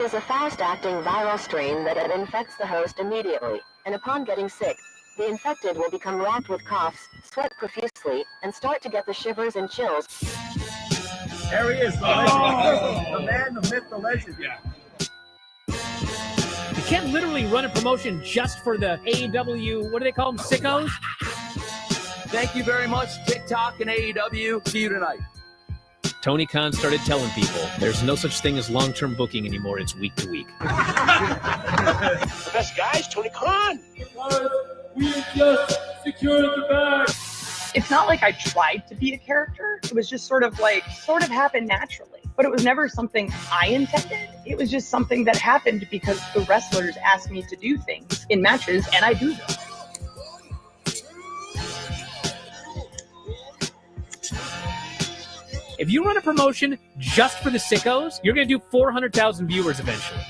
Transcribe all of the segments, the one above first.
is a fast-acting viral strain that infects the host immediately, and upon getting sick, the infected will become racked with coughs, sweat profusely, and start to get the shivers and chills. There he is, the legend. The man, the myth, the legend. Yeah. You can't literally run a promotion just for the AEW, what do they call them, sickos? Thank you very much, TikTok and AEW. See you tonight. Tony Khan started telling people there's no such thing as long-term booking anymore. It's week to week. The best guys, Tony Khan. We just secured the bag. It's not like I tried to be a character. It was just sort of happened naturally. But it was never something I intended. It was just something that happened because the wrestlers asked me to do things in matches, and I do them. If you run a promotion just for the sickos, you're going to do 400,000 viewers eventually.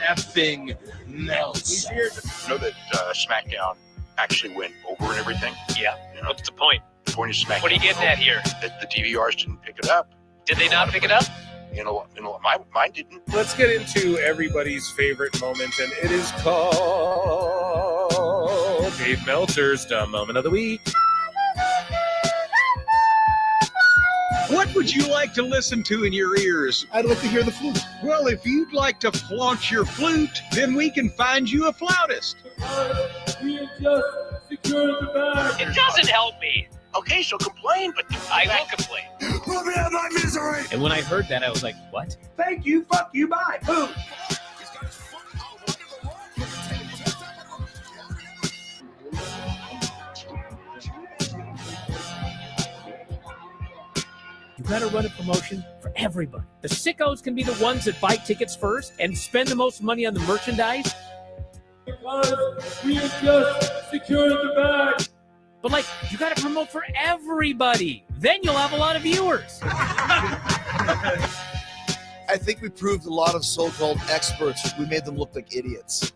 Effing Meltzer. You know that SmackDown actually went over and everything? Yeah. You know, what's the point? The point is SmackDown. What are you getting at here? That the DVRs didn't pick it up. Did they not pick it up? You know, mine didn't. Let's get into everybody's favorite moment, and it is called Dave Meltzer's Dumb Moment of the Week. What would you like to listen to in your ears? I'd like to hear the flute. Well, if you'd like to flaunt your flute, then we can find you a flautist. We have just secured the bag. It doesn't help me. Okay, so complain, but I will complain. Let me have my misery. And when I heard that, I was like, what? Thank you, fuck you, bye. Who? You gotta run a promotion for everybody. The sickos can be the ones that buy tickets first and spend the most money on the merchandise. Because we have just secured the bag. But you gotta promote for everybody. Then you'll have a lot of viewers. I think we proved a lot of so-called experts. We made them look like idiots.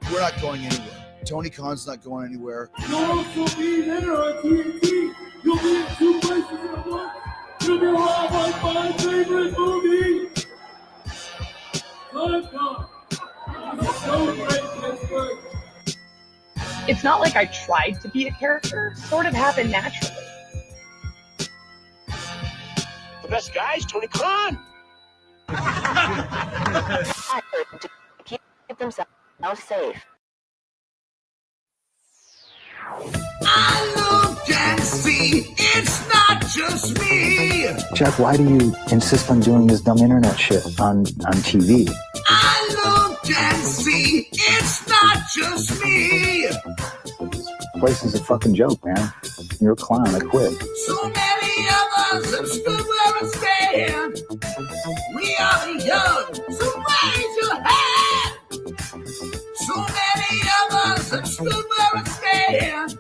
We're not going anywhere. Tony Khan's not going anywhere. You'll also be there on TNT. You'll be in 2 places at once. You'll be live on my favorite movie. Time Con. Celebrate Pittsburgh. It's not like I tried to be a character. It sort of happened naturally. the best guys, Tony Khan. To keep themselves safe. I look and see it's not just me. Jack, why do you insist on doing this dumb internet shit on TV? I look and see it's not just me. This place is a fucking joke, man. You're a clown. I quit. So many of us have stood where we stand. We are the young, so raise your hand. So many of us have stood where we stand.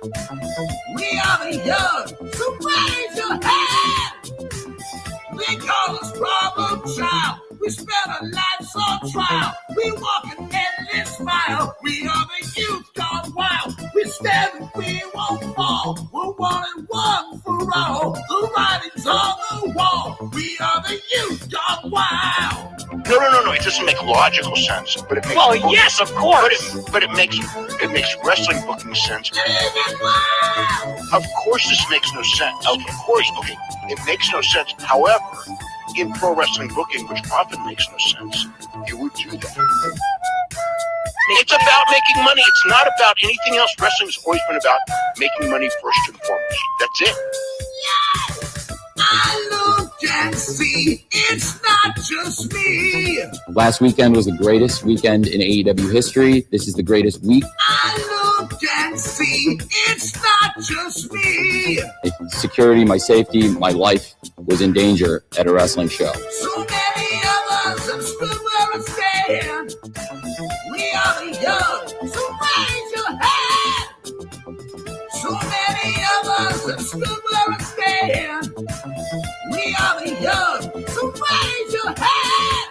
We are the young, so raise your hand. They call us problem child. We spend our lives on trial. We walk an endless mile. We are the youth gone wild. We stand and we won't fall. We're 1 and 1 for all. The writing's on the wall. We are the youth gone wild. No. It doesn't make logical sense, but it makes. Well, yes, of course. But it makes wrestling booking sense. Of course, this makes no sense. Of course, okay, it makes no sense. However, in pro wrestling booking, which often makes no sense, you would do that. It's about making money. It's not about anything else. Wrestling's always been about making money first and foremost. That's it. Yes, I look and see it's not just me. Last weekend was the greatest weekend in AEW history. This is the greatest week. I look and see it's not just me. Security, my safety, my life was in danger at a wrestling show. So many of us have stood where we stand. We are the young, so raise your hand. So many of us have stood where we stand. We are the young, so raise your hand.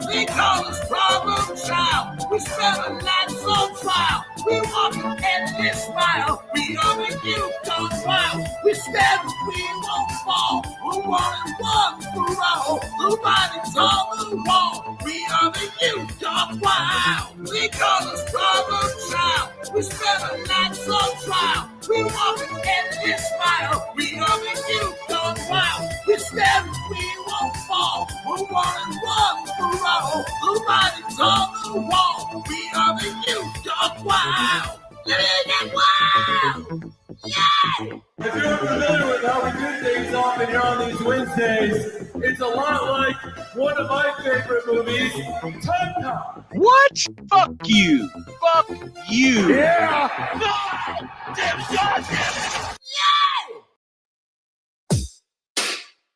They call us problem child. We spend our lives on trial. We walk and we smile. We are the youth on fire. We stand, we won't fall. We're one and one for all. The writing's on the wall. We are the youth on fire. We call us problem child. We spend our nights on trial. We walk and we smile. We are the youth on fire. We stand, we won't fall. We're one and one for all. The writing's on the wall. We are the youth on fire. Wow! Yay! If you're familiar with how we do things often here on these Wednesdays, it's a lot like one of my favorite movies, Time Cop. What? Fuck you. Fuck you. Yeah!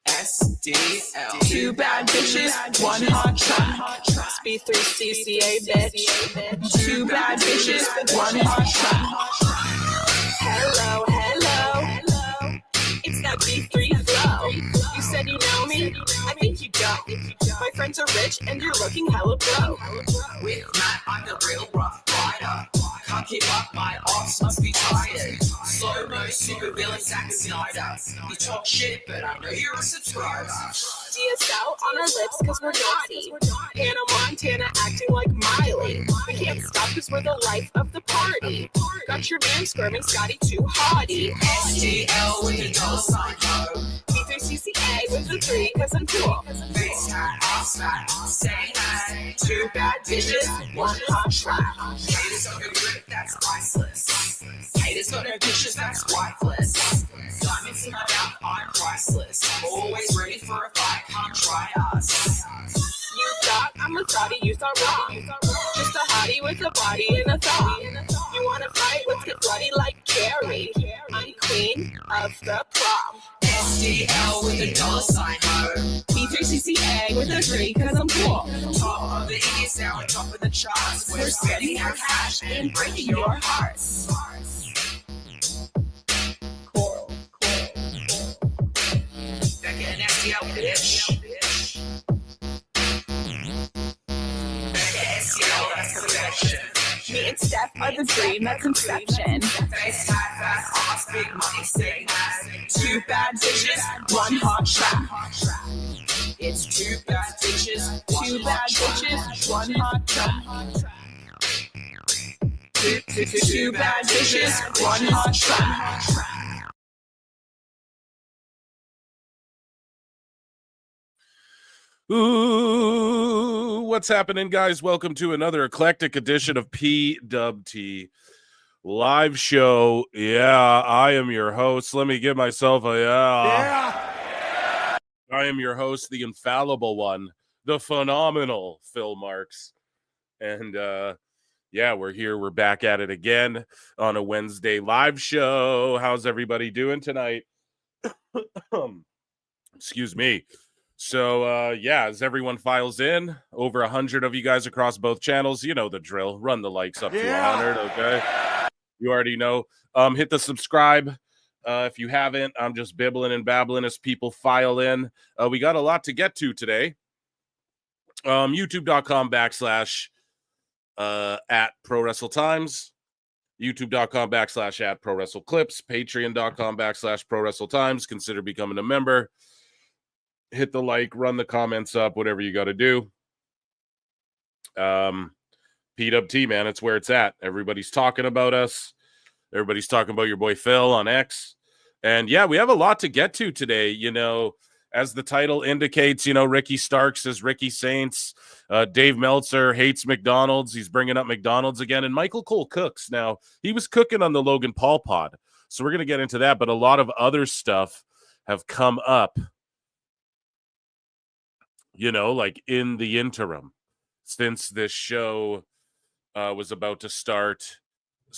SDL. Two bad bitches, one hot trap. Speed 3 CCA, bitch. Two bad bitches, one hot trap. Hello, hello. It's that B3 flow. You said you know me? I think you don't. My friends are rich and you're looking hella broke. With Matt, I'm the real rough rider. Can't keep up, my arms must be tired. Slow-mo, super villain, Zack Snyder. You talk shit, but I know you're a subscriber. DSL on our lips cause we're naughty. Hannah Montana acting like Miley. We can't stop cause we're the life of the party. Got your man squirming Scotty too hottie. STL with the $sign ho. B3CCA with the 3 cause I'm cool. Face hat, ass fat, say hi. Two bad bitches, one hot trap. Haters on your grip, that's priceless. Haters got no bitches, that's wifeless. Diamonds in my mouth, I'm priceless. Always ready for a fight, can't try us. You thought I'm a thotty, you thought wrong. Just a hottie with a body and a thong. You wanna fight, let's get bloody like Carrie. I'm queen of the prom. SDL with a $sign ho. B3CCA with a 3 cause I'm cool. Top of the East, now on top of the charts. We're spending our cash and breaking your hearts. Cool. Back in SDL, bitch. Me and Steph are the dream that's inception. Face high, fast, ass, big money, say hi. Two bad bitches, one hot trap. It's two bad bitches, one hot trap. Two bad bitches, one hot trap. Ooh, what's happening, guys? Welcome to another eclectic edition of PWT Live Show. Yeah, I am your host. Let me give myself a yeah. I am your host, the infallible one, the phenomenal Phil Marks. And yeah, we're here. We're back at it again on a Wednesday live show. How's everybody doing tonight? Excuse me. So, yeah, as everyone files in, over 100 of you guys across both channels, you know the drill. Run the likes up to 100, okay? You already know. Hit the subscribe if you haven't. I'm just bibbling and babbling as people file in. We got a lot to get to today. YouTube.com / at prowrestletimes. YouTube.com / at prowrestleclips. Patreon.com / prowrestletimes. Consider becoming a member. Hit the like, run the comments up, whatever you got to do. PWT, man, it's where it's at. Everybody's talking about us. Everybody's talking about your boy Phil on X. And yeah, we have a lot to get to today. You know, as the title indicates, you know, Ricky Starks is Ricky Saints. Dave Meltzer hates McDonald's. He's bringing up McDonald's again. And Michael Cole cooks. Now, he was cooking on the Logan Paul pod. So we're going to get into that. But a lot of other stuff have come up, you know, like in the interim, since this show was about to start /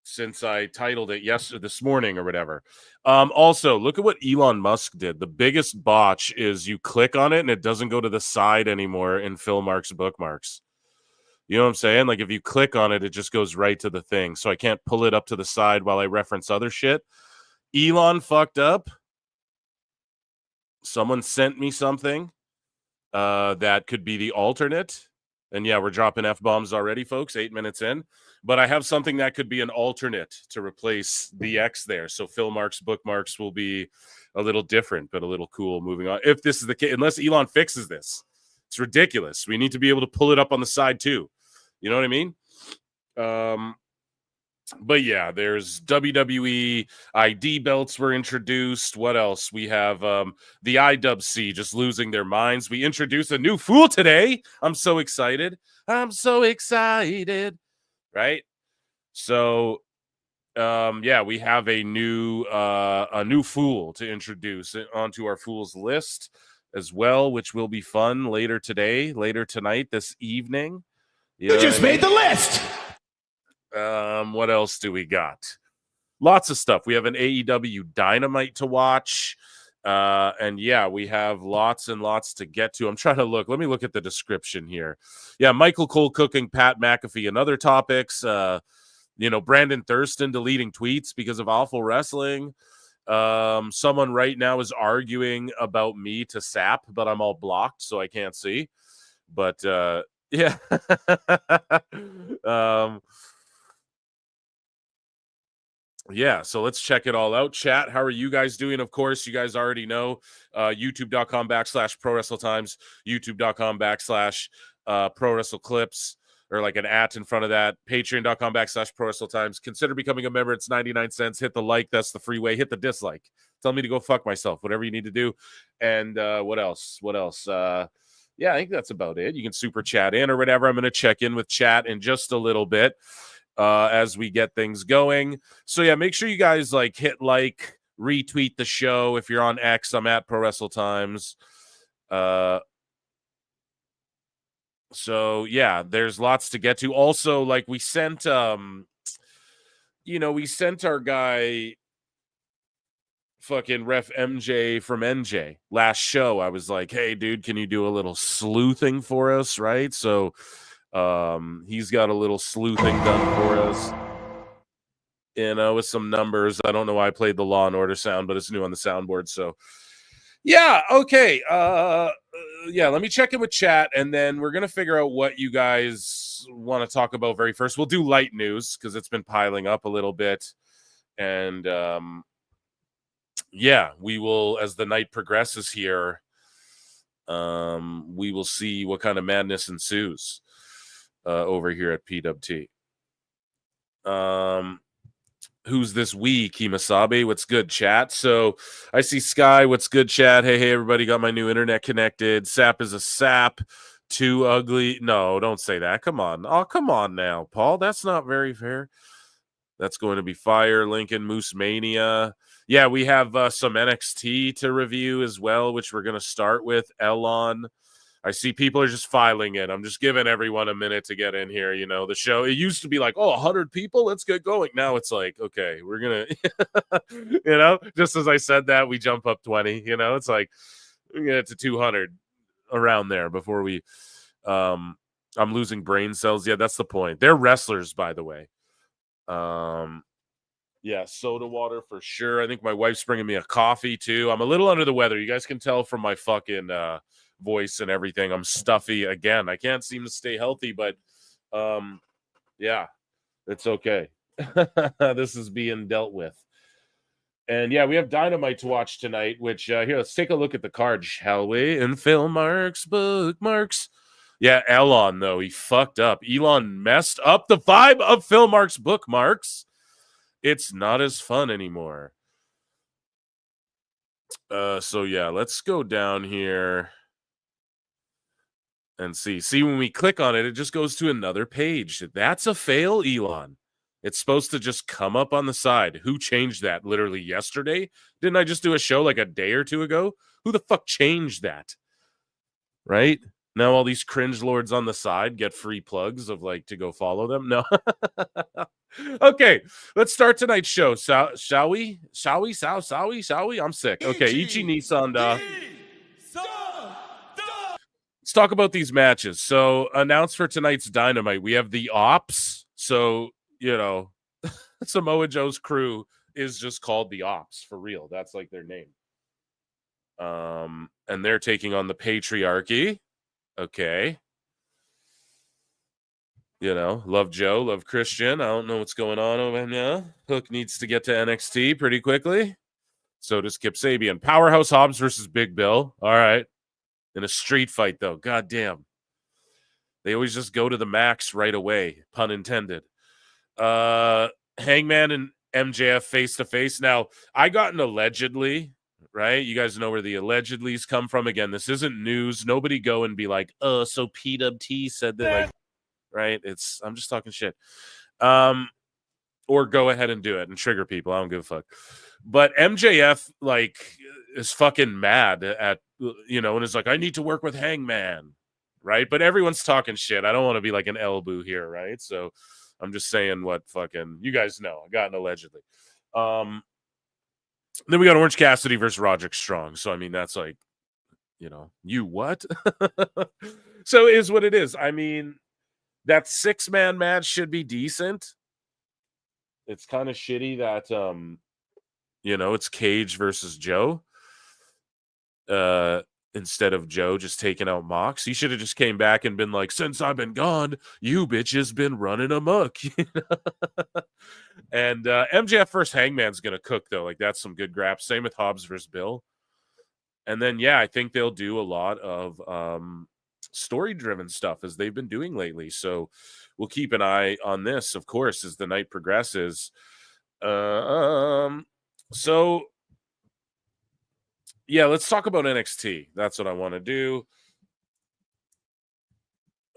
since I titled it this morning or whatever. Also, look at what Elon Musk did. The biggest botch is you click on it and it doesn't go to the side anymore in Phil Mark's bookmarks. You know what I'm saying? Like if you click on it, it just goes right to the thing. So I can't pull it up to the side while I reference other shit. Elon fucked up. Someone sent me something that could be the alternate And yeah, we're dropping F-bombs already, folks, 8 minutes in. But I have something that could be an alternate to replace the X there. So fill marks, bookmarks will be a little different, but a little cool moving on. If this is the case, unless Elon fixes this. It's ridiculous. We need to be able to pull it up on the side too. You know what I mean? But yeah, there's WWE ID belts were introduced. What else? We have the IWC just losing their minds. We introduced a new fool today. I'm so excited. I'm so excited. Right? So yeah, we have a new fool to introduce onto our fools list as well, which will be fun later tonight, this evening. You just made the list. What else do we got? Lots of stuff. We have an AEW Dynamite to watch. And yeah, we have lots and lots to get to. I'm trying to look. Let me look at the description here. Yeah, Michael Cole cooking Pat McAfee and other topics. Brandon Thurston deleting tweets because of awful wrestling. Someone right now is arguing about me to Sap, but I'm all blocked, so I can't see. But yeah. Yeah, so let's check it all out. Chat, how are you guys doing? Of course, you guys already know. YouTube.com/ProWrestleTimes, YouTube.com/ProWrestleClips, or like an @ in front of that. Patreon.com/ProWrestleTimes. Consider becoming a member. It's 99 cents. Hit the like. That's the free way. Hit the dislike. Tell me to go fuck myself. Whatever you need to do. And what else? Yeah, I think that's about it. You can super chat in or whatever. I'm going to check in with chat in just a little bit. As we get things going. So yeah, make sure you guys hit like, retweet the show. If you're on X, I'm at ProWrestleTimes. So yeah, there's lots to get to. Also, we sent we sent our guy fucking Ref MJ from NJ last show. I was like, hey dude, can you do a little sleuthing for us, right? So he's got a little sleuthing done for us, with some numbers. I don't know why I played the Law and Order sound, but it's new on the soundboard. So yeah, okay. Yeah, let me check in with chat, and then we're gonna figure out what you guys want to talk about very first. We'll do light news because it's been piling up a little bit, and yeah, we will, as the night progresses here, we will see what kind of madness ensues over here at PWT. Who's this we? Kimasabi? What's good, chat? So I see Sky. What's good, chat? Hey, everybody, got my new internet connected. Sap is a sap. Too ugly. No, don't say that. Come on. Oh, come on now, Paul. That's not very fair. That's going to be fire. Lincoln Moose Mania. Yeah, we have some NXT to review as well, which we're going to start with. Elon. I see people are just filing in. I'm just giving everyone a minute to get in here. The show, it used to be 100 people, let's get going. Now it's okay, we're going to, just as I said that, we jump up 20, it's we get to 200 around there before we, I'm losing brain cells. Yeah, that's the point. They're wrestlers, by the way. Yeah, soda water for sure. I think my wife's bringing me a coffee too. I'm a little under the weather. You guys can tell from my fucking, voice and everything. I'm stuffy again. I can't seem to stay healthy, but yeah, it's okay. This is being dealt with. And yeah, we have Dynamite to watch tonight, which here, let's take a look at the card, shall we? And Phil Marks, bookmarks. Yeah, Elon, though, he fucked up. Elon messed up the vibe of Phil Marks' bookmarks. It's not as fun anymore. So yeah, let's go down here and see. When we click on it, it just goes to another page. That's a fail, Elon. It's supposed to just come up on the side. Who changed that? Literally yesterday? Didn't I just do a show a day or two ago? Who the fuck changed that? Right? Now all these cringe lords on the side get free plugs of to go follow them. No. Okay, let's start tonight's show. Shall we? I'm sick. Okay, Ichi Nissan. Let's talk about these matches. So, announced for tonight's Dynamite, we have the Ops. So, Samoa Joe's crew is just called the Ops for real. That's their name. And they're taking on the Patriarchy. Okay. You know, love Joe, love Christian. I don't know what's going on over now. Hook needs to get to NXT pretty quickly. So does Kip Sabian. Powerhouse Hobbs versus Big Bill. All right. In a street fight, though. God damn. They always just go to the max right away. Pun intended. Hangman and MJF face to face. Now, I got an allegedly, right? You guys know where the allegedlys come from. Again, this isn't news. Nobody go and be like, oh, so PWT said that, like, right? I'm just talking shit. Or go ahead and do it and trigger people. I don't give a fuck. But MJF, like, is fucking mad at, you know, and is like, I need to work with Hangman, right? But everyone's talking shit. I don't want to be like an elbow here, right? So I'm just saying what fucking, you guys know. I got an allegedly. Then we got Orange Cassidy versus Roderick Strong. So, I mean, that's like, you know, you what? So it is what it is. I mean, that 6-man match should be decent. It's kind of shitty that, you know, it's Cage versus Joe. Instead of Joe just taking out Mox. He should have just came back and been like, since I've been gone, you bitches been running amok. And MJF versus Hangman's going to cook, though. Like, that's some good graps. Same with Hobbs versus Bill. And then, yeah, I think they'll do a lot of story-driven stuff as they've been doing lately. So we'll keep an eye on this, of course, as the night progresses. So... yeah, let's talk about NXT. That's what I want to do.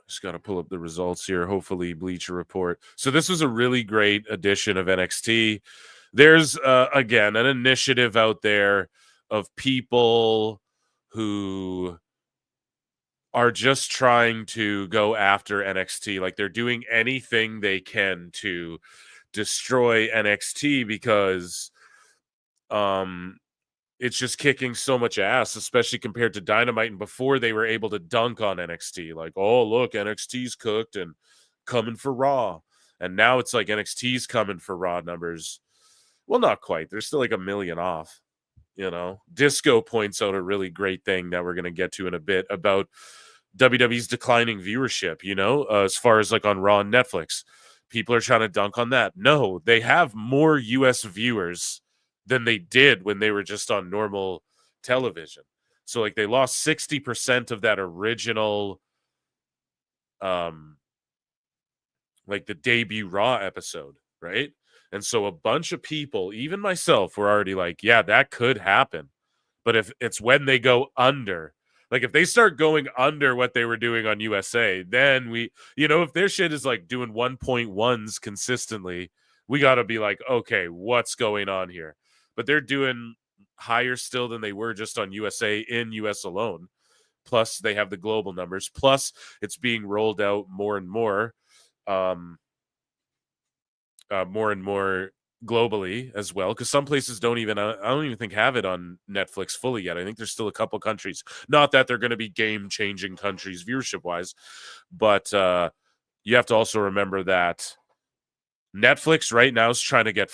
Just got to pull up the results here. Hopefully, Bleacher Report. So this was a really great edition of NXT. There's, again, an initiative out there of people who are just trying to go after NXT. Like, they're doing anything they can to destroy NXT because... it's just kicking so much ass, especially compared to Dynamite and before they were able to dunk on NXT. Like, oh, look, NXT's cooked and coming for Raw. And now it's like NXT's coming for Raw numbers. Well, not quite. They're still like 1 million off, you know. Disco points out a really great thing that we're going to get to in a bit about WWE's declining viewership, you know, as far as like on Raw and Netflix. People are trying to dunk on that. No, they have more US viewers than they did when they were just on normal television. So like they lost 60% of that original like the debut Raw episode, right? And so a bunch of people, even myself, were already like, yeah, that could happen. But if it's when they go under, like if they start going under what they were doing on USA, then we, you know, if their shit is like doing 1.1s consistently, we got to be like, okay, what's going on here? But they're doing higher still than they were just on USA in US alone. Plus, they have the global numbers. Plus, it's being rolled out more and more globally as well. Because some places don't even, I don't even think have it on Netflix fully yet. I think there's still a couple countries. Not that they're going to be game-changing countries viewership-wise, but you have to also remember that Netflix right now is trying to get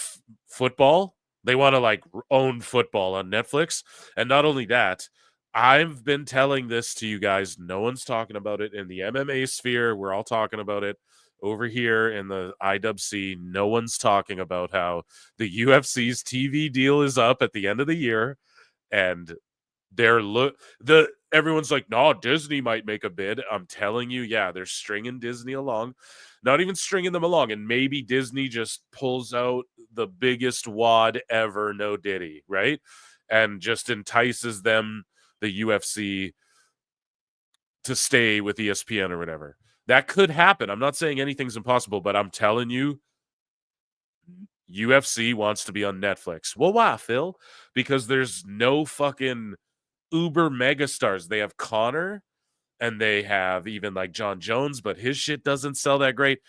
football. They want to like own football on Netflix. And not only that, I've been telling this to you guys. No one's talking about it in the MMA sphere. We're all talking about it over here in the IWC. No one's talking about how the UFC's TV deal is up at the end of the year. And everyone's like, no, Disney might make a bid. I'm telling you, yeah, they're stringing Disney along. Not even stringing them along, and maybe Disney just pulls out the biggest wad ever, no Diddy, right? And just entices them, the UFC, to stay with ESPN or whatever. That could happen. I'm not saying anything's impossible, but I'm telling you, UFC wants to be on Netflix. Well, why, Phil? Because there's no fucking uber megastars. They have Connor, and they have even like John Jones, but his shit doesn't sell that great.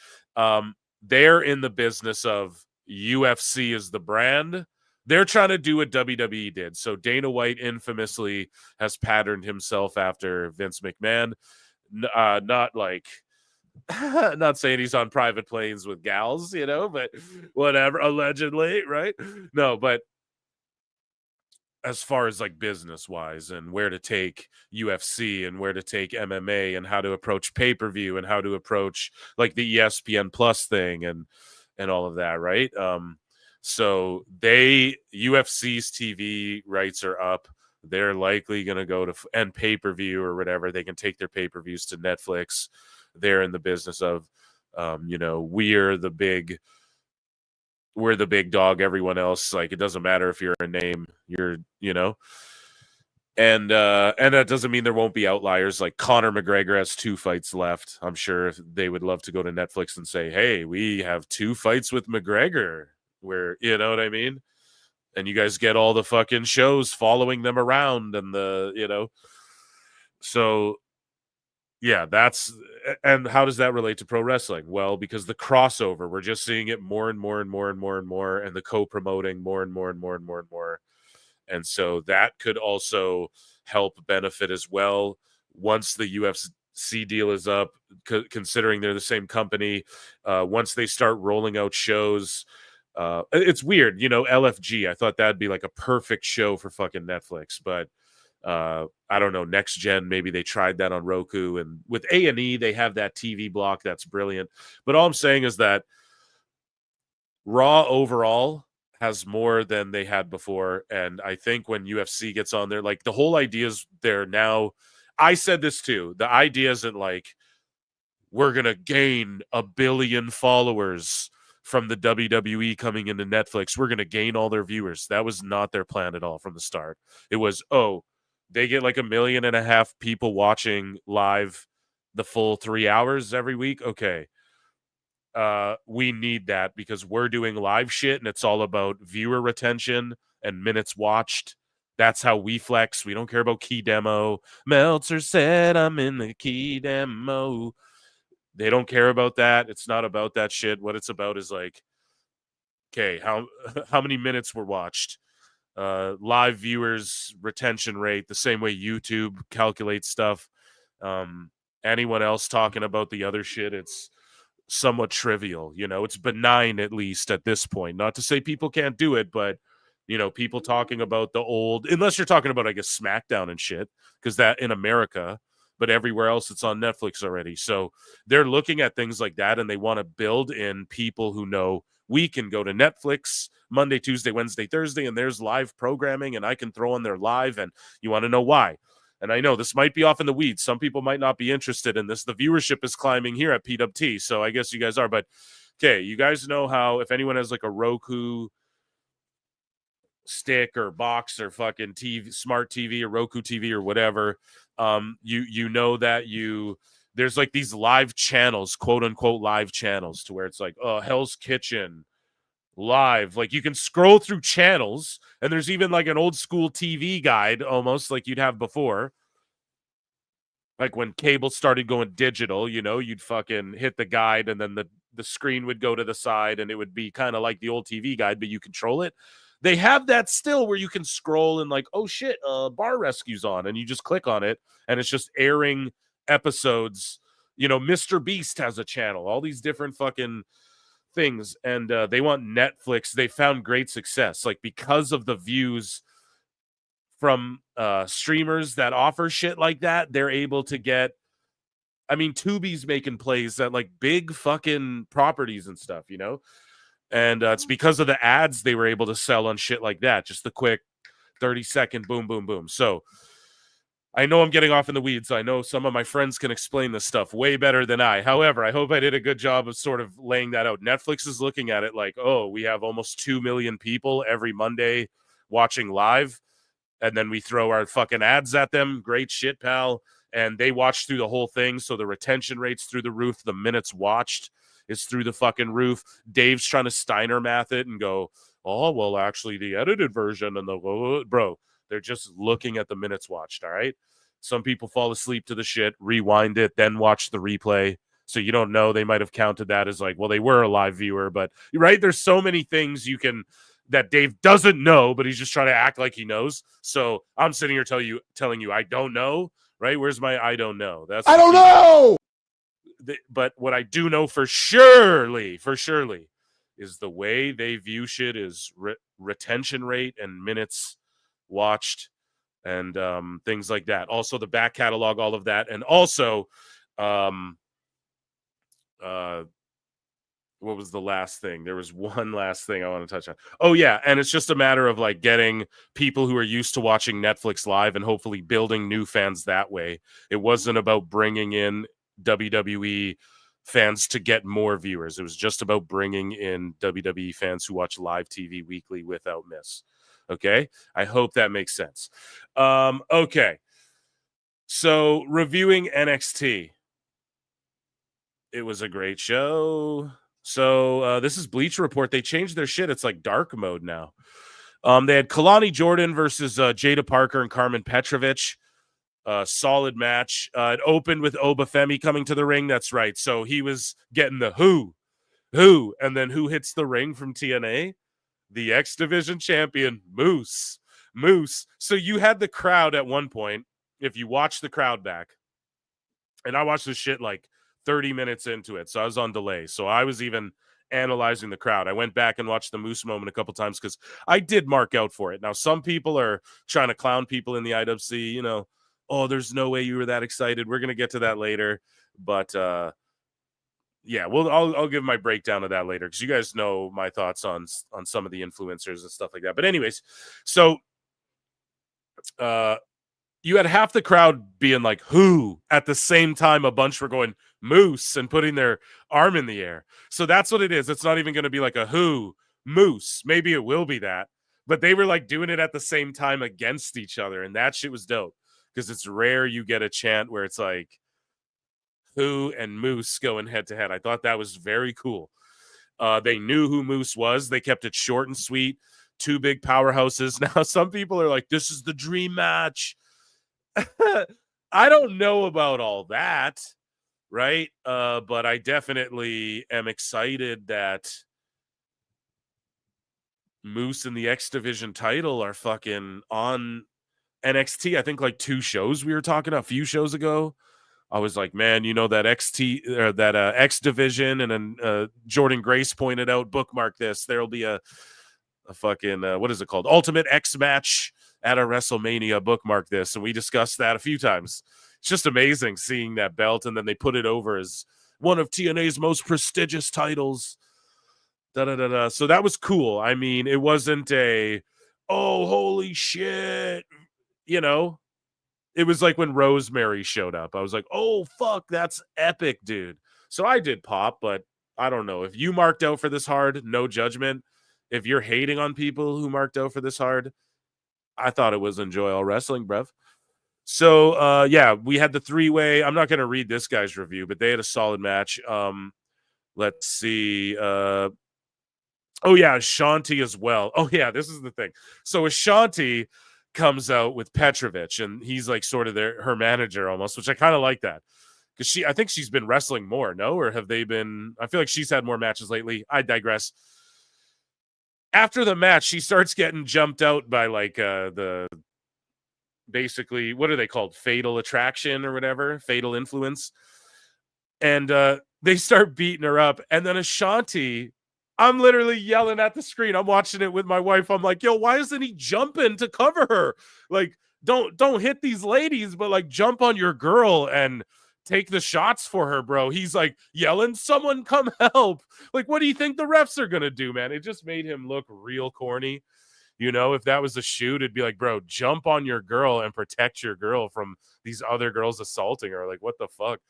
They're in the business of UFC is the brand. They're trying to do what WWE did. So Dana White infamously has patterned himself after Vince McMahon. Not like, not saying he's on private planes with gals, you know, but whatever, allegedly, right? No, but as far as like business wise and where to take UFC and where to take MMA and how to approach pay-per-view and how to approach like the ESPN Plus thing and all of that, right? So UFC's TV rights are up. They're likely going to go to and pay-per-view or whatever. They can take their pay-per-views to Netflix. They're in the business of, we're the big dog. Everyone else, like, it doesn't matter if you're a name, and that doesn't mean there won't be outliers. Like Conor McGregor has 2 fights left. I'm sure they would love to go to Netflix and say, hey, we have 2 fights with McGregor, where, you know what I mean? And you guys get all the fucking shows following them around and so yeah, and how does that relate to pro wrestling? Well, because the crossover, we're just seeing it more and more and more and more and more, and the co-promoting more and more and more and more and more. And so that could also help benefit as well once the UFC deal is up, considering they're the same company. Once they start rolling out shows, it's weird, LFG. I thought that'd be like a perfect show for fucking Netflix, but I don't know, next gen, maybe they tried that on Roku, and with A&E they have that TV block that's brilliant. But all I'm saying is that Raw overall has more than they had before, and I think when UFC gets on there, like, the whole idea is there now. I said this too, the idea isn't like we're gonna gain 1 billion followers from the WWE coming into Netflix, we're gonna gain all their viewers. That was not their plan at all from the start. It was, they get like 1.5 million people watching live the full 3 hours every week. Okay. We need that because we're doing live shit and it's all about viewer retention and minutes watched. That's how we flex. We don't care about key demo. Meltzer said I'm in the key demo. They don't care about that. It's not about that shit. What it's about is like, okay, how many minutes were watched? Live viewers retention rate, the same way YouTube calculates stuff. Anyone else talking about the other shit, it's somewhat trivial. It's benign, at least at this point. Not to say people can't do it, but people talking about the old, unless you're talking about, I guess, SmackDown and shit, because that in America, but everywhere else it's on Netflix already. So they're looking at things like that, and they want to build in people who know we can go to Netflix Monday, Tuesday, Wednesday, Thursday, and there's live programming, and I can throw on their live, and you want to know why. And I know this might be off in the weeds. Some people might not be interested in this. The viewership is climbing here at PWT, so I guess you guys are. But, okay, you guys know how if anyone has like a Roku stick or box or fucking TV, smart TV or Roku TV or whatever, you know that there's like these live channels, quote unquote live channels, to where it's like, Hell's Kitchen live. Like, you can scroll through channels, and there's even like an old school TV guide almost like you'd have before. Like when cable started going digital, you'd fucking hit the guide, and then the screen would go to the side, and it would be kind of like the old TV guide, but you control it. They have that still, where you can scroll and like, oh shit, Bar Rescue's on, and you just click on it, and it's just airing episodes. Mr. Beast has a channel, all these different fucking things, and they want Netflix. They found great success, like, because of the views from streamers that offer shit like that. They're able to get, I mean, Tubi's making plays at like big fucking properties and stuff, and it's because of the ads they were able to sell on shit like that. Just the quick 30-second boom, boom, boom. So I know I'm getting off in the weeds. I know some of my friends can explain this stuff way better than I. However, I hope I did a good job of sort of laying that out. Netflix is looking at it like, we have almost 2 million people every Monday watching live, and then we throw our fucking ads at them. Great shit, pal. And they watch through the whole thing, so the retention rate's through the roof. The minutes watched is through the fucking roof. Dave's trying to Steiner math it and go, well, actually, the edited version and bro, they're just looking at the minutes watched, all right? Some people fall asleep to the shit, rewind it, then watch the replay. So you don't know. They might have counted that as like, well, they were a live viewer, but right? There's so many things that Dave doesn't know, but he's just trying to act like he knows. So I'm sitting here telling you I don't know, right? Where's my I don't know? I don't know. But what I do know for surely is the way they view shit is retention rate and minutes watched, and things like that. Also, the back catalog, all of that, and also, what was the last thing? There was one last thing I want to touch on. Oh, yeah. And it's just a matter of like getting people who are used to watching Netflix live and hopefully building new fans that way. It wasn't about bringing in WWE fans to get more viewers. It was just about bringing in WWE fans who watch live TV weekly without miss. Okay. I hope that makes sense. Okay. So reviewing NXT. It was a great show. So this is Bleacher Report. They changed their shit. It's like dark mode now. They had Kalani Jordan versus Jada Parker and Carmen Petrovich. Solid match. It opened with Obafemi coming to the ring. That's right. So he was getting the who, and then who hits the ring from TNA? The X Division champion, Moose. So you had the crowd at one point, if you watch the crowd back, and I watched this shit like 30 minutes into it, so I was on delay. So I was even analyzing the crowd. I went back and watched the Moose moment a couple times because I did mark out for it. Now, some people are trying to clown people in the IWC, you know, oh, there's no way you were that excited. We're going to get to that later. But, yeah, well, I'll give my breakdown of that later because you guys know my thoughts on some of the influencers and stuff like that. But anyways, so you had half the crowd being like, who? At the same time, a bunch were going, Moose, and putting their arm in the air. So that's what it is. It's not even going to be like a who, Moose. Maybe it will be that. But they were like doing it at the same time against each other. And that shit was dope because it's rare you get a chant where it's like who and Moose going head to head. I thought that was very cool. They knew who Moose was. They kept it short and sweet. Two big powerhouses. Now, some people are like, this is the dream match. I don't know about all that, right? But I definitely am excited that Moose and the X Division title are fucking on NXT. I think like 2 shows we were talking a few shows ago. I was like, man, you know, that X Division, and then Jordan Grace pointed out, bookmark this. There'll be a fucking what is it called? Ultimate X match at a WrestleMania. Bookmark this. And we discussed that a few times. It's just amazing seeing that belt, and then they put it over as one of TNA's most prestigious titles. So that was cool. I mean, it wasn't a, oh, holy shit, you know. It was like when Rosemary showed up. I was like, oh, fuck, that's epic, dude. So I did pop, but I don't know. If you marked out for this hard, no judgment. If you're hating on people who marked out for this hard, I thought it was Enjoy All Wrestling, bruv. So, yeah, we had the 3-way. I'm not going to read this guy's review, but they had a solid match. Let's see. Oh, yeah, Ashanti as well. Oh, yeah, this is the thing. So Ashanti comes out with Petrovich, and he's like sort of her manager almost, which I kind of like that. Because I think she's been wrestling more, no? Or have they been? I feel like she's had more matches lately. I digress. After the match, she starts getting jumped out by like the basically, what are they called? Fatal Attraction or whatever, Fatal Influence. And they start beating her up. And then Ashanti, I'm literally yelling at the screen. I'm watching it with my wife. I'm like, yo, why isn't he jumping to cover her? Like, don't hit these ladies, but like jump on your girl and take the shots for her, bro. He's like yelling, someone come help. Like, what do you think the refs are going to do, man? It just made him look real corny. You know, if that was a shoot, it'd be like, bro, jump on your girl and protect your girl from these other girls assaulting her. Like, what the fuck?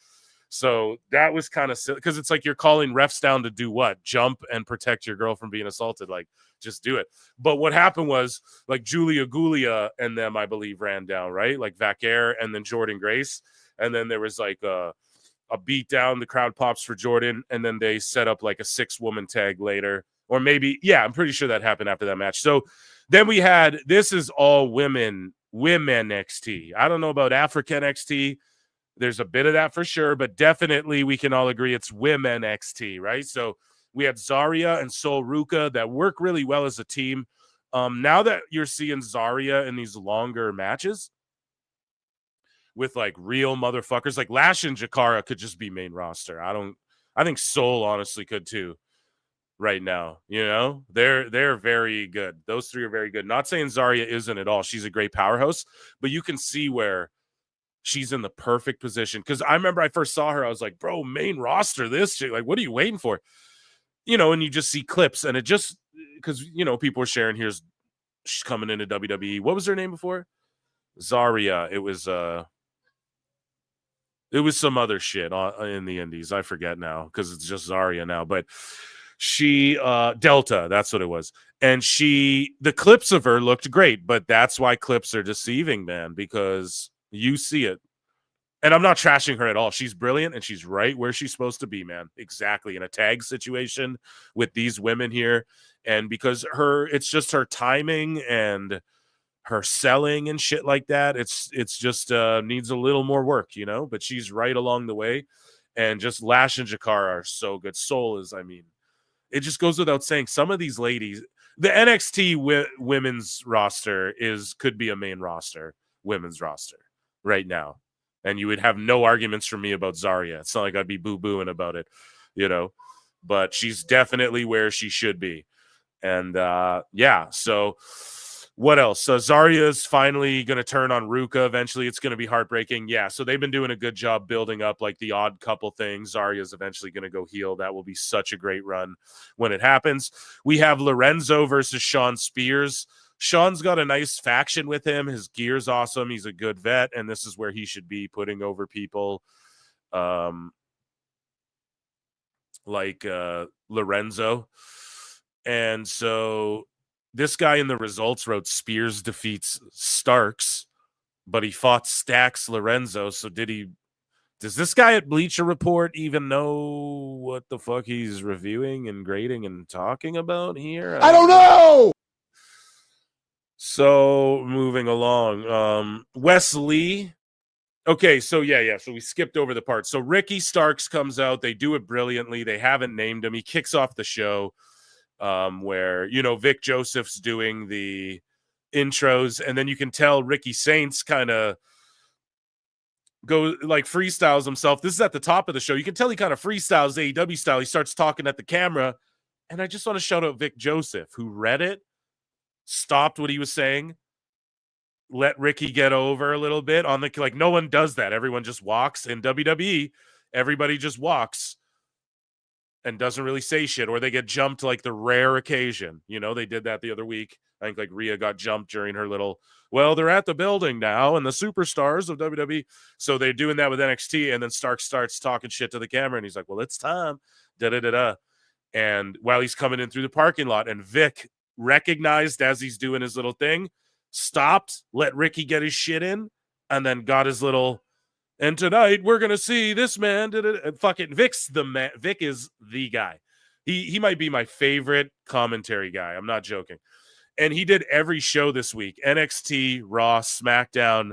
So that was kind of silly because it's like you're calling refs down to do what? Jump and protect your girl from being assaulted. Like, just do it. But what happened was like Julia Gulia and them, I believe, ran down, right? Like Vaquer and then Jordan Grace. And then there was like a beat down. The crowd pops for Jordan. And then they set up like a 6-woman tag later. Or maybe, yeah, I'm pretty sure that happened after that match. So then we had, this is all women NXT. I don't know about Africa NXT. There's a bit of that for sure, but definitely we can all agree it's women NXT, right? So we had Zarya and Sol Ruka that work really well as a team. Now that you're seeing Zarya in these longer matches with like real motherfuckers, like Lash and Jakara could just be main roster. I think Sol honestly could too. right now. You know, they're very good. Those three are very good. Not saying Zarya isn't at all. She's a great powerhouse, but you can see where she's in the perfect position. Because I remember I first saw her, I was like, bro, main roster, this shit. Like, what are you waiting for? You know, and you just see clips, and it just because you know people were sharing. She's coming into WWE. What was her name before? Zarya. It was some other shit in the indies. I forget now because it's just Zarya now. But she Delta, that's what it was. And the clips of her looked great, but that's why clips are deceiving, man, because you see it. And I'm not trashing her at all. She's brilliant and she's right where she's supposed to be, man. Exactly. In a tag situation with these women here. And because it's just her timing and her selling and shit like that. It's just needs a little more work, you know, but she's right along the way. And just Lash and Jakara are so good. Soul is, I mean, it just goes without saying. Some of these ladies, the NXT women's roster could be a main roster, women's roster right now. And you would have no arguments from me about Zarya. It's not like I'd be boo-booing about it, you know, but she's definitely where she should be. And yeah, so what else? So Zarya's finally going to turn on Ruka. Eventually, it's going to be heartbreaking. Yeah, so they've been doing a good job building up like the odd couple things. Zarya's eventually going to go heel. That will be such a great run when it happens. We have Lorenzo versus Sean Spears. Sean's got a nice faction with him. His gear's awesome. He's a good vet, and this is where he should be putting over people like Lorenzo. And so this guy in the results wrote Spears defeats Starks, but he fought Stacks Lorenzo. So does this guy at Bleacher Report even know what the fuck he's reviewing and grading and talking about here? I don't know. So moving along, Wesley. Okay, so yeah. So we skipped over the part. So Ricky Starks comes out. They do it brilliantly. They haven't named him. He kicks off the show where, you know, Vic Joseph's doing the intros. And then you can tell Ricky Saints kind of go like freestyles himself. This is at the top of the show. You can tell he kind of freestyles AEW style. He starts talking at the camera. And I just want to shout out Vic Joseph, who read it, stopped what he was saying, let Ricky get over a little bit on the, like, no one does that. Everyone just walks. In WWE, everybody just walks and doesn't really say shit, or they get jumped like the rare occasion. You know, they did that the other week. I think like Rhea got jumped during her little, well, they're at the building now and the superstars of WWE. So they're doing that with NXT. And then Stark starts talking shit to the camera and he's like, well, it's time. Da-da-da-da. And while he's coming in through the parking lot, and Vic recognized as he's doing his little thing, stopped, let Ricky get his shit in, and then got his little, and tonight we're gonna see this man. Fucking Vic's the man. Vic is the guy. He might be my favorite commentary guy. I'm not joking. And he did every show this week: NXT, Raw, SmackDown,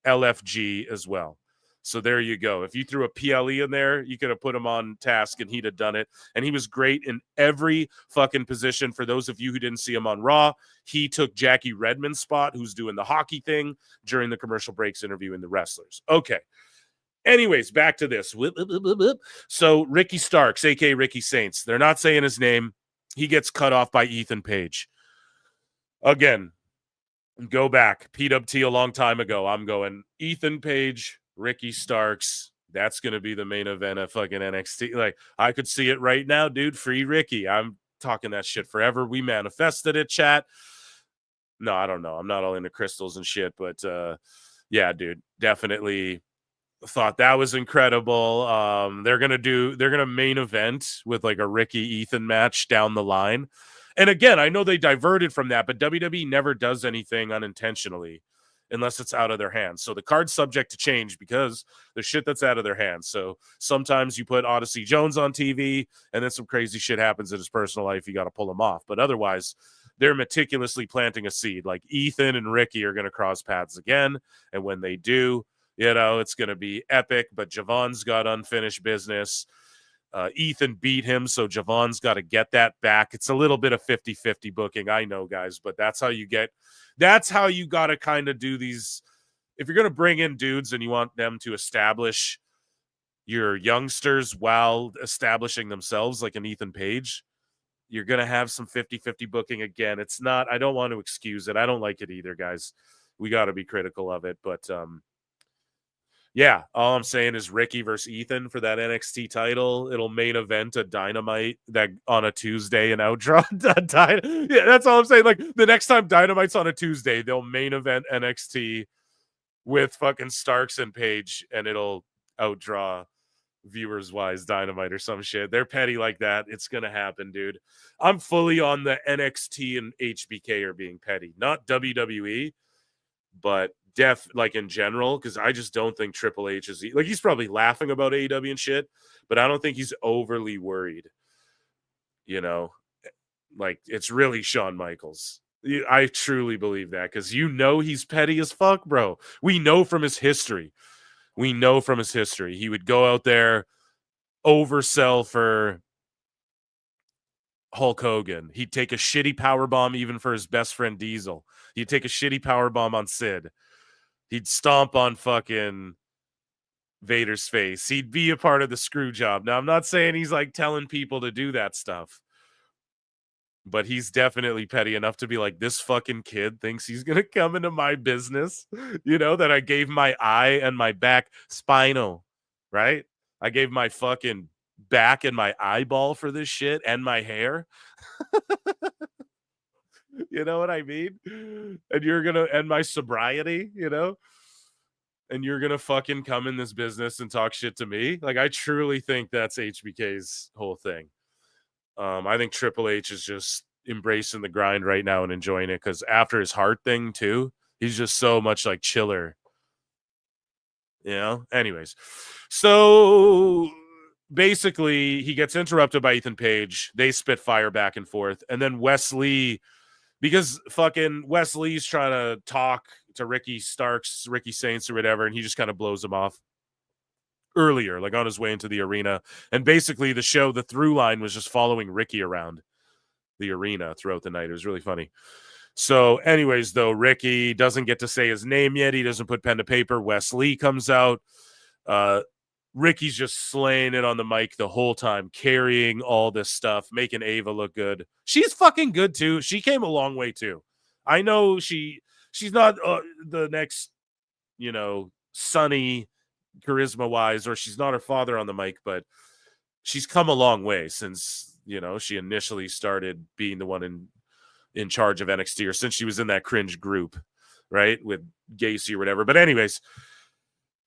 LFG as well. So there you go. If you threw a PLE in there, you could have put him on task and he'd have done it. And he was great in every fucking position. For those of you who didn't see him on Raw, he took Jackie Redmond's spot, who's doing the hockey thing, during the commercial breaks interviewing the wrestlers. Okay. Anyways, back to this. So Ricky Starks, a.k.a. Ricky Saints, they're not saying his name. He gets cut off by Ethan Page. Again, go back. PWT a long time ago. I'm going Ethan Page, Ricky Starks. That's going to be the main event of fucking NXT. Like, I could see it right now, dude. Free Ricky. I'm talking that shit forever. We manifested it, chat. No, I don't know. I'm not all into crystals and shit, but yeah, dude, definitely thought that was incredible. They're gonna main event with like a Ricky Ethan match down the line. And again, I know they diverted from that, but WWE never does anything unintentionally unless it's out of their hands. So the card's subject to change because there's shit that's out of their hands. So sometimes you put Odyssey Jones on TV and then some crazy shit happens in his personal life. You got to pull him off. But otherwise, they're meticulously planting a seed. Like Ethan and Ricky are going to cross paths again. And when they do, you know, it's going to be epic. But Javon's got unfinished business. Ethan beat him, so Javon's got to get that back. It's a little bit of 50-50 booking, I know, guys, but that's how you got to kind of do these. If you're going to bring in dudes and you want them to establish your youngsters while establishing themselves, like an Ethan Page, You're going to have some 50-50 booking again. It's not, I don't want to excuse it. I don't like it either, guys. We got to be critical of it. But yeah, all I'm saying is Ricky versus Ethan for that NXT title. It'll main event a Dynamite that on a Tuesday and outdraw. Yeah, that's all I'm saying. Like the next time Dynamite's on a Tuesday, they'll main event NXT with fucking Starks and Page, and it'll outdraw viewers wise Dynamite or some shit. They're petty like that. It's gonna happen, dude. I'm fully on the NXT and HBK are being petty, not WWE, but like in general, because I just don't think Triple H is like, he's probably laughing about AEW and shit, but I don't think he's overly worried. You know, like it's really Shawn Michaels. I truly believe that because he's petty as fuck, bro. We know from his history. He would go out there, oversell for Hulk Hogan. He'd take a shitty powerbomb even for his best friend Diesel. He'd take a shitty powerbomb on Sid. He'd stomp on fucking Vader's face. He'd be a part of the screw job. Now, I'm not saying he's like telling people to do that stuff, but he's definitely petty enough to be like, this fucking kid thinks he's going to come into my business, that I gave my eye and my back spinal, right? I gave my fucking back and my eyeball for this shit and my hair. You know what I mean? And you're going to end my sobriety, and you're going to fucking come in this business and talk shit to me. Like, I truly think that's HBK's whole thing. I think Triple H is just embracing the grind right now and enjoying it because after his heart thing too, he's just so much like chiller. Anyways, so basically he gets interrupted by Ethan Page. They spit fire back and forth. And then Wesley, because fucking Wesley's trying to talk to Ricky Starks, Ricky Saints or whatever, and he just kind of blows him off earlier, like on his way into the arena. And basically the through line was just following Ricky around the arena throughout the night. It was really funny. So anyways, though, Ricky doesn't get to say his name yet. He doesn't put pen to paper. Wesley comes out. Ricky's just slaying it on the mic the whole time, carrying all this stuff, making Ava look good. She's fucking good too. She came a long way too. I know she's not the next, Sunny charisma wise, or she's not her father on the mic, but she's come a long way since, she initially started being the one in charge of NXT, or since she was in that cringe group, right? With Gacy or whatever. But anyways,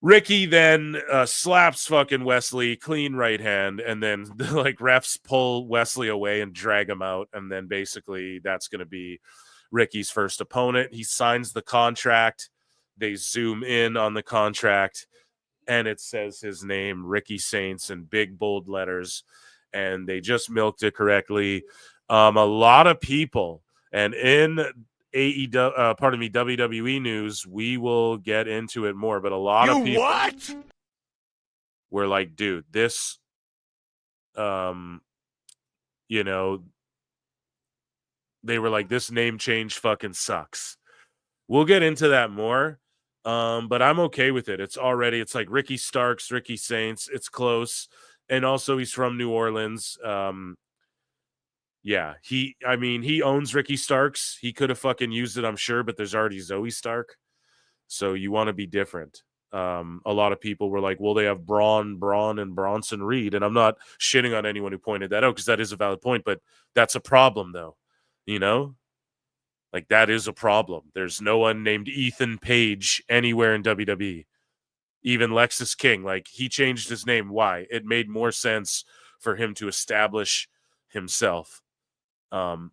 Ricky then slaps fucking Wesley, clean right hand, and then like refs pull Wesley away and drag him out. And then basically that's going to be Ricky's first opponent. He signs the contract. They zoom in on the contract and it says his name, Ricky Saints, in big bold letters. And they just milked it correctly. A lot of people, and in WWE news, we will get into it more, but a lot of people were like, dude, this, they were like, this name change fucking sucks. We'll get into that more, but I'm okay with it. It's like Ricky Starks, Ricky Saints. It's close. And also he's from New Orleans. Yeah, he owns Ricky Starks. He could have fucking used it, I'm sure, but there's already Zoe Stark. So you want to be different. A lot of people were like, well, they have Braun, and Bronson Reed. And I'm not shitting on anyone who pointed that out because that is a valid point, but that's a problem though. Like that is a problem. There's no one named Ethan Page anywhere in WWE. Even Lexus King, like he changed his name. Why? It made more sense for him to establish himself.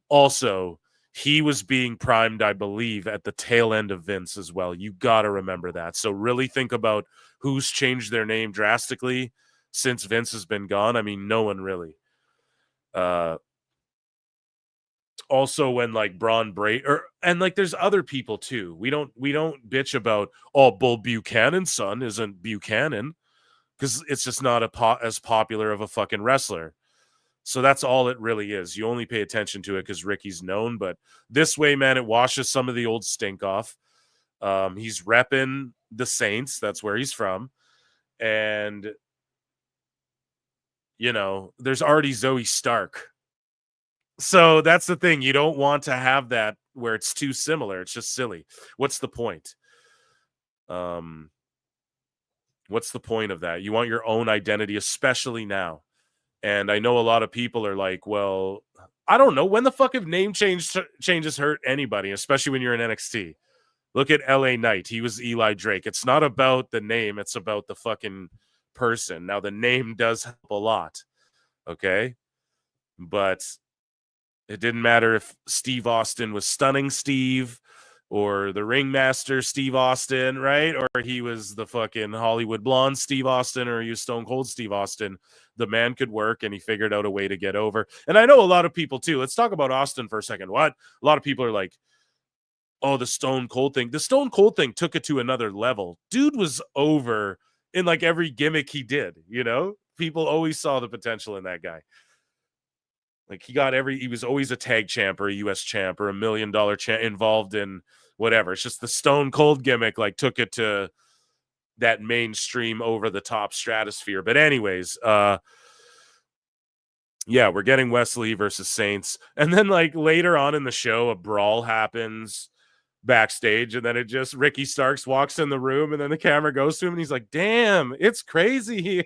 Also, he was being primed, I believe, at the tail end of Vince as well. You got to remember that. So really think about who's changed their name drastically since Vince has been gone. I mean, no one really. Also, when like Braun and like there's other people too. We don't bitch about Bull Buchanan's son isn't Buchanan because it's just not as popular of a fucking wrestler. So that's all it really is. You only pay attention to it because Ricky's known, but this way, man, it washes some of the old stink off. He's repping the Saints. That's where he's from. And, there's already Zoe Stark. So that's the thing. You don't want to have that where it's too similar. It's just silly. What's the point? What's the point of that? You want your own identity, especially now. And I know a lot of people are like, well, I don't know. When the fuck have name changes hurt anybody, especially when you're in NXT? Look at LA Knight. He was Eli Drake. It's not about the name. It's about the fucking person. Now, the name does help a lot. Okay? But it didn't matter if Steve Austin was Stunning Steve or the Ringmaster Steve Austin, right? Or he was the fucking Hollywood Blonde Steve Austin, or he was Stone Cold Steve Austin. The man could work, and he figured out a way to get over. And I know a lot of people, too. Let's talk about Austin for a second. What? A lot of people are like, oh, the Stone Cold thing. The Stone Cold thing took it to another level. Dude was over in like every gimmick he did, you know? People always saw the potential in that guy. Like he was always a tag champ or a US champ or $1 million champ involved in whatever. It's just the Stone Cold gimmick like took it to that mainstream over the top stratosphere. But anyways, yeah, we're getting Wesley versus Saints. And then like later on in the show, a brawl happens backstage, and then Ricky Starks walks in the room, and then the camera goes to him, and he's like, damn, it's crazy here.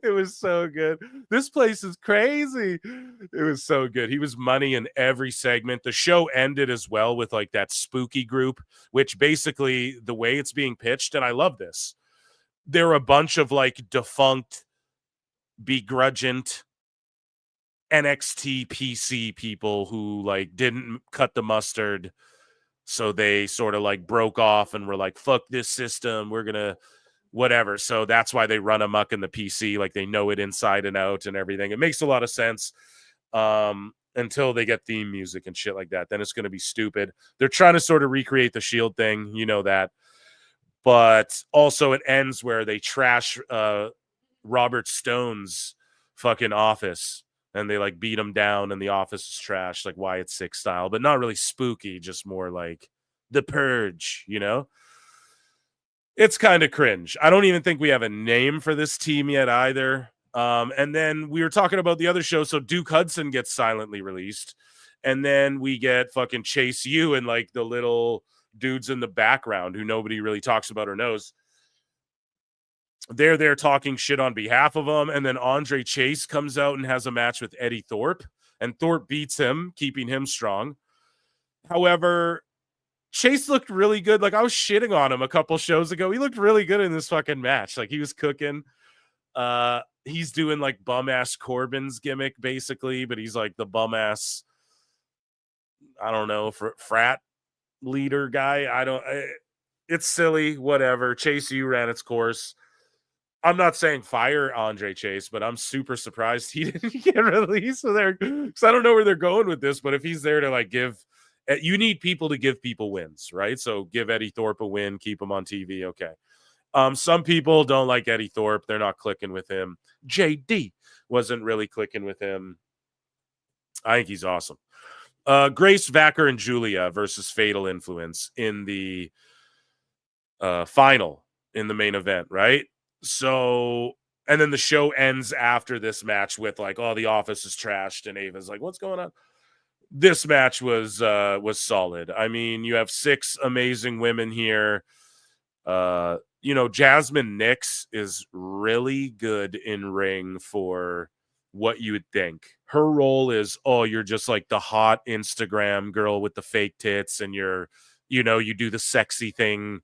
It was so good. This place is crazy. It was so good. He was money in every segment. The show ended as well with like that spooky group, which basically the way it's being pitched, and I love this, they're a bunch of like defunct, begrudgant NXT PC people who like didn't cut the mustard. So they sort of like broke off and were like, fuck this system. We're going to whatever. So that's why they run amok in the PC. Like they know it inside and out and everything. It makes a lot of sense until they get theme music and shit like that. Then it's going to be stupid. They're trying to sort of recreate the Shield thing. You know that. But also it ends where they trash Robert Stone's fucking office. And they like beat him down, and the office is trash, like Wyatt Six style, but not really spooky, just more like The Purge, you know? It's kind of cringe. I don't even think we have a name for this team yet either. And then we were talking about the other show, so Duke Hudson gets silently released, and then we get fucking Chase U and like the little dudes in the background who nobody really talks about or knows. They're there talking shit on behalf of him, and then Andre Chase comes out and has a match with Eddie Thorpe, and Thorpe beats him, keeping him strong. However, Chase looked really good. Like I was shitting on him a couple shows ago. He looked really good in this fucking match. Like he was cooking. He's doing like bum ass Corbin's gimmick basically, but he's like the bum ass, I don't know, frat leader guy. It's silly. Whatever. Chase U ran its course. I'm not saying fire Andre Chase, but I'm super surprised he didn't get released there, because I don't know where they're going with this. But if he's there to like give, you need people to give people wins, right? So give Eddie Thorpe a win, keep him on TV. Okay. Some people don't like Eddie Thorpe. They're not clicking with him. JD wasn't really clicking with him. I think he's awesome. Grace, Vacker, and Julia versus Fatal Influence in the final in the main event, right? So, and then the show ends after this match with like, oh, the office is trashed, and Ava's like, what's going on? This match was solid. I mean, you have 6 amazing women here. You know, Jasmine Nix is really good in ring for what you would think. Her role is, oh, you're just like the hot Instagram girl with the fake tits, and you do the sexy thing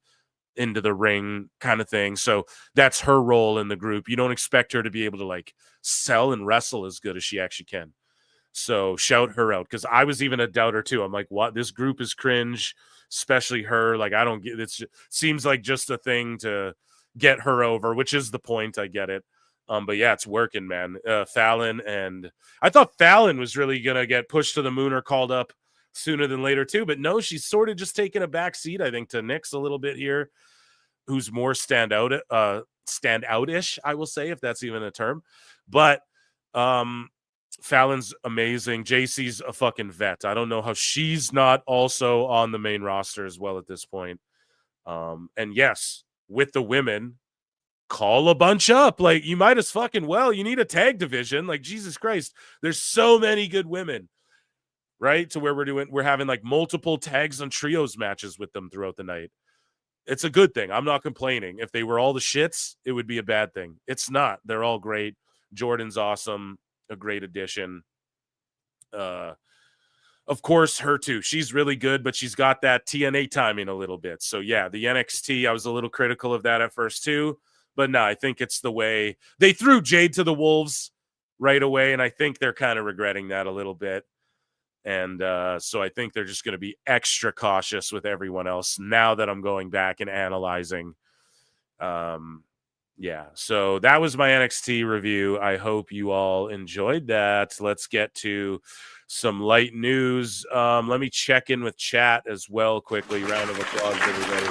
into the ring kind of thing. So that's her role in the group. You don't expect her to be able to like sell and wrestle as good as she actually can. So shout her out, because I was even a doubter too. I'm like, what? This group is cringe, especially her. Like, I don't get it. Seems like just a thing to get her over, which is the point. I get it. But yeah, it's working, man. Fallon, and I thought Fallon was really gonna get pushed to the moon or called up sooner than later too, but no, she's sort of just taking a back seat, I think, to Nix a little bit here, who's more standoutish, I will say, if that's even a term. But Fallon's amazing. JC's a fucking vet. I don't know how she's not also on the main roster as well at this point. And yes, with the women, call a bunch up. Like, you might as fucking well. You need a tag division. Like, Jesus Christ, there's so many good women, right? To where we're having like multiple tags and trios matches with them throughout the night. It's a good thing. I'm not complaining. If they were all the shits, it would be a bad thing. It's not. They're all great. Jordan's awesome. A great addition. Of course, her too. She's really good, but she's got that TNA timing a little bit. So yeah, the NXT, I was a little critical of that at first too. But no, I think it's the way they threw Jade to the wolves right away. And I think they're kind of regretting that a little bit. And so I think they're just going to be extra cautious with everyone else now that I'm going back and analyzing. Yeah, so that was my NXT review. I hope you all enjoyed that. Let's get to some light news. Let me check in with chat as well quickly. Round of applause, everybody.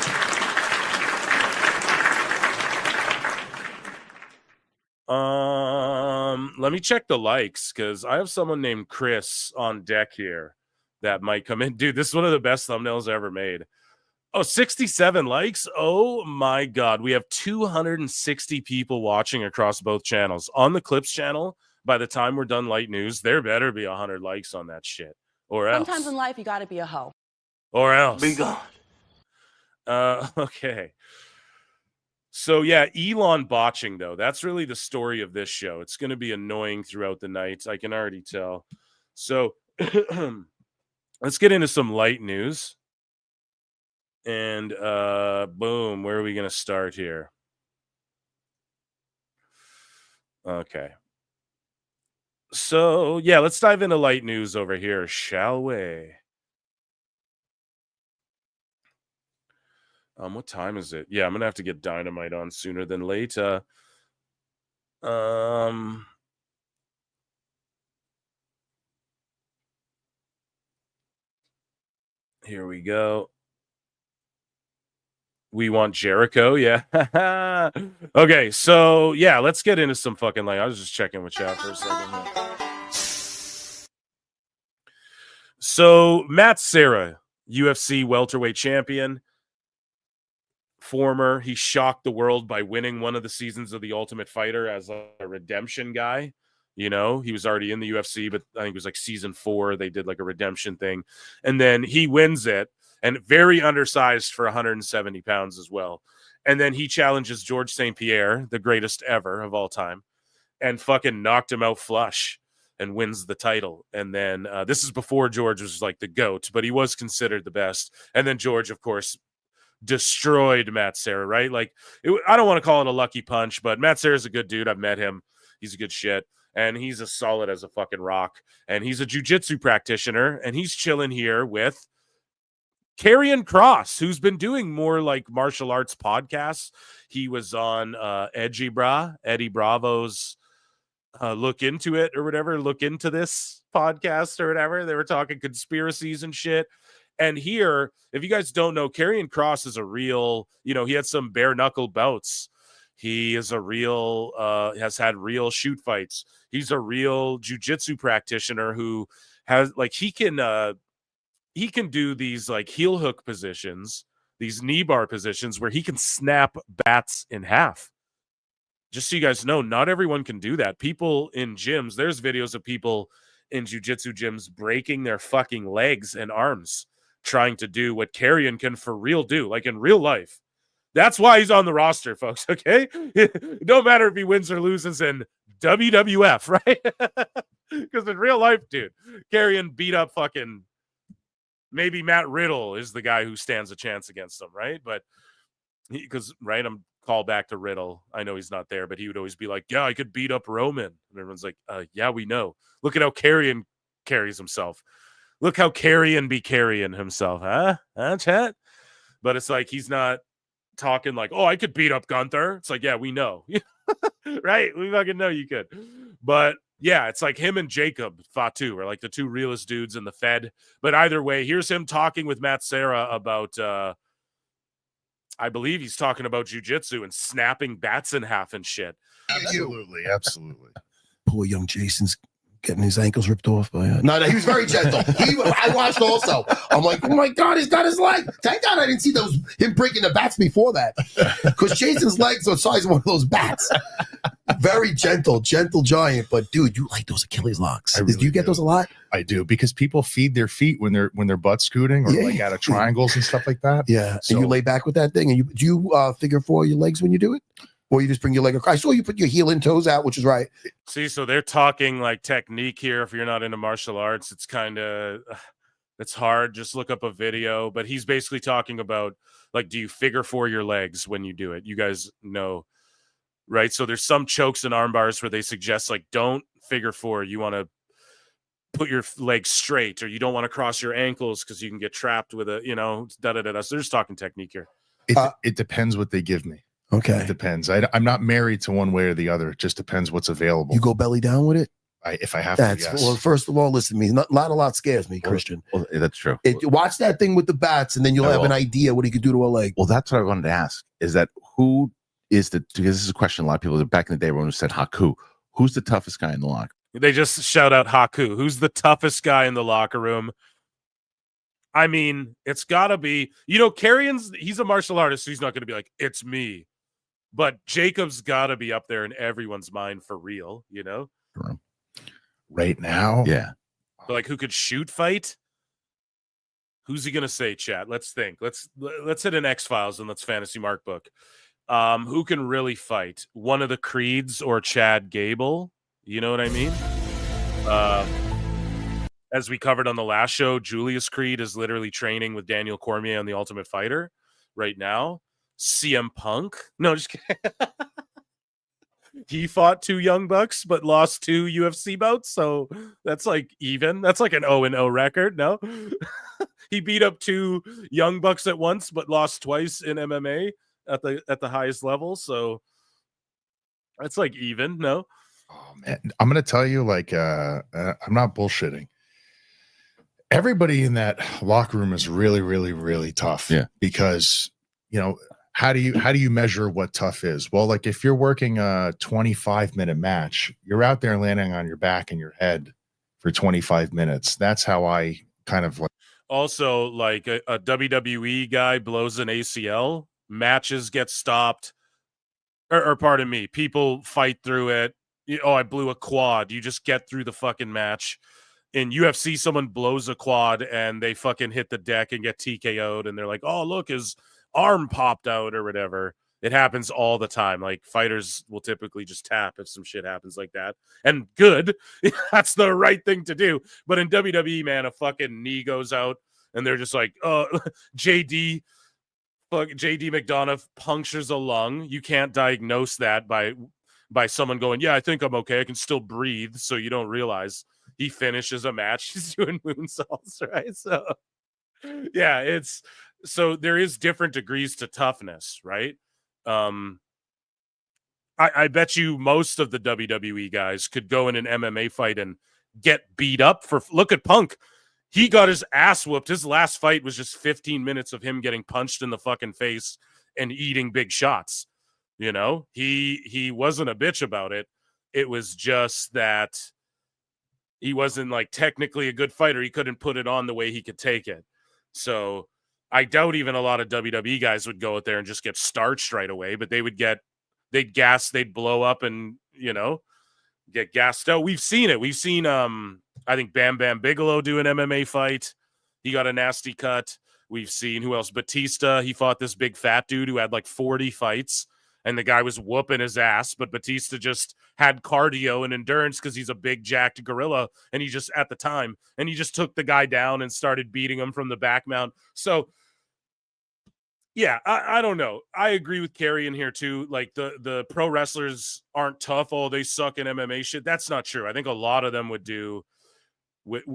Let me check the likes because I have someone named Chris on deck here that might come in. Dude, this is one of the best thumbnails I ever made. Oh, 67 likes. Oh my God. We have 260 people watching across both channels. On the Clips channel, by the time we're done light news, there better be 100 likes on that shit. Or else. Sometimes in life, you got to be a hoe. Or else. Be gone. Okay. So, yeah, Elon botching, though. That's really the story of this show. It's going to be annoying throughout the night. I can already tell. So, let's get into some light news. And, boom, where are we going to start here? Okay. So, yeah, let's dive into light news over here, shall we? What time is it? Yeah, I'm gonna have to get Dynamite on sooner than later. Here we go. We want Jericho, yeah. Okay, so yeah, let's get into some fucking light. I was just checking with chat for a second here. So Matt Serra, UFC welterweight champion. Former, he shocked the world by winning one of the seasons of The Ultimate Fighter as a redemption guy. You know, he was already in the UFC, but I think it was like season 4. They did like a redemption thing. And then he wins it, and very undersized for 170 pounds as well. And then he challenges George St. Pierre, the greatest ever of all time, and fucking knocked him out flush and wins the title. And then this is before George was like the GOAT, but he was considered the best. And then George, of course, destroyed Matt Serra, right? Like, I don't want to call it a lucky punch, but Matt Serra's a good dude. I've met him. He's a good shit. And he's as solid as a fucking rock. And he's a jiu-jitsu practitioner. And he's chilling here with Karrion Kross, who's been doing more like martial arts podcasts. He was on Eddie Bravo's Look Into It or whatever. Look Into This podcast or whatever. They were talking conspiracies and shit. And here, if you guys don't know, Karrion Kross is a real, you know, he had some bare knuckle bouts. He is a real, has had real shoot fights. He's a real jiu-jitsu practitioner who has, like, he can do these like heel hook positions, these knee bar positions where he can snap bats in half. Just so you guys know, not everyone can do that. People in gyms, there's videos of people in jiu-jitsu gyms breaking their fucking legs and arms trying to do what Karrion can for real do, like in real life. That's why he's on the roster, folks, okay? No matter if he wins or loses in WWF, right? Because in real life, dude, Karrion beat up fucking, maybe Matt Riddle is the guy who stands a chance against him, right? But because, right, I'm called back to Riddle. I know he's not there, but he would always be like, yeah, I could beat up Roman. And everyone's like, yeah, we know. Look at how Karrion carries himself. Look how Karrion be carrying himself, huh? Chat? But it's like he's not talking like, oh, I could beat up Gunther. It's like, yeah, we know. Right? We fucking know you could. But yeah, it's like him and Jacob Fatu are like the two realest dudes in the Fed. But either way, here's him talking with Matt Serra about, I believe he's talking about jiu-jitsu and snapping bats in half and shit. Absolutely. Poor young Jason's getting his ankles ripped off by No, he was very gentle. I watched also. I'm like, oh my God, he's got his leg. Thank God I didn't see him breaking the bats before that. Because Jason's legs are the size of one of those bats. Very gentle giant. But dude, you like those Achilles locks. Do you get those a lot? I do, because people feed their feet when they're butt scooting or like out of triangles and stuff like that. Yeah. So, and you lay back with that thing, and do you figure four your legs when you do it? Or you just bring your leg across? I saw you put your heel and toes out, which is right. See, so they're talking like technique here. If you're not into martial arts, it's kind of, it's hard. Just look up a video. But he's basically talking about, like, do you figure four your legs when you do it? You guys know, right? So there's some chokes and arm bars where they suggest, like, don't figure four. You want to put your legs straight, or you don't want to cross your ankles because you can get trapped with a, da-da-da-da. So they're just talking technique here. It depends what they give me. Okay. It depends. I'm not married to one way or the other. It just depends what's available. You go belly down with it? If I have to, yes. Well, first of all, listen to me. Not a lot scares me, Christian. Well, that's true. Watch that thing with the bats, and then you'll have an idea what he could do to a leg. Well, that's what I wanted to ask. Is that who is because this is a question a lot of people back in the day when we said Haku. Who's the toughest guy in the locker? They just shout out Haku. Who's the toughest guy in the locker room? I mean, it's got to be, Carrion's, he's a martial artist, so he's not going to be like, it's me. But Jacob's got to be up there in everyone's mind for real, Right now? Yeah. But like, who could shoot fight? Who's he going to say, chat? Let's think. Let's hit an X-Files and let's fantasy mark book. Who can really fight? One of the Creeds or Chad Gable? You know what I mean? As we covered on the last show, Julius Creed is literally training with Daniel Cormier on The Ultimate Fighter right now. CM Punk? No, just kidding. He fought 2 Young Bucks, but lost 2 UFC bouts, so that's like even. That's like an 0-0 record, no? He beat up 2 Young Bucks at once, but lost twice in MMA at the highest level, so that's like even, no? Oh man, I'm gonna tell you, like, I'm not bullshitting. Everybody in that locker room is really, really, really tough. Yeah, because how do you measure what tough is? Well, like if you're working a 25-minute match, you're out there landing on your back and your head for 25 minutes. That's how I kind of like. Also, like a WWE guy blows an ACL, matches get stopped, or pardon me, people fight through it. I blew a quad. You just get through the fucking match. In UFC, someone blows a quad and they fucking hit the deck and get TKO'd, and they're like, oh, look, his arm popped out or whatever. It happens all the time. Like, fighters will typically just tap if some shit happens like that. And good. That's the right thing to do. But in WWE, man, a fucking knee goes out and they're just like, JD McDonough punctures a lung. You can't diagnose that by someone going, yeah, I think I'm okay. I can still breathe. So you don't realize he finishes a match. He's doing moonsaults, right? So yeah, so there is different degrees to toughness, right? I bet you most of the WWE guys could go in an MMA fight and get beat up look at Punk. He got his ass whooped. His last fight was just 15 minutes of him getting punched in the fucking face and eating big shots. He wasn't a bitch about it. It was just that he wasn't like technically a good fighter. He couldn't put it on the way he could take it. So I doubt even a lot of WWE guys would go out there and just get starched right away, but they'd blow up and, get gassed out. We've seen it. We've seen, I think Bam Bam Bigelow do an MMA fight. He got a nasty cut. We've seen who else? Batista. He fought this big fat dude who had like 40 fights and the guy was whooping his ass, but Batista just had cardio and endurance because he's a big jacked gorilla. And he just took the guy down and started beating him from the back mount. So yeah, I don't know. I agree with Carrie in here too. Like the pro wrestlers aren't tough. Oh, they suck in MMA shit. That's not true. I think a lot of them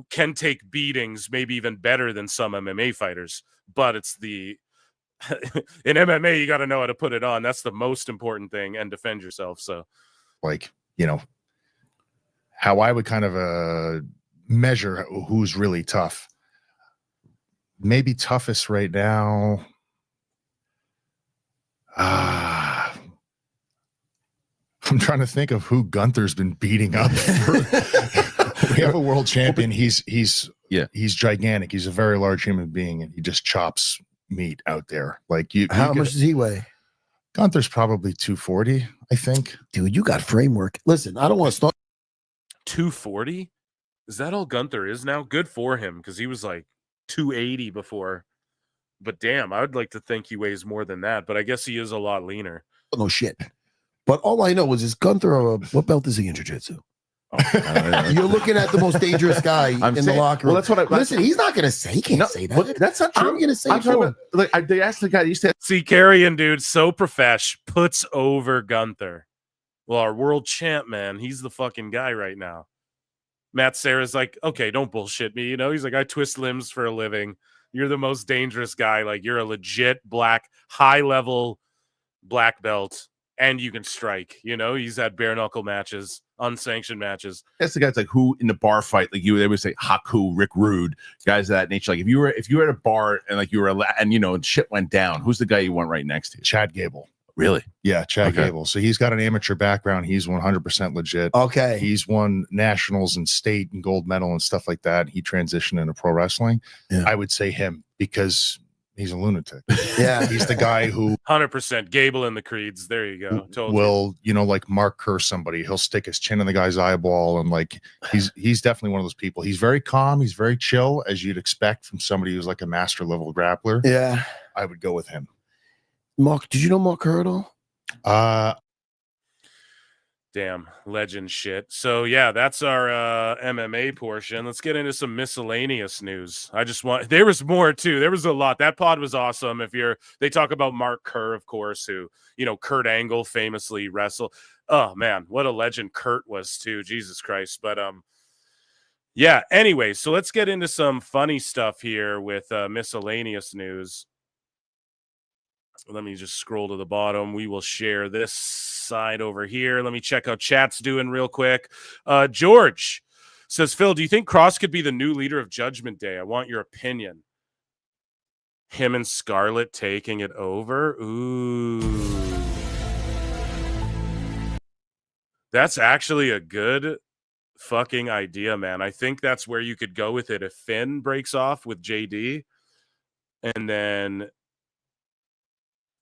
can take beatings, maybe even better than some MMA fighters. But it's in MMA, you got to know how to put it on. That's the most important thing, and defend yourself. So, like, how I would kind of measure who's really tough. Maybe toughest right now. I'm trying to think of who Gunther's been beating up for we have a world champion. He's gigantic. He's a very large human being, and he just chops meat out there. Like How much does he weigh? Gunther's probably 240, I think. Dude, you got framework. Listen, I don't want to start. 240? Is that all Gunther is now? Good for him, because he was like 280 before. But damn, I would like to think he weighs more than that. But I guess he is a lot leaner. No shit. But all I know is Gunther, what belt is he in jiu-jitsu? You're looking at the most dangerous guy in the locker room. Well, that's what Listen, he's not going to say. He can't say that. Well, that's not true. I'm going to say I'm it talking for him. about, like, they asked the guy. Used to see Carrion, dude, so profesh, puts over Gunther. Well, our world champ, man, he's the fucking guy right now. Matt Serra's like, okay, don't bullshit me. You know, he's like, I twist limbs for a living. You're the most dangerous guy. Like, you're a legit high level black belt, and you can strike. You know, he's had bare knuckle matches, unsanctioned matches. That's the guys like who in the bar fight, like they would say Haku, Rick Rude, guys of that nature. Like if you were at a bar and like you were and you know and shit went down, who's the guy you want right next to you? Chad Gable. Really? Yeah, Chad Gable. So he's got an amateur background. He's 100% legit. Okay. He's won nationals and state and gold medal and stuff like that. He transitioned into pro wrestling. Yeah. I would say him because he's a lunatic. Yeah. He's the guy who 100% Gable in the creeds. There you go. Will you know, like Mark Kerr somebody. He'll stick his chin in the guy's eyeball, and like he's definitely one of those people. He's very calm. He's very chill, as you'd expect from somebody who's like a master level grappler. Yeah. I would go with him. Mark, did you know Mark Kerr at all? Damn, legend shit. So yeah, that's our MMA portion. Let's get into some miscellaneous news. There was more too. There was a lot. That pod was awesome. They talk about Mark Kerr, of course, who, you know, Kurt Angle famously wrestled. Oh man, what a legend Kurt was too. Jesus Christ. But yeah, anyway, so let's get into some funny stuff here with miscellaneous news. Let me just scroll to the bottom. We will share this side over here. Let me check how chat's doing real quick. George says, Phil, do you think Cross could be the new leader of Judgment Day? I want your opinion. Him and Scarlett taking it over? Ooh. That's actually a good fucking idea, man. I think that's where you could go with it. If Finn breaks off with JD, and then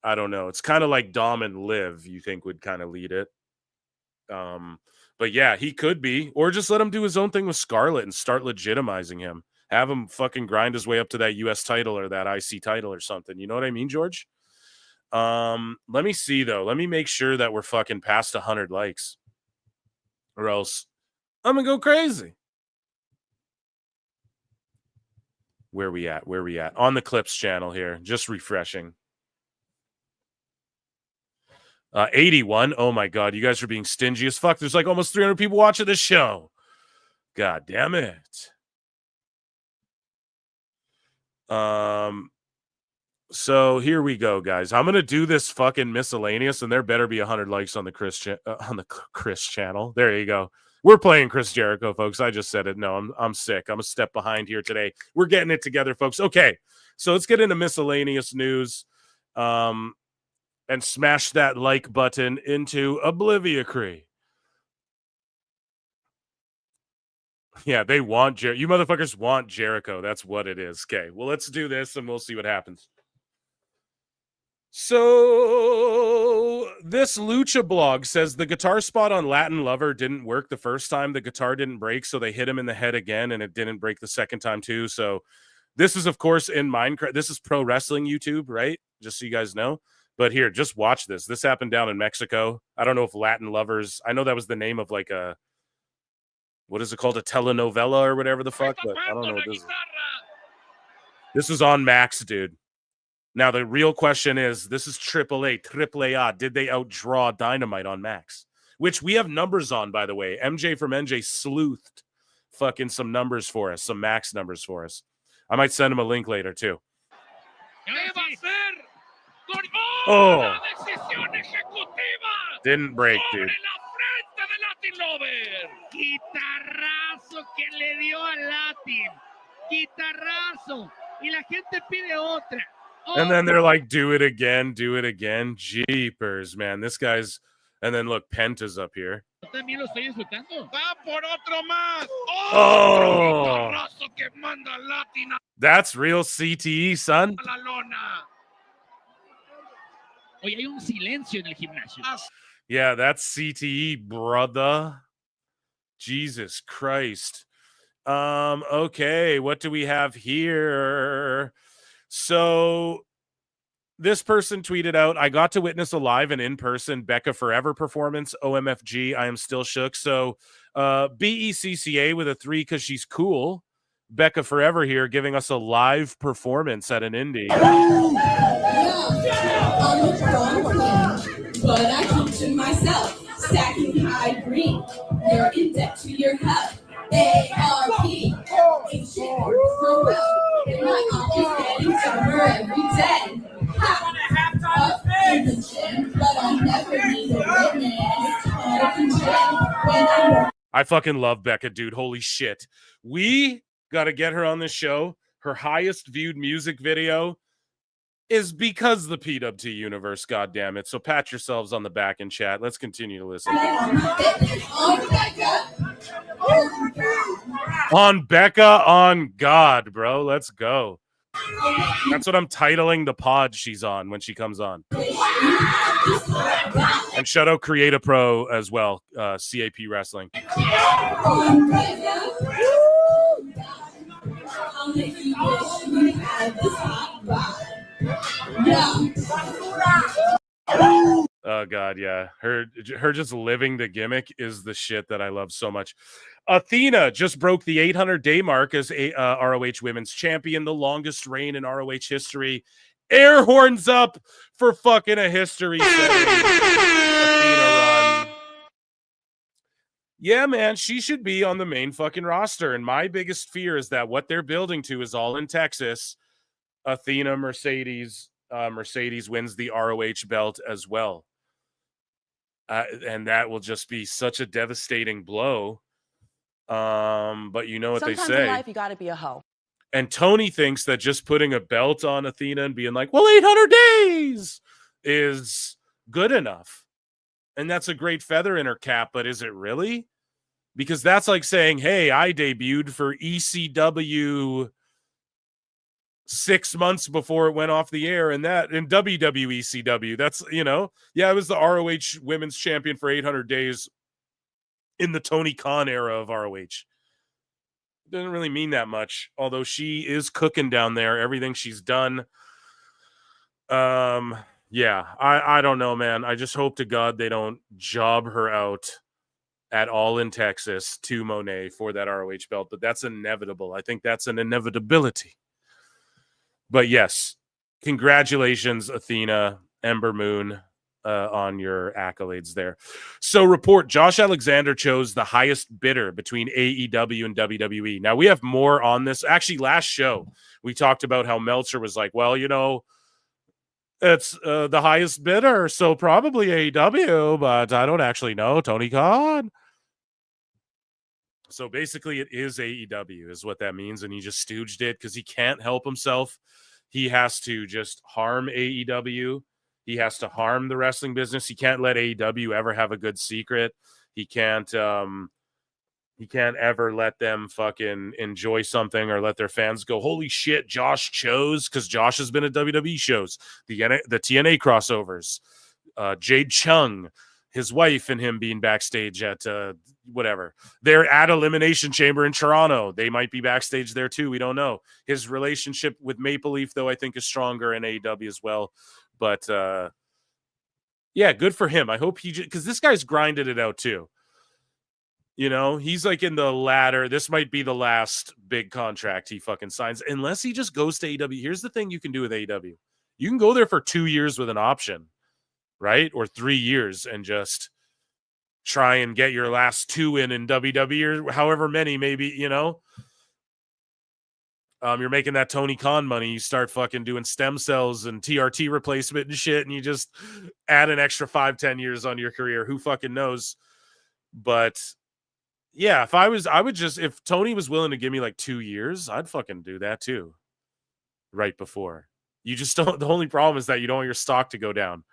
I don't know. It's kind of like Dom and Liv, you think would kind of lead it. But yeah, he could be. Or just let him do his own thing with Scarlett and start legitimizing him. Have him fucking grind his way up to that US title or that IC title or something. You know what I mean, George? Let me see, though. Let me make sure that we're fucking past 100 likes. Or else I'm going to go crazy. Where we at? On the Clips channel here. Just refreshing. 81. Oh my God, you guys are being stingy as fuck. There's like almost 300 people watching this show. God damn it. So here we go, guys. I'm gonna do this fucking miscellaneous, and there better be 100 likes on the Chris channel. There you go. We're playing Chris Jericho, folks. I just said it. No, I'm sick. I'm a step behind here today. We're getting it together, folks. Okay, so let's get into miscellaneous news. And smash that like button into Obliviacree. Yeah, they want Jericho. You motherfuckers want Jericho. That's what it is. Okay, well, let's do this and we'll see what happens. So this Lucha blog says the guitar spot on Latin Lover didn't work the first time. The guitar didn't break, so they hit him in the head again, and it didn't break the second time too. So this is, of course, in Minecraft. This is pro wrestling YouTube, right? Just so you guys know. But here, just watch this. This happened down in Mexico. I don't know if Latin Lovers, I know that was the name of like a, what is it called? A telenovela or whatever the fuck, but I don't know what this is. This is on Max, dude. Now, the real question is, this is AAA. Did they outdraw Dynamite on Max? Which we have numbers on, by the way. MJ from NJ sleuthed fucking some numbers for us, some Max numbers for us. I might send him a link later, too. Oh, didn't break, dude. Guitarrazo que le dio a Latin. Guitarrazo. Y la gente pide otra. And then they're like, do it again. Jeepers, man. This guy's, and then look, Penta's up here. también lo estoy disfrutando. ¡Va por otro más! Oh, that's real CTE, son. La lona. Oye, hay un silencio en el gimnasio. Yeah, that's CTE, brother. Jesus Christ. Okay, what do we have here? So this person tweeted out, I got to witness a live and in-person Becca Forever performance. OMFG, I am still shook. So BECCA with a 3 because she's cool. Becca Forever here giving us a live performance at an indie. But I keep to myself, stacking high green. You're in debt to your health. ARP. If shit works so well, and my office getting dumber every day. Up in the gym, but I'll never need a witness. I fucking love Becca, dude. Holy shit. We got to get her on this show. Her highest viewed music video is because the PWT universe, goddamn it. So pat yourselves on the back and chat. Let's continue to listen. On Becca, on God, bro. Let's go. That's what I'm titling the pod she's on when she comes on. And shout out Create Pro as well, CAP Wrestling. Oh God, yeah. Her just living the gimmick is the shit that I love so much. Athena just broke the 800-day mark as a ROH Women's Champion, the longest reign in ROH history. Air horns up for fucking a history-setting Athena run. Yeah, man, she should be on the main fucking roster. And my biggest fear is that what they're building to is all in Texas. Athena Mercedes wins the ROH belt as well. And that will just be such a devastating blow. But you know what Sometimes they say. in life, you got to be a hoe. And Tony thinks that just putting a belt on Athena and being like, well, 800 days is good enough. And that's a great feather in her cap, but is it really? Because that's like saying, hey, I debuted for ECW 6 months before it went off the air, and that in WWECW. That's, I was the ROH Women's Champion for 800 days in the Tony Khan era of ROH. Doesn't really mean that much, although she is cooking down there. Everything she's done. Yeah, I don't know, man. I just hope to God they don't job her out at all in Texas to Monet for that ROH belt, but that's inevitable. I think that's an inevitability. But yes, congratulations, Athena, Ember Moon, on your accolades there. So report, Josh Alexander chose the highest bidder between AEW and WWE. Now, we have more on this. Actually, last show, we talked about how Meltzer was like, well, it's the highest bidder, so probably AEW, but I don't actually know. Tony Khan. So basically, it is AEW is what that means, and he just stooged it because he can't help himself. He has to just harm AEW. He has to harm the wrestling business. He can't let AEW ever have a good secret. He can't ever let them fucking enjoy something or let their fans go, holy shit, Josh chose, because Josh has been at WWE shows, the TNA crossovers, Jade Chung, his wife and him being backstage at whatever. They're at Elimination Chamber in Toronto. They might be backstage there too. We don't know. His relationship with Maple Leaf, though, I think is stronger in AEW as well. But yeah, good for him. I hope because this guy's grinded it out too. He's like in the ladder. This might be the last big contract he fucking signs, unless he just goes to AEW. Here's the thing you can do with AEW. You can go there for 2 years with an option, right? Or 3 years and just try and get your last 2 in WWE or however many, maybe, you're making that Tony Khan money. You start fucking doing stem cells and TRT replacement and shit, and you just add an extra 5-10 years on your career. Who fucking knows? But yeah, if Tony was willing to give me like 2 years, I'd fucking do that too. Right before. You just don't, the only problem is that you don't want your stock to go down,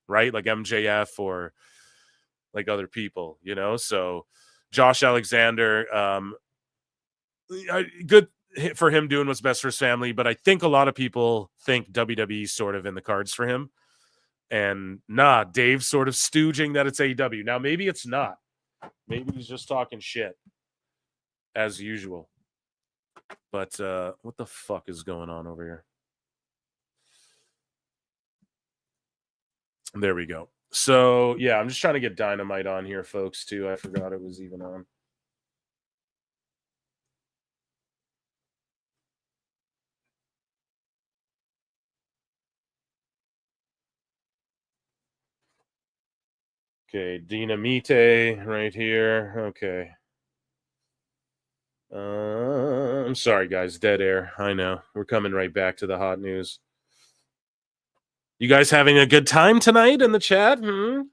right? Like MJF or like other people, you know? So Josh Alexander, good for him doing what's best for his family, but I think a lot of people think WWE's sort of in the cards for him. And nah, Dave's sort of stooging that it's AEW. Now, maybe it's not. Maybe he's just talking shit as usual. But what the fuck is going on over here? There we go. So, yeah, I'm just trying to get Dynamite on here, folks, too. I forgot it was even on. Okay, Dynamite right here. Okay. I'm sorry, guys. Dead air. I know. We're coming right back to the hot news. You guys having a good time tonight in the chat? You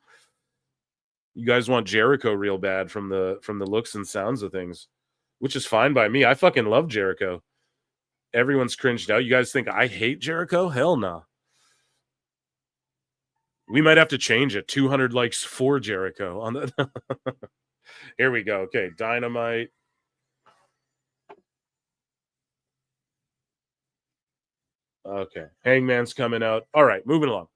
guys want Jericho real bad from the looks and sounds of things, which is fine by me. I fucking love Jericho. Everyone's cringed out. You guys think I hate Jericho? Hell no. We might have to change it. 200 likes for Jericho on the. Here we go. Okay, Dynamite. Okay, Hangman's coming out. All right, moving along.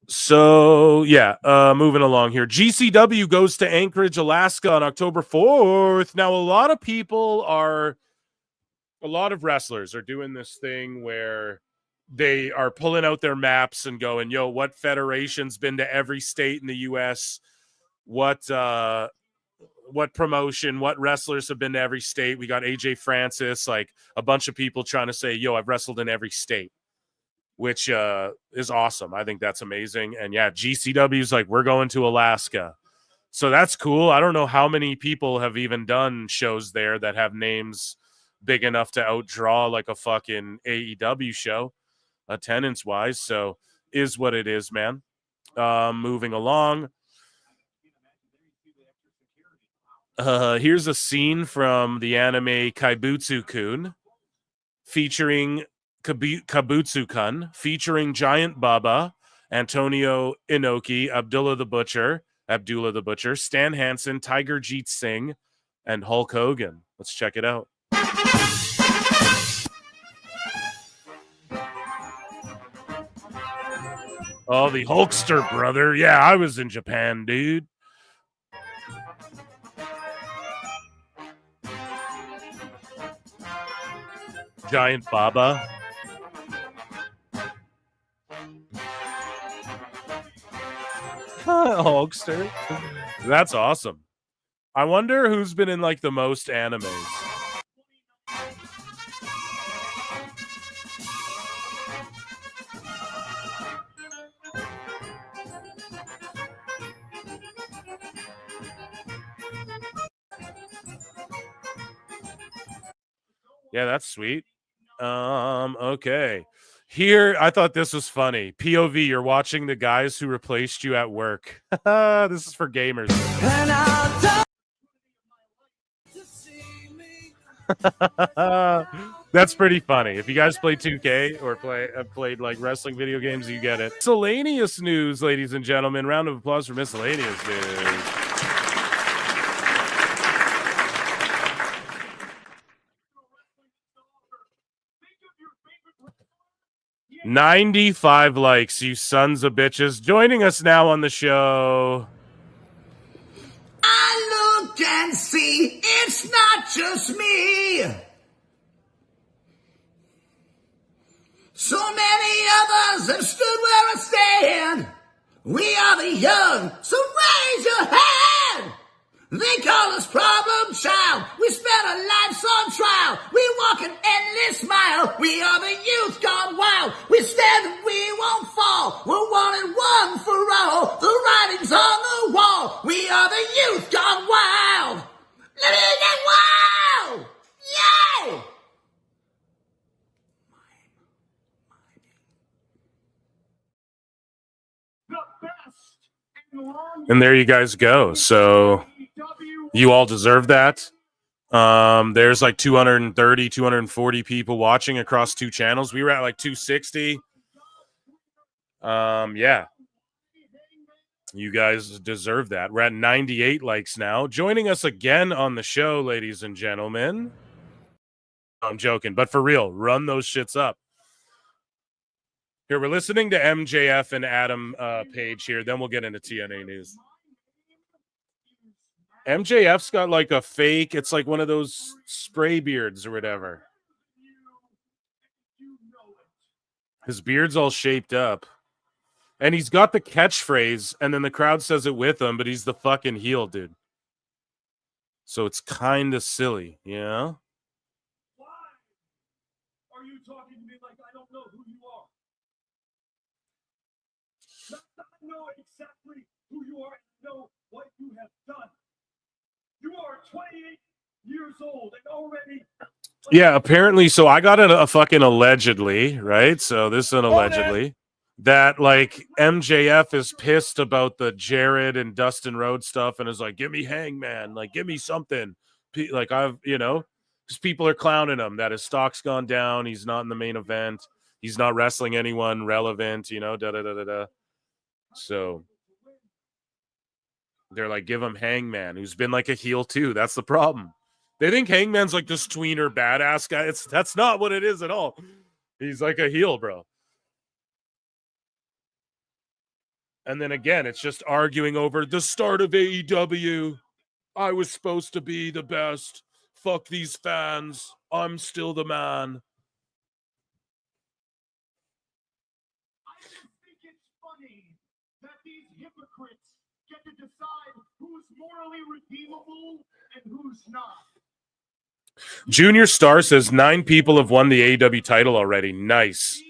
So, yeah, moving along here. GCW goes to Anchorage, Alaska on October 4th. Now, a lot of wrestlers are doing this thing where they are pulling out their maps and going, yo, what federation's been to every state in the U.S.? What promotion, what wrestlers have been to every state? We got AJ Francis, like a bunch of people trying to say, yo, I've wrestled in every state, which is awesome. I think that's amazing. And yeah, GCW's like, we're going to Alaska. So that's cool. I don't know how many people have even done shows there that have names big enough to outdraw like a fucking AEW show, attendance-wise. So is what it is, man. Moving along. Here's a scene from the anime Kaibutsu-kun featuring Kabutsu-kun, featuring Giant Baba, Antonio Inoki, Abdullah the Butcher, Stan Hansen, Tiger Jeet Singh, and Hulk Hogan. Let's check it out. Oh, the Hulkster brother. Yeah, I was in Japan, dude. Giant Baba. Hulkster. That's awesome. I wonder who's been in like the most animes. Yeah, that's sweet. Okay. Here, I thought this was funny. POV, you're watching the guys who replaced you at work. This is for gamers. That's pretty funny. If you guys play 2K or have played like wrestling video games, you get it. Miscellaneous news, ladies and gentlemen. Round of applause for Miscellaneous news. 95 likes, you sons of bitches. Joining us now on the show. I look and see it's not just me. So many others have stood where I stand. We are the young, so raise your hand. They call us problem child. We spent our lives on trial. We walk an endless mile. We are the youth gone wild. We stand and we won't fall. We're one and one for all. The writing's on the wall. We are the youth gone wild. Let me get wild. Yay! And there you guys go. So you all deserve that. There's like 230, 240 people watching across two channels. We were at like 260. Yeah. You guys deserve that. We're at 98 likes now. Joining us again on the show, ladies and gentlemen. I'm joking, but for real, run those shits up. Here, we're listening to MJF and Adam Page here. Then we'll get into TNA news. MJF's got like a fake, it's like one of those spray beards or whatever. His beard's all shaped up. And he's got the catchphrase, and then the crowd says it with him, but he's the fucking heel, dude. So it's kind of silly, you know? Why are you talking to me like I don't know who you are? I know exactly who you are and know what you have done. You are 28 years old and already... Yeah, apparently. So I got a fucking allegedly, right? So this is an allegedly that like MJF is pissed about the Jared and Dustin Rhodes stuff and is like, give me Hangman, like give me something. Like I've, you know, because people are clowning him that his stock's gone down. He's not in the main event. He's not wrestling anyone relevant, you know, da-da-da-da-da. So they're like, give him Hangman, who's been like a heel too. That's the problem. They think Hangman's like this tweener badass guy. That's not what it is at all. He's like a heel, bro. And then again, it's just arguing over the start of AEW. I was supposed to be the best. Fuck these fans. I'm still the man. I think it's funny that these hypocrites get to decide who's morally redeemable and who's not. Junior Star says 9 people have won the AEW title already. Nice.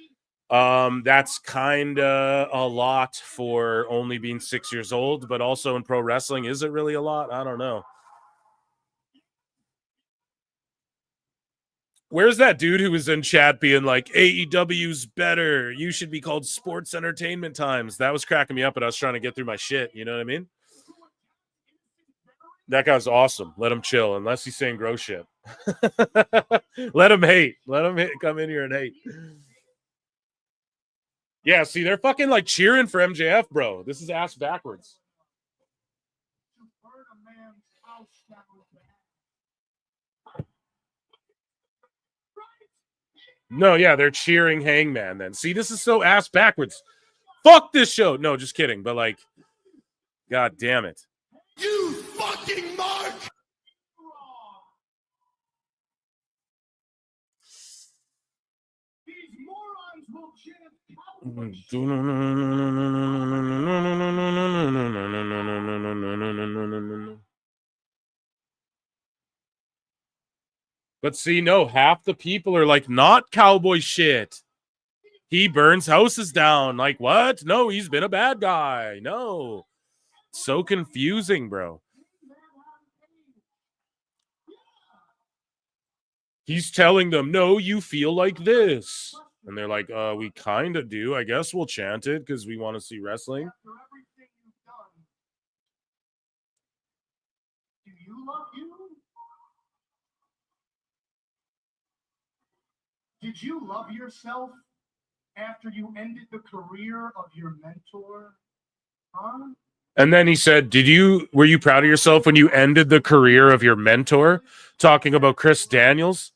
That's kind of a lot for only being 6 years old, but also in pro wrestling, is it really a lot? I don't know. Where's that dude who was in chat being like, AEW's better. You should be called Sports Entertainment Times. That was cracking me up, but I was trying to get through my shit. You know what I mean? That guy's awesome. Let him chill, unless he's saying gross shit. Let him hate. Let him come in here and hate. Yeah, see, they're fucking like cheering for MJF, bro. This is ass backwards. No, yeah, they're cheering Hangman then. See, this is so ass backwards. Fuck this show. No, just kidding. But like, god damn it. You fucking mark! These morons will chant. But see, no, half the people are like, not cowboy shit. He burns houses down. Like, what? No, he's been a bad guy. No. So confusing, bro. He's telling them, no, you feel like this. And they're like, we kind of do. I guess we'll chant it because we want to see wrestling. Do you love you? Did you love yourself after you ended the career of your mentor? Huh? And then he said, were you proud of yourself when you ended the career of your mentor? Talking about Chris Daniels.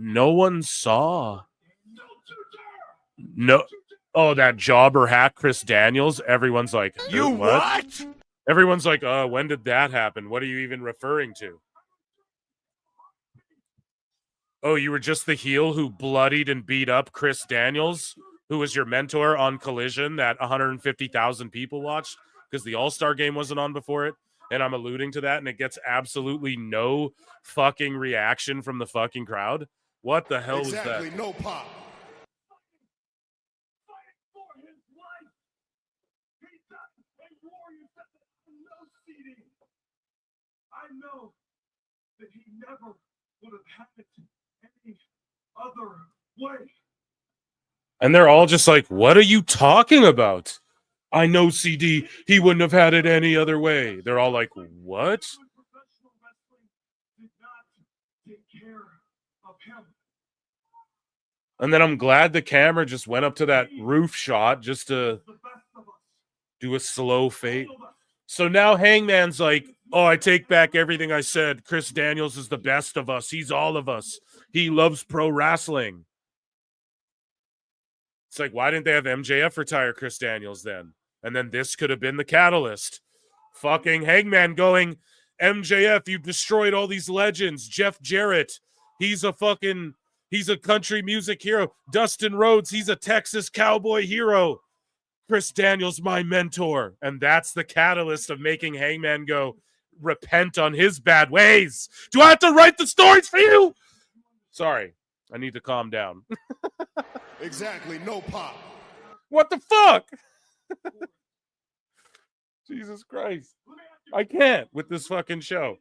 No one saw. No. Oh, that jobber hack Chris Daniels. Everyone's like, You what? Everyone's like, when did that happen? What are you even referring to? Oh, you were just the heel who bloodied and beat up Chris Daniels, who was your mentor on Collision that 150,000 people watched because the All-Star game wasn't on before it. And I'm alluding to that, and it gets absolutely no fucking reaction from the fucking crowd. What the hell was that? Exactly, no pop. I know that he never would have had it any other way. And they're all just like, what are you talking about? I know CD, he wouldn't have had it any other way. They're all like, what? And then I'm glad the camera just went up to that roof shot just to Do a slow fade. So now Hangman's like, oh, I take back everything I said. Chris Daniels is the best of us. He's all of us. He loves pro wrestling. It's like, why didn't they have MJF retire Chris Daniels then? And then this could have been the catalyst. Fucking Hangman going, MJF, you destroyed all these legends. Jeff Jarrett, he's a country music hero. Dustin Rhodes, he's a Texas cowboy hero. Chris Daniels, my mentor. And that's the catalyst of making Hangman go, repent on his bad ways. Do I have to write the stories for you? Sorry, I need to calm down. Exactly, no pop. What the fuck? Jesus Christ. I can't with this fucking show.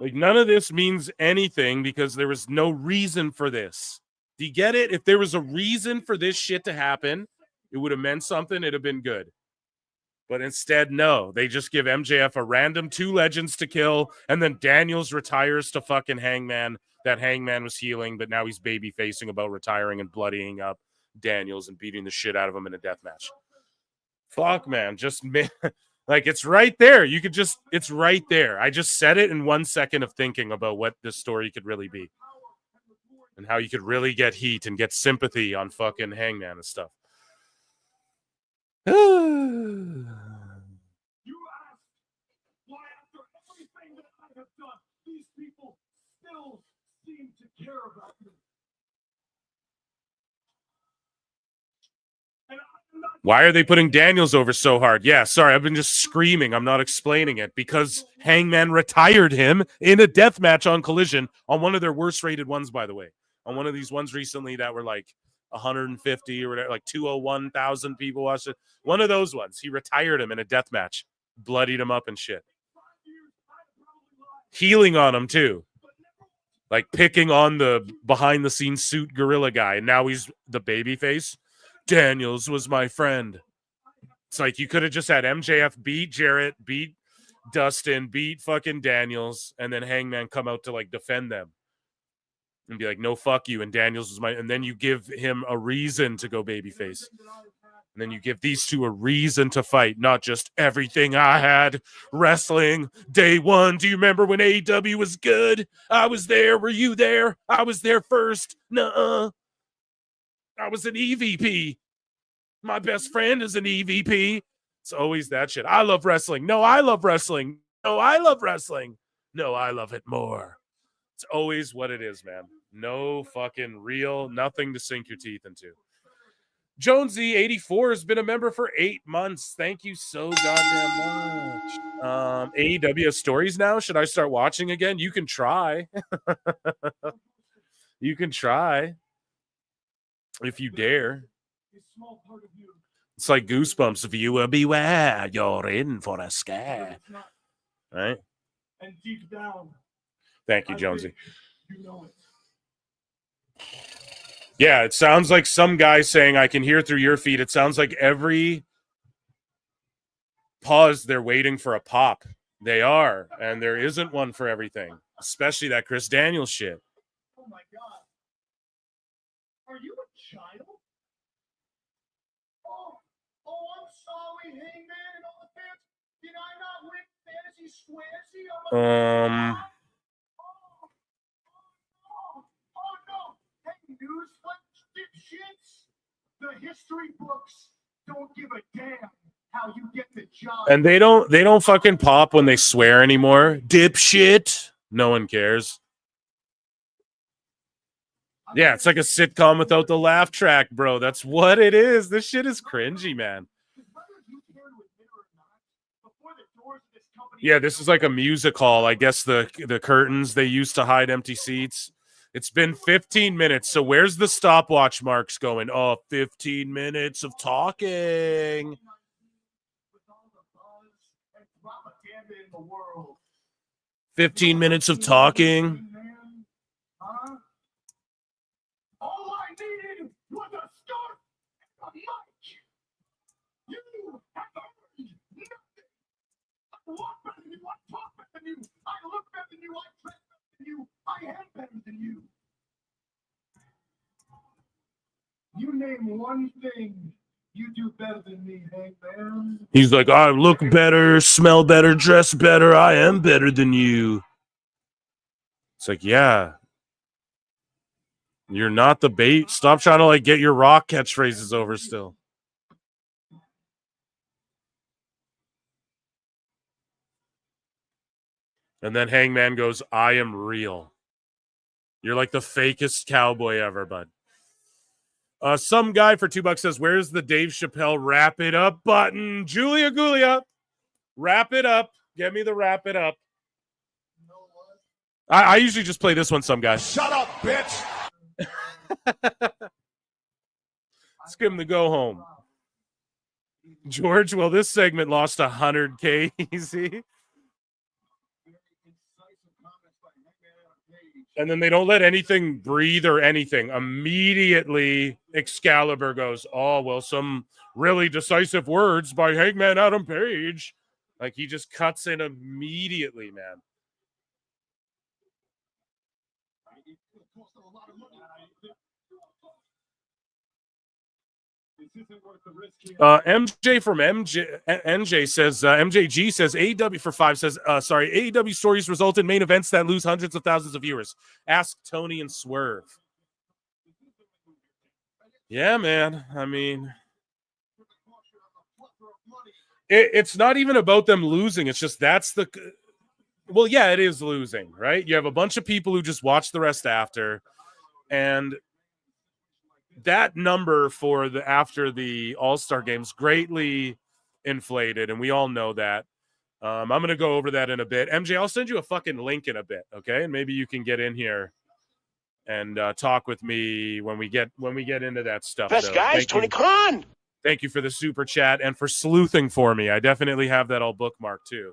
Like, none of this means anything because there was no reason for this. Do you get it? If there was a reason for this shit to happen, it would have meant something. It'd have been good. But instead, no. They just give MJF a random 2 legends to kill, and then Daniels retires to fucking Hangman. That Hangman was healing, but now he's baby facing about retiring and bloodying up Daniels and beating the shit out of him in a death match. Fuck, man. Like, it's right there. It's right there. I just said it in 1 second of thinking about what this story could really be. And how you could really get heat and get sympathy on fucking Hangman and stuff. You asked why after everything that I have done, these people still seem to care about me. Why are they putting Daniels over so hard? Yeah, sorry, I've been just screaming. I'm not explaining it because Hangman retired him in a death match on Collision on one of their worst rated ones, by the way. On one of these ones recently that were like 150 or whatever, like 201,000 people watched it. One of those ones, he retired him in a death match, bloodied him up and shit. Healing on him too. Like picking on the behind the scenes suit gorilla guy. And now he's the baby face. Daniels was my friend. It's like you could have just had MJF beat Jarrett, beat Dustin, beat fucking Daniels, and then Hangman come out to like defend them and be like, no, fuck you. And Daniels was and then you give him a reason to go babyface. And then you give these two a reason to fight, not just everything I had. Wrestling, day one. Do you remember when AEW was good? I was there. Were you there? I was there first. Nuh-uh. I was an EVP. My best friend is an EVP. It's always that shit. I love wrestling. No, I love wrestling. No, I love wrestling. No, I love it more. It's always what it is, man. No fucking real, nothing to sink your teeth into. Jonesy 84 has been a member for 8 months. Thank you so goddamn much. AEW stories now. Should I start watching again? You can try. You can try. If you dare. It's like Goosebumps. Viewer beware, you're in for a scare. Right? And deep down, thank you, Jonesy. You know it. Yeah, it sounds like some guy saying, I can hear through your feed. It sounds like every pause, they're waiting for a pop. They are. And there isn't one for everything, especially that Chris Daniels shit. Oh, my God. Are you a child? Oh, I'm sorry, Hangman and all the fans. Did I not win fantasy squaresy? Oh, no. Hey, newsflash, dipshits. The history books don't give a damn how you get the job. And they don't fucking pop when they swear anymore. Dipshit. No one cares. Yeah, it's like a sitcom without the laugh track, bro. That's what it is. This shit is cringy, man. Yeah, this is like a music hall. I guess the curtains they used to hide empty seats. It's been 15 minutes. So where's the stopwatch marks going? Oh, 15 minutes of talking. 15 minutes of talking. All I needed was a start and a mic. You have earned nothing. I walk better than you. I talk better than you. I look better than you. I dress better than you. I am better than you. You name one thing do better than me, Hangman? He's like, I look better, smell better, dress better. I am better than you. It's like, yeah. You're not the bait. Stop trying to get your Rock catchphrases over still. And then Hangman goes, I am real. You're like the fakest cowboy ever, bud. Some guy for $2 says, where's the Dave Chappelle wrap it up button? Julia Gulia, wrap it up. Get me the wrap it up. I usually just play this one, some guy. Shut up, bitch! Let's give him the go home. George, well, this segment lost 100K easy. And then they don't let anything breathe or anything. Immediately, Excalibur goes, oh, well, some really decisive words by Hangman Adam Page. Like, he just cuts in immediately, man. MJ from NJ says, MJG says, AEW for 5 says, AEW stories result in main events that lose hundreds of thousands of viewers. Ask Tony and Swerve. Yeah, man. I mean, it's not even about them losing. It's just well, yeah, it is losing, right? You have a bunch of people who just watch the rest after, and that number for after the All-Star games greatly inflated, and we all know that. I'm going to go over that in a bit. MJ, I'll send you a fucking link in a bit, okay? And maybe you can get in here and talk with me when we get into that stuff. Best guys, Tony Khan. Thank you for the super chat and for sleuthing for me. I definitely have that all bookmarked too.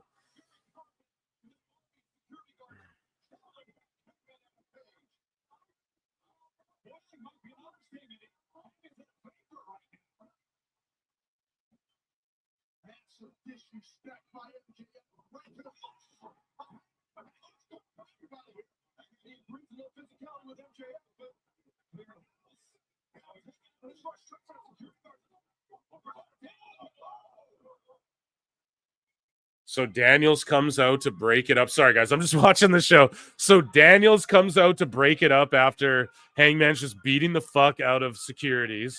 So Daniels comes out to break it up. Sorry, guys, I'm just watching the show. So Daniels comes out to break it up after Hangman's just beating the fuck out of security.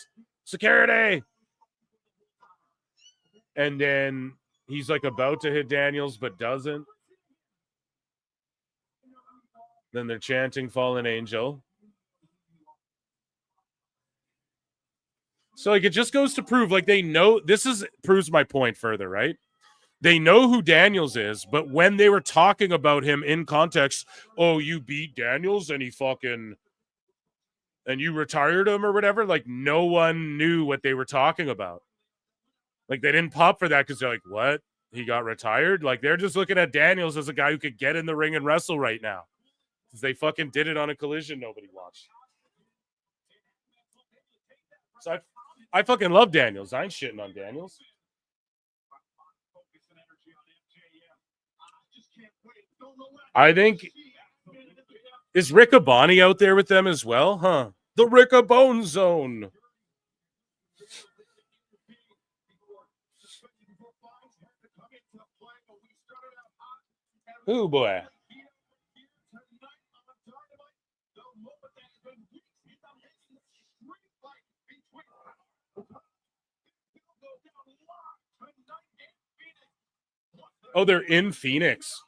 And then he's like about to hit Daniels, but doesn't. Then they're chanting Fallen Angel. So it just goes to prove they know proves my point further, right? They know who Daniels is, but when they were talking about him in context, oh, you beat Daniels and you retired him or whatever, no one knew what they were talking about. They didn't pop for that because they're like, what? He got retired? They're just looking at Daniels as a guy who could get in the ring and wrestle right now. Because they fucking did it on a Collision nobody watched. So I fucking love Daniels. I ain't shitting on Daniels. I think, is Riccaboni out there with them as well? Huh? The Riccabone Zone. Oh, boy. Oh, they're in Phoenix.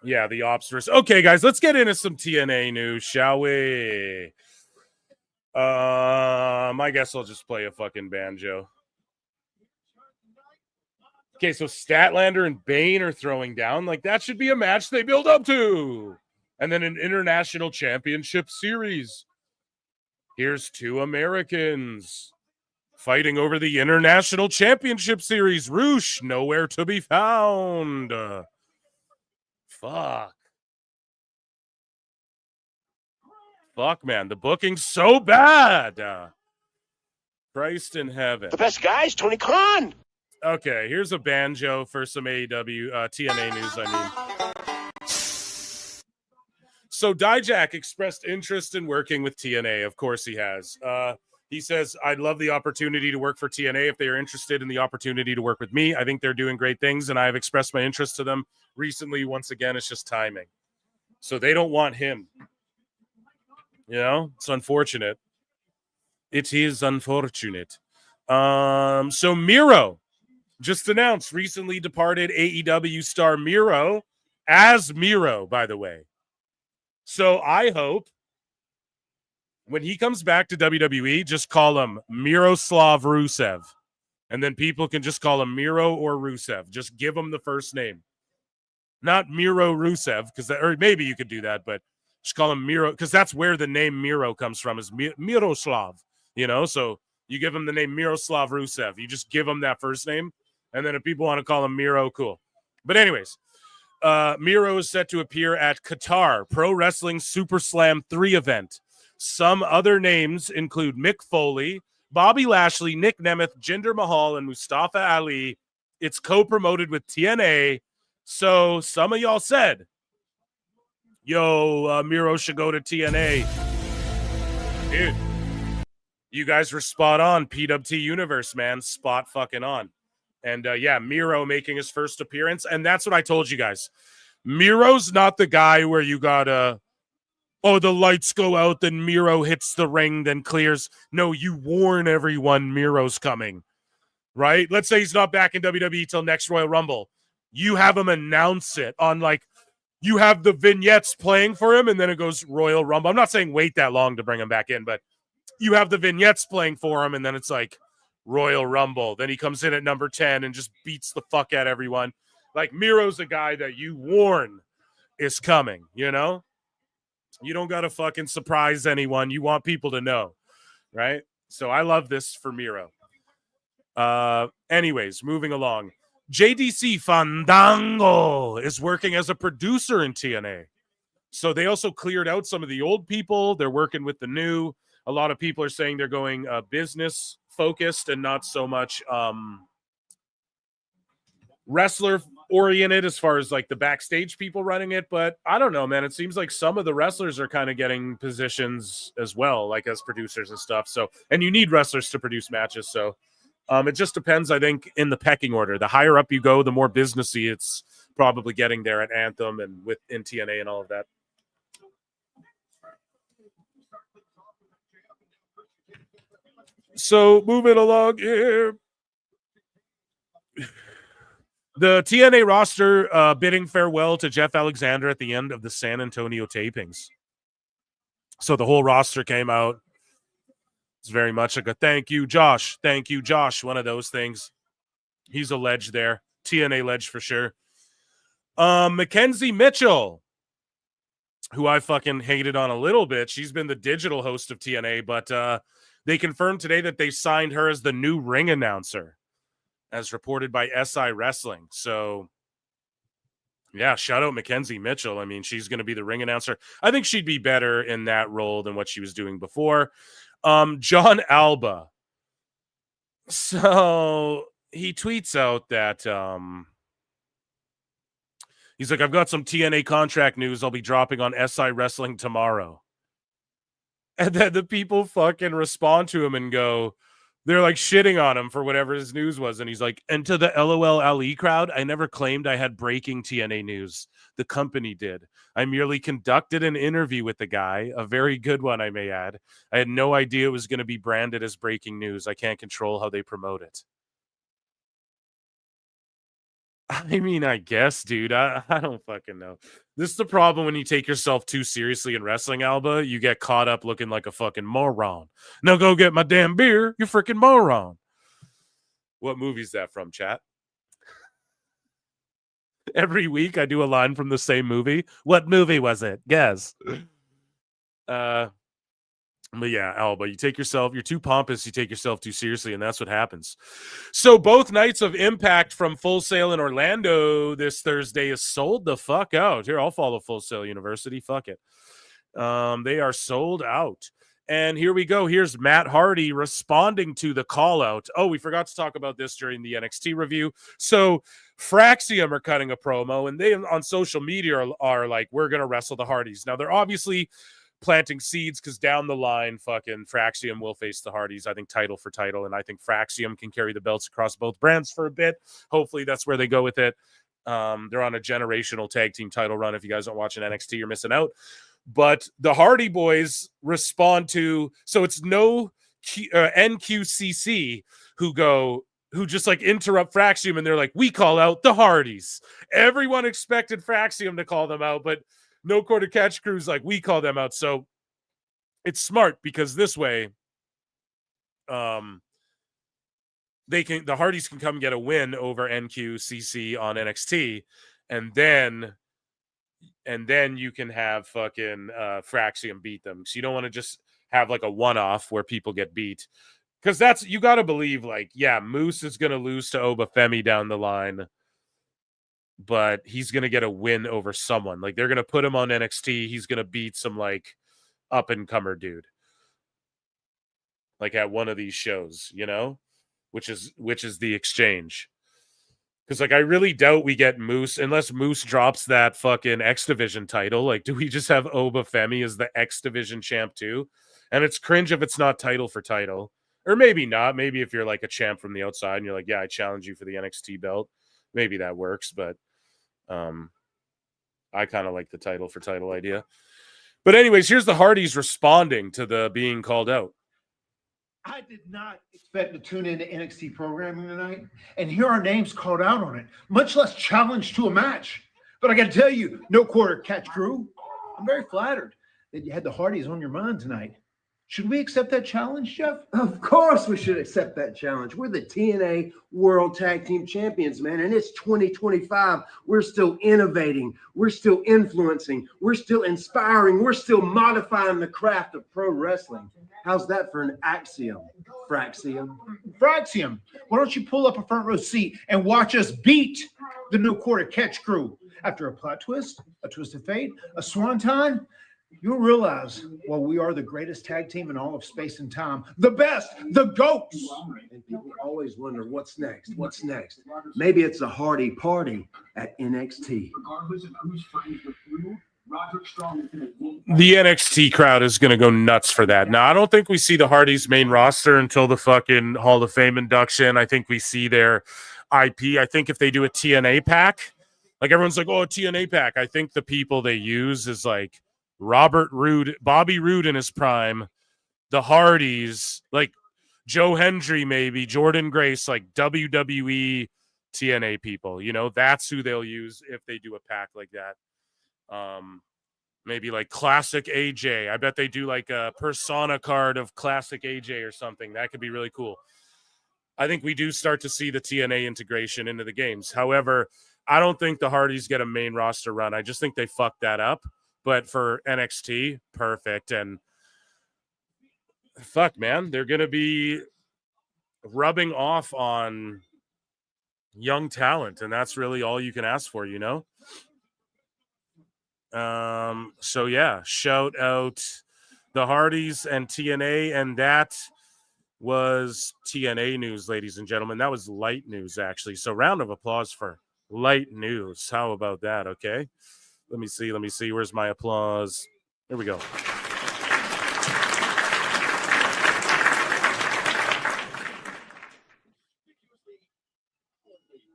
Yeah, the Obsters. Okay, guys, let's get into some TNA news, shall we? I guess I'll just play a fucking banjo. Okay, so Statlander and Bane are throwing down. That should be a match they build up to. And then an international championship series. Here's two Americans fighting over the international championship series. Roosh, nowhere to be found. Fuck, man. The booking's so bad. Christ in heaven. The best guys, Tony Khan. Okay, here's a banjo for some AEW TNA news, So Dijak expressed interest in working with TNA. Of course he has. He says, I'd love the opportunity to work for TNA if they are interested in the opportunity to work with me. I think they're doing great things, and I have expressed my interest to them recently. Once again, it's just timing. So they don't want him. You know, it's unfortunate. It is unfortunate. So Miro just announced recently departed AEW star Miro as Miro, by the way. So I hope when he comes back to WWE, just call him Miroslav Rusev. And then people can just call him Miro or Rusev. Just give him the first name. Not Miro Rusev, or maybe you could do that, but just call him Miro, because that's where the name Miro comes from, is Miroslav. You know, so you give him the name Miroslav Rusev. You just give him that first name. And then if people want to call him Miro, cool. But anyways, Miro is set to appear at Qatar Pro Wrestling Super Slam 3 event. Some other names include Mick Foley, Bobby Lashley, Nick Nemeth, Jinder Mahal, and Mustafa Ali. It's co-promoted with TNA. So some of y'all said, yo, Miro should go to TNA. Dude, you guys were spot on. PWT Universe, man. Spot fucking on. And yeah, Miro making his first appearance. And that's what I told you guys. Miro's not the guy where you gotta, oh, the lights go out, then Miro hits the ring, then clears. No, you warn everyone Miro's coming, right? Let's say he's not back in WWE till next Royal Rumble. You have him announce it on, like, you have the vignettes playing for him, and then it goes Royal Rumble. I'm not saying wait that long to bring him back in, but you have the vignettes playing for him, and then it's like Royal Rumble. Then he comes in at number 10 and just beats the fuck out of everyone. Like, Miro's a guy that you warn is coming, you know? You don't got to fucking surprise anyone. You want people to know, right? So I love this for Miro. Anyways, moving along. JDC Fandango is working as a producer in TNA. So they also cleared out some of the old people. They're working with the new. A lot of people are saying they're going business focused and not so much wrestler oriented as far as like the backstage people running it. But I don't know, man. It seems like some of the wrestlers are kind of getting positions as well, like as producers and stuff. So, and you need wrestlers to produce matches. So it just depends, I think, in the pecking order. The higher up you go, the more businessy it's probably getting there at Anthem and in TNA and all of that. So moving along here. The TNA roster bidding farewell to Jeff Alexander at the end of the San Antonio tapings. So the whole roster came out. It's very much like a thank you, Josh. Thank you, Josh. One of those things. He's a ledge there. TNA ledge for sure. Mackenzie Mitchell, who I fucking hated on a little bit. She's been the digital host of TNA, but they confirmed today that they signed her as the new ring announcer, as reported by SI Wrestling. So, yeah, shout out Mackenzie Mitchell. I mean, she's going to be the ring announcer. I think she'd be better in that role than what she was doing before. John Alba. So he tweets out that he's like, I've got some TNA contract news I'll be dropping on SI Wrestling tomorrow. And then the people fucking respond to him and go, they're like shitting on him for whatever his news was. And he's like, and to the LOL Ali crowd, I never claimed I had breaking TNA news. The company did. I merely conducted an interview with the guy, a very good one, I may add. I had no idea it was going to be branded as breaking news. I can't control how they promote it. I mean, I guess, dude. I don't fucking know. This is the problem when you take yourself too seriously in wrestling, Alba. You get caught up looking like a fucking moron. Now go get my damn beer, you freaking moron. What movie's that from, chat? Every week I do a line from the same movie. What movie was it? Guess. But yeah, Alba, you're too pompous, you take yourself too seriously, and that's what happens. So both nights of Impact from Full Sail in Orlando this Thursday is sold the fuck out. Here, I'll follow Full Sail University. Fuck it. They are sold out. And here we go. Here's Matt Hardy responding to the call out. Oh, we forgot to talk about this during the NXT review. So Fraxium are cutting a promo, and they on social media are like, we're going to wrestle the Hardys. Now, they're obviously planting seeds because down the line, fucking Fraxium will face the Hardys, I think, title for title. And I think Fraxium can carry the belts across both brands for a bit. Hopefully that's where they go with it. They're on a generational tag team title run. If you guys don't watch an NXT, you're missing out. But the Hardy Boys respond to, so it's no NQCC who just like interrupt Fraxium and they're like, we call out the Hardys. Everyone expected Fraxium to call them out, but No Quarter Catch Crew's like, we call them out. So it's smart because this way, the Hardys can come get a win over NQCC on NXT, and then you can have fucking Fraxium beat them. So you don't want to just have like a one-off where people get beat. Because that's, you got to believe, like, yeah, Moose is going to lose to Obafemi down the line, but he's going to get a win over someone. Like, they're going to put him on NXT. He's going to beat some, like, up-and-comer dude. Like, at one of these shows, you know? Which is the exchange. Because, like, I really doubt we get Moose, unless Moose drops that fucking X Division title. Like, do we just have Obafemi as the X Division champ, too? And it's cringe if it's not title for title. Or maybe not. Maybe if you're like a champ from the outside and you're like, yeah, I challenge you for the NXT belt. Maybe that works, but I kind of like the title for title idea. But anyways, here's the Hardys responding to the being called out. I did not expect to tune into NXT programming tonight and hear our names called out on it, much less challenged to a match. But I got to tell you, No Quarter Catch Crew, I'm very flattered that you had the Hardys on your mind tonight. Should we accept that challenge, Jeff? Of course we should accept that challenge. We're the TNA World Tag Team Champions, man, and it's 2025. We're still innovating. We're still influencing. We're still inspiring. We're still modifying the craft of pro wrestling. How's that for an axiom, Fraxium? Fraxium, why don't you pull up a front row seat and watch us beat the No Quarter Catch Crew? After a plot twist, a twist of fate, a swanton, you'll realize, well, we are the greatest tag team in all of space and time. The best, the GOATs. And people always wonder, what's next? What's next? Maybe it's a Hardy party at NXT. The NXT crowd is going to go nuts for that. Now, I don't think we see the Hardys main roster until the fucking Hall of Fame induction. I think we see their IP. I think if they do a TNA pack, like everyone's like, oh, a TNA pack. I think the people they use is like Robert Roode, Bobby Roode in his prime, the Hardys, like Joe Hendry, maybe Jordan Grace, like WWE TNA people. You know, that's who they'll use if they do a pack like that. Maybe like Classic AJ. I bet they do like a persona card of Classic AJ or something. That could be really cool. I think we do start to see the TNA integration into the games. However, I don't think the Hardys get a main roster run. I just think they fucked that up. But for NXT, perfect. And fuck, man, they're going to be rubbing off on young talent. And that's really all you can ask for, you know? So yeah, shout out the Hardys and TNA. And that was TNA news, ladies and gentlemen. That was light news, actually. So round of applause for light news. How about that? Okay. Let me see. Where's my applause? There we go.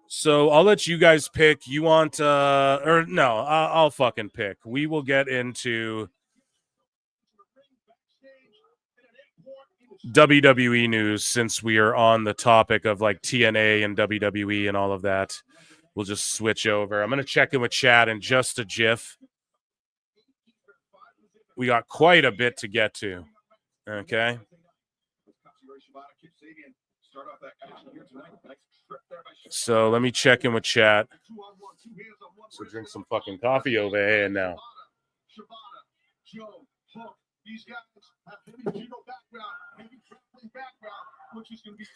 So I'll let you guys pick. You want, or no, I'll fucking pick. We will get into WWE news since we are on the topic of like TNA and WWE and all of that. We'll just switch over. I'm going to check in with chat in just a jiff. We got quite a bit to get to. Okay. So let me check in with chat. So drink some fucking coffee over here now.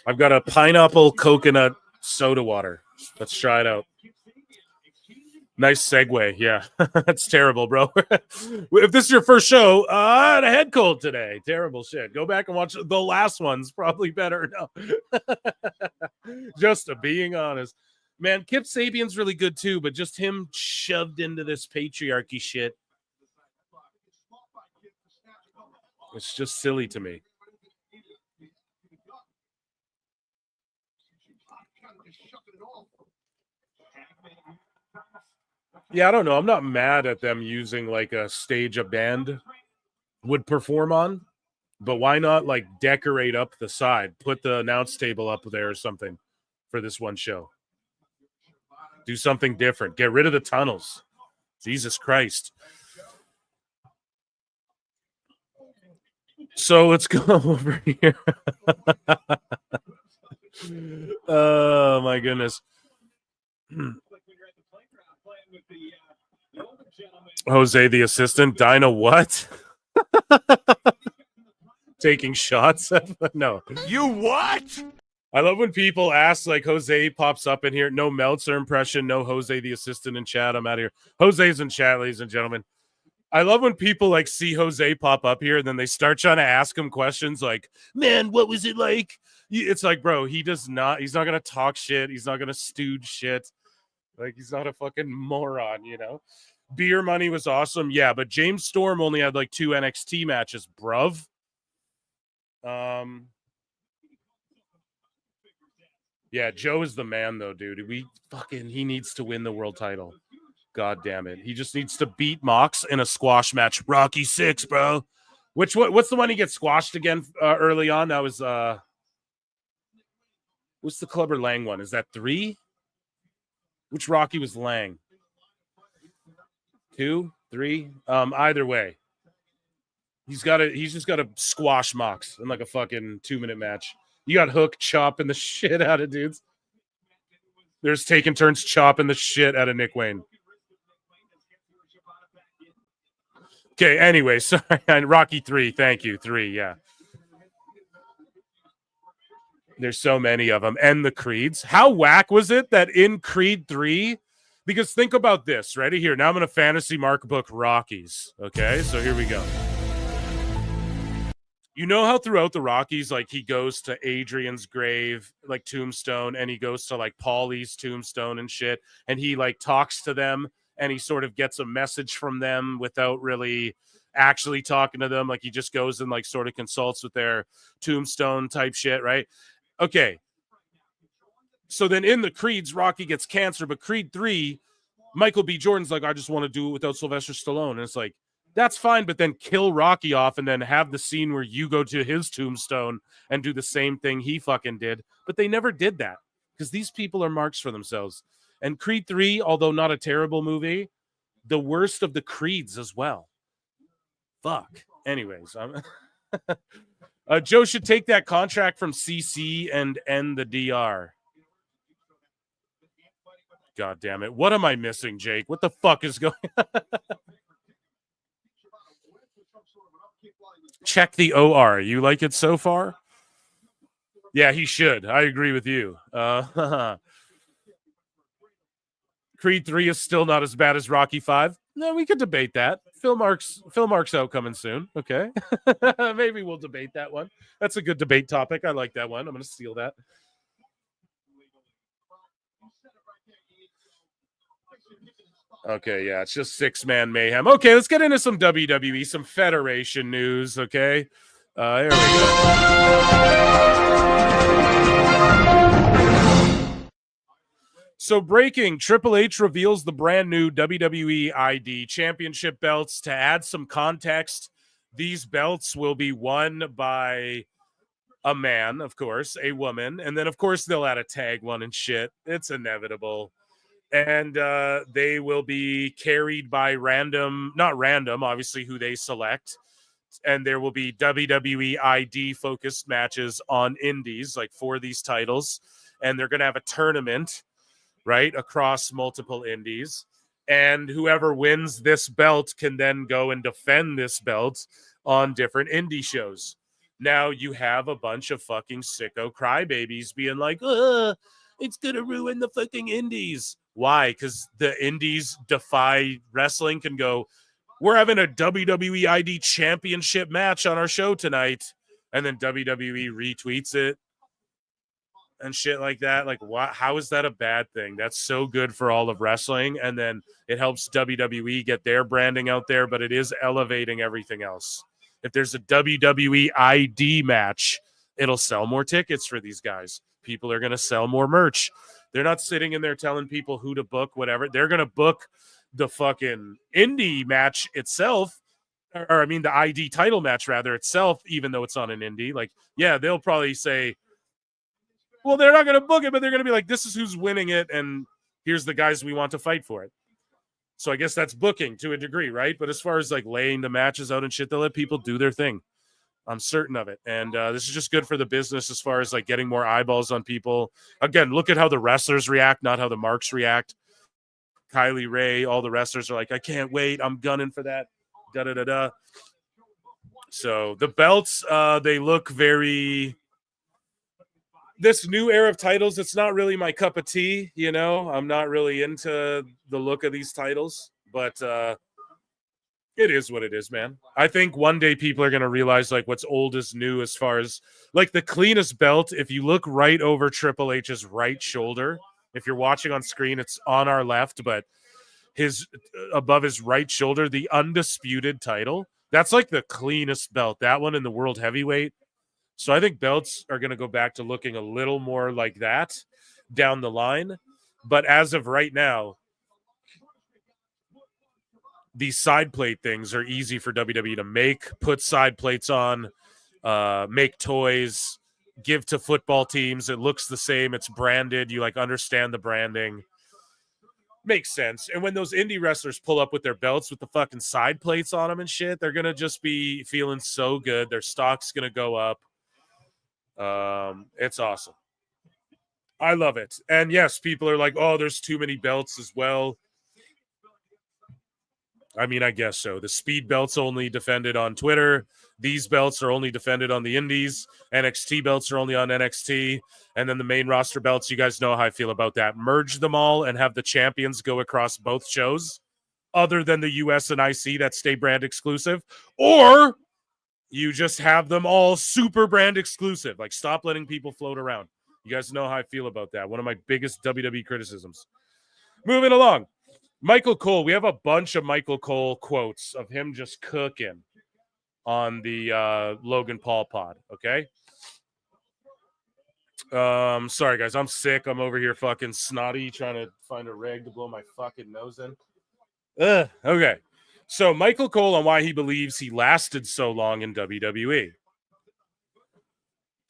I've got a pineapple coconut soda water. Let's try it out. Nice segue. Yeah, that's terrible, bro. If this is your first show, I had a head cold today. Terrible shit. Go back and watch the last ones. Probably better. No. Just being honest. Man, Kip Sabian's really good too, but just him shoved into this patriarchy shit. It's just silly to me. Yeah, I don't know. I'm not mad at them using like a stage a band would perform on, but why not like decorate up the side, put the announce table up there or something for this one show? Do something different. Get rid of the tunnels. Jesus Christ. So let's go over here. Oh my goodness. Jose the assistant. Dinah what? Taking shots? No. You what? I love when people ask, like, Jose pops up in here. No Meltzer impression. No Jose the assistant in chat. I'm out of here. Jose's in chat, ladies and gentlemen. I love when people, like, see Jose pop up here and then they start trying to ask him questions like, man, what was it like? It's like, bro, he's not going to talk shit. He's not going to stooge shit. Like, he's not a fucking moron, you know? Beer Money was awesome. Yeah, but James Storm only had, like, 2 NXT matches, bruv. Yeah, Joe is the man, though, dude. He needs to win the world title. God damn it. He just needs to beat Mox in a squash match. Rocky 6, bro. What's the one he gets squashed again early on? That was what's the Clubber Lang one? Is that 3? Which Rocky was Lang? 2, 3? Either way. He's just got to squash Mox in like a fucking 2-minute match. You got Hook chopping the shit out of dudes. There's taking turns chopping the shit out of Nick Wayne. Okay, anyway, sorry. Rocky 3, thank you. 3, yeah. There's so many of them. And the Creeds. How whack was it that in Creed 3? Because think about this, right here. Now I'm going to fantasy mark book Rockies. Okay, so here we go. You know how throughout the Rockies, like, he goes to Adrian's grave, like, tombstone, and he goes to, like, Paulie's tombstone and shit, and he, like, talks to them, and he sort of gets a message from them without really actually talking to them. Like, he just goes and, like, sort of consults with their tombstone type shit, right? Okay. So then in the Creeds, Rocky gets cancer, but Creed 3, Michael B. Jordan's like, I just want to do it without Sylvester Stallone. And it's like, that's fine, but then kill Rocky off and then have the scene where you go to his tombstone and do the same thing he fucking did. But they never did that because these people are marks for themselves. And Creed 3, although not a terrible movie, the worst of the Creeds as well. Fuck. Anyways, Joe should take that contract from CC and end the DR. God damn it. What am I missing, Jake? What the fuck is going on? Check the OR. You like it so far? Yeah, he should. I agree with you. Creed 3 is still not as bad as Rocky 5. No, we could debate that. Phil Mark's out coming soon. Okay. Maybe we'll debate that one. That's a good debate topic. I like that one. I'm going to steal that. Okay, yeah, it's just 6-man mayhem. Okay, let's get into some WWE, some Federation news, okay? Here we go. So breaking, Triple H reveals the brand new WWE ID Championship belts. To add some context, these belts will be won by a man, of course, a woman, and then, of course, they'll add a tag one and shit. It's inevitable. And they will be carried by not random, obviously, who they select. And there will be WWE ID-focused matches on indies, like, for these titles. And they're going to have a tournament, right, across multiple indies. And whoever wins this belt can then go and defend this belt on different indie shows. Now you have a bunch of fucking sicko crybabies being like, it's going to ruin the fucking indies. Why? Because the indies defy wrestling can go, we're having a WWE ID championship match on our show tonight. And then WWE retweets it and shit like that. Like, what? How is that a bad thing? That's so good for all of wrestling. And then it helps WWE get their branding out there, but it is elevating everything else. If there's a WWE ID match, it'll sell more tickets for these guys. People are going to sell more merch. They're not sitting in there telling people who to book, whatever. They're going to book the fucking indie match itself, or I mean the ID title match rather itself, even though it's on an indie. Like, yeah, they'll probably say, well, they're not going to book it, but they're going to be like, this is who's winning it, and here's the guys we want to fight for it. So I guess that's booking to a degree, right? But as far as like laying the matches out and shit, they'll let people do their thing. I'm certain of it. And this is just good for the business as far as like getting more eyeballs on people. Again, look at how the wrestlers react, not how the marks react. Kylie Ray, all the wrestlers are like, I can't wait. I'm gunning for that. Da-da-da-da. So the belts, they look very... This new era of titles, it's not really my cup of tea, you know? I'm not really into the look of these titles, but it is what it is, man. I think one day people are going to realize like what's old is new as far as like the cleanest belt. If you look right over Triple H's right shoulder, if you're watching on screen, it's on our left, but above his right shoulder, the undisputed title, that's like the cleanest belt. That one in the world heavyweight. So I think belts are going to go back to looking a little more like that down the line. But as of right now, these side plate things are easy for WWE to make, put side plates on, make toys, give to football teams. It looks the same. It's branded. You like understand the branding. Makes sense. And when those indie wrestlers pull up with their belts with the fucking side plates on them and shit, they're going to just be feeling so good. Their stock's going to go up. It's awesome. I love it. And yes, people are like, oh, there's too many belts as well. I mean, I guess so. The speed belts only defended on Twitter. These belts are only defended on the indies. NXT belts are only on NXT. And then the main roster belts, you guys know how I feel about that. Merge them all and have the champions go across both shows, other than the US and IC that stay brand exclusive. Or you just have them all super brand exclusive. Like, stop letting people float around. You guys know how I feel about that. One of my biggest WWE criticisms. Moving along. Michael Cole. We have a bunch of Michael Cole quotes of him just cooking on the Logan Paul pod, okay? Sorry, guys. I'm sick. I'm over here fucking snotty trying to find a rag to blow my fucking nose in. Okay. So Michael Cole on why he believes he lasted so long in WWE.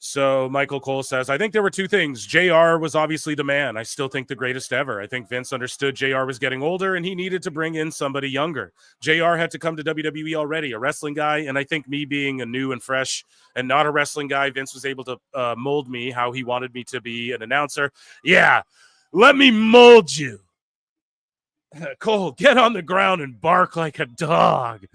So Michael Cole says, I think there were two things. JR was obviously the man. I still think the greatest ever. I think Vince understood JR was getting older and he needed to bring in somebody younger. JR had to come to WWE already, a wrestling guy. And I think me being a new and fresh and not a wrestling guy, Vince was able to mold me how he wanted me to be an announcer. Yeah, let me mold you. Cole, get on the ground and bark like a dog.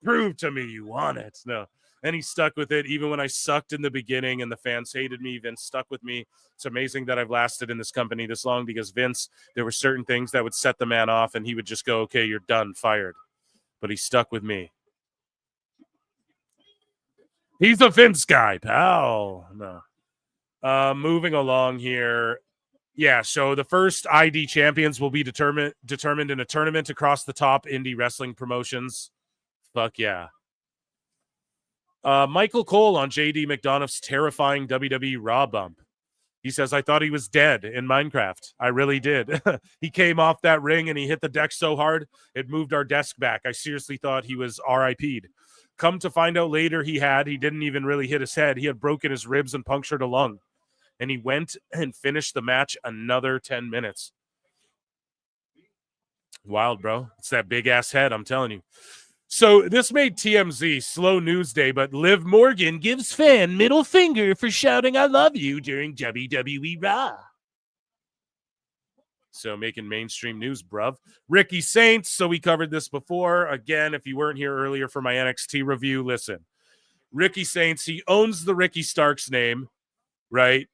Prove to me you want it. No. And he stuck with it even when I sucked in the beginning and the fans hated me. Vince stuck with me. It's amazing that I've lasted in this company this long because Vince, there were certain things that would set the man off and he would just go, okay, you're done, fired. But he stuck with me. He's a Vince guy, pal. No. Moving along here. Yeah, so the first ID champions will be determined in a tournament across the top indie wrestling promotions. Fuck yeah. Michael Cole on JD McDonough's terrifying WWE Raw bump. He says, I thought he was dead in Minecraft. I really did. He came off that ring and he hit the deck so hard, it moved our desk back. I seriously thought he was RIP'd. Come to find out later he didn't even really hit his head. He had broken his ribs and punctured a lung. And he went and finished the match another 10 minutes. Wild, bro. It's that big-ass head, I'm telling you. So this made TMZ slow news day, but Liv Morgan gives fan middle finger for shouting I love you during WWE Raw. So making mainstream news, bruv. Ricky Saints, so we covered this before. Again, if you weren't here earlier for my NXT review, listen. Ricky Saints, he owns the Ricky Starks name, right?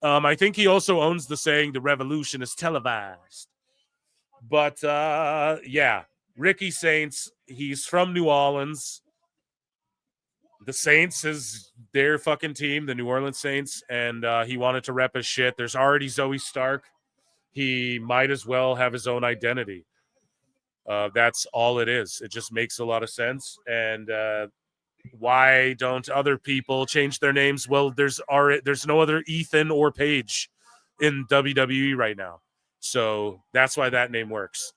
I think he also owns the saying, the revolution is televised. But, yeah. Ricky Saints, he's from New Orleans. The Saints is their fucking team, the New Orleans Saints, and he wanted to rep his shit. There's already Zoe Stark. He might as well have his own identity. That's all it is. It just makes a lot of sense, and Why don't other people change their names? Well, there's no other Ethan or Paige in WWE right now. So that's why that name works.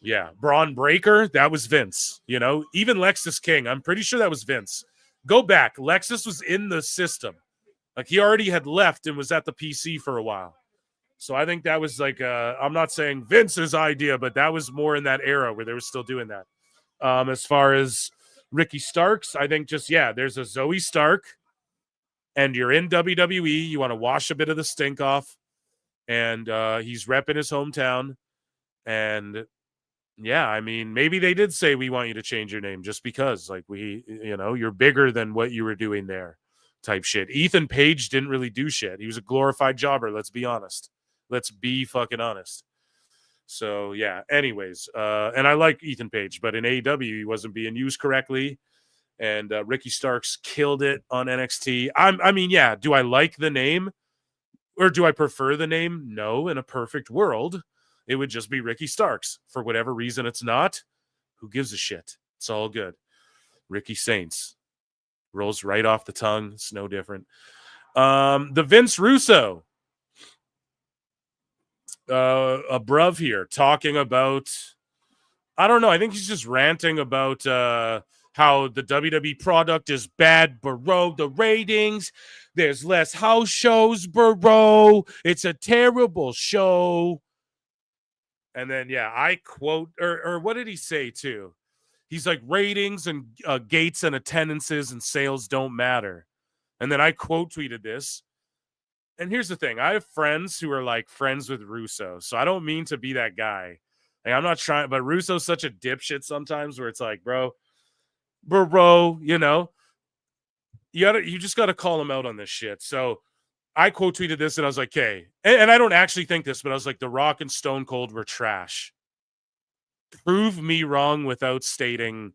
Yeah, Braun Breaker, that was Vince. You know, even Lexus King, I'm pretty sure that was Vince. Go back. Lexus was in the system. Like, he already had left and was at the PC for a while. So I think that was like, I'm not saying Vince's idea, but that was more in that era where they were still doing that. As far as Ricky Starks, I think just, yeah, there's a Zoe Stark, and you're in WWE. You want to wash a bit of the stink off, and he's repping his hometown. And yeah, I mean, maybe they did say, we want you to change your name just because, like, you're bigger than what you were doing there type shit. Ethan Page didn't really do shit. He was a glorified jobber. Let's be honest. Let's be fucking honest. So yeah, anyways, and I like Ethan Page, but in AEW, he wasn't being used correctly. And Ricky Starks killed it on NXT. I mean, yeah, do I like the name or do I prefer the name? No, in a perfect world, it would just be Ricky Starks. For whatever reason it's not, who gives a shit? It's all good. Ricky Saints rolls right off the tongue. It's no different. The Vince Russo, a bruv here, talking about, I don't know, I think he's just ranting about how the WWE product is bad, bro. The ratings, there's less house shows, bro. It's a terrible show. And then, yeah, I quote, or what did he say too? He's like, ratings and gates and attendances and sales don't matter. And then I quote tweeted this. And here's the thing. I have friends who are like friends with Russo. So I don't mean to be that guy. Like, I'm not trying, but Russo's such a dipshit sometimes where it's like, bro, you know, you just got to call him out on this shit. So I quote tweeted this and I was like, okay, and I don't actually think this, but I was like, The Rock and Stone Cold were trash. Prove me wrong without stating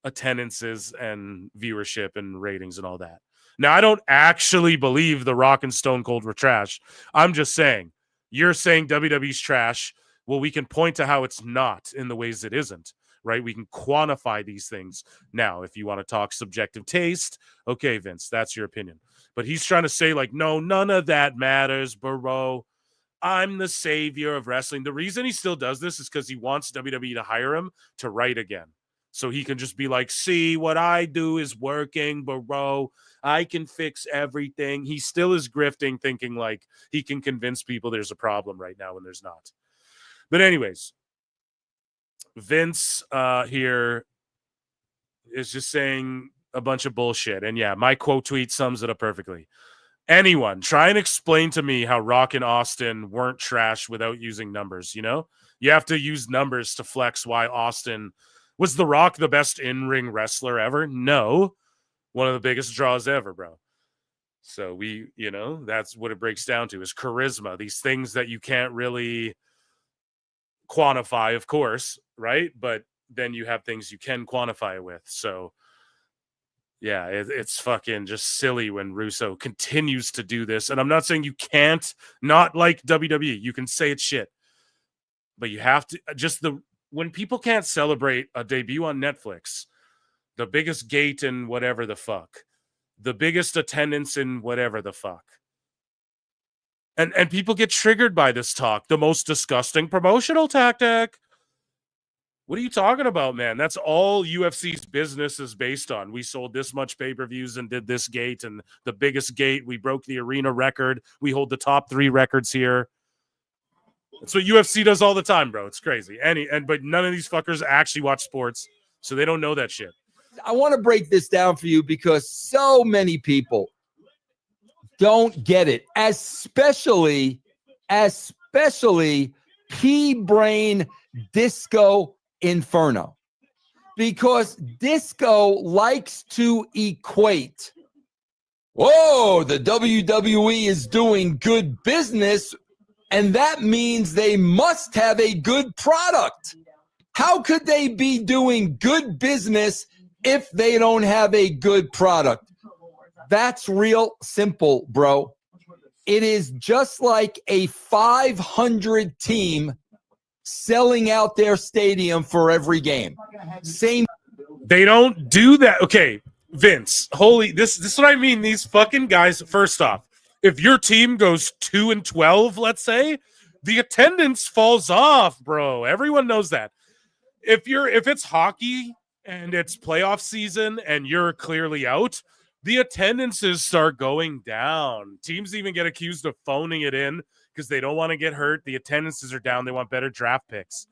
attendances and viewership and ratings and all that. Now, I don't actually believe The Rock and Stone Cold were trash. I'm just saying, you're saying WWE's trash. Well, we can point to how it's not in the ways it isn't, right? We can quantify these things. Now, if you want to talk subjective taste, okay, Vince, that's your opinion. But he's trying to say, like, no, none of that matters, bro. I'm the savior of wrestling. The reason he still does this is because he wants WWE to hire him to write again. So he can just be like, see, what I do is working, bro. I can fix everything. He still is grifting, thinking like he can convince people there's a problem right now when there's not. But anyways, Vince here is just saying a bunch of bullshit. And yeah, my quote tweet sums it up perfectly. Anyone, try and explain to me how Rock and Austin weren't trash without using numbers, you know? You have to use numbers to flex why Austin... Was The Rock the best in-ring wrestler ever? No. One of the biggest draws ever, bro. So that's what it breaks down to, is charisma. These things that you can't really quantify, of course, right? But then you have things you can quantify it with. So, yeah, it's fucking just silly when Russo continues to do this. And I'm not saying you can't not like WWE. You can say it's shit. But you have to when people can't celebrate a debut on Netflix, the biggest gate in whatever the fuck, the biggest attendance in whatever the fuck, and people get triggered by this talk, the most disgusting promotional tactic. What are you talking about, man? That's all UFC's business is based on. We sold this much pay-per-views and did this gate, and the biggest gate, we broke the arena record. We hold the top 3 records here. That's what UFC does all the time, bro. It's crazy. But none of these fuckers actually watch sports, so they don't know that shit. I want to break this down for you because so many people don't get it, especially P-Brain Disco Inferno, because Disco likes to equate, whoa, the WWE is doing good business, and that means they must have a good product. How could they be doing good business if they don't have a good product? That's real simple, bro. It is just like a 500 team selling out their stadium for every game. Same They don't do that. Okay, Vince, this is what I mean. These fucking guys, first off, if your team goes 2-12, let's say, the attendance falls off, bro. Everyone knows that. If it's hockey and it's playoff season and you're clearly out, the attendances start going down. Teams even get accused of phoning it in because they don't want to get hurt. The attendances are down. They want better draft picks.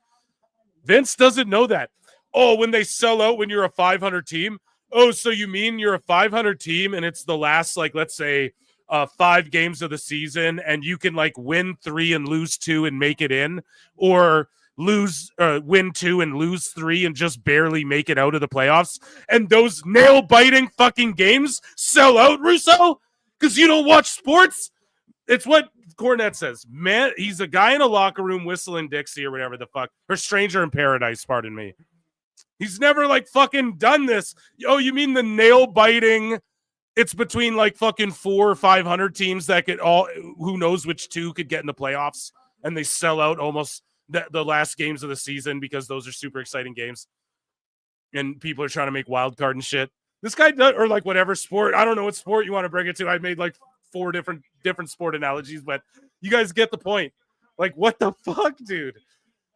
Vince doesn't know that. Oh, when they sell out when you're a 500 team. Oh, so you mean you're a 500 team and it's the last, like, let's say 5 games of the season and you can like win 3 and lose 2 and make it in, or win 2 and lose 3 and just barely make it out of the playoffs, and those nail-biting fucking games sell out, Russo, because you don't watch sports? It's what Cornette says. Man, he's a guy in a locker room whistling Dixie or whatever the fuck, or Stranger in Paradise, pardon me. He's never like fucking done this. Oh, you mean the nail-biting? It's between like fucking 400 or 500 teams that could all, who knows which 2 could get in the playoffs, and they sell out almost the last games of the season because those are super exciting games and people are trying to make wild card and shit. This guy does, or like whatever sport, I don't know what sport you want to bring it to. I made like 4 different sport analogies, but you guys get the point. Like, what the fuck, dude?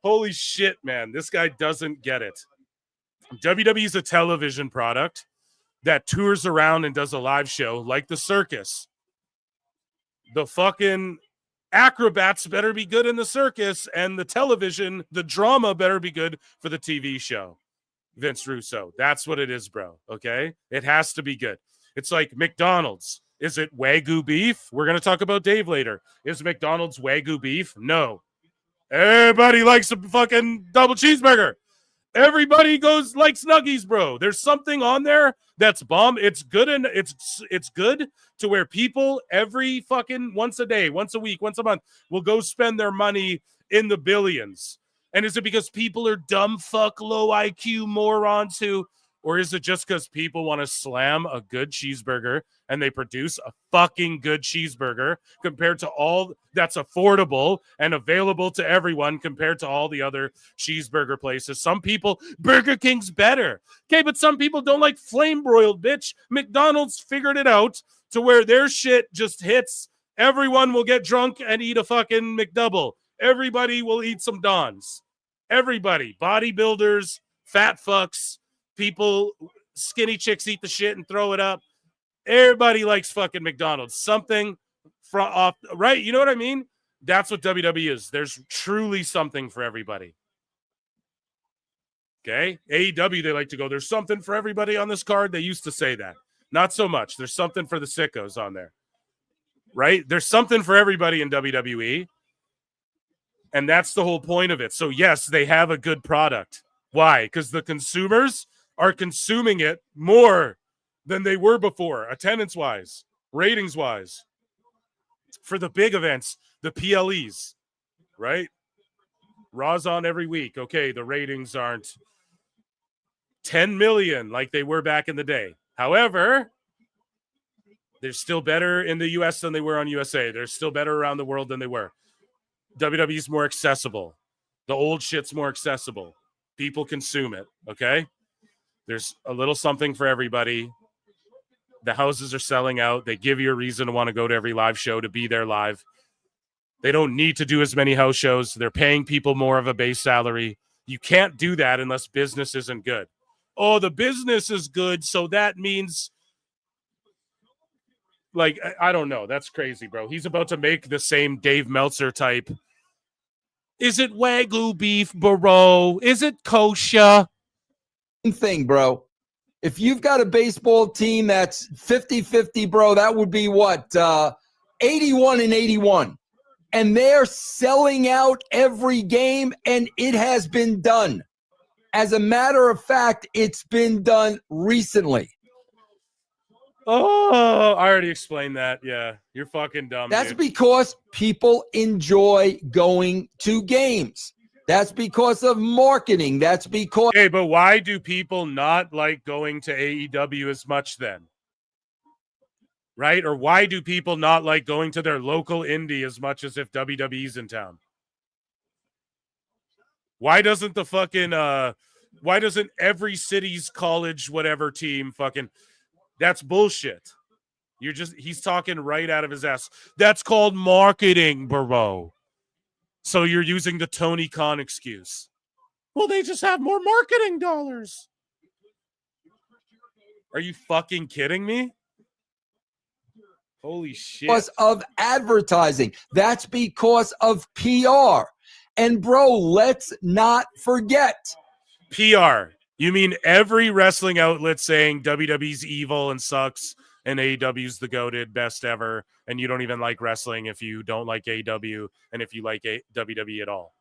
Holy shit, man. This guy doesn't get it. WWE is a television product that tours around and does a live show like the circus. The fucking acrobats better be good in the circus, and the television, the drama better be good for the TV show. Vince Russo. That's what it is, bro. Okay? It has to be good. It's like McDonald's. Is it Wagyu beef? We're going to talk about Dave later. Is McDonald's Wagyu beef? No. Everybody likes a fucking double cheeseburger. Everybody likes nuggies, bro. There's something on there that's bomb. It's good, and it's good to where people every fucking once a day, once a week, once a month will go spend their money in the billions. And is it because people are dumb fuck low IQ morons who, or is it just because people want to slam a good cheeseburger and they produce a fucking good cheeseburger compared to all that's affordable and available to everyone compared to all the other cheeseburger places? Some people, Burger King's better. Okay, but some people don't like flame broiled, bitch. McDonald's figured it out to where their shit just hits. Everyone will get drunk and eat a fucking McDouble. Everybody will eat some Dons. Everybody, bodybuilders, fat fucks, people, skinny chicks eat the shit and throw it up. Everybody likes fucking McDonald's. Something from off, right? You know what I mean? That's what WWE is. There's truly something for everybody. Okay? AEW, they like to go, there's something for everybody on this card. They used to say that. Not so much. There's something for the sickos on there. Right? There's something for everybody in WWE. And that's the whole point of it. So, yes, they have a good product. Why? Because the consumers are consuming it more than they were before, attendance-wise, ratings-wise. For the big events, the PLEs, right? Raw's on every week. Okay, the ratings aren't 10 million like they were back in the day. However, they're still better in the U.S. than they were on USA. They're still better around the world than they were. WWE's more accessible. The old shit's more accessible. People consume it, okay? There's a little something for everybody. The houses are selling out. They give you a reason to want to go to every live show, to be there live. They don't need to do as many house shows. They're paying people more of a base salary. You can't do that unless business isn't good. Oh, the business is good, so that means, like, I don't know. That's crazy, bro. He's about to make the same Dave Meltzer type. Is it Wagyu beef, bro? Is it kosher? Thing, bro. If you've got a baseball team that's 50-50, bro, that would be what? 81-81. And they're selling out every game, and it has been done. As a matter of fact, it's been done recently. Oh, I already explained that. Yeah, you're fucking dumb. That's because people enjoy going to games. That's because of marketing. That's because... Hey, but why do people not like going to AEW as much then? Right? Or why do people not like going to their local indie as much as if WWE's in town? Why doesn't the fucking Why doesn't every city's college whatever team fucking? That's bullshit. He's talking right out of his ass. That's called marketing, bro. So you're using the Tony Khan excuse. Well, they just have more marketing dollars. Are you fucking kidding me? Holy shit. Because of advertising. That's because of PR. And bro, let's not forget. PR. You mean every wrestling outlet saying WWE's evil and sucks and AEW's the goated best ever, and you don't even like wrestling if you don't like AEW and if you like WWE at all.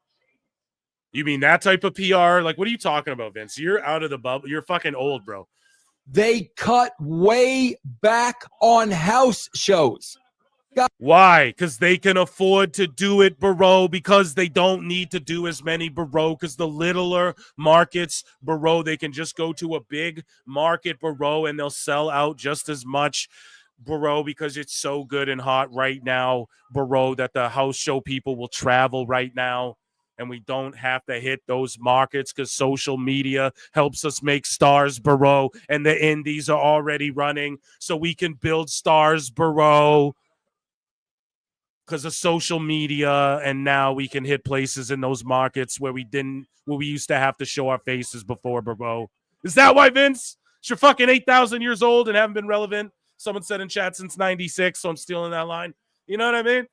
You mean that type of PR? Like, what are you talking about, Vince? You're out of the bubble. You're fucking old, bro. They cut way back on house shows. Why? Because they can afford to do it, bro, because they don't need to do as many, bro, because the littler markets, bro, they can just go to a big market, bro, and they'll sell out just as much, bro, because it's so good and hot right now, bro, that the house show people will travel right now. And we don't have to hit those markets because social media helps us make stars, bro, and the indies are already running, so we can build stars, bro, because of social media, and now we can hit places in those markets where we used to have to show our faces before, bro. Is that why, Vince? You're fucking 8,000 years old and haven't been relevant. Someone said in chat since 96, so I'm stealing that line. You know what I mean?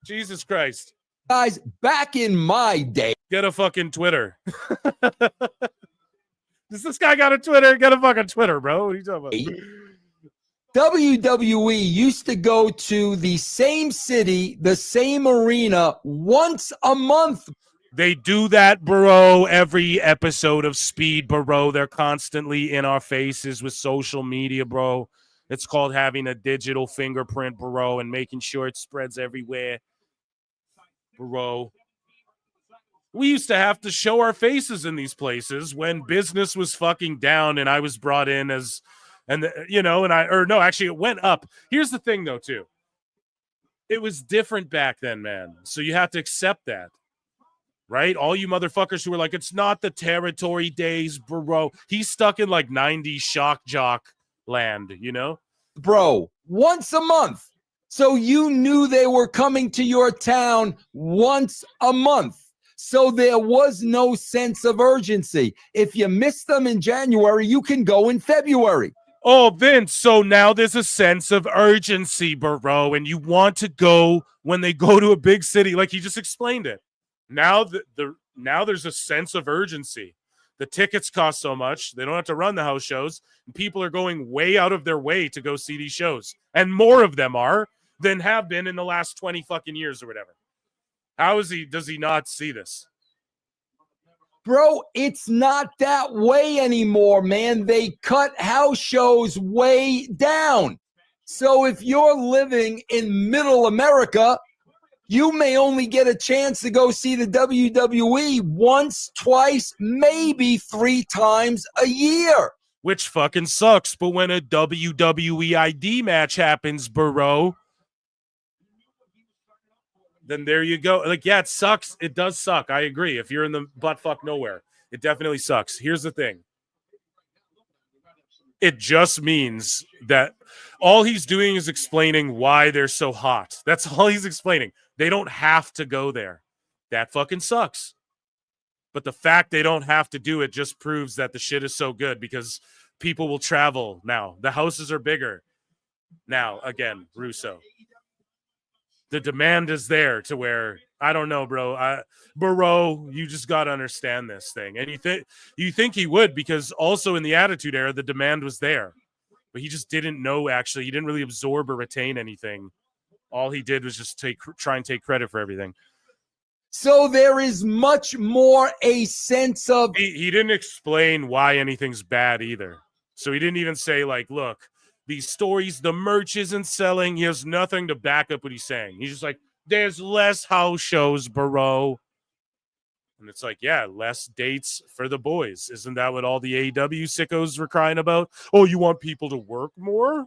Jesus Christ. Guys, back in my day. Get a fucking Twitter. Does this guy got a Twitter? Get a fucking Twitter, bro. What are you talking about? WWE used to go to the same city, the same arena once a month. They do that, bro, every episode of Speed, bro. They're constantly in our faces with social media, bro. It's called having a digital fingerprint, bro, and making sure it spreads everywhere, bro. We used to have to show our faces in these places when business was fucking down and I was brought in as... actually it went up. Here's the thing, though, too. It was different back then, man. So you have to accept that, right? All you motherfuckers who were like, it's not the territory days, bro. He's stuck in like 90s shock jock land, you know? Bro, once a month. So you knew they were coming to your town once a month. So there was no sense of urgency. If you missed them in January, you can go in February. Oh, Vince, so now there's a sense of urgency, bro, and you want to go when they go to a big city, like you just explained it. Now now there's a sense of urgency. The tickets cost so much, they don't have to run the house shows, and people are going way out of their way to go see these shows. And more of them are than have been in the last 20 fucking years or whatever. Does he not see this? Bro, it's not that way anymore, man. They cut house shows way down. So if you're living in middle America, you may only get a chance to go see the WWE once, twice, maybe 3 times a year. Which fucking sucks. But when a WWE ID match happens, bro, then there you go. Like, yeah, it sucks. It does suck. I agree. If you're in the buttfuck nowhere, it definitely sucks. Here's the thing. It just means that all he's doing is explaining why they're so hot. That's all he's explaining. They don't have to go there. That fucking sucks. But the fact they don't have to do it just proves that the shit is so good because people will travel now. The houses are bigger. Now, again, Russo. The demand is there to where, I don't know, bro. Bro, you just got to understand this thing. And you think he would, because also in the Attitude Era, the demand was there. But he just didn't know, actually. He didn't really absorb or retain anything. All he did was just try and take credit for everything. So there is much more a sense of... He didn't explain why anything's bad either. So he didn't even say, like, look, these stories, the merch isn't selling. He has nothing to back up what he's saying. He's just like, there's less house shows, bro. And it's like, yeah, less dates for the boys. Isn't that what all the AEW sickos were crying about? Oh, you want people to work more?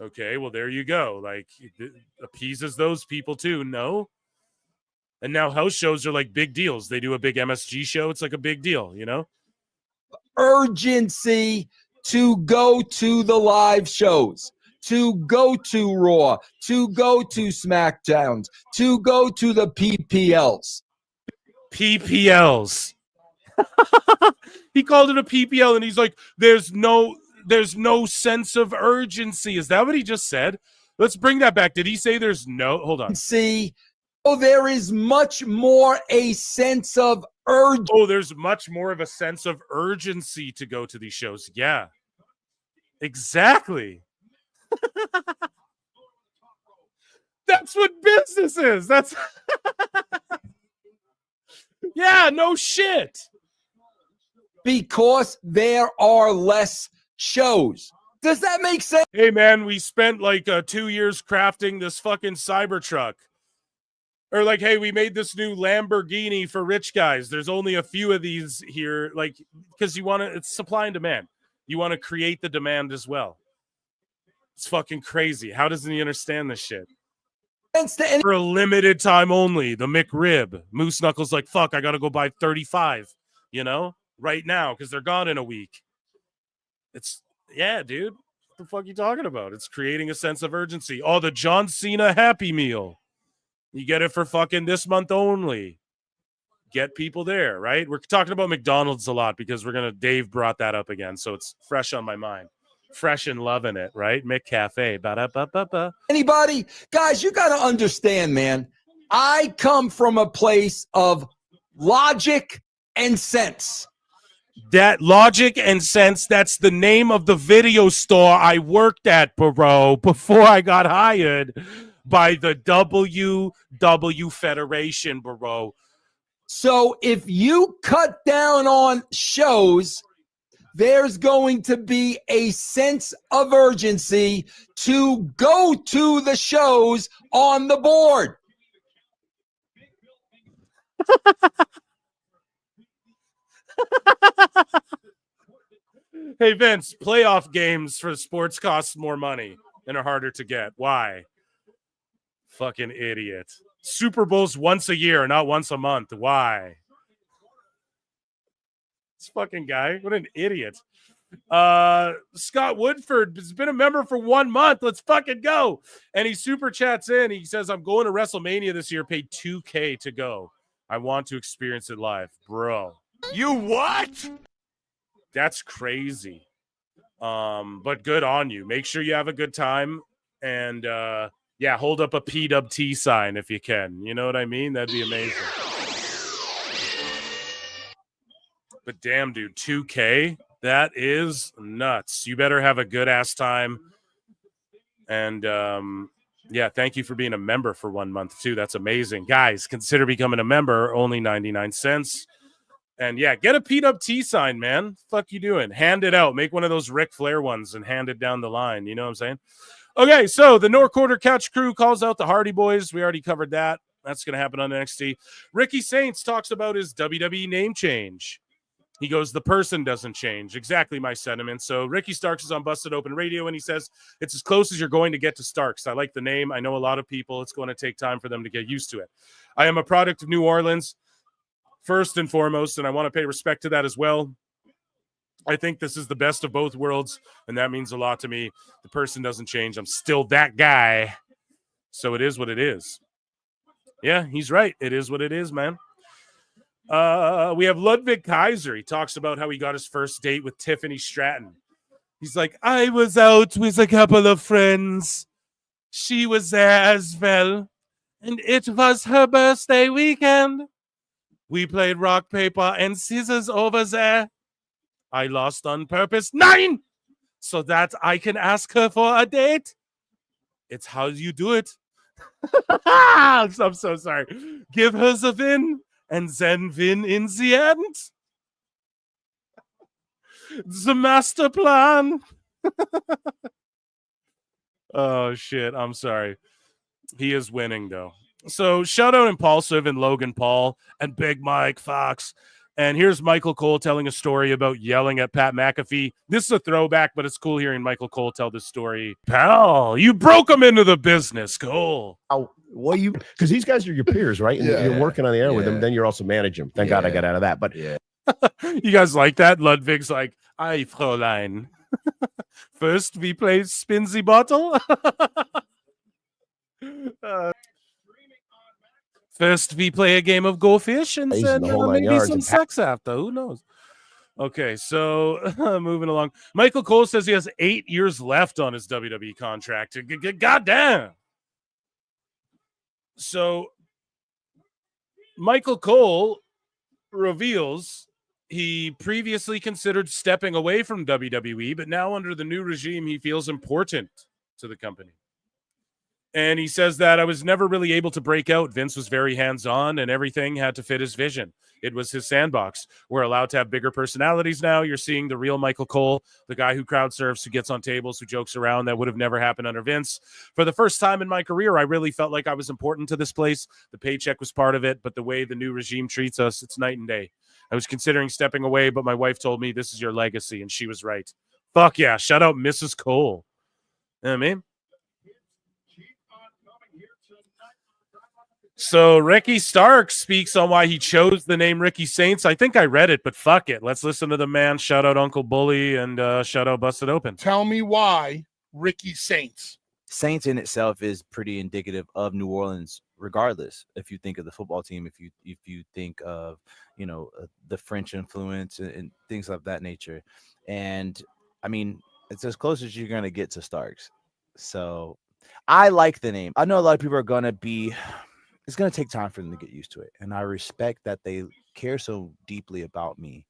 Okay, well, there you go. Like, it appeases those people too, no? And now house shows are like big deals. They do a big MSG show. It's like a big deal, you know? Urgency to go to the live shows, to go to Raw, to go to SmackDowns, to go to the PPLs. PPLs. He called it a PPL, and he's like, there's no sense of urgency. Is that what he just said? Let's bring that back. Did he say there's no? Hold on. See, there is much more a sense of urgency. Oh, there's much more of a sense of urgency to go to these shows. Yeah, exactly. That's what business is. That's yeah, no shit. Because there are less shows. Does that make sense? Hey, man, we spent like 2 years crafting this fucking Cybertruck. Or like, hey, we made this new Lamborghini for rich guys. There's only a few of these here, like, because you want to, it's supply and demand. You want to create the demand as well. It's fucking crazy. How doesn't he understand this shit? For a limited time only, the McRib. Moose Knuckles like, fuck, I got to go buy 35, you know, right now, because they're gone in a week. It's, yeah, dude. What the fuck are you talking about? It's creating a sense of urgency. Oh, the John Cena Happy Meal. You get it for fucking this month only. Get people there, right? We're talking about McDonald's a lot because Dave brought that up again, so it's fresh on my mind. Fresh and loving it, right? McCafe. Ba-da-ba-ba-ba. Anybody? Guys, you got to understand, man. I come from a place of logic and sense. That Logic and Sense, that's the name of the video store I worked at, bro, before I got hired by the WW Federation, bro. So if you cut down on shows, there's going to be a sense of urgency to go to the shows on the board. Hey, Vince, playoff games for sports cost more money and are harder to get. Why? Fucking idiot. Super Bowls once a year, not once a month. Why? This fucking guy. What an idiot. Scott Woodford has been a member for 1 month. Let's fucking go. And he super chats in. He says, I'm going to WrestleMania this year. Paid $2,000 to go. I want to experience it live. Bro. You what? That's crazy. But good on you. Make sure you have a good time. And yeah, hold up a PWT sign if you can. You know what I mean? That'd be amazing. But damn, dude, $2,000? That is nuts. You better have a good ass time. And yeah, thank you for being a member for 1 month too. That's amazing. Guys, consider becoming a member, only 99 cents. And yeah, get a PWT sign, man. Fuck you doing? Hand it out. Make one of those Ric Flair ones and hand it down the line. You know what I'm saying? Okay, so the North Quarter Couch Crew calls out the Hardy Boys. We already covered that. That's going to happen on NXT. Ricky Saints talks about his WWE name change. He goes, the person doesn't change. Exactly my sentiment. So Ricky Starks is on Busted Open Radio, and he says, it's as close as you're going to get to Starks. I like the name. I know a lot of people. It's going to take time for them to get used to it. I am a product of New Orleans, first and foremost, and I want to pay respect to that as well. I think this is the best of both worlds, and that means a lot to me. The person doesn't change. I'm still that guy. So it is what it is. Yeah, he's right. It is what it is, man. We have Ludwig Kaiser. He talks about how he got his first date with Tiffany Stratton. He's like, I was out with a couple of friends. She was there as well. And it was her birthday weekend. We played rock, paper, and scissors over there. I lost on purpose 9 so that I can ask her for a date. It's how you do it. I'm so sorry. Give her the win and then win in the end. The master plan. Oh, shit. I'm sorry. He is winning, though. So shout out Impulsive and Logan Paul and Big Mike Fox. And here's Michael Cole telling a story about yelling at Pat McAfee. This is a throwback, but it's cool hearing Michael Cole tell this story. Pal, you broke him into the business, Cole. Well, because these guys are your peers, right? And you're working on the air with them. Then you're also managing them. Thank God I got out of that. But You guys like that? Ludwig's like, "Aye, Fräulein. First we play spin the bottle. First we play a game of Go Fish, and then maybe some sex after. Who knows?" Okay, so moving along. Michael Cole says he has 8 years left on his WWE contract. Goddamn. So Michael Cole reveals he previously considered stepping away from WWE, but now under the new regime, he feels important to the company. And he says that I was never really able to break out. Vince was very hands-on and everything had to fit his vision. It was his sandbox. We're allowed to have bigger personalities now. You're seeing the real Michael Cole, the guy who crowd surfs, who gets on tables, who jokes around. That would have never happened under Vince. For the first time in my career, I really felt like I was important to this place. The paycheck was part of it, but the way the new regime treats us, it's night and day. I was considering stepping away, but my wife told me this is your legacy, and she was right. Fuck yeah. Shout out Mrs. Cole. You know what I mean? So Ricky Stark speaks on why he chose the name Ricky Saints. I think I read it, but fuck it. Let's listen to the man. Shout out Uncle Bully and shout out Busted Open. Tell me why Ricky Saints. Saints in itself is pretty indicative of New Orleans, regardless. If you think of the football team, if you think of the French influence and things of that nature, and I mean it's as close as you're gonna get to Starks. So I like the name. I know a lot of people are gonna be. It's going to take time for them to get used to it. And I respect that they care so deeply about me,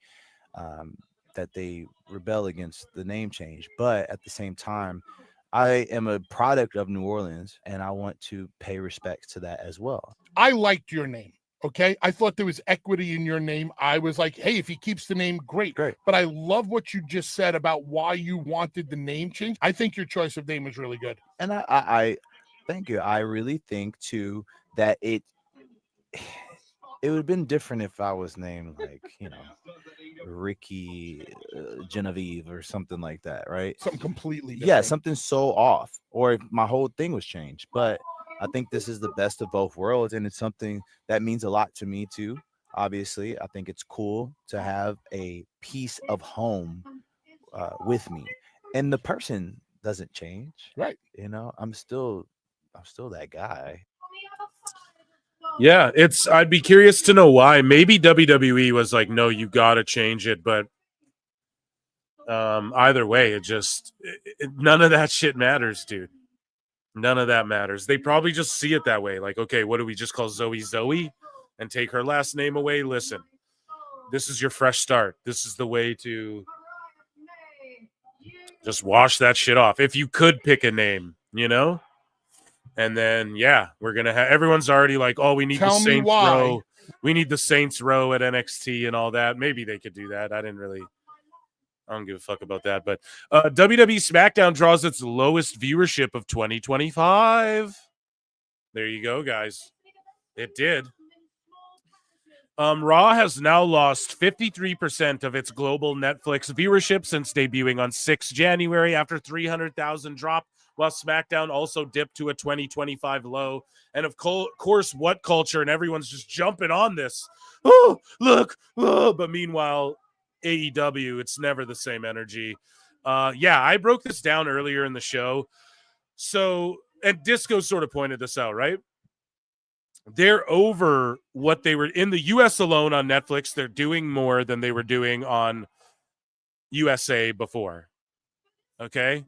that they rebel against the name change. But at the same time, I am a product of New Orleans, and I want to pay respect to that as well. I liked your name. Okay. I thought there was equity in your name. I was like, hey, if he keeps the name, great. But I love what you just said about why you wanted the name change. I think your choice of name is really good. And I thank you. I really think too that it would have been different if I was named like, Ricky Genevieve or something like that, right? Something completely different. Yeah, something so off, or if my whole thing was changed. But I think this is the best of both worlds, and it's something that means a lot to me too. Obviously, I think it's cool to have a piece of home with me, and the person doesn't change, right? I'm still that guy. Yeah, I'd be curious to know why. Maybe WWE was like, no, you got to change it. But either way, none of that shit matters, dude. None of that matters. They probably just see it that way. Like, okay, what do we just call Zoe and take her last name away? Listen, this is your fresh start. This is the way to just wash that shit off. If you could pick a name, And then, we're going to have everyone's already like, oh, we need the Saints row. We need the Saints row at NXT and all that. Maybe they could do that. I don't give a fuck about that. But WWE SmackDown draws its lowest viewership of 2025. There you go, guys. It did. Raw has now lost 53% of its global Netflix viewership since debuting on 6 January after 300,000 drop. While SmackDown also dipped to a 2025 low. And of course, what culture? And everyone's just jumping on this. Oh, look. Oh. But meanwhile, AEW, it's never the same energy. I broke this down earlier in the show. So, and Disco sort of pointed this out, right? They're over what they were in the US alone on Netflix. They're doing more than they were doing on USA before. Okay?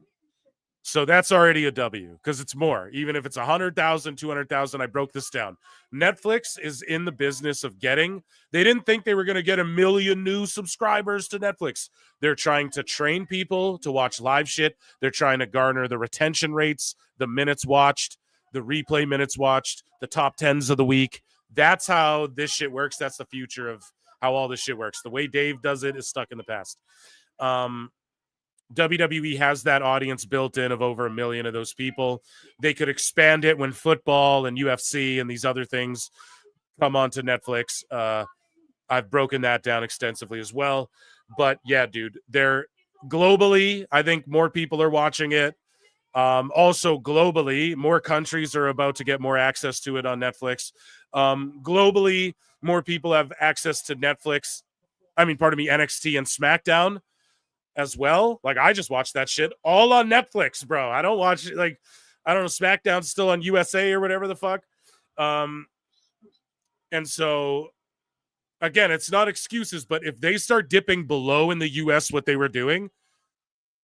So that's already a W because it's more. Even if it's 100,000, 200,000, I broke this down. Netflix is in the business of they didn't think they were going to get 1 million new subscribers to Netflix. They're trying to train people to watch live shit. They're trying to garner the retention rates, the minutes watched, the replay minutes watched, the top 10s of the week. That's how this shit works. That's the future of how all this shit works. The way Dave does it is stuck in the past. WWE has that audience built in of over 1 million of those people. They could expand it when football and UFC and these other things come onto Netflix. I've broken that down extensively as well. But yeah, dude, they're globally, I think more people are watching it. Also globally, more countries are about to get more access to it on Netflix. Globally, more people have access to Netflix. NXT and SmackDown as well. Like, I just watched that shit all on Netflix, bro. I don't watch I don't know, SmackDown's still on USA or whatever the fuck. And so again, it's not excuses, but if they start dipping below in the US what they were doing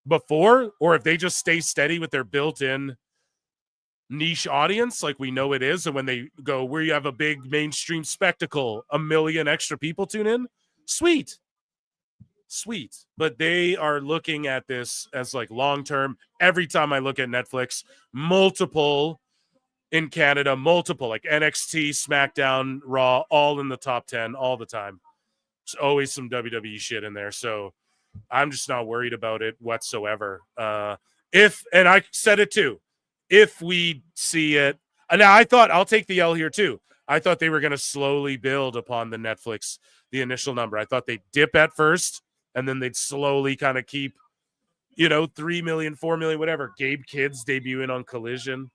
before, or if they just stay steady with their built-in niche audience like we know it is, and when they go where you have a big mainstream spectacle, 1 million extra people tune in, sweet. But they are looking at this as like long-term. Every time I look at Netflix, multiple in Canada, multiple like NXT, SmackDown, Raw, all in the top 10 all the time. There's always some WWE shit in there, so I'm just not worried about it whatsoever. And I said it too, if we see it, now I thought I'll take the L here too. I thought they were going to slowly build upon the Netflix, the initial number. I thought they'd dip at first, and then they'd slowly kind of keep, 3 million, 4 million, whatever. Gabe Kidd's debuting on Collision.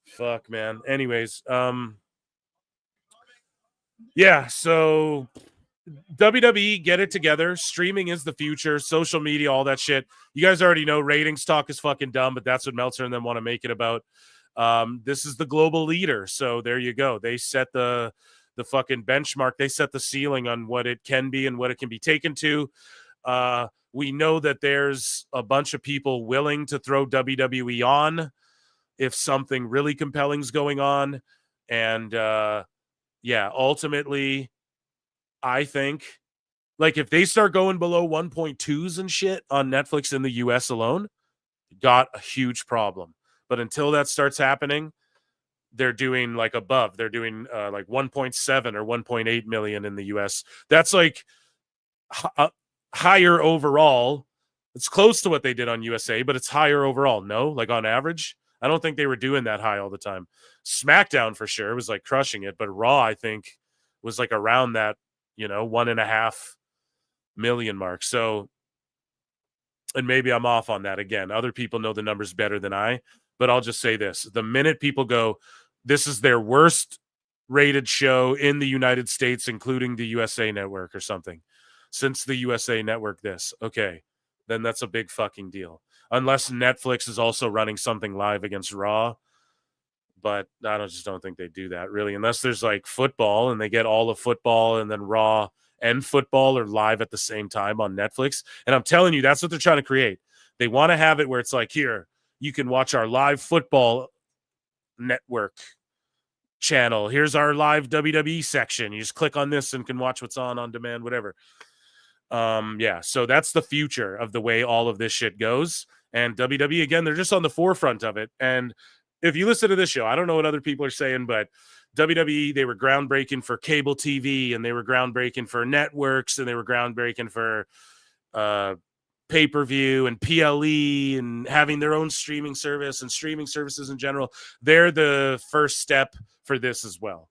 Fuck, man. Anyways, yeah, so WWE, get it together. Streaming is the future. Social media, all that shit. You guys already know ratings talk is fucking dumb, but that's what Meltzer and them want to make it about. This is the global leader, so there you go. They set the fucking benchmark. They set the ceiling on what it can be and what it can be taken to. We know that there's a bunch of people willing to throw WWE on if something really compelling is going on. And yeah, ultimately, I think, like, if they start going below 1.2s and shit on Netflix in the US alone, got a huge problem. But until that starts happening, they're doing like above. They're doing like 1.7 or 1.8 million in the US. That's like higher overall. It's close to what they did on USA, but it's higher overall. No, like on average, I don't think they were doing that high all the time. SmackDown for sure was like crushing it, but Raw, I think, was like around that, 1.5 million mark. So, and maybe I'm off on that again. Other people know the numbers better than I, but I'll just say this. The minute people go, this is their worst rated show in the United States, including the USA Network or something, since the USA Network this, okay, then that's a big fucking deal. Unless Netflix is also running something live against Raw. But I just don't think they do that, really, unless there's like football and they get all of football and then Raw and football are live at the same time on Netflix. And I'm telling you, that's what they're trying to create. They want to have it where it's like, here, you can watch our live football network channel. Here's our live WWE section. You just click on this and can watch what's on demand, whatever. Yeah, so that's the future of the way all of this shit goes. And WWE, again, they're just on the forefront of it. And if you listen to this show, I don't know what other people are saying, but WWE, they were groundbreaking for cable TV, and they were groundbreaking for networks, and they were groundbreaking for pay-per-view and PLE and having their own streaming service and streaming services in general. They're the first step for this as well.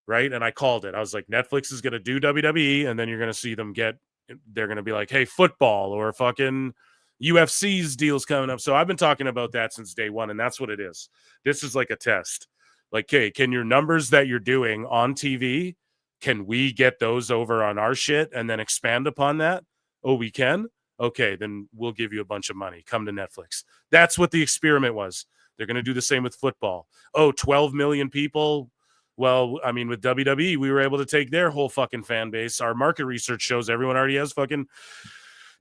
Right? And I called it. I was like, Netflix is going to do WWE, and then you're going to see them they're going to be like, hey, football or fucking UFC's deals coming up. So I've been talking about that since day one, and that's what it is. This is like a test. Like, hey, can your numbers that you're doing on TV, can we get those over on our shit and then expand upon that? Oh, we can? Okay, then we'll give you a bunch of money. Come to Netflix. That's what the experiment was. They're going to do the same with football. Oh, 12 million people. Well, I mean, with WWE, we were able to take their whole fucking fan base. Our market research shows everyone already has fucking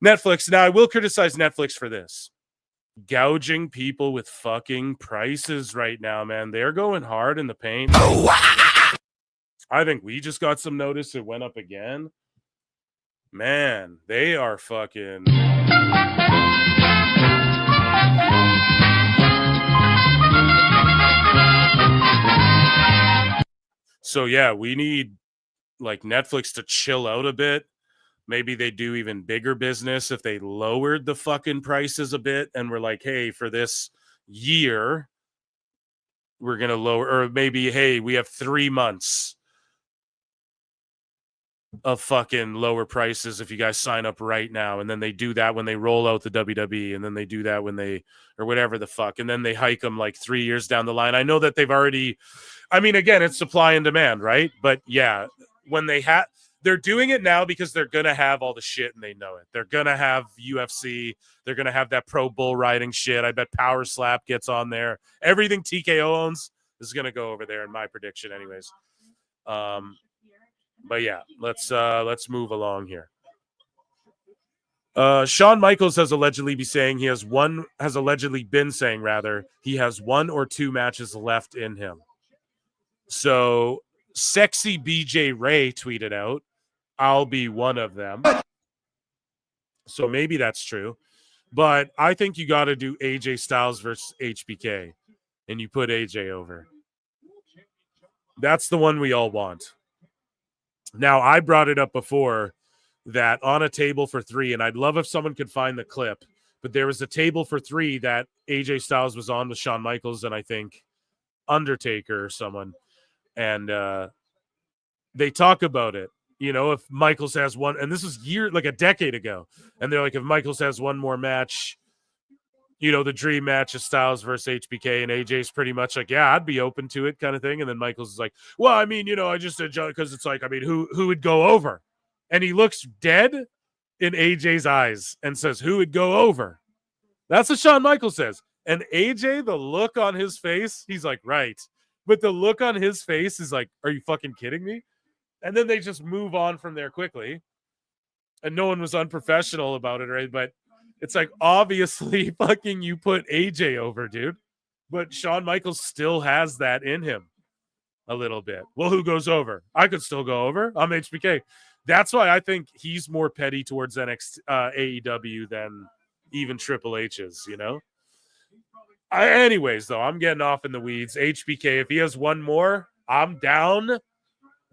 Netflix. Now, I will criticize Netflix for this. Gouging people with fucking prices right now, man. They're going hard in the paint. I think we just got some notice. It went up again. Man, they are fucking... So, yeah, we need like Netflix to chill out a bit. Maybe they do even bigger business if they lowered the fucking prices a bit and we're like, hey, for this year, we're going to lower, or maybe, hey, we have 3 months of fucking lower prices if you guys sign up right now. And then they do that when they roll out the WWE, and then they do that when they, or whatever the fuck. And then they hike them like 3 years down the line. I know that they've already, I mean, again, it's supply and demand, right? But yeah, when they're doing it now because they're going to have all the shit and they know it. They're going to have UFC. They're going to have that pro bull riding shit. I bet Power Slap gets on there. Everything TKO owns is going to go over there in my prediction anyways. But yeah, let's move along here. Shawn Michaels has allegedly been saying he has one or two matches left in him. So sexy BJ Ray tweeted out, "I'll be one of them." So maybe that's true. But I think you got to do AJ Styles versus HBK, and you put AJ over. That's the one we all want. Now, I brought it up before that on a table for 3, and I'd love if someone could find the clip, but there was a table for 3 that AJ Styles was on with Shawn Michaels and I think Undertaker or someone. And they talk about it. You know, if Michaels has one, and this was like a decade ago, and they're like, if Michaels has one more match, you know, the dream match is Styles versus HBK, and AJ's pretty much like, yeah, I'd be open to it kind of thing. And then Michaels is like, well, I mean, you know, I just enjoy, because it's like, I mean, who would go over? And he looks dead in AJ's eyes and says, who would go over? That's what Shawn Michaels says. And AJ, the look on his face, he's like, right. But the look on his face is like, are you fucking kidding me? And then they just move on from there quickly. And no one was unprofessional about it, right? But it's like, obviously, fucking you put AJ over, dude. But Shawn Michaels still has that in him a little bit. Well, who goes over? I could still go over. I'm HBK. That's why I think he's more petty towards NXT AEW than even Triple H is, you know? Anyways, though, I'm getting off in the weeds. HBK, if he has one more, I'm down.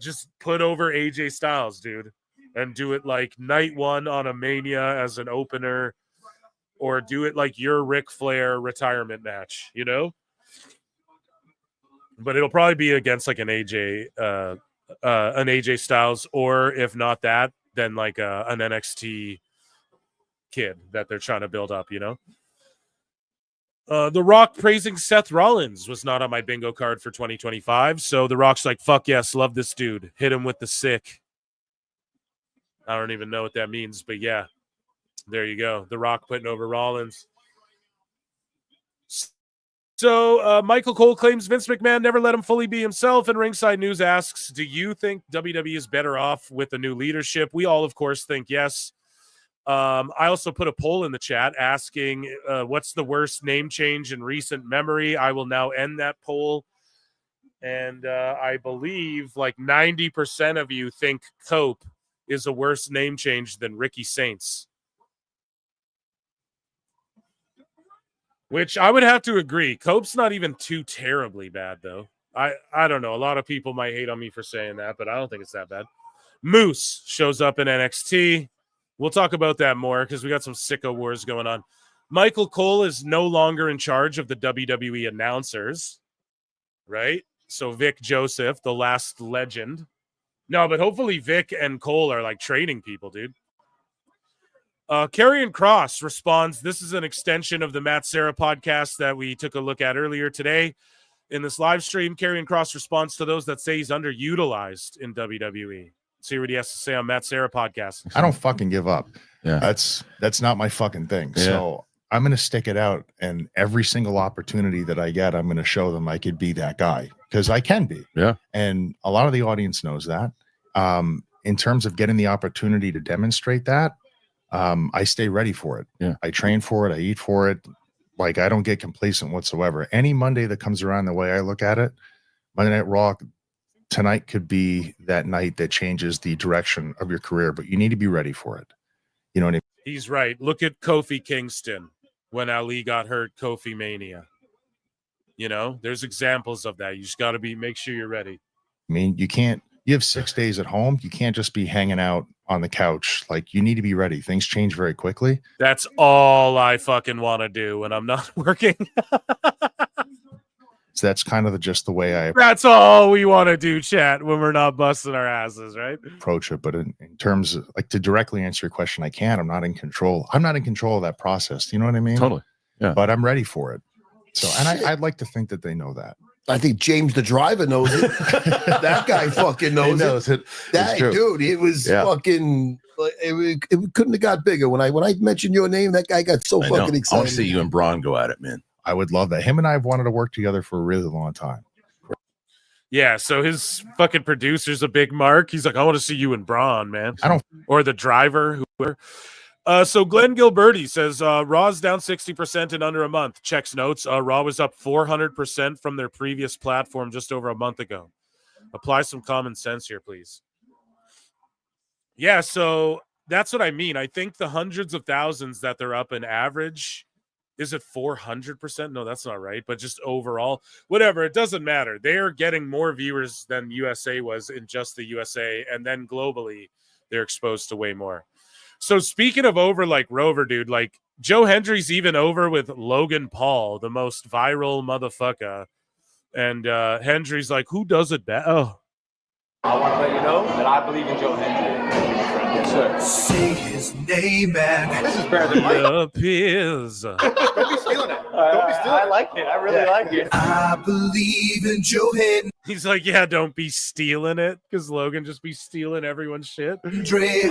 Just put over AJ Styles, dude. And do it like night 1 on a Mania as an opener. Or do it like your Ric Flair retirement match, you know? But it'll probably be against like an AJ Styles, or if not that, then like an NXT kid that they're trying to build up, you know? The Rock praising Seth Rollins was not on my bingo card for 2025. So The Rock's like, fuck yes, love this dude. Hit him with the sick. I don't even know what that means, but yeah. There you go. The Rock putting over Rollins. So Michael Cole claims Vince McMahon never let him fully be himself. And Ringside News asks, do you think WWE is better off with the new leadership? We all, of course, think yes. I also put a poll in the chat asking what's the worst name change in recent memory. I will now end that poll. And I believe like 90% of you think Cope is a worse name change than Ricky Saints. Which I would have to agree. Cope's not even too terribly bad, though. I don't know. A lot of people might hate on me for saying that, but I don't think it's that bad. Moose shows up in NXT. We'll talk about that more because we got some sicko wars going on. Michael Cole is no longer in charge of the WWE announcers, right? So Vic Joseph, the last legend. No, but hopefully Vic and Cole are like training people, dude. Karrion Kross responds, this is an extension of the Matt Serra podcast that we took a look at earlier today in this live stream. Karrion Kross responds to those that say he's underutilized in WWE. See what he has to say on Matt Serra podcast. I don't fucking give up. Yeah. That's not my fucking thing. Yeah. So I'm going to stick it out, and every single opportunity that I get, I'm going to show them I could be that guy, because I can be. Yeah. And a lot of the audience knows that. In terms of getting the opportunity to demonstrate that, I stay ready for it. Yeah. I train for it. I eat for it. Like, I don't get complacent whatsoever. Any Monday that comes around, the way I look at it, Monday Night Raw, tonight could be that night that changes the direction of your career, but you need to be ready for it. You know what I mean? He's right. Look at Kofi Kingston when Ali got hurt, Kofi Mania. You know, there's examples of that. You just got to make sure you're ready. I mean, you have 6 days at home. You can't just be hanging out on the couch. Like, you need to be ready. Things change very quickly. That's all I fucking want to do when I'm not working. So that's kind of just the way I That's all we want to do, chat, when we're not busting our asses, right? approach it. But in terms of like to directly answer your question, I'm not in control. I'm not in control of that process. You know what I mean? Totally. Yeah. But I'm ready for it. So, and I'd like to think that they know that. I think James the driver knows it. That guy fucking knows it. That dude, it was fucking. It couldn't have got bigger. When I mentioned your name, that guy got so fucking excited. I want to see you and Braun go at it, man. I would love that. Him and I have wanted to work together for a really long time. Yeah, so his fucking producer's a big mark. He's like, I want to see you and Braun, man. Or the driver, whoever. So Glenn Gilberti says Raw's down 60% in under a month. Checks notes. Raw was up 400% from their previous platform just over a month ago. Apply some common sense here, please. Yeah, so that's what I mean. I think the hundreds of thousands that they're up in average. Is it 400%? No, that's not right. But just overall, whatever, it doesn't matter. They are getting more viewers than USA was in just the USA. And then globally, they're exposed to way more. So speaking of over like Rover, dude, like Joe Hendry's even over with Logan Paul, the most viral motherfucker. And Hendry's like, who does it better? Oh. I want to let you know that I believe in Joe Hendry. Yes, sir. Say his name, man. This is better than mine. Don't be stealing it. Don't be stealing it. I like it. I really like it. I believe in Joe Hendry. He's like, yeah, don't be stealing it, because Logan just be stealing everyone's shit. I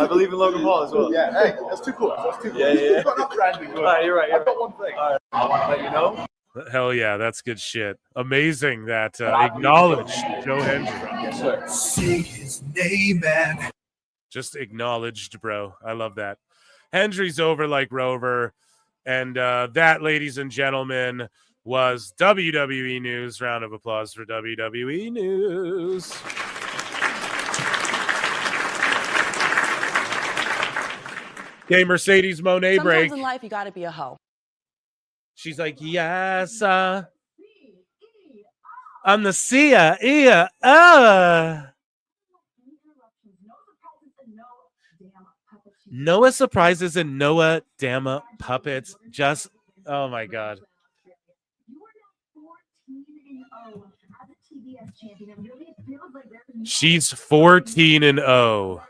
believe in Logan Paul as well. Yeah, hey, that's too cool. That's too cool. Yeah. All right, you're right. I've got one thing. All right. I want to let you know. Hell yeah, that's good shit. Amazing that acknowledged Joe Hendry. Yes, sir. Say his name, man. Just acknowledged, bro. I love that. Hendry's over like Rover. And that, ladies and gentlemen, was WWE News. Round of applause for WWE News. Okay, Mercedes Monet break. Sometimes in life, you got to be a hoe. She's like, yes, I'm the Sia. Noah surprises and Noah Damn puppets. Just, oh my God. She's 14-0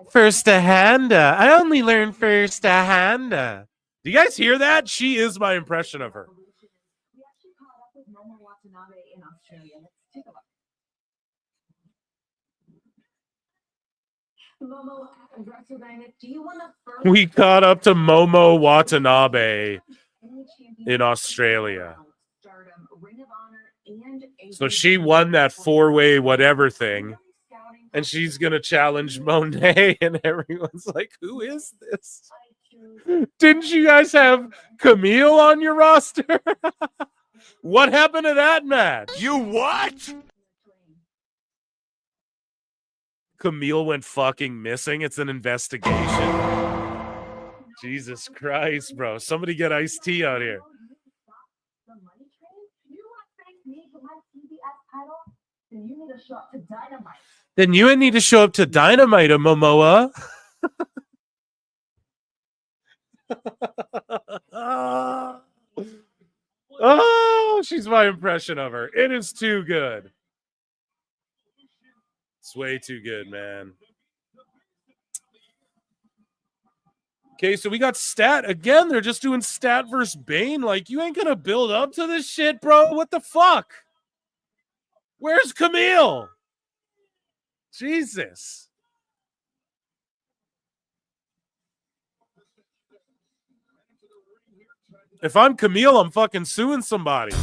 first-hand. I only learned first-hand. Do you guys hear that? She is my impression of her. We caught up to Momo Watanabe in Australia. So she won that 4-way whatever thing. And she's going to challenge Monet. And everyone's like, who is this? Didn't you guys have Camille on your roster? What happened to that match? You what? Camille went fucking missing. It's an investigation. Jesus Christ, bro. Somebody get iced tea out here. Then you need to show up to Dynamite, Momoa. Oh, she's my impression of her. It is too good. It's way too good, man. Okay, so we got Stat. Again, they're just doing Stat versus Bane. Like, you ain't going to build up to this shit, bro. What the fuck? Where's Camille? Jesus. If I'm Camille, I'm fucking suing somebody.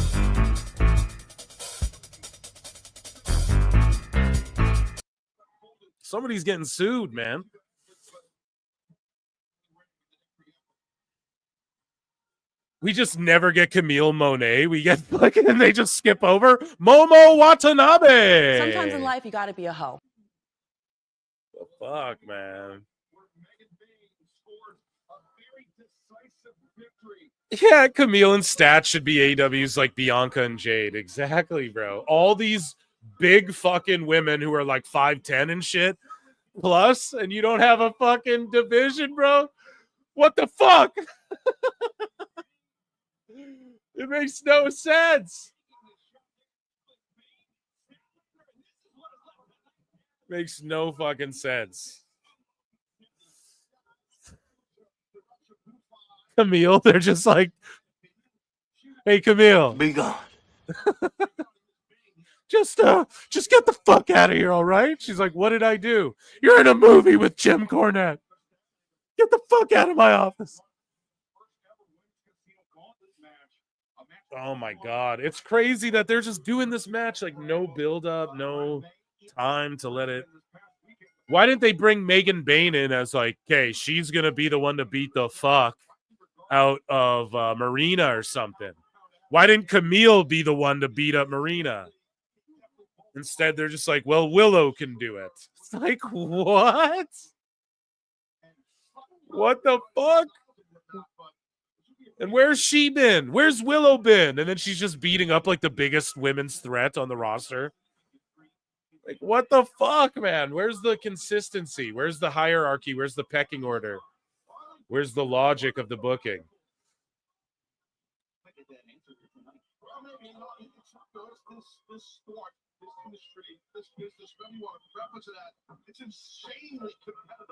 Somebody's getting sued, man. We just never get Camille Monet. We get fucking, they just skip over Momo Watanabe. Sometimes in life, you got to be a hoe. The fuck, man. Yeah, Camille and Stat should be AEW's like Bianca and Jade. Exactly, bro. All these big fucking women who are like 5'10" and shit plus, and you don't have a fucking division, bro. What the fuck? It makes no sense. Makes no fucking sense. Camille, they're just like, hey, Camille. Be gone. Just get the fuck out of here, all right? She's like, what did I do? You're in a movie with Jim Cornette. Get the fuck out of my office. Oh my God. It's crazy that they're just doing this match, like no build up, no time to let it. Why didn't they bring Megan Bain in as like, okay, she's going to be the one to beat the fuck out of Marina or something? Why didn't Camille be the one to beat up Marina? Instead, they're just like, well, Willow can do it. It's like, what? What the fuck? And where's she been? Where's Willow been? And then she's just beating up like the biggest women's threat on the roster. Like, what the fuck, man? Where's the consistency? Where's the hierarchy? Where's the pecking order? Where's the logic of the booking?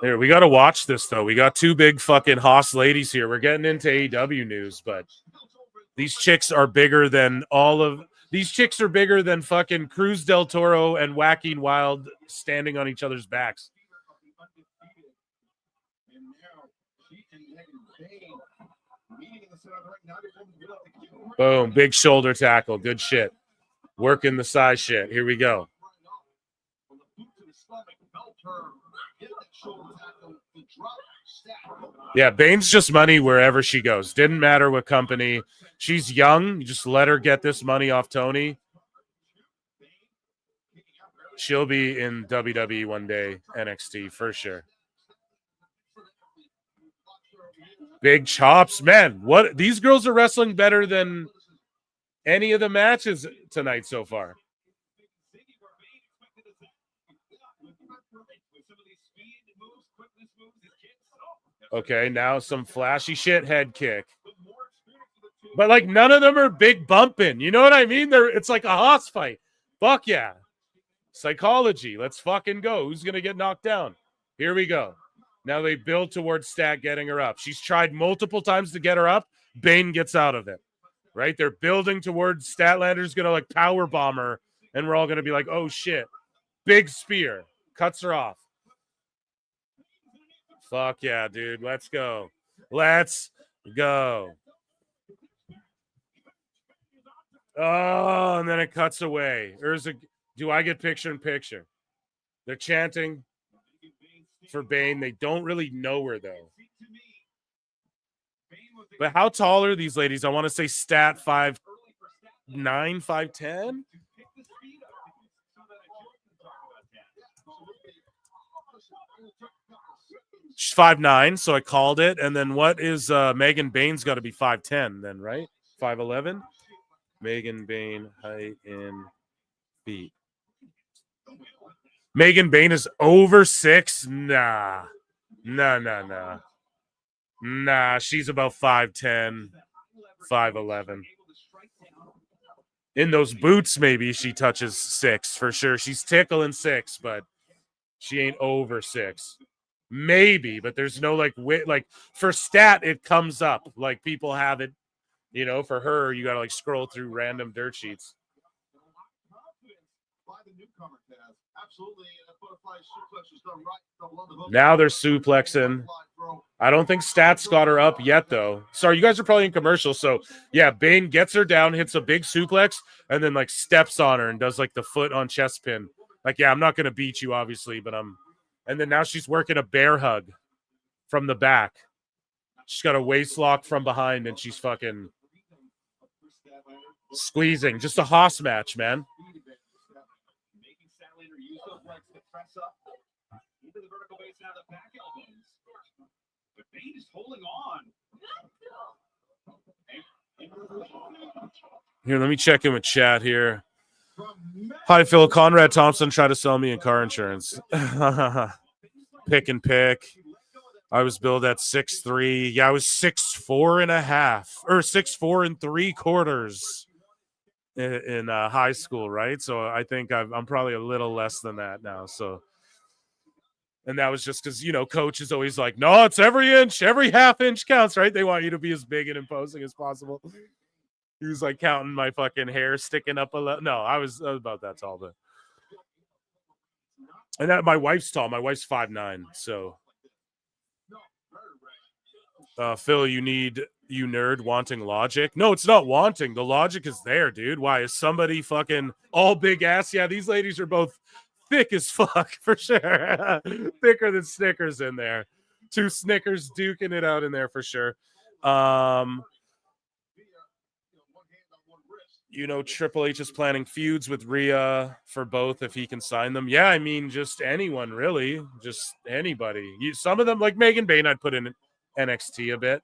Here, we got to watch this, though. We got two big fucking Haas ladies here. We're getting into AEW news, but these chicks are bigger than these chicks are bigger than fucking Cruz del Toro and Whacking Wild standing on each other's backs. Boom, big shoulder tackle. Good shit. Working the size shit. Here we go. Yeah, Bane's just money wherever she goes. Didn't matter what company. She's young. You just let her get this money off Tony. She'll be in WWE one day, NXT for sure. Big chops, man. What, these girls are wrestling better than any of the matches tonight so far. Okay, now some flashy shit, head kick. But like none of them are big bumping. You know what I mean? It's like a Haas fight. Fuck yeah. Psychology. Let's fucking go. Who's going to get knocked down? Here we go. Now they build towards Stat getting her up. She's tried multiple times to get her up. Bane gets out of it. Right? They're building towards Statlander's going to like power bomb her. And we're all going to be like, oh shit. Big spear. Cuts her off. Fuck yeah, dude. Let's go. Let's go. Oh, and then it cuts away. Do I get picture in picture? They're chanting for Bane. They don't really know her, though. But how tall are these ladies? I want to say Stat 5'9", 5'10". She's 5'9", so I called it. And then what is Megan Bane's got to be 5'10", then, right? 5'11". Megan Bane, height in feet. Megan Bane is over 6? Nah. Nah, she's about 5'10", 5'11". In those boots, maybe she touches 6 for sure. She's tickling 6, but she ain't over 6. Maybe, but there's no like for Stat, it comes up. Like people have it. You know, for her, you got to like scroll through random dirt sheets. Now they're suplexing. I don't think Stat's got her up yet, though. Sorry, you guys are probably in commercial. So, yeah, Bane gets her down, hits a big suplex, and then like steps on her and does like the foot on chest pin. Like, yeah, I'm not going to beat you, obviously, but I'm. And then now she's working a bear hug from the back. She's got a waist lock from behind, and she's fucking squeezing. Just a Haas match, man. Here, let me check in with chat here. Hi, Phil. Conrad Thompson tried to sell me in car insurance. Pick and pick. I was billed at 6'3". Yeah, I was 6'4.5" or 6'4 3/4 in high school, right? So I think I'm probably a little less than that now. So, and that was just because, you know, coach is always like, no, it's every inch, every half inch counts, right? They want you to be as big and imposing as possible. He was like counting my fucking hair sticking up a little. No, I was about that tall, but. And that my wife's tall. My wife's 5'9". So, Phil, you nerd wanting logic. No, it's not wanting. The logic is there, dude. Why is somebody fucking all big ass? Yeah, these ladies are both thick as fuck for sure. Thicker than Snickers in there. 2 Snickers duking it out in there for sure. You know, Triple H is planning feuds with Rhea for both if he can sign them. Yeah, I mean, just anyone, really. Just anybody. Some of them, like Megan Bayne, I'd put in NXT a bit.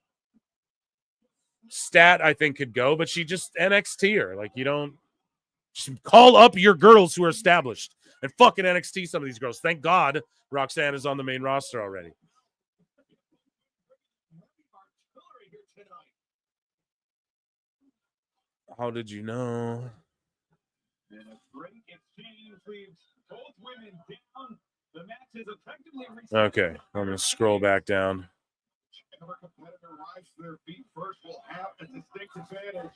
Stat, I think, could go, but she just NXT her. Like, you don't just call up your girls who are established and fucking NXT some of these girls. Thank God Roxanne is on the main roster already. How did you know? Okay, I'm going to scroll back down.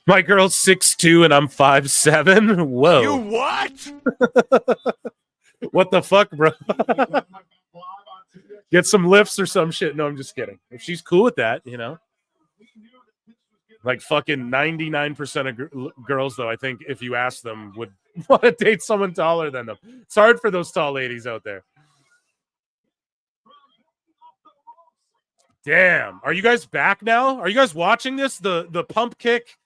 My girl's 6'2" and I'm 5'7". Whoa. You what? What the fuck, bro? Get some lifts or some shit. No, I'm just kidding. If she's cool with that, you know. Like fucking 99% of girls, though, I think if you ask them, would want to date someone taller than them. It's hard for those tall ladies out there. Damn. Are you guys back now? Are you guys watching this? The pump kick,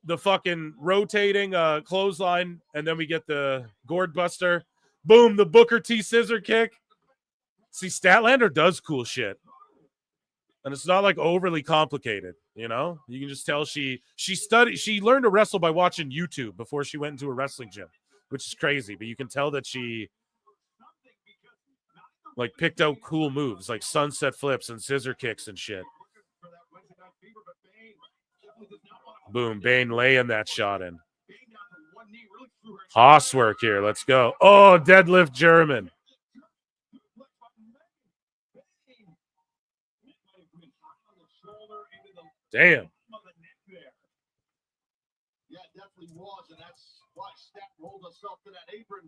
the fucking rotating clothesline, and then we get the gourd buster. Boom, the Booker T scissor kick. See, Statlander does cool shit. And it's not like overly complicated, you know? You can just tell she learned to wrestle by watching YouTube before she went into a wrestling gym, which is crazy. But you can tell that she like picked out cool moves like sunset flips and scissor kicks and shit. Boom, Bane laying that shot in. Hoss work here. Let's go. Oh, deadlift German. Damn. Yeah, it definitely was, and that's why Stat rolled herself to that apron.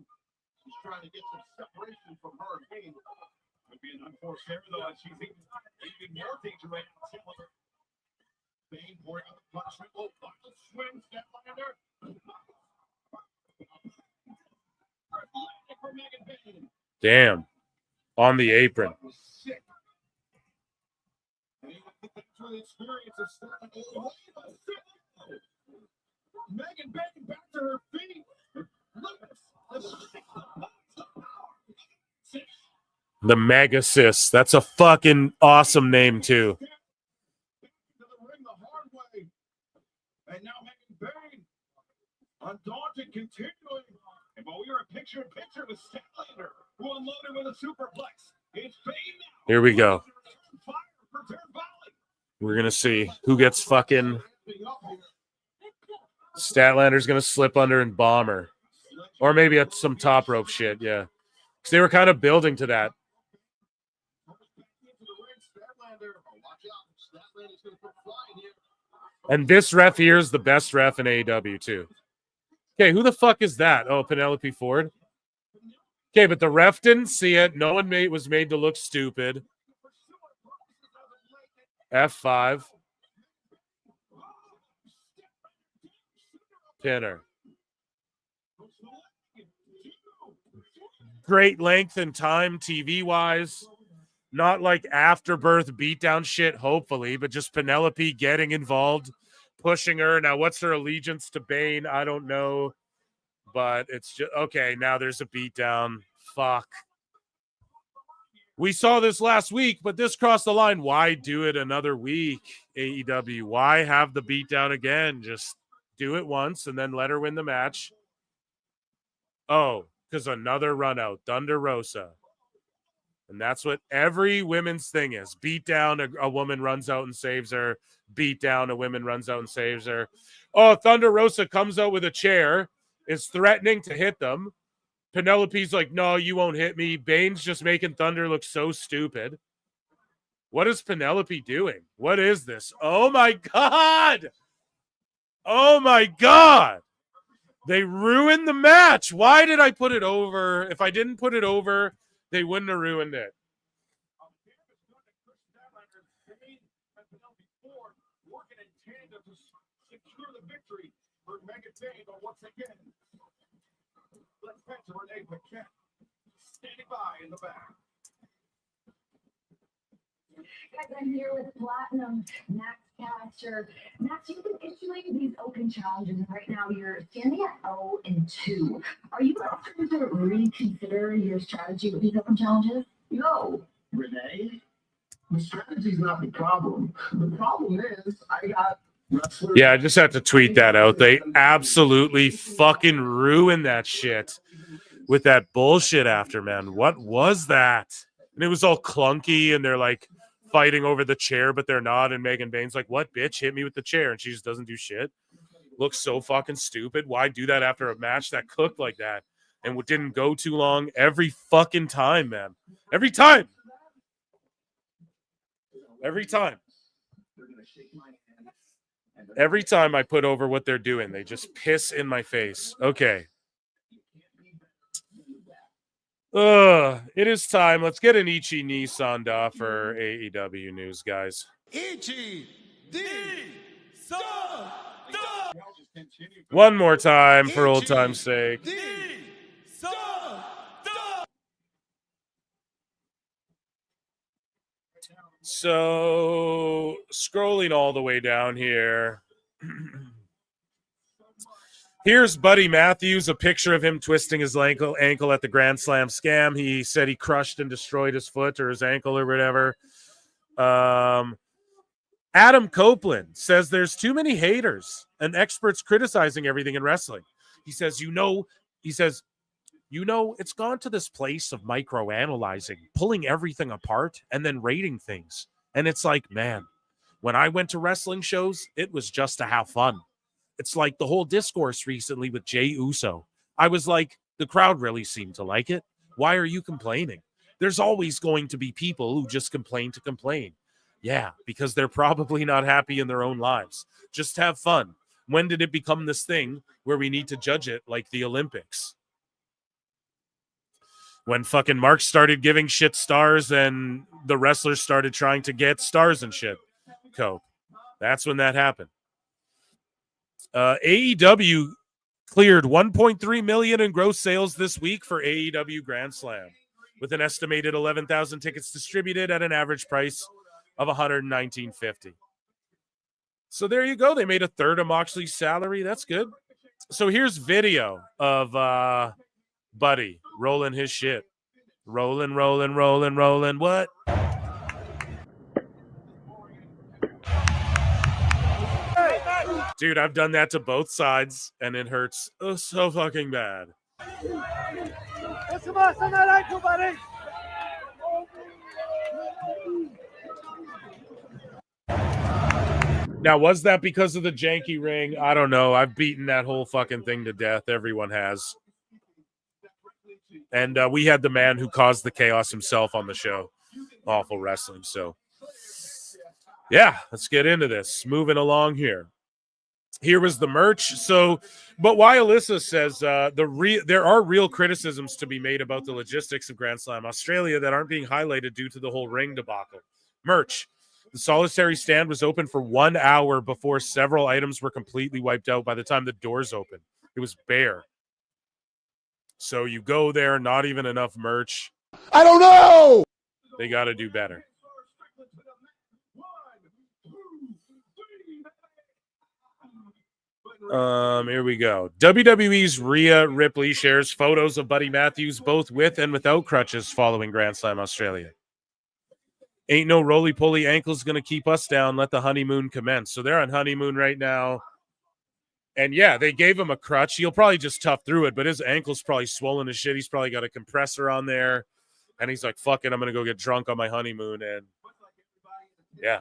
She's trying to get some separation from her and Bane. Would be an unforced error, though, and she's even more danger right now. Bane pouring out the punishment. Oh, swing, Statlander. Damn. On the apron. Megan Bane back to her feet. The Mega Sis. That's a fucking awesome name, too. And now Megan Bane, undaunted, continuing. And while we were picture-in-picture with Statlander, who unloaded with a superplex. It's Bane now. Here we go. We're going to see who gets fucking... Statlander's going to slip under and bomb her. Or maybe at some top rope shit, yeah. Because they were kind of building to that. And this ref here is the best ref in AEW, too. Okay, who the fuck is that? Oh, Penelope Ford. Okay, but the ref didn't see it. No one was made to look stupid. F5. Pinner. Great length and time TV-wise. Not like afterbirth beatdown shit, hopefully, but just Penelope getting involved, pushing her. Now, what's her allegiance to Bane? I don't know. But it's just, okay, now there's a beatdown. Fuck. We saw this last week, but this crossed the line. Why do it another week, AEW? Why have the beatdown again? Just do it once and then let her win the match. Oh, because another run out. Thunder Rosa. And that's what every women's thing is. Beat down, a woman runs out and saves her. Beat down, a woman runs out and saves her. Oh, Thunder Rosa comes out with a chair, is threatening to hit them. Penelope's like, no, you won't hit me. Bane's just making Thunder look so stupid. What is Penelope doing? What is this? Oh, my God. Oh, my God. They ruined the match. Why did I put it over? If I didn't put it over, they wouldn't have ruined it. Standing by in the back. Guys, I'm here with Platinum Max Caster. Max, you've been issuing these open challenges, and right now you're standing at 0-2. Are you going to reconsider your strategy with these open challenges? No, Renee. The strategy's not the problem. The problem is I got wrestlers. Yeah, I just have to tweet that out. They absolutely fucking ruined that shit with that bullshit after, man. What was that? And it was all clunky, and they're like fighting over the chair, but they're not. And Megan Bane's like, what, bitch? Hit me with the chair. And she just doesn't do shit. Looks so fucking stupid. Why do that after a match that cooked like that and didn't go too long? Every fucking time, man. Every time. Every time. Every time I put over what they're doing, they just piss in my face. Okay. It is time. Let's get an Ichi ni Sanda for AEW news, guys. Ichi ni Sanda. One more time for old time's sake. So, scrolling all the way down here. Here's Buddy Matthews, a picture of him twisting his ankle at the Grand Slam scam. He said he crushed and destroyed his foot or his ankle or whatever. Adam Copeland says there's too many haters and experts criticizing everything in wrestling. He says, it's gone to this place of microanalyzing, pulling everything apart and then rating things. And it's like, man, when I went to wrestling shows, it was just to have fun. It's like the whole discourse recently with Jey Uso. I was like, the crowd really seemed to like it. Why are you complaining? There's always going to be people who just complain to complain. Yeah, because they're probably not happy in their own lives. Just have fun. When did it become this thing where we need to judge it like the Olympics? When fucking Mark started giving shit stars and the wrestlers started trying to get stars and shit. Cope. That's when that happened. AEW cleared $1.3 million in gross sales this week for AEW Grand Slam, with an estimated 11,000 tickets distributed at an average price of $119.50. So there you go. They made a third of Moxley's salary. That's good. So here's video of Buddy rolling his shit. Rolling. What? Dude, I've done that to both sides, and it hurts so fucking bad. Now, was that because of the janky ring? I don't know. I've beaten that whole fucking thing to death. Everyone has. And we had the man who caused the chaos himself on the show. Awful wrestling. So, yeah, let's get into this. Moving along here. Here was the merch. So, but why Alyssa says there are real criticisms to be made about the logistics of Grand Slam Australia that aren't being highlighted due to the whole ring debacle. Merch. The solitary stand was open for 1 hour before several items were completely wiped out by the time the doors opened. It was bare. So you go there, not even enough merch. I don't know. They got to do better. Here we go. WWE's Rhea Ripley shares photos of Buddy Matthews both with and without crutches following Grand Slam Australia. Ain't no roly-poly ankles going to keep us down. Let the honeymoon commence. So they're on honeymoon right now. And yeah, they gave him a crutch. He'll probably just tough through it, but his ankle's probably swollen as shit. He's probably got a compressor on there. And he's like, fuck it, I'm going to go get drunk on my honeymoon. And yeah,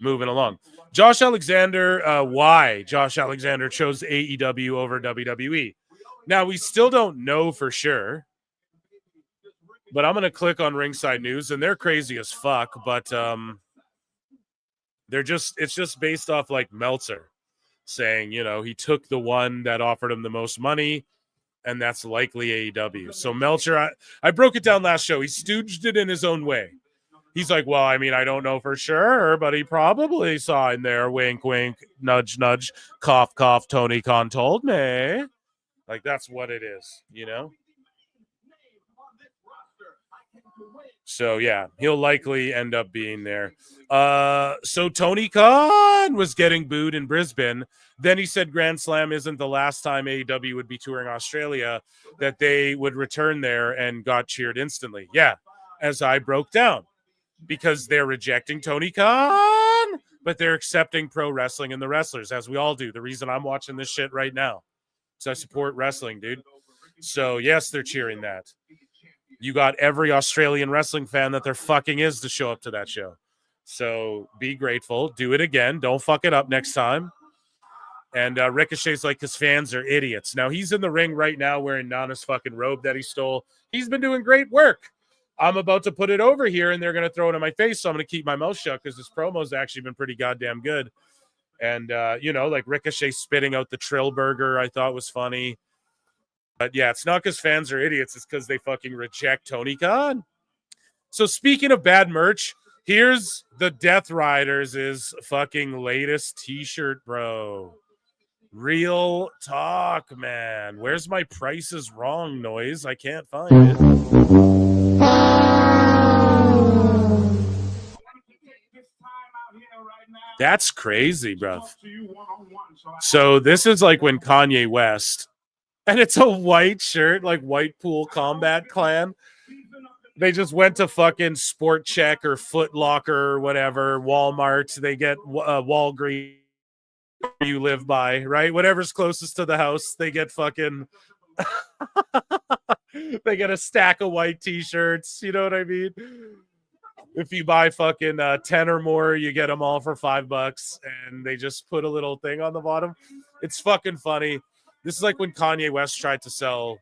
moving along. Josh Alexander, why Josh Alexander chose AEW over WWE. Now, we still don't know for sure, but I'm going to click on Ringside News, and they're crazy as fuck, but it's just based off like Meltzer saying, you know, he took the one that offered him the most money, and that's likely AEW. So Meltzer, I broke it down last show. He stooged it in his own way. He's like, well, I mean, I don't know for sure, but he probably saw in there, wink, wink, nudge, nudge, cough, cough, Tony Khan told me. Like, that's what it is, you know? So, yeah, he'll likely end up being there. So Tony Khan was getting booed in Brisbane. Then he said Grand Slam isn't the last time AEW would be touring Australia, that they would return there, and got cheered instantly. Yeah, as I broke down. Because they're rejecting Tony Khan, but they're accepting pro wrestling and the wrestlers, as we all do. The reason I'm watching this shit right now is I support wrestling, dude. So, yes, they're cheering that. You got every Australian wrestling fan that there fucking is to show up to that show. So be grateful. Do it again. Don't fuck it up next time. And Ricochet's like, his fans are idiots. Now, he's in the ring right now wearing Nana's fucking robe that he stole. He's been doing great work. I'm about to put it over here, and they're going to throw it in my face, so I'm going to keep my mouth shut because this promo's actually been pretty goddamn good. And, you know, like Ricochet spitting out the Trill Burger I thought was funny. But, yeah, it's not because fans are idiots. It's because they fucking reject Tony Khan. So, speaking of bad merch, here's the Death Riders' fucking latest T-shirt, bro. Real talk, man. Where's my Price is Wrong noise? I can't find it. That's crazy, bro. So this is like when Kanye West, and it's a white shirt, like White Pool Combat Clan. They just went to fucking Sport Check or Foot Locker or whatever, Walmart. They get Walgreens you live by, right? Whatever's closest to the house, they get fucking they get a stack of white t-shirts, you know what I mean? If you buy fucking 10 or more, you get them all for $5, and they just put a little thing on the bottom. It's fucking funny. This is like when Kanye West tried to sell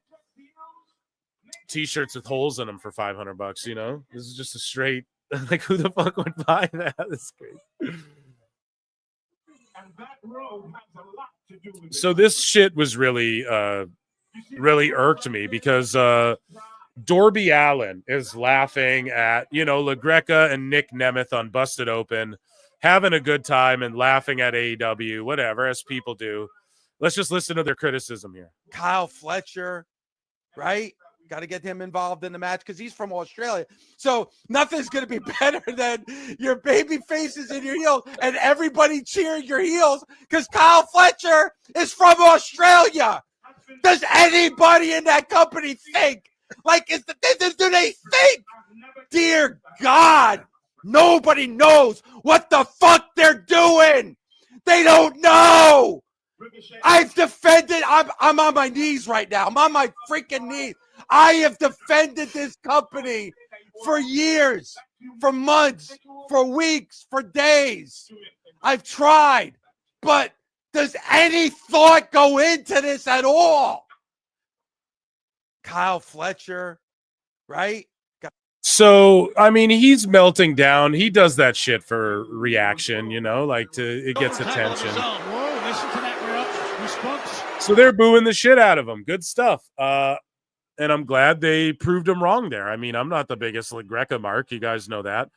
t-shirts with holes in them for $500, you know? This is just a straight, like, who the fuck would buy that? That's great. So this shit was really irked me because Darby Allin is laughing at, you know, LaGreca and Nick Nemeth on Busted Open, having a good time and laughing at AEW, whatever, as people do. Let's just listen to their criticism here. Kyle Fletcher, right? Got to get him involved in the match because he's from Australia. So nothing's going to be better than your baby faces and your heels and everybody cheering your heels because Kyle Fletcher is from Australia. Does anybody in that company think? Like, do they think? Dear God, nobody knows what the fuck they're doing. They don't know. I've defended. I'm on my knees right now. I'm on my freaking knees. I have defended this company for years, for months, for weeks, for days. I've tried, but does any thought go into this at all? Kyle Fletcher, right? So, I mean, he's melting down. He does that shit for reaction, you know, like it gets attention. So they're booing the shit out of him. Good stuff. And I'm glad they proved him wrong there. I mean, I'm not the biggest LaGreca mark. You guys know that.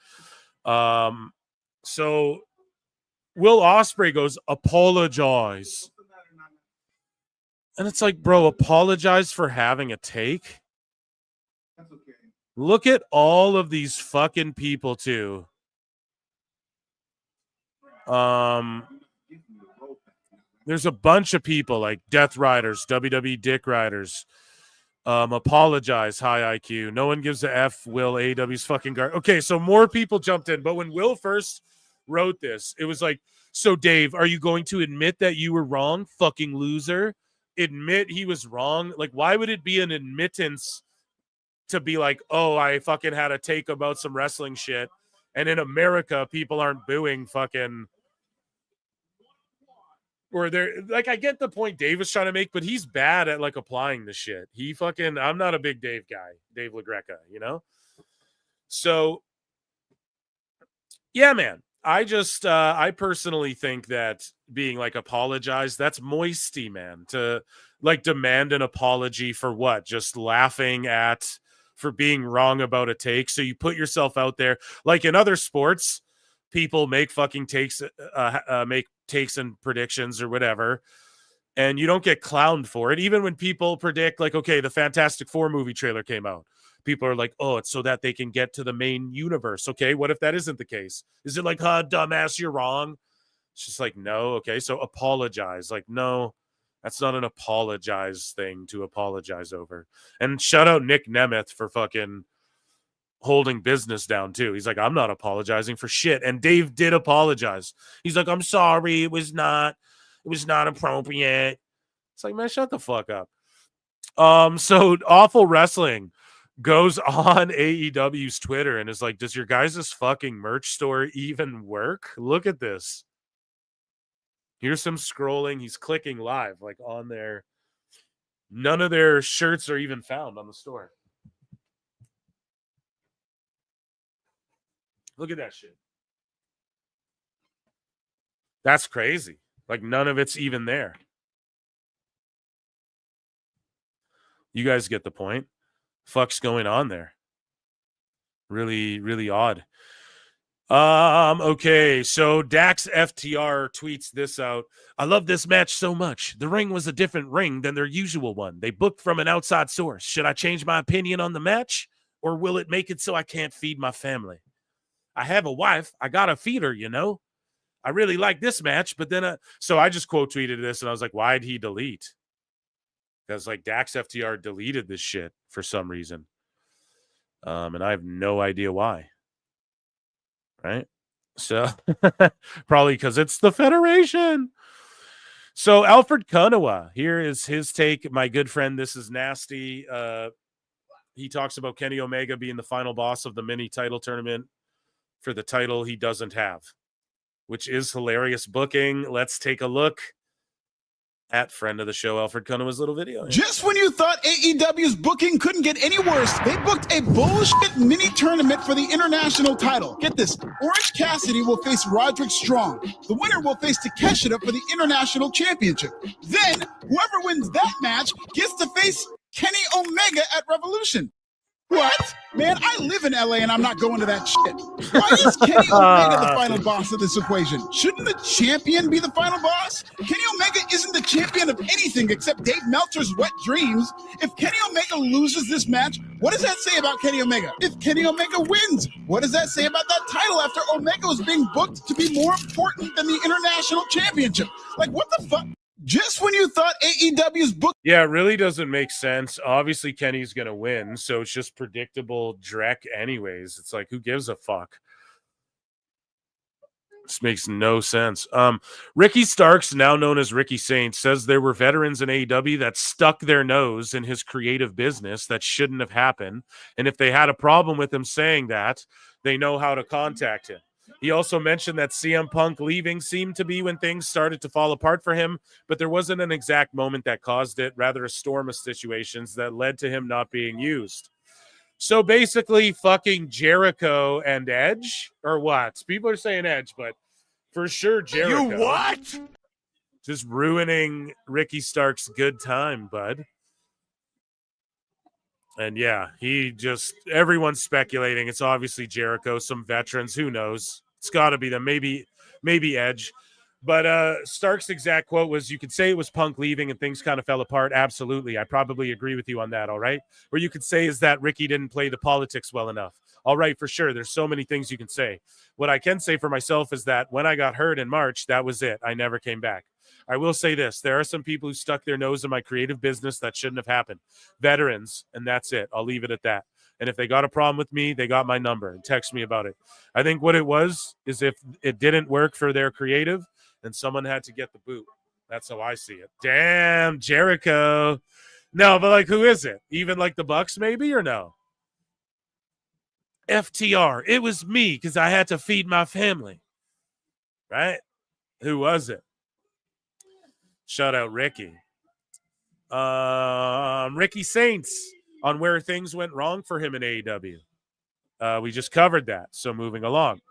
So Will Ospreay goes, apologize. And it's like, bro, apologize for having a take? That's okay. Look at all of these fucking people, too. There's a bunch of people like Death Riders, WWE Dick Riders. Apologize, high IQ. No one gives a F. Will AEW's fucking guard. Okay, so more people jumped in, but when Will first wrote this, it was like, so Dave, are you going to admit that you were wrong? Fucking loser. Admit he was wrong. Like, why would it be an admittance to be like, oh, I fucking had a take about some wrestling shit. And in America, people aren't booing fucking. Or they're like, I get the point Dave was trying to make, but he's bad at like applying the shit. He fucking, I'm not a big Dave guy, Dave LaGreca, you know? So, yeah, man. I personally think that being like apologized, that's moisty, man. To like demand an apology for what? Just laughing at for being wrong about a take. So you put yourself out there. Like in other sports, people make fucking takes, make takes and predictions or whatever, and you don't get clowned for it. Even when people predict, like, okay, the Fantastic Four movie trailer came out. People are like, oh, it's so that they can get to the main universe. Okay, what if that isn't the case? Is it like, dumbass, you're wrong? It's just like, no. Okay, so apologize. Like, no, that's not an apologize thing to apologize over. And shout out Nick Nemeth for fucking holding business down too. He's like, I'm not apologizing for shit. And Dave did apologize. He's like, I'm sorry. It was not appropriate. It's like, man, shut the fuck up. So Awful Wrestling goes on AEW's Twitter and is like, does your guys' fucking merch store even work? Look at this. Here's some scrolling. He's clicking live, like on there. None of their shirts are even found on the store. Look at that shit. That's crazy. Like none of it's even there. You guys get the point. Fuck's going on there? Really, really odd. Okay, so Dax FTR tweets this out. I love this match so much. The ring was a different ring than their usual one. They booked from an outside source. Should I change my opinion on the match? Or will it make it so I can't feed my family? I have a wife. I gotta feed her, you know? I really like this match, but then so I just quote tweeted this and I was like, why'd he delete? Because like Dax FTR deleted this shit for some reason. And I have no idea why. Right? So probably because it's the Federation. So Alfred Konuwa, here is his take. My good friend, this is nasty. He talks about Kenny Omega being the final boss of the mini title tournament for the title he doesn't have, which is hilarious booking. Let's take a look at friend of the show, Alfred Konuwa's little video. Just when you thought AEW's booking couldn't get any worse, they booked a bullshit mini tournament for the international title. Get this, Orange Cassidy will face Roderick Strong. The winner will face Takeshita for the international championship. Then, whoever wins that match gets to face Kenny Omega at Revolution. What? Man, I live in LA and I'm not going to that shit. Why is Kenny Omega the final boss of this equation? Shouldn't the champion be the final boss? Kenny Omega isn't the champion of anything except Dave Meltzer's wet dreams. If Kenny Omega loses this match, what does that say about Kenny Omega? If Kenny Omega wins, what does that say about that title after Omega was being booked to be more important than the international championship? Like, what the fuck? Just when you thought AEW's book. Yeah, it really doesn't make sense. Obviously, Kenny's going to win, so it's just predictable dreck anyways. It's like, who gives a fuck? This makes no sense. Ricky Starks, now known as Ricky Saint, says there were veterans in AEW that stuck their nose in his creative business that shouldn't have happened. And if they had a problem with him saying that, they know how to contact him. He also mentioned that CM Punk leaving seemed to be when things started to fall apart for him, but there wasn't an exact moment that caused it, rather a storm of situations that led to him not being used. So basically fucking Jericho and Edge, or what? People are saying Edge, but for sure Jericho. You what? Just ruining Ricky Stark's good time, bud. And yeah, everyone's speculating. It's obviously Jericho, some veterans, who knows? It's got to be them, maybe Edge. But Stark's exact quote was, you could say it was Punk leaving and things kind of fell apart. Absolutely. I probably agree with you on that, all right? Or you could say is that Ricky didn't play the politics well enough. All right, for sure. There's so many things you can say. What I can say for myself is that when I got hurt in March, that was it. I never came back. I will say this. There are some people who stuck their nose in my creative business that shouldn't have happened. Veterans, and that's it. I'll leave it at that. And if they got a problem with me, they got my number and text me about it. I think what it was is if it didn't work for their creative, then someone had to get the boot. That's how I see it. Damn, Jericho. No, but like, who is it? Even like the Bucks maybe, or no? FTR. It was me because I had to feed my family. Right? Who was it? Shout out Ricky. Ricky Saints on where things went wrong for him in AEW. We just covered that. So moving along.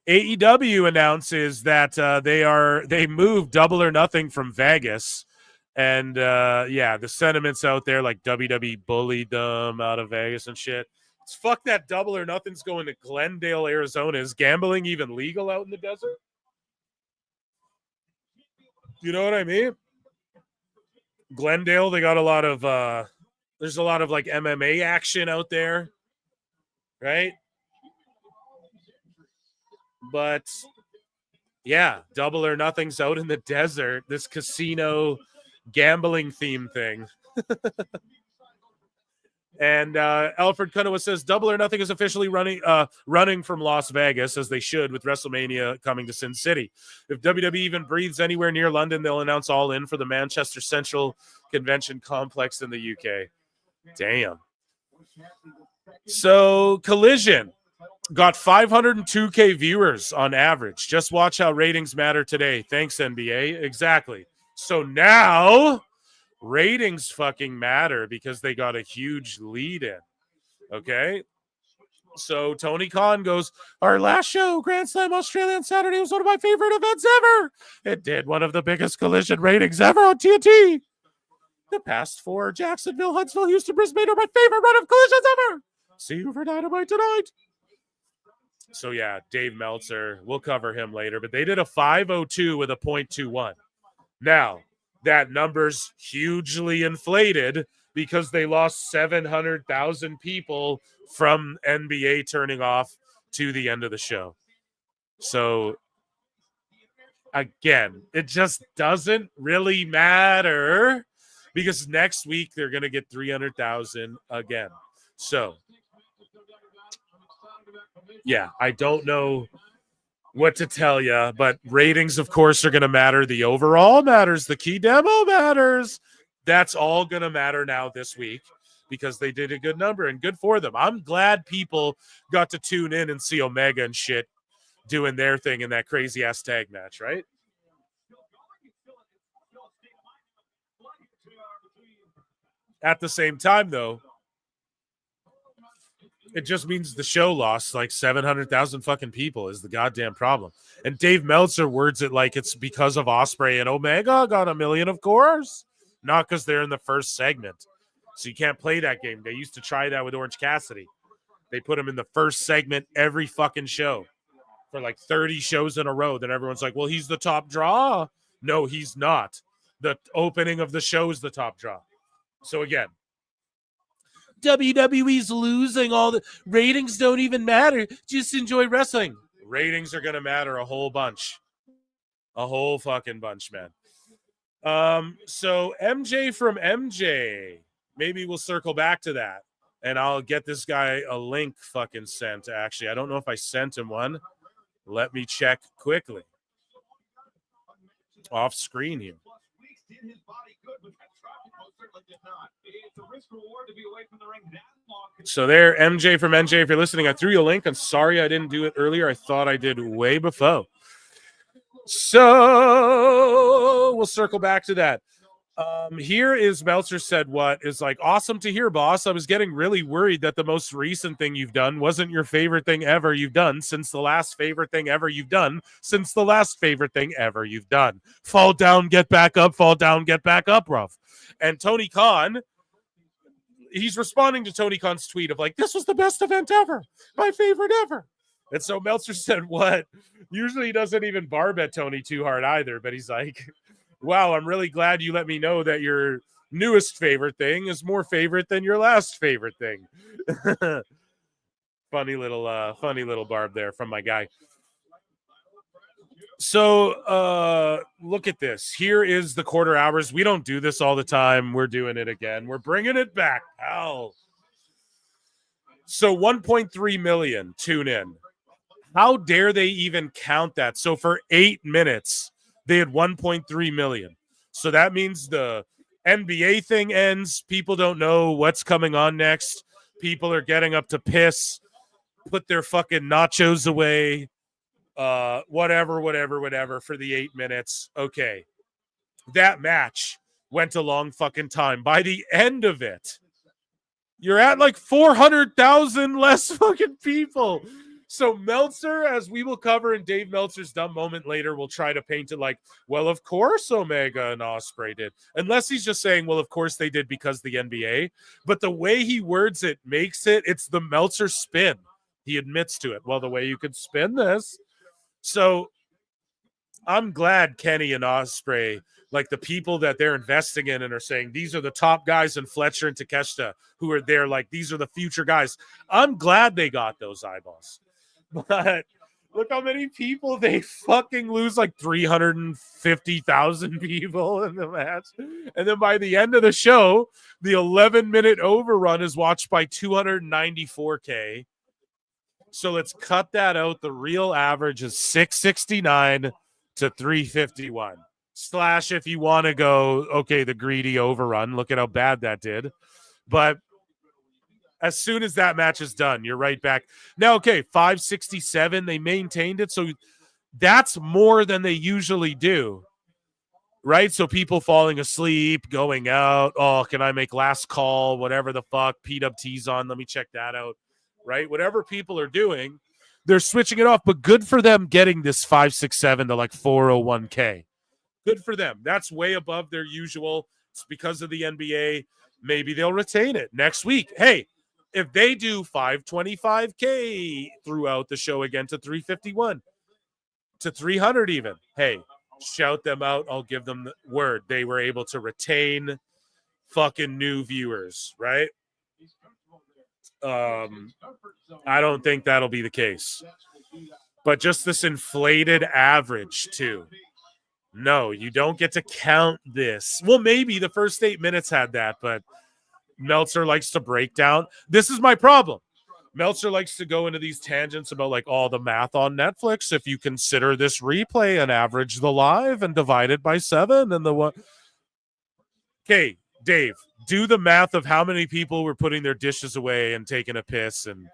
AEW announces that they moved Double or Nothing from Vegas. And the sentiments out there like WWE bullied them out of Vegas and shit. It's fuck that Double or Nothing's going to Glendale, Arizona. Is gambling even legal out in the desert? You know what I mean? Glendale, they got a lot of there's a lot of like MMA action out there, right? But yeah, Double or Nothing's out in the desert, this casino gambling theme thing. And Alfred Cunningham says Double or Nothing is officially running from Las Vegas, as they should, with WrestleMania coming to Sin City. If WWE even breathes anywhere near London, they'll announce All In for the Manchester Central Convention Complex in the UK. Damn. So Collision got 502K viewers on average. Just watch how ratings matter today. Thanks, NBA. Exactly. So now ratings fucking matter because they got a huge lead in. Okay? So Tony Khan goes, our last show, Grand Slam Australia on Saturday, was one of my favorite events ever. It did one of the biggest Collision ratings ever on TNT. The past 4, Jacksonville, Huntsville, Houston, Brisbane are my favorite run of collisions ever. See you for Dynamite tonight. So yeah, Dave Meltzer, we'll cover him later, but they did a 502 with a 0.21. Now, that number's hugely inflated because they lost 700,000 people from NBA turning off to the end of the show. So again, it just doesn't really matter because next week they're going to get 300,000 again. So yeah, I don't know what to tell you, but ratings, of course, are going to matter. The overall matters. The key demo matters. That's all going to matter now this week because they did a good number and good for them. I'm glad people got to tune in and see Omega and shit doing their thing in that crazy ass tag match, right? At the same time, though, it just means the show lost like 700,000 fucking people is the goddamn problem. And Dave Meltzer words it like it's because of Ospreay and Omega got 1 million, of course. Not because they're in the first segment. So you can't play that game. They used to try that with Orange Cassidy. They put him in the first segment every fucking show for like 30 shows in a row. Then everyone's like, well, he's the top draw. No, he's not. The opening of the show is the top draw. So again, WWE's losing all the ratings don't even matter. Just enjoy wrestling. Ratings are going to matter a whole bunch. A whole fucking bunch, man. So MJ from MJ. Maybe we'll circle back to that. And I'll get this guy a link fucking sent, actually. I don't know if I sent him one. Let me check quickly. Off screen here. So there, MJ from NJ, if you're listening, I threw you a link. I'm sorry I didn't do it earlier. I thought I did way before. So we'll circle back to that. Here is Meltzer said what is like awesome to hear, boss. I was getting really worried that the most recent thing you've done wasn't your favorite thing ever you've done since the last favorite thing ever you've done since the last favorite thing ever you've done. Fall down, get back up, fall down, get back up, rough. And Tony Khan, he's responding to Tony Khan's tweet of like, this was the best event ever, my favorite ever. And so Meltzer said what? Usually he doesn't even barb at Tony too hard either, but he's like, wow, I'm really glad you let me know that your newest favorite thing is more favorite than your last favorite thing. funny little barb there from my guy. So look at this. Here is the quarter hours. We don't do this all the time. We're doing it again. We're bringing it back. Hell. So 1.3 million tune in. How dare they even count that? So for 8 minutes, they had 1.3 million. So that means the NBA thing ends. People don't know what's coming on next. People are getting up to piss, put their fucking nachos away, whatever for the 8 minutes. Okay. That match went a long fucking time. By the end of it, you're at like 400,000 less fucking people. So Meltzer, as we will cover in Dave Meltzer's dumb moment later, will try to paint it like, well, of course Omega and Ospreay did. Unless he's just saying, well, of course they did because the NBA. But the way he words it makes it's the Meltzer spin. He admits to it. Well, the way you could spin this. So I'm glad Kenny and Ospreay, like the people that they're investing in and are saying, these are the top guys in Fletcher and Takeshita who are there, like, these are the future guys. I'm glad they got those eyeballs. But look how many people they fucking lose, like 350,000 people in the match. And then by the end of the show, the 11-minute overrun is watched by 294K. So let's cut that out. The real average is 669 to 351. Slash, if you want to go, okay, the greedy overrun. Look at how bad that did. But as soon as that match is done, you're right back. Now, okay, 567, they maintained it. So that's more than they usually do, right? So people falling asleep, going out. Oh, can I make last call? Whatever the fuck. PWT's on. Let me check that out, right? Whatever people are doing, they're switching it off. But good for them getting this 567 to like 401K. Good for them. That's way above their usual. It's because of the NBA. Maybe they'll retain it next week. Hey, if they do 525K throughout the show again to 351 to 300 even, hey, shout them out. I'll give them the word. They were able to retain fucking new viewers, right? I don't think that'll be the case. But just this inflated average too. No, you don't get to count this. Well, maybe the first 8 minutes had that, but Meltzer likes to break down. This is my problem. Meltzer likes to go into these tangents about like all the math on Netflix. If you consider this replay and average the live and divide it by 7 and the one. Okay, Dave, do the math of how many people were putting their dishes away and taking a piss and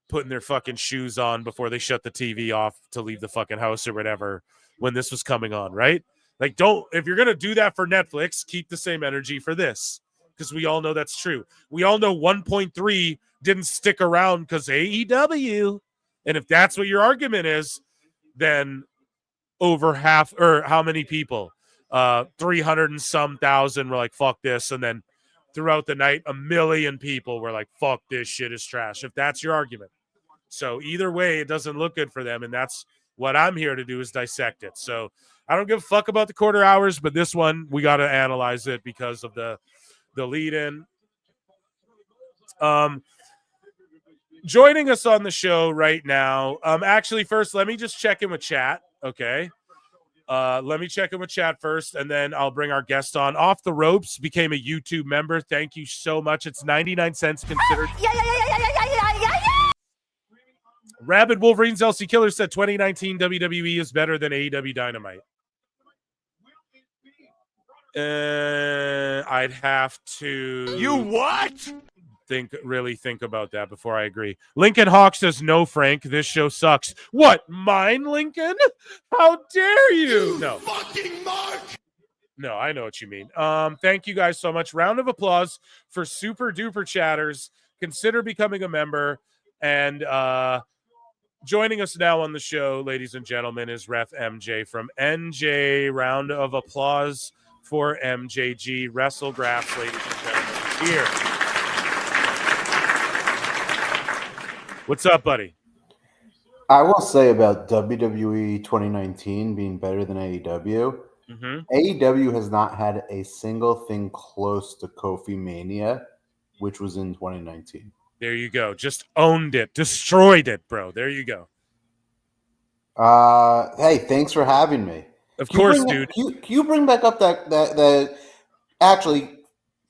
putting their fucking shoes on before they shut the TV off to leave the fucking house or whatever when this was coming on, right? Like, if you're going to do that for Netflix, keep the same energy for this. Because we all know that's true. We all know 1.3 didn't stick around because AEW. And if that's what your argument is, then over half, or how many people? 300 and some thousand were like, fuck this. And then throughout the night, 1 million people were like, fuck this shit is trash. If that's your argument. So either way, it doesn't look good for them. And that's what I'm here to do, is dissect it. So I don't give a fuck about the quarter hours, but this one, we got to analyze it because of the lead-in. Joining us on the show right now. Actually, first, let me just check in with chat. Okay. Let me check in with chat first, and then I'll bring our guest on. Off the Ropes became a YouTube member. Thank you so much. It's 99 cents considered. Rabid Wolverines LC Killer said 2019 WWE is better than AEW Dynamite. I'd have to. You what? Really think about that before I agree. Lincoln Hawk says, no, Frank, this show sucks. What? Mine, Lincoln? How dare you? No. Fucking Mark! No, I know what you mean. Thank you guys so much. Round of applause for Super Duper Chatters. Consider becoming a member. And joining us now on the show, ladies and gentlemen, is Ref MJ from NJ. Round of applause for MJG. WrestleGraphs, ladies and gentlemen. Here. What's up, buddy? I will say about WWE 2019 being better than AEW. AEW has not had a single thing close to Kofi Mania, which was in 2019. There you go. Just owned it. Destroyed it, bro. There you go. Hey, thanks for having me. Of course, dude. Can you bring back up that actually,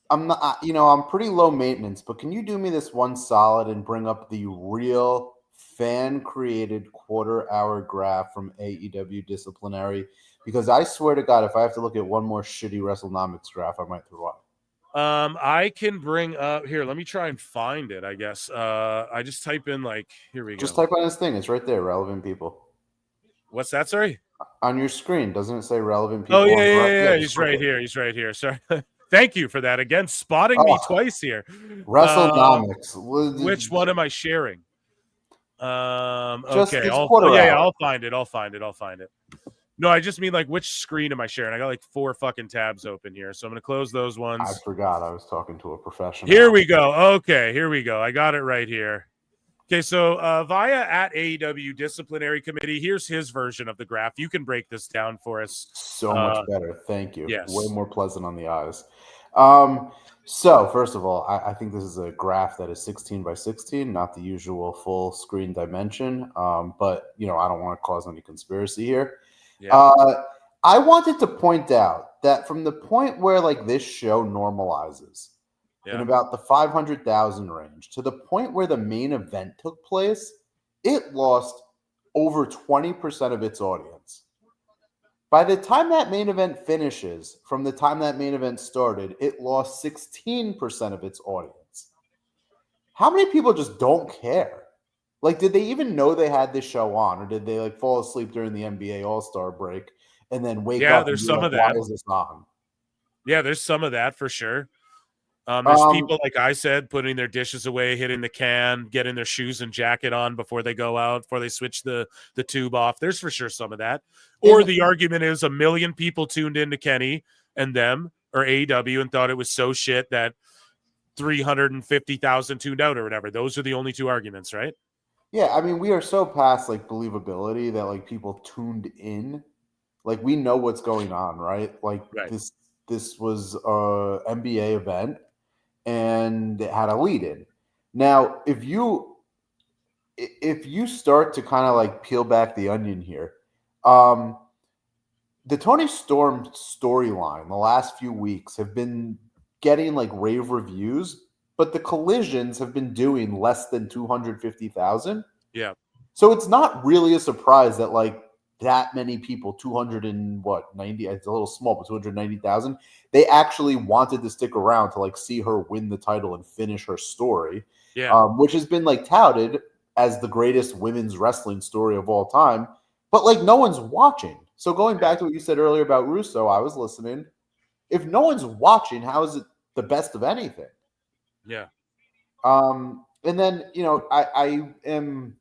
I'm not, I'm pretty low maintenance, but can you do me this one solid and bring up the real fan-created quarter-hour graph from AEW Disciplinary? Because I swear to God, if I have to look at one more shitty WrestleNomics graph, I might throw up. I can bring up here. Let me try and find it. I guess. I just type in like. Here we go. Just type on his thing. It's right there. Relevant people. What's that? Sorry. On your screen, doesn't it say relevant people? Oh yeah. Just He's right here. He's right here. Sorry. Thank you for that again. Spotting me twice here. WrestleNomics. Which one am I sharing? Just Okay. this I'll quarter hour. I'll find it. No, I just mean like which screen am I sharing? I got like 4 fucking tabs open here, so I'm gonna close those ones. I forgot I was talking to a professional. Here we go. Okay, here we go. I got it right here. Okay, so via at AEW Disciplinary Committee, here's his version of the graph. You can break this down for us. So much better. Thank you. Yes. Way more pleasant on the eyes. So first of all, I think this is a graph that is 16 by 16, not the usual full screen dimension. But I don't want to cause any conspiracy here. Yeah. I wanted to point out that from the point where like this show normalizes in about the 500,000 range to the point where the main event took place, it lost over 20% of its audience. By the time that main event finishes, from the time that main event started, it lost 16% of its audience. How many people just don't care? Like, did they even know they had this show on, or did they like fall asleep during the NBA All-Star break and then wake up? Yeah, there's some of that. Why is this on? Yeah, there's some of that for sure. There's people, like I said, putting their dishes away, hitting the can, getting their shoes and jacket on before they go out, before they switch the tube off. There's for sure some of that. Or the argument is 1 million people tuned into Kenny and them or AEW and thought it was so shit that 350,000 tuned out or whatever. Those are the only 2 arguments, right? Yeah, I mean, we are so past like believability that like people tuned in. Like we know what's going on, right? Like this was a NBA event and it had a lead in. Now, if you start to kind of like peel back the onion here, the Tony Storm storyline the last few weeks have been getting like rave reviews, but the collisions have been doing less than 250,000. Yeah. So it's not really a surprise that like that many people, 290, it's a little small, but 290,000, they actually wanted to stick around to like see her win the title and finish her story. Yeah. Which has been like touted as the greatest women's wrestling story of all time, but like no one's watching. So going back to what you said earlier about Russo, I was listening. If no one's watching, how is it the best of anything? Yeah. And then, I am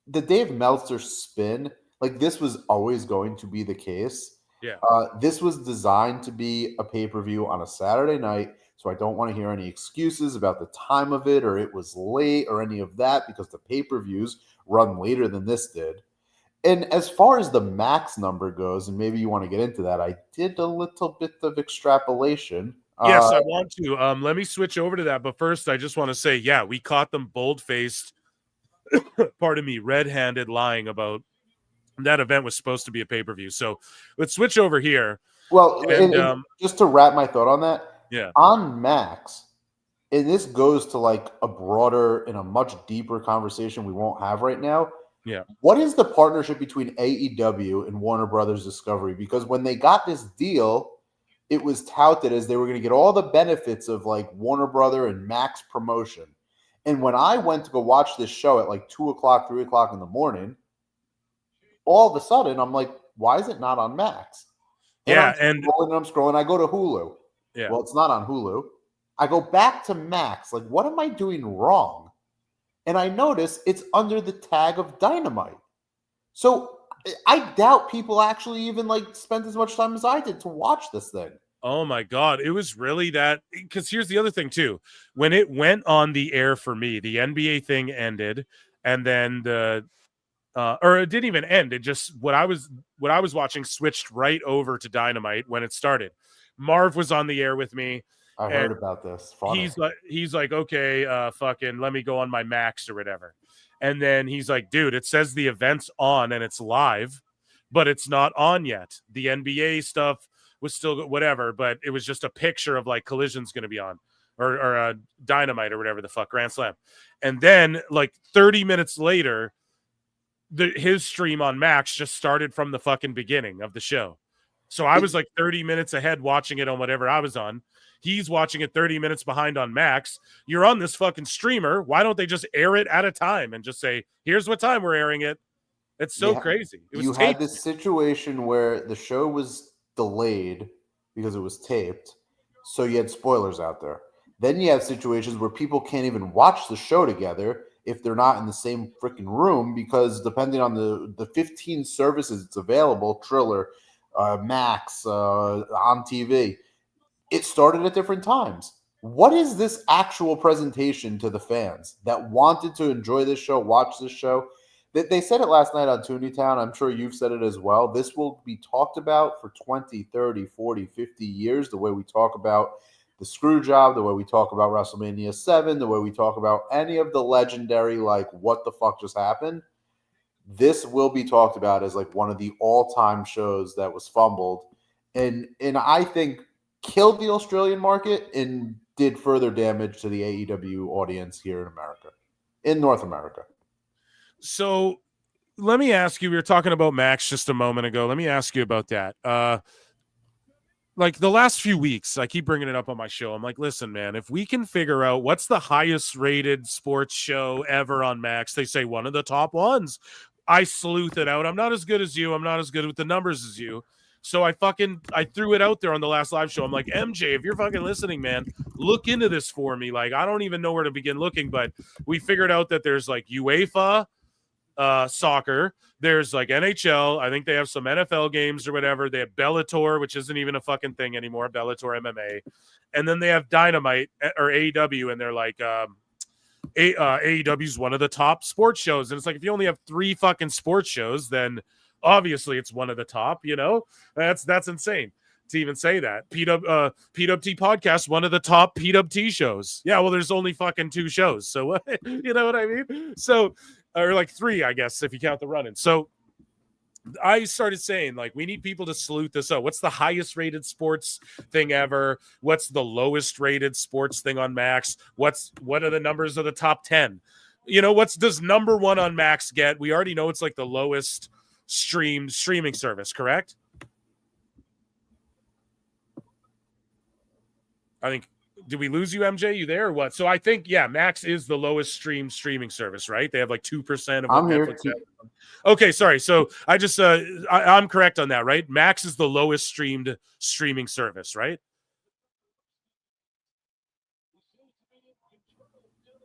the Dave Meltzer spin. Like this was always going to be the case. Yeah. This was designed to be a pay-per-view on a Saturday night. So I don't want to hear any excuses about the time of it or it was late or any of that because the pay-per-views run later than this did. And as far as the max number goes, and maybe you want to get into that, I did a little bit of extrapolation. Yes, I want to. Let me switch over to that. But first, I just want to say, yeah, we caught them bold-faced, pardon me, red-handed lying about that event was supposed to be a pay-per-view. So let's switch over here. Well, and just to wrap my thought on that, yeah, on Max, and this goes to like a broader and a much deeper conversation we won't have right now. Yeah. What is the partnership between AEW and Warner Brothers Discovery? Because when they got this deal, it was touted as they were going to get all the benefits of like Warner Brother and Max promotion. And when I went to go watch this show at like 2 o'clock, 3 o'clock in the morning, all of a sudden I'm like, why is it not on Max? And I'm scrolling. I go to Hulu. Yeah. Well, it's not on Hulu. I go back to Max. Like, what am I doing wrong? And I notice it's under the tag of Dynamite. So I doubt people actually even like spent as much time as I did to watch this thing. Oh my God. It was really that, because here's the other thing too. When it went on the air for me, the NBA thing ended, and then or it didn't even end. It just what I was watching switched right over to Dynamite when it started. Marv was on the air with me. I heard about this. Funny. He's like, okay, fucking let me go on my Max or whatever. And then he's like, dude, it says the event's on and it's live, but it's not on yet. The NBA stuff was still whatever, but it was just a picture of like Collision's going to be on or Dynamite or whatever the fuck, Grand Slam. And then like 30 minutes later, his stream on Max just started from the fucking beginning of the show. So I was like 30 minutes ahead watching it on whatever I was on. He's watching it 30 minutes behind on Max. You're on this fucking streamer. Why don't they just air it at a time and just say, here's what time we're airing it? It's so crazy. It was you taped. had this situation where the show was delayed because it was taped, so you had spoilers out there. Then you have situations where people can't even watch the show together if they're not in the same freaking room, because depending on the 15 services it's available, Triller, Max, on TV, it started at different times. What is this actual presentation to the fans that wanted to enjoy this show, watch this show? They said it last night on Tooneytown. I'm sure you've said it as well. This will be talked about for 20, 30, 40, 50 years, the way we talk about the screw job, the way we talk about WrestleMania 7, the way we talk about any of the legendary, like, what the fuck just happened. This will be talked about as like one of the all-time shows that was fumbled. And I think killed the Australian market and did further damage to the AEW audience here in America, in North America. So let me ask you, we were talking about Max just a moment ago. Let me ask you about that. Like the last few weeks, I keep bringing it up on my show. I'm like, listen, man, if we can figure out what's the highest rated sports show ever on Max, they say one of the top ones. I sleuth it out. I'm not as good as you. I'm not as good with the numbers as you. So I threw it out there on the last live show. I'm like, MJ, if you're fucking listening, man, look into this for me. Like, I don't even know where to begin looking, but we figured out that there's like UEFA soccer. There's like NHL. I think they have some NFL games or whatever. They have Bellator, which isn't even a fucking thing anymore. Bellator MMA. And then they have Dynamite or AEW, and they're like, AEW is one of the top sports shows. And it's like, if you only have 3 fucking sports shows, then obviously it's one of the top, you know? That's insane to even say that. PWT podcast, one of the top PWT shows. Yeah, well, there's only fucking 2 shows. So what? You know what I mean? So, or like 3, I guess, if you count the running. So I started saying, like, we need people to sleuth this out. What's the highest rated sports thing ever? What's the lowest rated sports thing on Max? What are the numbers of the top 10? You know, does number 1 on Max get? We already know it's like the lowest streaming service, correct? I think, did we lose you, MJ? You there or what? So I think, yeah, Max is the lowest streaming service, right? They have like 2% of what Netflix has. Okay, sorry. So I just I'm correct on that, right? Max is the lowest streamed streaming service, right?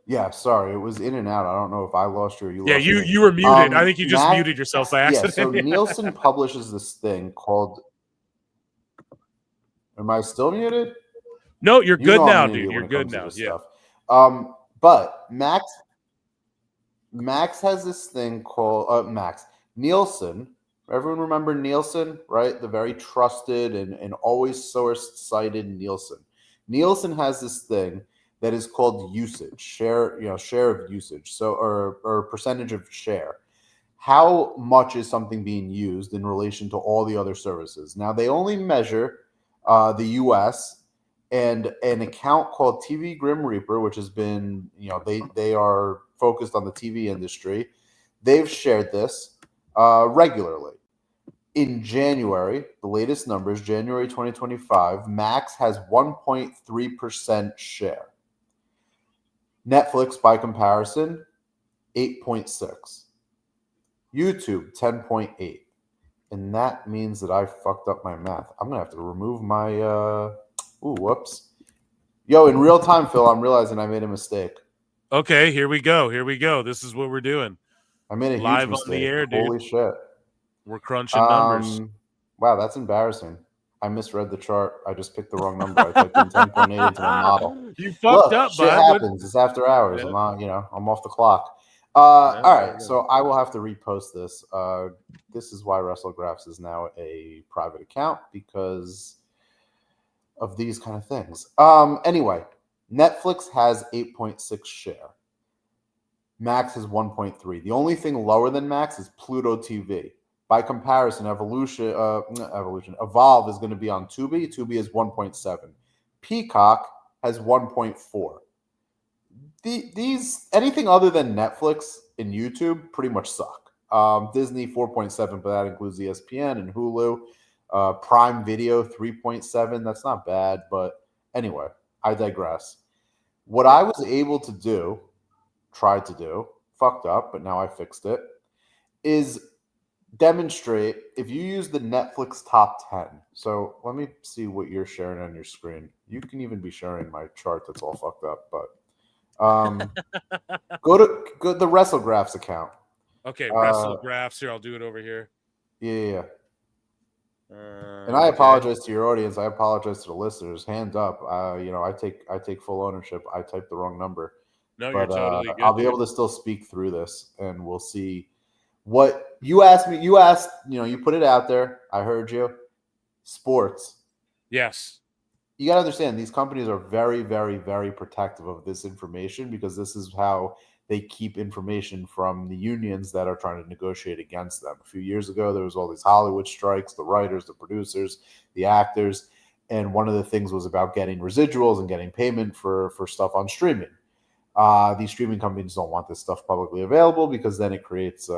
Yeah, sorry, it was in and out. I don't know if I lost you or you lost me. Yeah, you were muted. I think you just muted yourself by accident. Yeah, so Nielsen publishes this thing called. Am I still muted? No, you're good now, dude. You're good now. Yeah. But Max has this thing called Nielsen. Everyone remember Nielsen, right? The very trusted and always sourced cited Nielsen. Nielsen has this thing that is called usage, share of usage, so or percentage of share. How much is something being used in relation to all the other services? Now they only measure the U.S. and an account called TV Grim Reaper, which has been, they are focused on the TV industry. They've shared this regularly. In January, the latest numbers, January 2025, Max has 1.3% share. Netflix, by comparison, 8.6. YouTube, 10.8. And that means that I fucked up my math. I'm going to have to remove my... whoops. Yo, in real time, Phil, I'm realizing I made a mistake. Okay, here we go. This is what we're doing. I made a live huge mistake. On the air, dude. Holy shit. We're crunching numbers. Wow, that's embarrassing. I misread the chart. I just picked the wrong number. I typed in 10.8 into my model. You fucked up, shit bud. happens. It's after hours. Yeah. I'm off the clock. All right, so I will have to repost this. This is why WrestleGraphs is now a private account, because of these kind of things. Anyway, Netflix has 8.6 share. Max has 1.3. The only thing lower than Max is Pluto TV. By comparison, Evolve is going to be on Tubi. Tubi is 1.7. Peacock has 1.4. These anything other than Netflix and YouTube pretty much suck. Disney 4.7, but that includes ESPN and Hulu. Prime Video 3.7. That's not bad, but anyway, I digress. What I was able to do, tried to do, fucked up, but now I fixed it, is demonstrate if you use the Netflix top 10. So let me see what you're sharing on your screen. You can even be sharing my chart that's all fucked up, but go to the WrestleGraphs account. Okay, WrestleGraphs here. I'll do it over here. Yeah. And I apologize to your audience. I apologize to the listeners. Hand up. I take full ownership. I typed the wrong number. No, but, you're totally good. I'll be able to still speak through this, and we'll see what you asked me. You asked, you put it out there. I heard you. Sports. Yes. You got to understand, these companies are very, very, very protective of this information because this is how they keep information from the unions that are trying to negotiate against them. A few years ago, there was all these Hollywood strikes, the writers, the producers, the actors, and one of the things was about getting residuals and getting payment for stuff on streaming. These streaming companies don't want this stuff publicly available because then it creates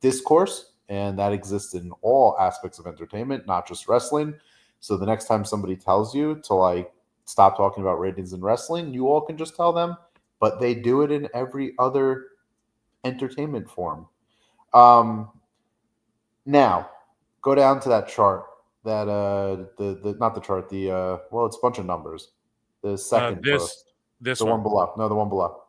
discourse, and that exists in all aspects of entertainment, not just wrestling. So the next time somebody tells you to stop talking about ratings in wrestling, you all can just tell them, but they do it in every other entertainment form. Now, go down to that chart. That not the chart. It's a bunch of numbers. The second post. This one below. No, the one below.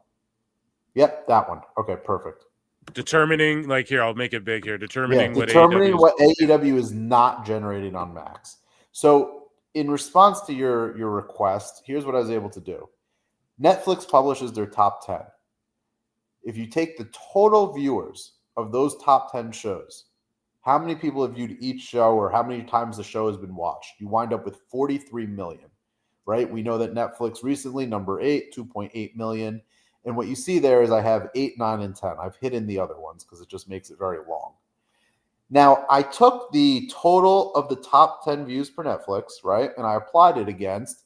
Yep, that one. Okay, perfect. Determining, here, I'll make it big here. Determining what AEW is not generating on Max. So, in response to your request, here's what I was able to do. Netflix publishes their top 10. If you take the total viewers of those top 10 shows, how many people have viewed each show or how many times the show has been watched, you wind up with 43 million, right? We know that Netflix recently, number 8, 2.8 million. And what you see there is I have 8, 9, and 10. I've hidden the other ones because it just makes it very long. Now, I took the total of the top 10 views per Netflix, right? And I applied it against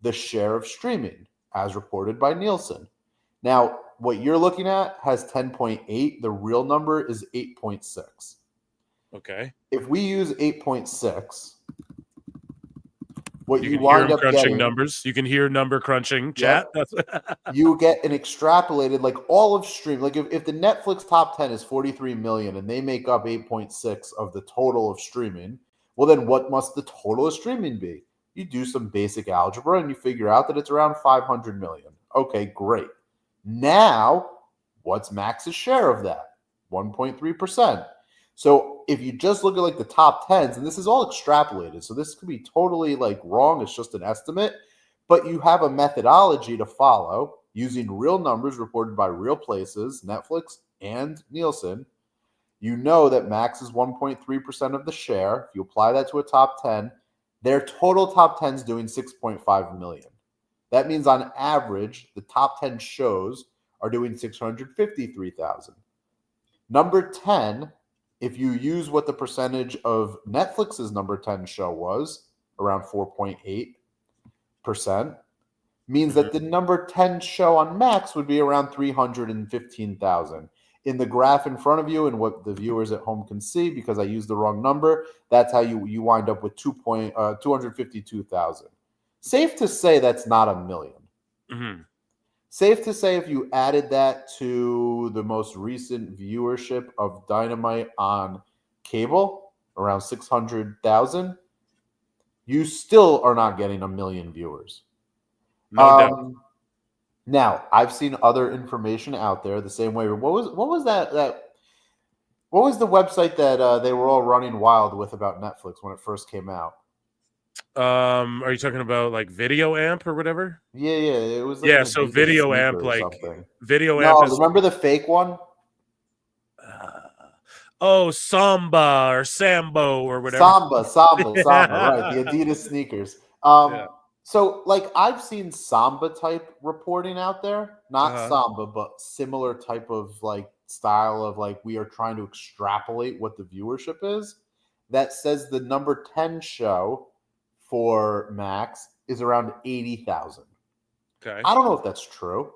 the share of streaming as reported by Nielsen. Now, what you're looking at has 10.8. The real number is 8.6. Okay. If we use 8.6, what you you can wind hear up crunching getting, numbers. You can hear number crunching chat. you get an extrapolated, all of stream. If the Netflix top 10 is 43 million and they make up 8.6 of the total of streaming, well, then what must the total of streaming be? You do some basic algebra and you figure out that it's around 500 million. Okay, great. Now, what's Max's share of that? 1.3%. So if you just look at the top 10s, and this is all extrapolated, so this could be totally wrong, it's just an estimate, but you have a methodology to follow using real numbers reported by real places, Netflix and Nielsen. You know that Max is 1.3% of the share. If you apply that to a top 10, their total top 10 is doing 6.5 million. That means on average, the top 10 shows are doing 653,000. Number 10, if you use what the percentage of Netflix's number 10 show was, around 4.8%, means that the number 10 show on Max would be around 315,000. In the graph in front of you and what the viewers at home can see, because I used the wrong number, that's how you wind up with 252,000. Safe to say that's not a million. Mm-hmm. Safe to say if you added that to the most recent viewership of Dynamite on cable, around 600,000, you still are not getting a million viewers. No doubt. Now, I've seen other information out there the same way. What was that what was the website that they were all running wild with about Netflix when it first came out? Are you talking about Video Amp or whatever? Yeah, it was so Video Amp, Video Amp. is. Remember the fake one? Samba or Sambo or whatever. Samba, right? The Adidas sneakers. So, I've seen Samba type reporting out there, not Samba, but similar type of style of we are trying to extrapolate what the viewership is. That says the number 10 show for Max is around 80,000. Okay. I don't know if that's true,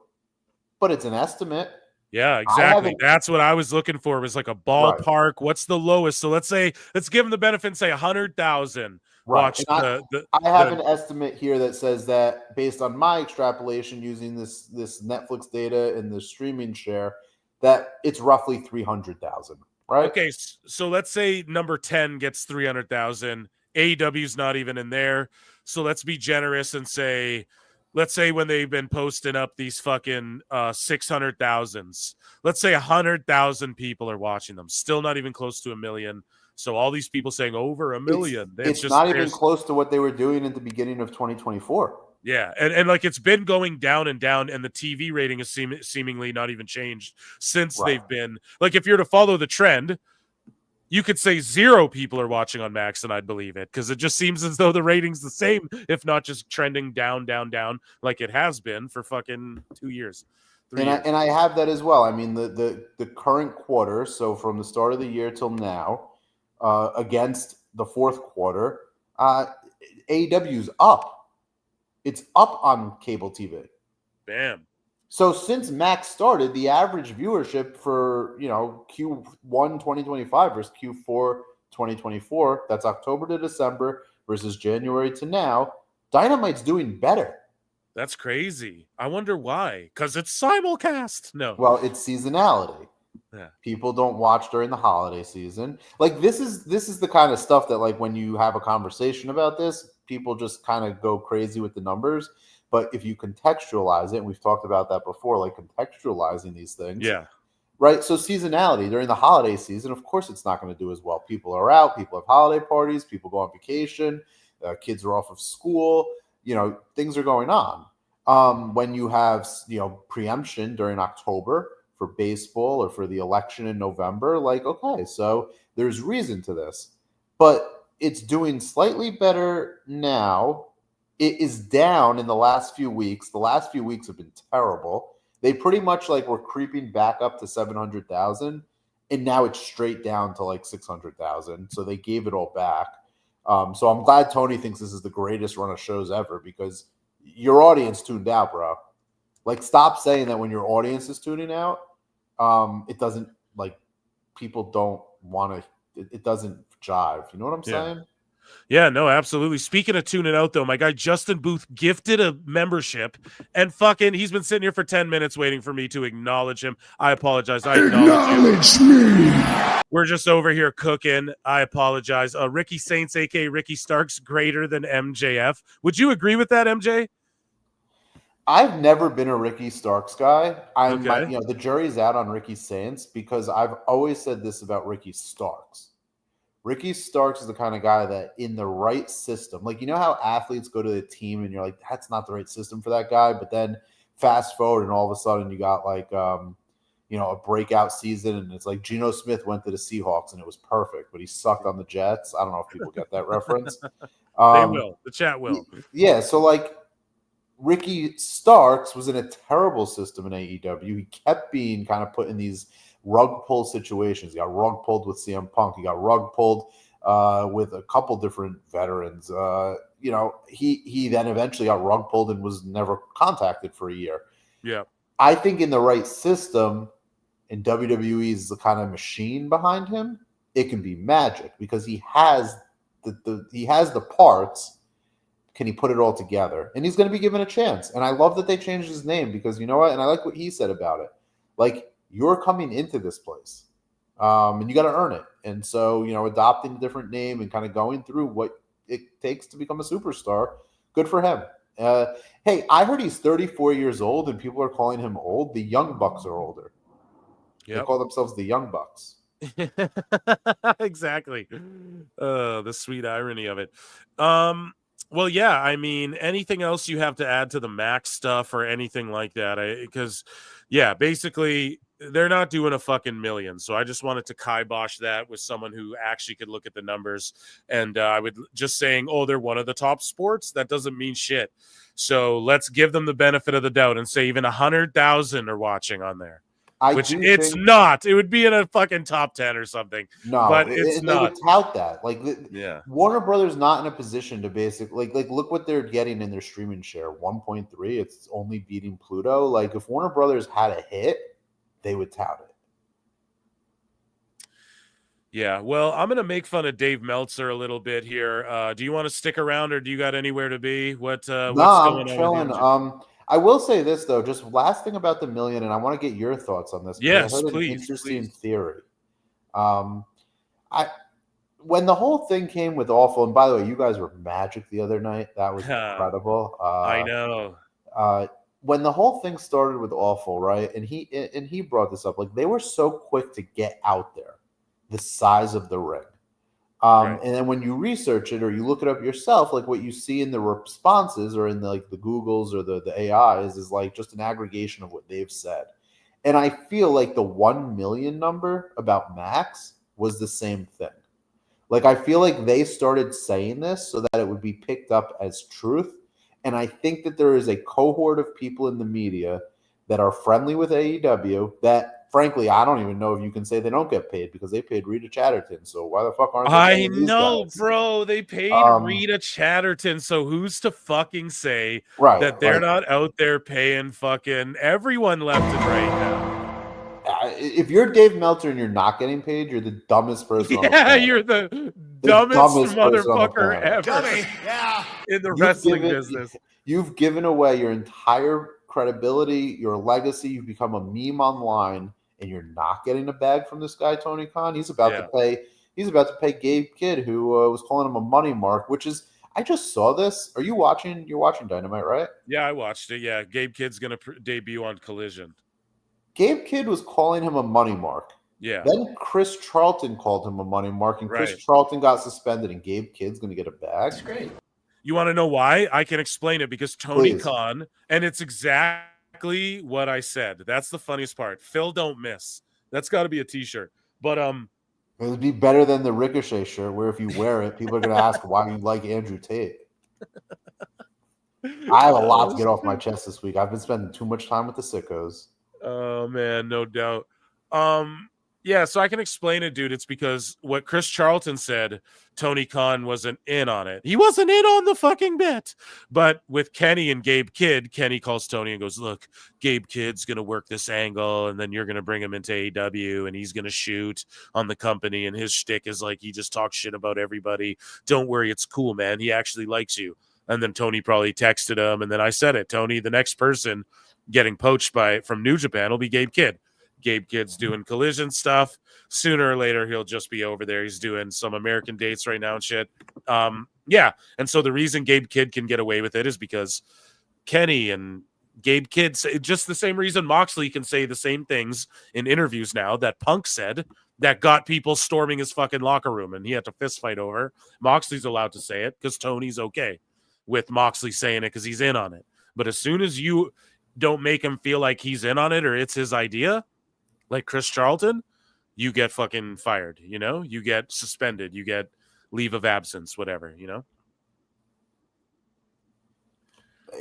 but it's an estimate. Yeah, exactly. That's what I was looking for, was like a ballpark. Right. What's the lowest? So let's give them the benefit and say 100,000 watch I have an estimate here that says that based on my extrapolation using this Netflix data and the streaming share, that it's roughly 300,000, right? Okay, so let's say number 10 gets 300,000. AEW's not even in there. So let's be generous and say, let's say when they've been posting up these fucking 600,000s, let's say 100,000 people are watching them. Still not even close to 1 million. So all these people saying over 1 million. It's just not even close to what they were doing at the beginning of 2024. Yeah, and like it's been going down and down, and the TV rating has seemingly not even changed since they've been. Like, if you're to follow the trend, you could say 0 people are watching on Max, and I'd believe it, because it just seems as though the rating's the same, if not just trending down, like it has been for fucking 2 years. And I have that as well. I mean, the current quarter, so from the start of the year till now, against the fourth quarter, AEW's up. It's up on cable TV. Bam. So since Max started, the average viewership for, Q1 2025 versus Q4 2024, that's October to December versus January to now, Dynamite's doing better. That's crazy. I wonder why. Because it's simulcast. No. Well, it's seasonality. Yeah. People don't watch during the holiday season. Like, this is the kind of stuff that, like, when you have a conversation about this, people just kind of go crazy with the numbers. But if you contextualize it, and we've talked about that before, like contextualizing these things. Yeah. Right. So seasonality during the holiday season, of course, it's not going to do as well. People are out. People have holiday parties. People go on vacation. Kids are off of school. Things are going on. When you have, preemption during October for baseball or for the election in November, like, okay, so there's reason to this. But it's doing slightly better now. It is down in the last few weeks. The last few weeks have been terrible. They pretty much were creeping back up to 700,000, and now it's straight down to 600,000. So they gave it all back. So I'm glad Tony thinks this is the greatest run of shows ever, because your audience tuned out, bro. Stop saying that when your audience is tuning out. It doesn't, people don't want to, it doesn't jive. You know what I'm saying? Yeah, no, absolutely. Speaking of tuning out, though, my guy Justin Booth gifted a membership, and he's been sitting here for 10 minutes waiting for me to acknowledge him. I apologize. I acknowledge me. We're just over here cooking. I apologize. Ricky Saints, a.k.a. Ricky Starks, greater than MJF. Would you agree with that, MJ? I've never been a Ricky Starks guy. The jury's out on Ricky Saints, because I've always said this about Ricky Starks. Ricky Starks is the kind of guy that in the right system, how athletes go to the team and you're like, that's not the right system for that guy. But then fast forward and all of a sudden you got a breakout season, and it's like Geno Smith went to the Seahawks and it was perfect, but he sucked on the Jets. I don't know if people get that reference. They will. The chat will. Yeah. So Ricky Starks was in a terrible system in AEW. He kept being kind of put in these rug pull situations. He got rug pulled with CM Punk. He got rug pulled with a couple different veterans. He then eventually got rug pulled and was never contacted for a year. Yeah. I think in the right system, and WWE is the kind of machine behind him, it can be magic, because he has the parts. Can he put it all together? And he's going to be given a chance. And I love that they changed his name, because you know what? And I like what he said about it. You're coming into this place, and you got to earn it. And so, adopting a different name and kind of going through what it takes to become a superstar, good for him. Hey, I heard he's 34 years old, and people are calling him old. The Young Bucks are older. Yep. They call themselves the Young Bucks. Exactly. The sweet irony of it. Well, yeah, I mean, anything else you have to add to the Max stuff or anything like that? Because, basically, they're not doing a fucking million. So I just wanted to kibosh that with someone who actually could look at the numbers. And I would just saying, they're one of the top sports. That doesn't mean shit. So let's give them the benefit of the doubt and say even 100,000 are watching on there. It's not. It would be in a fucking top 10 or something. No, but it's not. They would tout that. Warner Brothers not in a position to basically look what they're getting in their streaming share, 1.3. It's only beating Pluto. If Warner Brothers had a hit, they would tout it. Yeah, well, I'm going to make fun of Dave Meltzer a little bit here. Do you want to stick around, or do you got anywhere to be? What's going on with you? I will say this, though, just last thing about the million, and I want to get your thoughts on this. Yes, I heard please. An interesting theory. When the whole thing came with Awful, and by the way, you guys were magic the other night. That was incredible. I know. When the whole thing started with Awful, right? And he brought this up. Like, they were so quick to get out there, the size of the ring. And then when you research it or you look it up yourself, like what you see in the responses or in the Googles or the AIs is like just an aggregation of what they've said. And I feel like the 1 million number about Max was the same thing. Like, I feel like they started saying this so that it would be picked up as truth. And I think that there is a cohort of people in the media that are friendly with AEW that, frankly, I don't even know if you can say they don't get paid because they paid Rita Chatterton. So why the fuck aren't they paying these guys? Bro. They paid Rita Chatterton. So who's to fucking say that they're not out there paying fucking everyone left and right now? If you're Dave Meltzer and you're not getting paid, you're the dumbest person on the planet. You're the dumbest motherfucker ever in the wrestling business. You've given away your entire credibility, your legacy. You've become a meme online, and you're not getting a bag from this guy, Tony Khan. He's about to pay. He's about to pay Gabe Kidd, who was calling him a money mark. Which is, I just saw this. Are you watching? You're watching Dynamite, right? Yeah, I watched it. Yeah, Gabe Kidd's gonna debut on Collision. Gabe Kidd was calling him a money mark. Yeah. Then Chris Charlton called him a money mark, and Chris Charlton got suspended, and Gabe Kidd's going to get a bag. That's great. You want to know why? I can explain it because Tony Khan, and it's exactly what I said. That's the funniest part. Phil don't miss. That's got to be a T-shirt. But it would be better than the Ricochet shirt, where if you wear it, people are going to ask why you like Andrew Tate. I have a lot to get off my chest this week. I've been spending too much time with the sickos. Oh man, no doubt. Yeah, so I can explain it, dude. It's because what Chris Charlton said, Tony Khan wasn't in on it. He wasn't in on the fucking bit. But with Kenny and Gabe Kidd, Kenny calls Tony and goes, look, Gabe Kidd's going to work this angle, and then you're going to bring him into AEW, and he's going to shoot on the company, and his shtick is like he just talks shit about everybody. Don't worry, it's cool, man. He actually likes you. And then Tony probably texted him, and then I said it, Tony, the next person getting poached from New Japan will be Gabe Kidd. Gabe Kidd's doing Collision stuff. Sooner or later, he'll just be over there. He's doing some American dates right now and shit. Yeah. And so the reason Gabe Kidd can get away with it is because Kenny and Gabe Kidd say just the same reason Moxley can say the same things in interviews now that Punk said that got people storming his fucking locker room and he had to fist fight over. Moxley's allowed to say it because Tony's okay with Moxley saying it because he's in on it. But as soon as you don't make him feel like he's in on it or it's his idea, like Chris Charlton, you get fucking fired, you know? You get suspended, you get leave of absence, whatever, you know?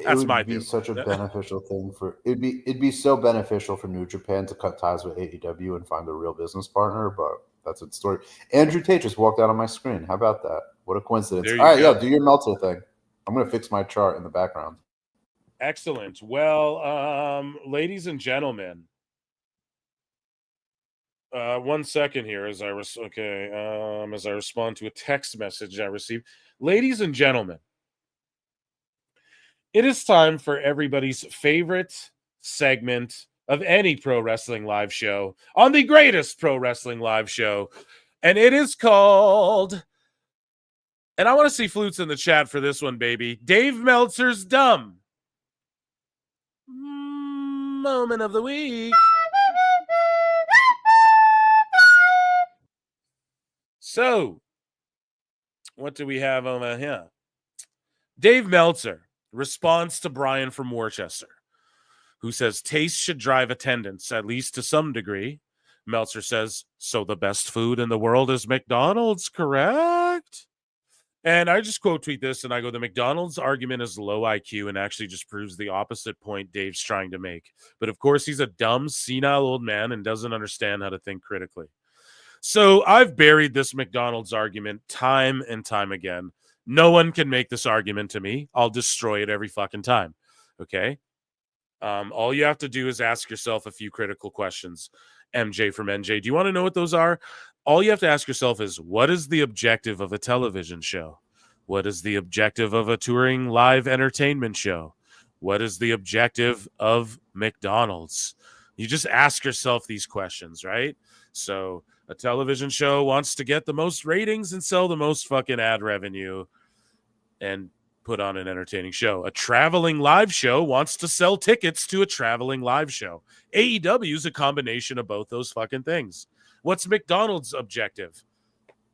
That's my view. Such a beneficial thing for it'd be so beneficial for New Japan to cut ties with AEW and find a real business partner, but that's its story. Andrew Tate just walked out on my screen. How about that? What a coincidence. All right, do your Meltzer thing. I'm gonna fix my chart in the background. Excellent. Well, ladies and gentlemen, 1 second here as I respond to a text message I received. Ladies and gentlemen, it is time for everybody's favorite segment of any pro wrestling live show on the greatest pro wrestling live show, and it is called. And I want to see flutes in the chat for this one, baby. Dave Meltzer's dumb moment of the week. So, what do we have over here? Dave Meltzer responds to Brian from Worcester, who says taste should drive attendance, at least to some degree. Meltzer says, so the best food in the world is McDonald's, correct? And I just quote tweet this and I go, the McDonald's argument is low IQ and actually just proves the opposite point Dave's trying to make. But of course, he's a dumb, senile old man and doesn't understand how to think critically. So I've buried this McDonald's argument time and time again. No one can make this argument to me. I'll destroy it every fucking time. Okay? All you have to do is ask yourself a few critical questions. MJ from NJ, do you want to know what those are? All you have to ask yourself is, what is the objective of a television show? What is the objective of a touring live entertainment show? What is the objective of McDonald's? You just ask yourself these questions, right? So a television show wants to get the most ratings and sell the most fucking ad revenue and put on an entertaining show. A traveling live show wants to sell tickets to a traveling live show. AEW is a combination of both those fucking things. What's McDonald's objective?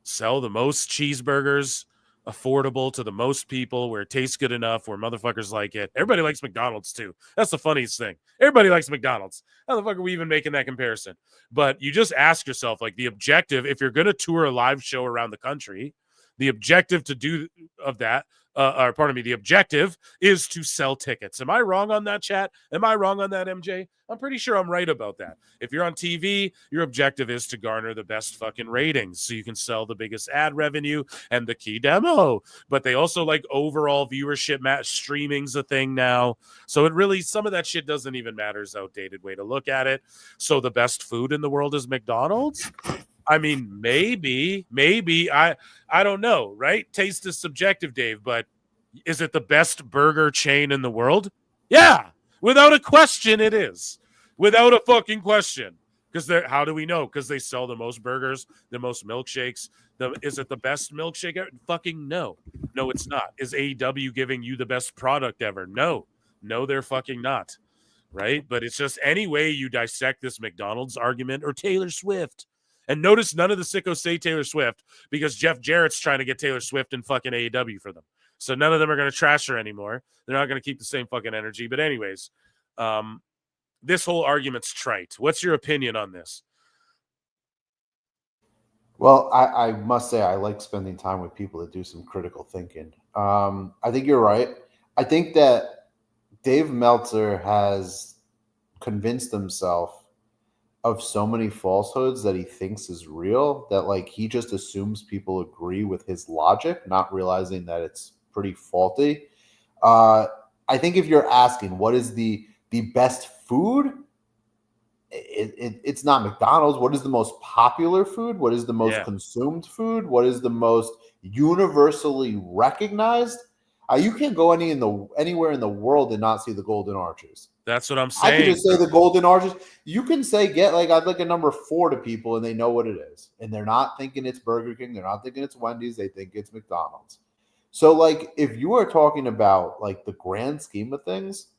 Sell the most cheeseburgers, affordable to the most people, where it tastes good enough, where motherfuckers like it. Everybody likes McDonald's too. That's the funniest thing. Everybody likes McDonald's. How the fuck are we even making that comparison? But you just ask yourself, like, the objective, if you're going to tour a live show around the country, the objective to do of that, the objective is to sell tickets. Am I wrong on that, chat? Am I wrong on that, MJ? I'm pretty sure I'm right about that. If you're on TV, your objective is to garner the best fucking ratings so you can sell the biggest ad revenue and the key demo. But they also like overall viewership. Streaming's a thing now. So it really, some of that shit doesn't even matter. It's an outdated way to look at it. So the best food in the world is McDonald's? I mean, maybe I don't know, right? Taste is subjective, Dave, but is it the best burger chain in the world? Yeah, without a question, it is. Without a fucking question. Because how do we know? Because they sell the most burgers, the most milkshakes. Is it the best milkshake ever? Fucking no. No, it's not. Is AEW giving you the best product ever? No, they're fucking not. Right? But it's just any way you dissect this McDonald's argument or Taylor Swift. And notice none of the sickos say Taylor Swift because Jeff Jarrett's trying to get Taylor Swift in fucking AEW for them. So none of them are going to trash her anymore. They're not going to keep the same fucking energy. But anyways, this whole argument's trite. What's your opinion on this? Well, I must say I like spending time with people that do some critical thinking. I think you're right. I think that Dave Meltzer has convinced himself of so many falsehoods that he thinks is real that, like, he just assumes people agree with his logic, not realizing that it's pretty faulty. I think if you're asking what is the best food, it's not McDonald's. What is the most popular food? What is the most consumed food? What is the most universally recognized? You can't go anywhere in the world and not see the Golden Arches. That's what I'm saying. I can just say the Golden Arches. You can say I'd like a number 4 to people, and they know what it is, and they're not thinking it's Burger King. They're not thinking it's Wendy's. They think it's McDonald's. So, like, if you are talking about like the grand scheme of things,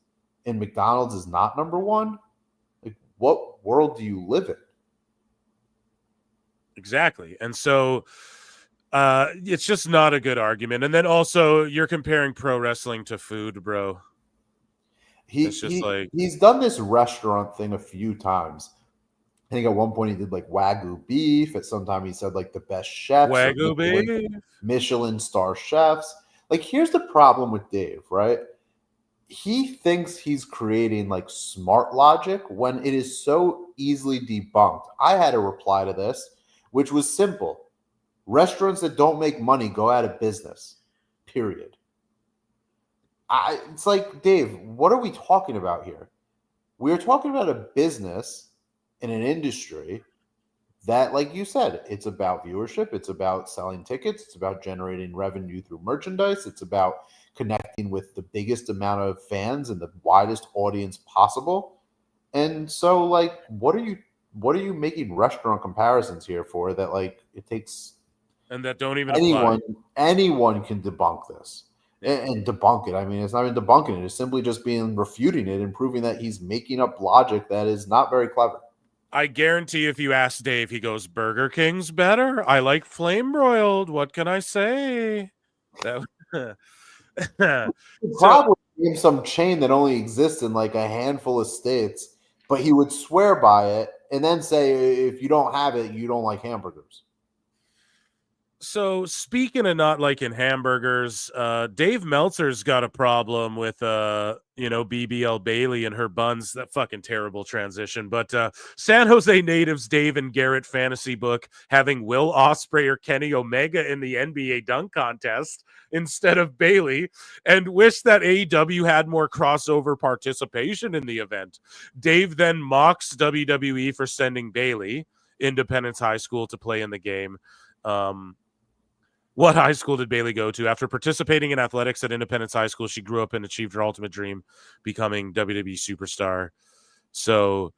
and McDonald's is not number 1, like, what world do you live in? Exactly, and so it's just not a good argument. And then also, you're comparing pro wrestling to food, bro. He's done this restaurant thing a few times. I think at one point he did like Wagyu beef. At some time he said like the best chefs, Wagyu beef, Michelin star chefs. Like, here's the problem with Dave, right? He thinks he's creating like smart logic when it is so easily debunked. I had a reply to this, which was simple. Restaurants that don't make money go out of business, period. It's like, Dave, what are we talking about here? We're talking about a business in an industry that, like you said, it's about viewership. It's about selling tickets. It's about generating revenue through merchandise. It's about connecting with the biggest amount of fans and the widest audience possible. And so, like, what are you making restaurant comparisons here for that, like, it takes... And that don't even apply. Anyone can debunk this. And debunk it. I mean, it's not even debunking it. It's simply just refuting it and proving that he's making up logic that is not very clever. I guarantee if you ask Dave, he goes, Burger King's better. I like flame broiled. What can I say? Probably name some chain that only exists in like a handful of states, but he would swear by it and then say, if you don't have it, you don't like hamburgers. So speaking of not liking hamburgers, Dave Meltzer's got a problem with BBL Bailey and her buns. That fucking terrible transition. But San Jose natives Dave and Garrett fantasy book having Will Ospreay or Kenny Omega in the NBA dunk contest instead of Bailey, and wish that AEW had more crossover participation in the event. Dave then mocks WWE for sending Bailey, Independence High School, to play in the game. What high school did Bailey go to? After participating in athletics at Independence High School, she grew up and achieved her ultimate dream, becoming WWE superstar. So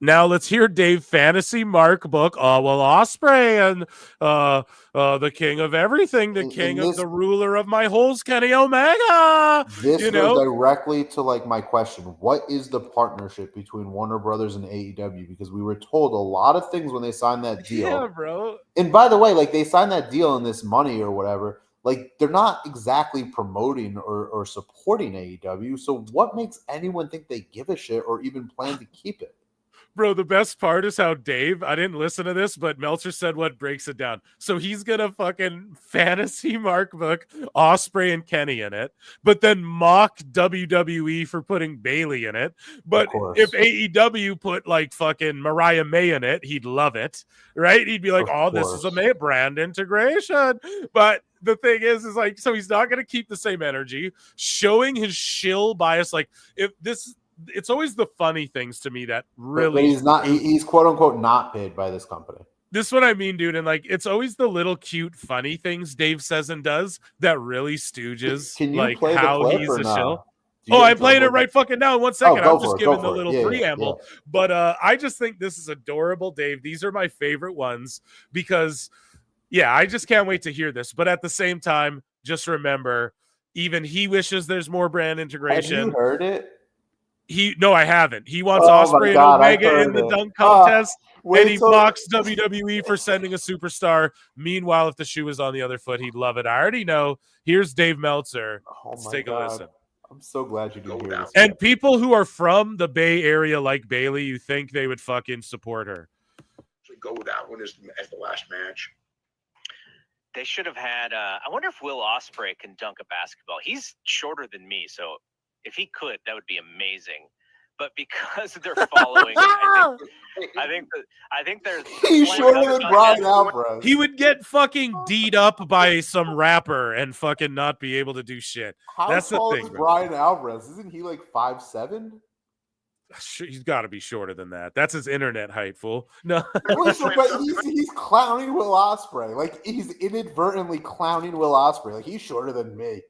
now let's hear Dave fantasy mark book. Ospreay and the king of everything, the king of the ruler of my holes, Kenny Omega. This goes directly to like my question: what is the partnership between Warner Brothers and AEW? Because we were told a lot of things when they signed that deal. Yeah, bro. And by the way, like they signed that deal and this money or whatever. Like they're not exactly promoting or supporting AEW. So what makes anyone think they give a shit or even plan to keep it? Bro, the best part is how Dave, I didn't listen to this, but Meltzer said what breaks it down. So he's going to fucking fantasy mark book Ospreay and Kenny in it, but then mock WWE for putting Bailey in it. But if AEW put like fucking Mariah May in it, he'd love it, right? He'd be like, this is a May brand integration. But the thing is like, so he's not going to keep the same energy, showing his shill bias. Like if this... It's always the funny things to me that really. But he's not. He's quote unquote not paid by this company. This is what I mean, dude. And like, it's always the little cute, funny things Dave says and does that really stooges. Can you like play how the clip he's or a no? shill. I'm playing it right fucking now. In 1 second, I'm just giving the little preamble. Yeah. But I just think this is adorable, Dave. These are my favorite ones because, I just can't wait to hear this. But at the same time, just remember, even he wishes there's more brand integration. Have you heard it? No, I haven't. He wants Ospreay and Omega in the dunk contest, and he mocks WWE for sending a superstar. Meanwhile, if the shoe was on the other foot, he'd love it. I already know. Here's Dave Meltzer. Let's take a listen. I'm so glad you did hear this. And people who are from the Bay Area like Bailey, you think they would fucking support her. Go with that one as the last match. They should have had. I wonder if Will Ospreay can dunk a basketball. He's shorter than me, so if he could, that would be amazing. But because they're following, I think there's. He's shorter than Brian Alvarez. He would get fucking D'd up by some rapper and fucking not be able to do shit. That's the thing. Is Brian Alvarez? Isn't he like 5'7"? He's got to be shorter than that. That's his internet height, fool. No, but he's clowning Will Ospreay. Like he's inadvertently clowning Will Ospreay. Like he's shorter than me.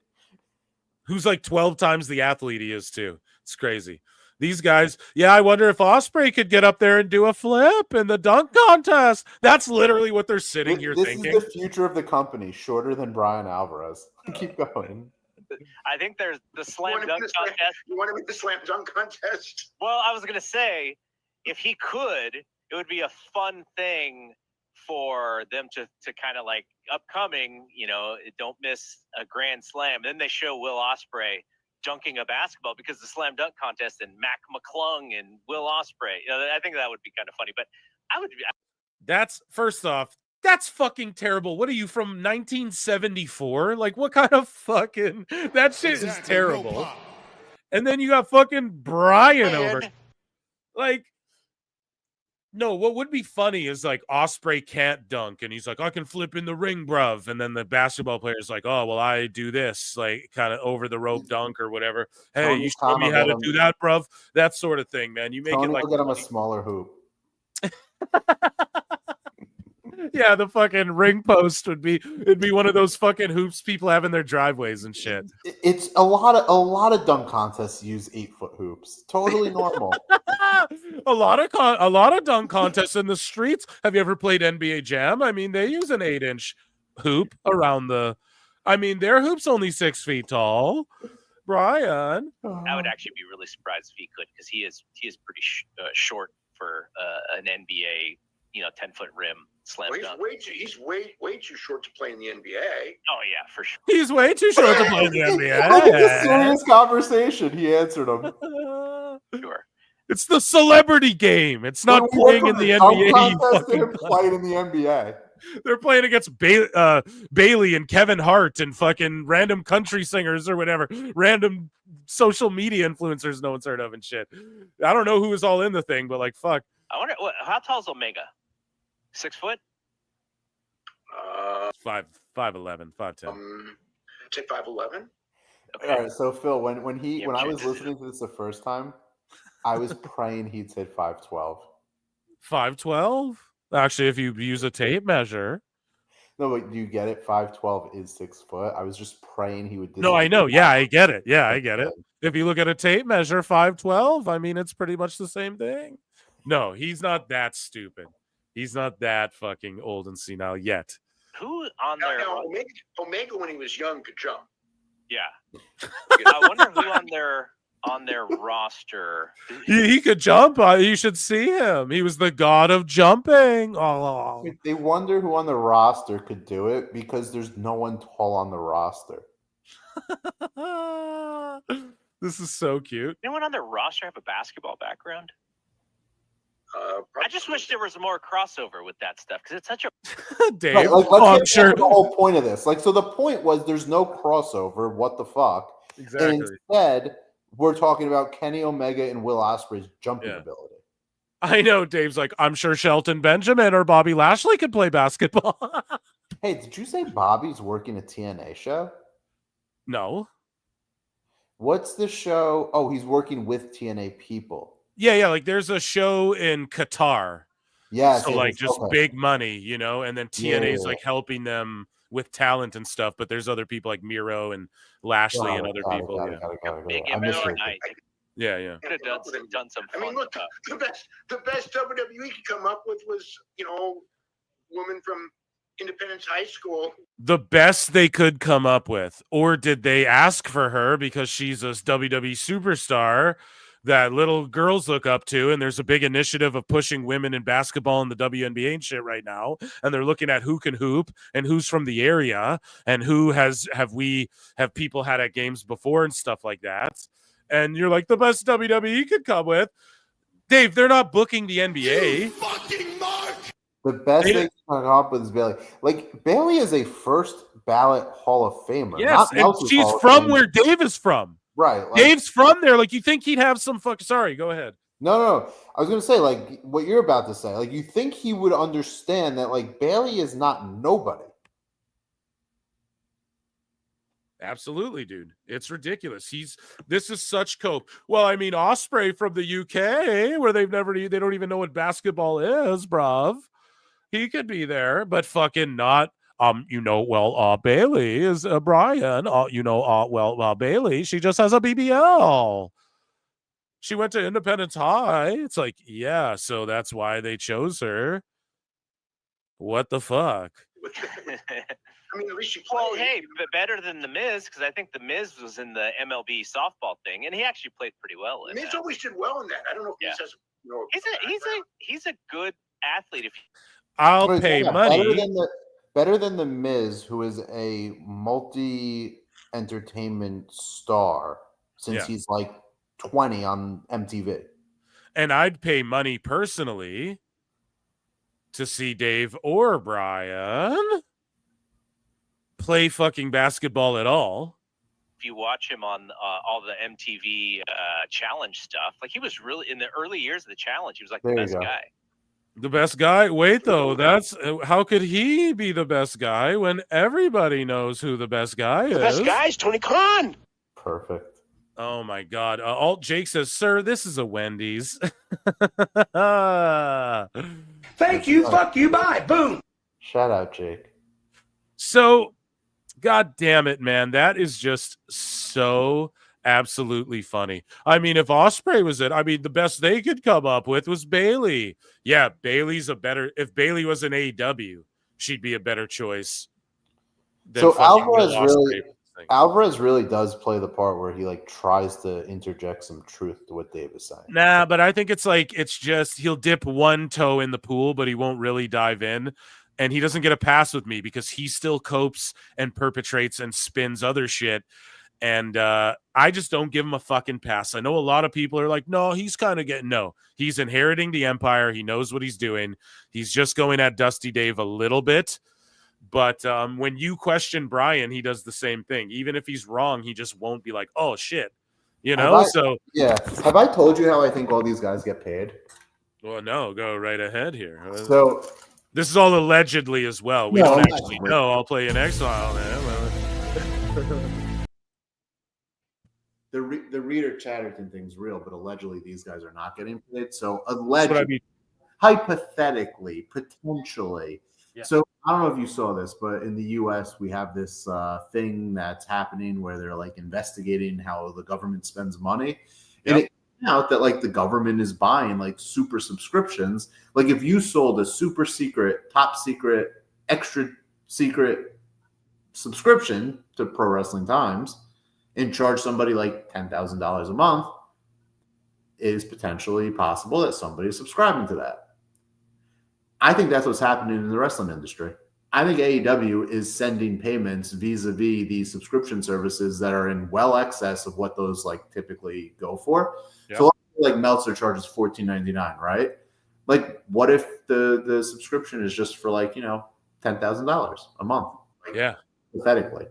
Who's like 12 times the athlete he is too. It's crazy. These guys, I wonder if Ospreay could get up there and do a flip in the dunk contest. That's literally what they're sitting here thinking. This is the future of the company, shorter than Brian Alvarez. Keep going. I think there's the slam dunk contest. You want to make the slam dunk contest? Well, I was going to say, if he could, it would be a fun thing for them to kind of like upcoming, don't miss a grand slam. Then they show Will Ospreay dunking a basketball because the slam dunk contest and McClung and Will Ospreay. I think that would be kind of funny. But that's first off, that's fucking terrible. What are you from 1974? Like what kind of fucking that shit is terrible. And then you got fucking Brian over. Like no, what would be funny is like Ospreay can't dunk, and he's like, I can flip in the ring, bruv. And then the basketball player's like, oh, well, I do this, like kind of over the rope dunk or whatever. Hey, you show me how to do that, bruv. That sort of thing, man. You make it like get him a smaller hoop. Yeah, the fucking ring post it'd be one of those fucking hoops people have in their driveways and shit. It's a lot of dunk contests use 8-foot hoops. Totally normal. a lot of dunk contests in the streets. Have you ever played NBA Jam? I mean, they use an 8-inch hoop around their hoop's only 6 feet tall. Brian, I would actually be really surprised if he could, because he is pretty short for an NBA 10-foot rim slam dunk. He's way too short to play in the NBA. Oh yeah, for sure. He's way too short to play in the NBA. Look at this serious conversation. He answered him. Sure. It's the celebrity game. It's not playing in the NBA. Contest him playing in the NBA. They're playing against Bailey and Kevin Hart and fucking random country singers or whatever, random social media influencers no one's heard of and shit. I don't know who was all in the thing, but like, fuck. I wonder how tall is Omega? 6 foot? 5'11", 5'10". Say 5'11". All right, so Phil, when I was listening to this the first time, I was praying he'd say 5'12". 5'12"? Actually, if you use a tape measure. No, but do you get it? 5'12" is 6 foot. I was just praying he would. No, I know. Yeah, I get it. Yeah, I get it. If you look at a tape measure, 5'12", I mean, it's pretty much the same thing. No, he's not that stupid. He's not that fucking old and senile yet. Who on there? Omega, when he was young, could jump. Yeah. I wonder who on their roster. He could jump. You should see him. He was the god of jumping. Oh. They wonder who on the roster could do it because there's no one tall on the roster. This is so cute. Anyone on their roster have a basketball background? I just wish there was more crossover with that stuff because it's such a Dave. Right, let's I'm get sure to the whole point of this. So the point was there's no crossover. What the fuck? Exactly. And instead, we're talking about Kenny Omega and Will Ospreay's jumping ability. I know. Dave's like, I'm sure Shelton Benjamin or Bobby Lashley could play basketball. Hey, did you say Bobby's working a TNA show? No. What's the show? Oh, he's working with TNA people. Yeah. Like there's a show in Qatar. Yeah. So like just big money, and then TNA is like helping them with talent and stuff. But there's other people like Miro and Lashley and other people. big image night. Yeah. Could have done some fun. I mean, look, the best WWE could come up with was, woman from Independence High School. The best they could come up with, or did they ask for her because she's a WWE superstar that little girls look up to, and there's a big initiative of pushing women in basketball in the WNBA and shit right now, and they're looking at who can hoop and who's from the area and who have people had at games before and stuff like that. And you're like, the best WWE could come with. Dave, they're not booking the NBA. The best they can come up with is Bailey. Like, Bailey is a first ballot Hall of Famer. Yes, and she's from where Dave is from. Right. Dave's from there. Like, you think he'd have some Sorry, go ahead. No. I was going to say, like, what you're about to say. Like, you think he would understand that, like, Bailey is not nobody. Absolutely, dude. It's ridiculous. This is such cope. Well, I mean, Ospreay from the UK, where they don't even know what basketball is, bruv. He could be there, but fucking not. Bailey is Brian. Bailey, she just has a BBL. She went to Independence High. It's like, yeah, so that's why they chose her. What the fuck? I mean, at least she played. Well, hey, but better than The Miz, because I think The Miz was in the MLB softball thing, and he actually played pretty well in Miz always did well in that. I don't know if Miz has, he's a good athlete. I'll pay money. Better than the Miz, who is a multi-entertainment star since he's like 20 on MTV. And I'd pay money personally to see Dave or Brian play fucking basketball at all. If you watch him on all the MTV challenge stuff, like he was really in the early years of the challenge, he was like the best guy. The best guy? Wait, though, how could he be the best guy when everybody knows who the best guy is? The best guy is Tony Khan. Perfect. Oh my God. Alt Jake says, "Sir, this is a Wendy's." Thank you. Fuck you. Bye. Boom. Shout out, Jake. So, God damn it, man. That is just so absolutely funny. I mean, if Ospreay was the best they could come up with was Bailey. Yeah, if Bailey was an AEW, she'd be a better choice. So Alvarez really does play the part where he like tries to interject some truth to what Dave is saying. Nah, but I think it's just he'll dip one toe in the pool, but he won't really dive in. And he doesn't get a pass with me because he still copes and perpetrates and spins other shit. And I just don't give him a fucking pass. I know a lot of people are like, no, he's kind of getting, no, he's inheriting the empire. He knows what he's doing. He's just going at Dusty Dave a little bit. But when you question Brian, he does the same thing. Even if he's wrong, he just won't be like, oh, shit. You know, Have I told you how I think all these guys get paid? Well, no, go right ahead here. So this is all allegedly as well. We don't actually know. I'll play an X-File, man. The Reader Chatterton thing's real, but allegedly these guys are not getting paid. So allegedly, hypothetically, potentially. Yeah. So I don't know if you saw this, but in the U.S. we have this thing that's happening where they're like investigating how the government spends money, and it came out that like the government is buying like super subscriptions. Like if you sold a super secret, top secret, extra secret subscription to Pro Wrestling Times and charge somebody like $10,000 a month, it is potentially possible that somebody is subscribing to that. I think that's what's happening in the wrestling industry. I think AEW is sending payments vis-a-vis these subscription services that are in well excess of what those like typically go for. Yep. So like Meltzer charges $14.99, right? Like what if the subscription is just for like, $10,000 a month? Like, pathetically.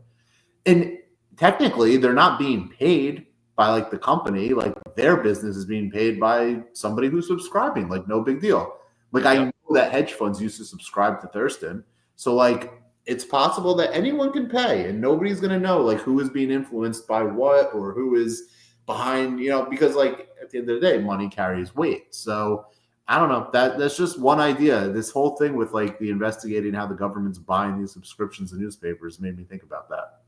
And technically they're not being paid by like the company, like their business is being paid by somebody who's subscribing, like no big deal. Like I know that hedge funds used to subscribe to Thurston. So like it's possible that anyone can pay and nobody's going to know like who is being influenced by what or who is behind, because like at the end of the day, money carries weight. So I don't know, that's just one idea. This whole thing with like the investigating how the government's buying these subscriptions to newspapers made me think about that.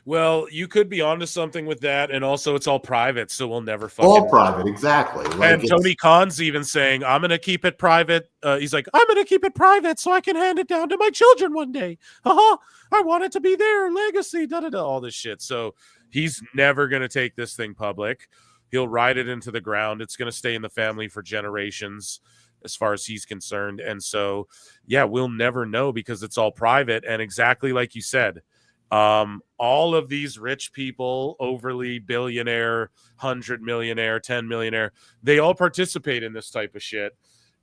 Well, you could be onto something with that, and also it's all private, so we'll never fucking all private, exactly. Like and Tony Khan's even saying, "I'm going to keep it private." He's like, "I'm going to keep it private so I can hand it down to my children one day. I want it to be their legacy." All this shit. So he's never going to take this thing public. He'll ride it into the ground. It's going to stay in the family for generations, as far as he's concerned. And so, yeah, we'll never know because it's all private. And exactly like you said. All of these rich people, overly billionaire, 100 millionaire, 10 millionaire, they all participate in this type of shit.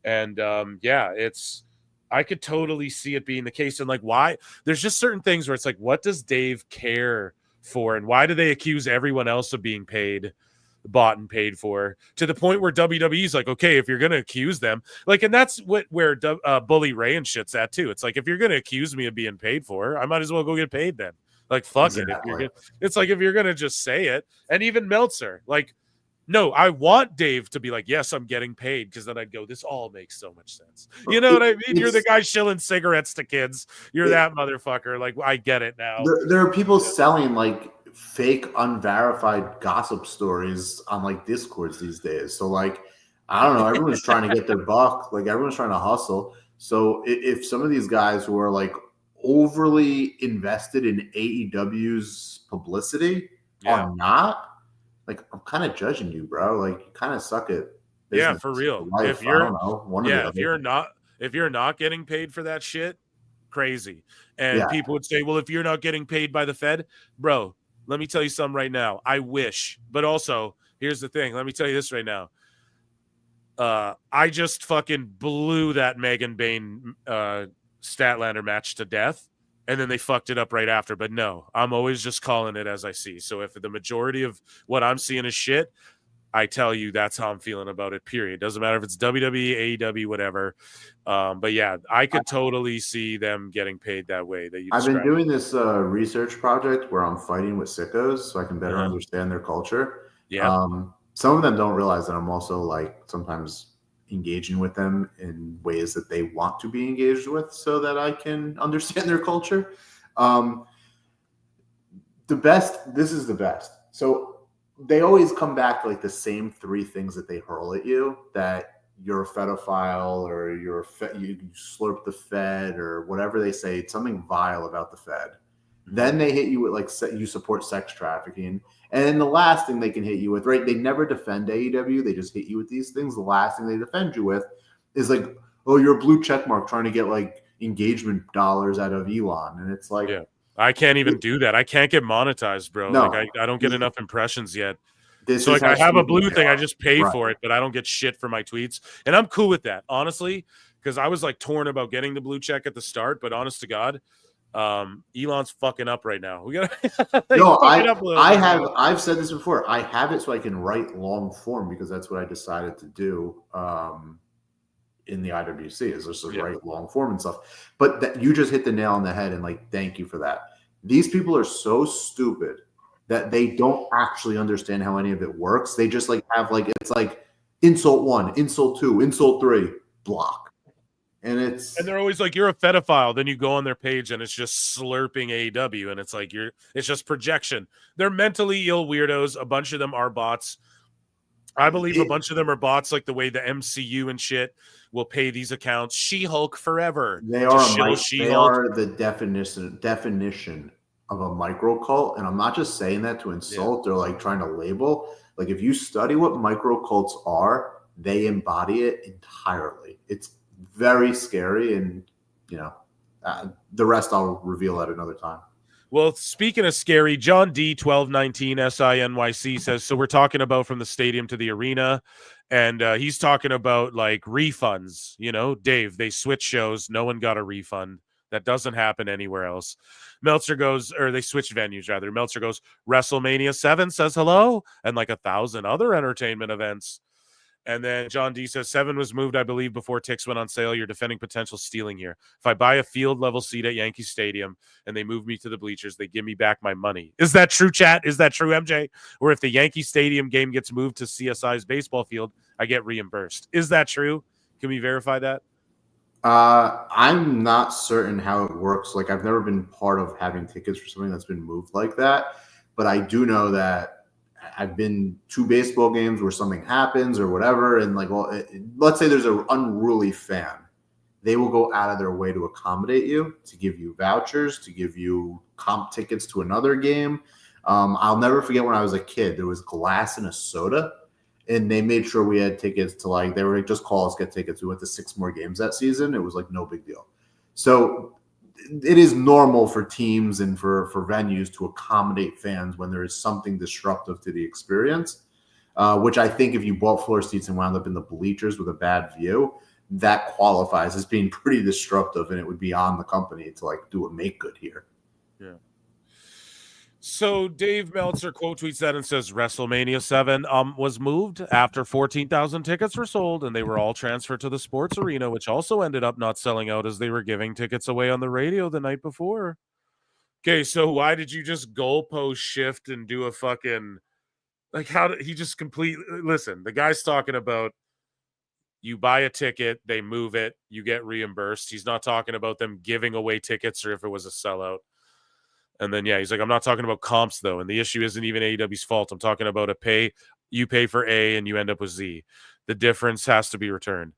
And I could totally see it being the case. And like, why? There's just certain things where it's like, what does Dave care for? And why do they accuse everyone else of being bought and paid for, to the point where WWE's like, okay, if you're going to accuse them, like, and that's where Bully Ray and shit's at too. It's like, if you're going to accuse me of being paid for, I might as well go get paid then. Like, fuck it. It's like, if you're going to just say it. And even Meltzer, like, no, I want Dave to be like, yes, I'm getting paid. Because then I'd go, this all makes so much sense. You know what I mean? You're the guy shilling cigarettes to kids. You're that motherfucker. Like, I get it now. There are people selling like fake unverified gossip stories on like Discords these days. So like, I don't know, everyone's trying to get their buck. Like everyone's trying to hustle. So if some of these guys who are like overly invested in AEW's publicity are not, like, I'm kind of judging you, bro. Like you kind of suck at business. Yeah, for real. Life. If you're, if you're not getting paid for that shit, crazy. And people would say, well, if you're not getting paid by the Fed, bro, let me tell you something right now. I wish, but also here's the thing. Let me tell you this right now. I just fucking blew that Megan Bain Statlander match to death, and then they fucked it up right after. But no, I'm always just calling it as I see. So if the majority of what I'm seeing is shit, I tell you that's how I'm feeling about it, period. Doesn't matter if it's WWE, AEW, whatever. But yeah, I could totally see them getting paid that way. I've been doing this research project where I'm fighting with sickos so I can better understand their culture. Yeah. Some of them don't realize that I'm also like sometimes engaging with them in ways that they want to be engaged with so that I can understand their culture. This is the best. So they always come back to like the same three things that they hurl at you, that you're a pedophile or you slurp the Fed or whatever they say. It's something vile about the Fed. Then they hit you with like you support sex trafficking. And then the last thing they can hit you with, right? They never defend AEW. They just hit you with these things. The last thing they defend you with is like, oh, you're a blue check mark trying to get like engagement dollars out of Elon. And it's like, I can't even do that. I can't get monetized, bro. No. Like I don't get enough impressions yet. This So is like I how have a stupid blue they thing, I are. just pay Right. for it, but I don't get shit for my tweets. And I'm cool with that, honestly, because I was like torn about getting the blue check at the start, but honest to God, Elon's fucking up right now. We gotta No, fucking up a little bit. I've said this before. I have it so I can write long form because that's what I decided to do in the IWC is just to write long form and stuff. But that you just hit the nail on the head and like thank you for that. These people are so stupid that they don't actually understand how any of it works. They just like have like it's like insult 1, insult 2, insult 3, block. And they're always like, you're a pedophile. Then you go on their page and it's just slurping AEW, and it's like it's just projection. They're mentally ill weirdos. A bunch of them are bots. I believe a bunch of them are bots, like the way the MCU and shit will pay these accounts. She-Hulk forever. They are the definition of a micro cult, and I'm not just saying that to insult or like trying to label. Like if you study what micro cults are, they embody it entirely. It's very scary, and the rest I'll reveal at another time. Well, speaking of scary, John D 1219 SINYC says, so we're talking about from the stadium to the arena, and he's talking about like refunds. Dave, they switch shows, no one got a refund. That doesn't happen anywhere else. Meltzer goes, or they switched venues rather. Meltzer goes, WrestleMania 7 says hello, and like 1,000 other entertainment events. And then John D says 7 was moved, I believe, before tickets went on sale. You're defending potential stealing here. If I buy a field level seat at Yankee Stadium and they move me to the bleachers, they give me back my money. Is that true, chat? Is that true, MJ? Or if the Yankee Stadium game gets moved to CSI's baseball field, I get reimbursed. Is that true? Can we verify that? I'm not certain how it works. Like I've never been part of having tickets for something that's been moved like that, but I do know that I've been to baseball games where something happens or whatever, and like, let's say there's an unruly fan, they will go out of their way to accommodate you, to give you vouchers, to give you comp tickets to another game. I'll never forget when I was a kid, there was glass in a soda, and they made sure we had tickets to like, they were like, just call us, get tickets. We went to 6 more games that season. It was like no big deal. So it is normal for teams and for venues to accommodate fans when there is something disruptive to the experience, which I think if you bought floor seats and wound up in the bleachers with a bad view, that qualifies as being pretty disruptive, and it would be on the company to like do a make good here. Yeah. So Dave Meltzer quote tweets that and says WrestleMania 7 was moved after 14,000 tickets were sold, and they were all transferred to the sports arena, which also ended up not selling out as they were giving tickets away on the radio the night before. Okay, so why did you just goalpost shift and do a fucking like how did he just completely listen? The guy's talking about you buy a ticket, they move it, you get reimbursed. He's not talking about them giving away tickets or if it was a sellout. And then, he's like, I'm not talking about comps, though. And the issue isn't even AEW's fault. I'm talking about you pay for A and you end up with Z. The difference has to be returned.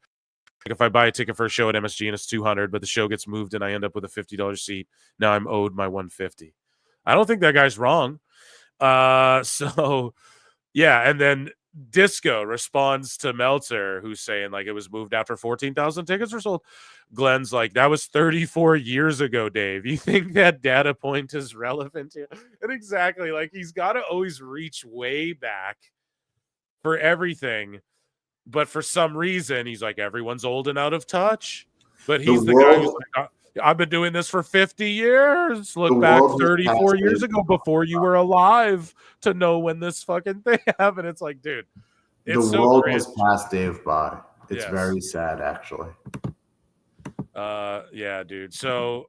Like if I buy a ticket for a show at MSG and it's $200, but the show gets moved and I end up with a $50 seat, now I'm owed my $150. I don't think that guy's wrong. And then Disco responds to Meltzer, who's saying like it was moved after 14,000 tickets were sold. Glenn's like, that was 34 years ago, Dave. You think that data point is relevant here? And exactly, like he's got to always reach way back for everything. But for some reason, he's like, everyone's old and out of touch. But he's the guy who's like, I've been doing this for 50 years. Look back 34 years ago before you were alive to know when this fucking thing happened. It's like, dude, it's the world has passed Dave by. It's very sad, actually. Dude. So,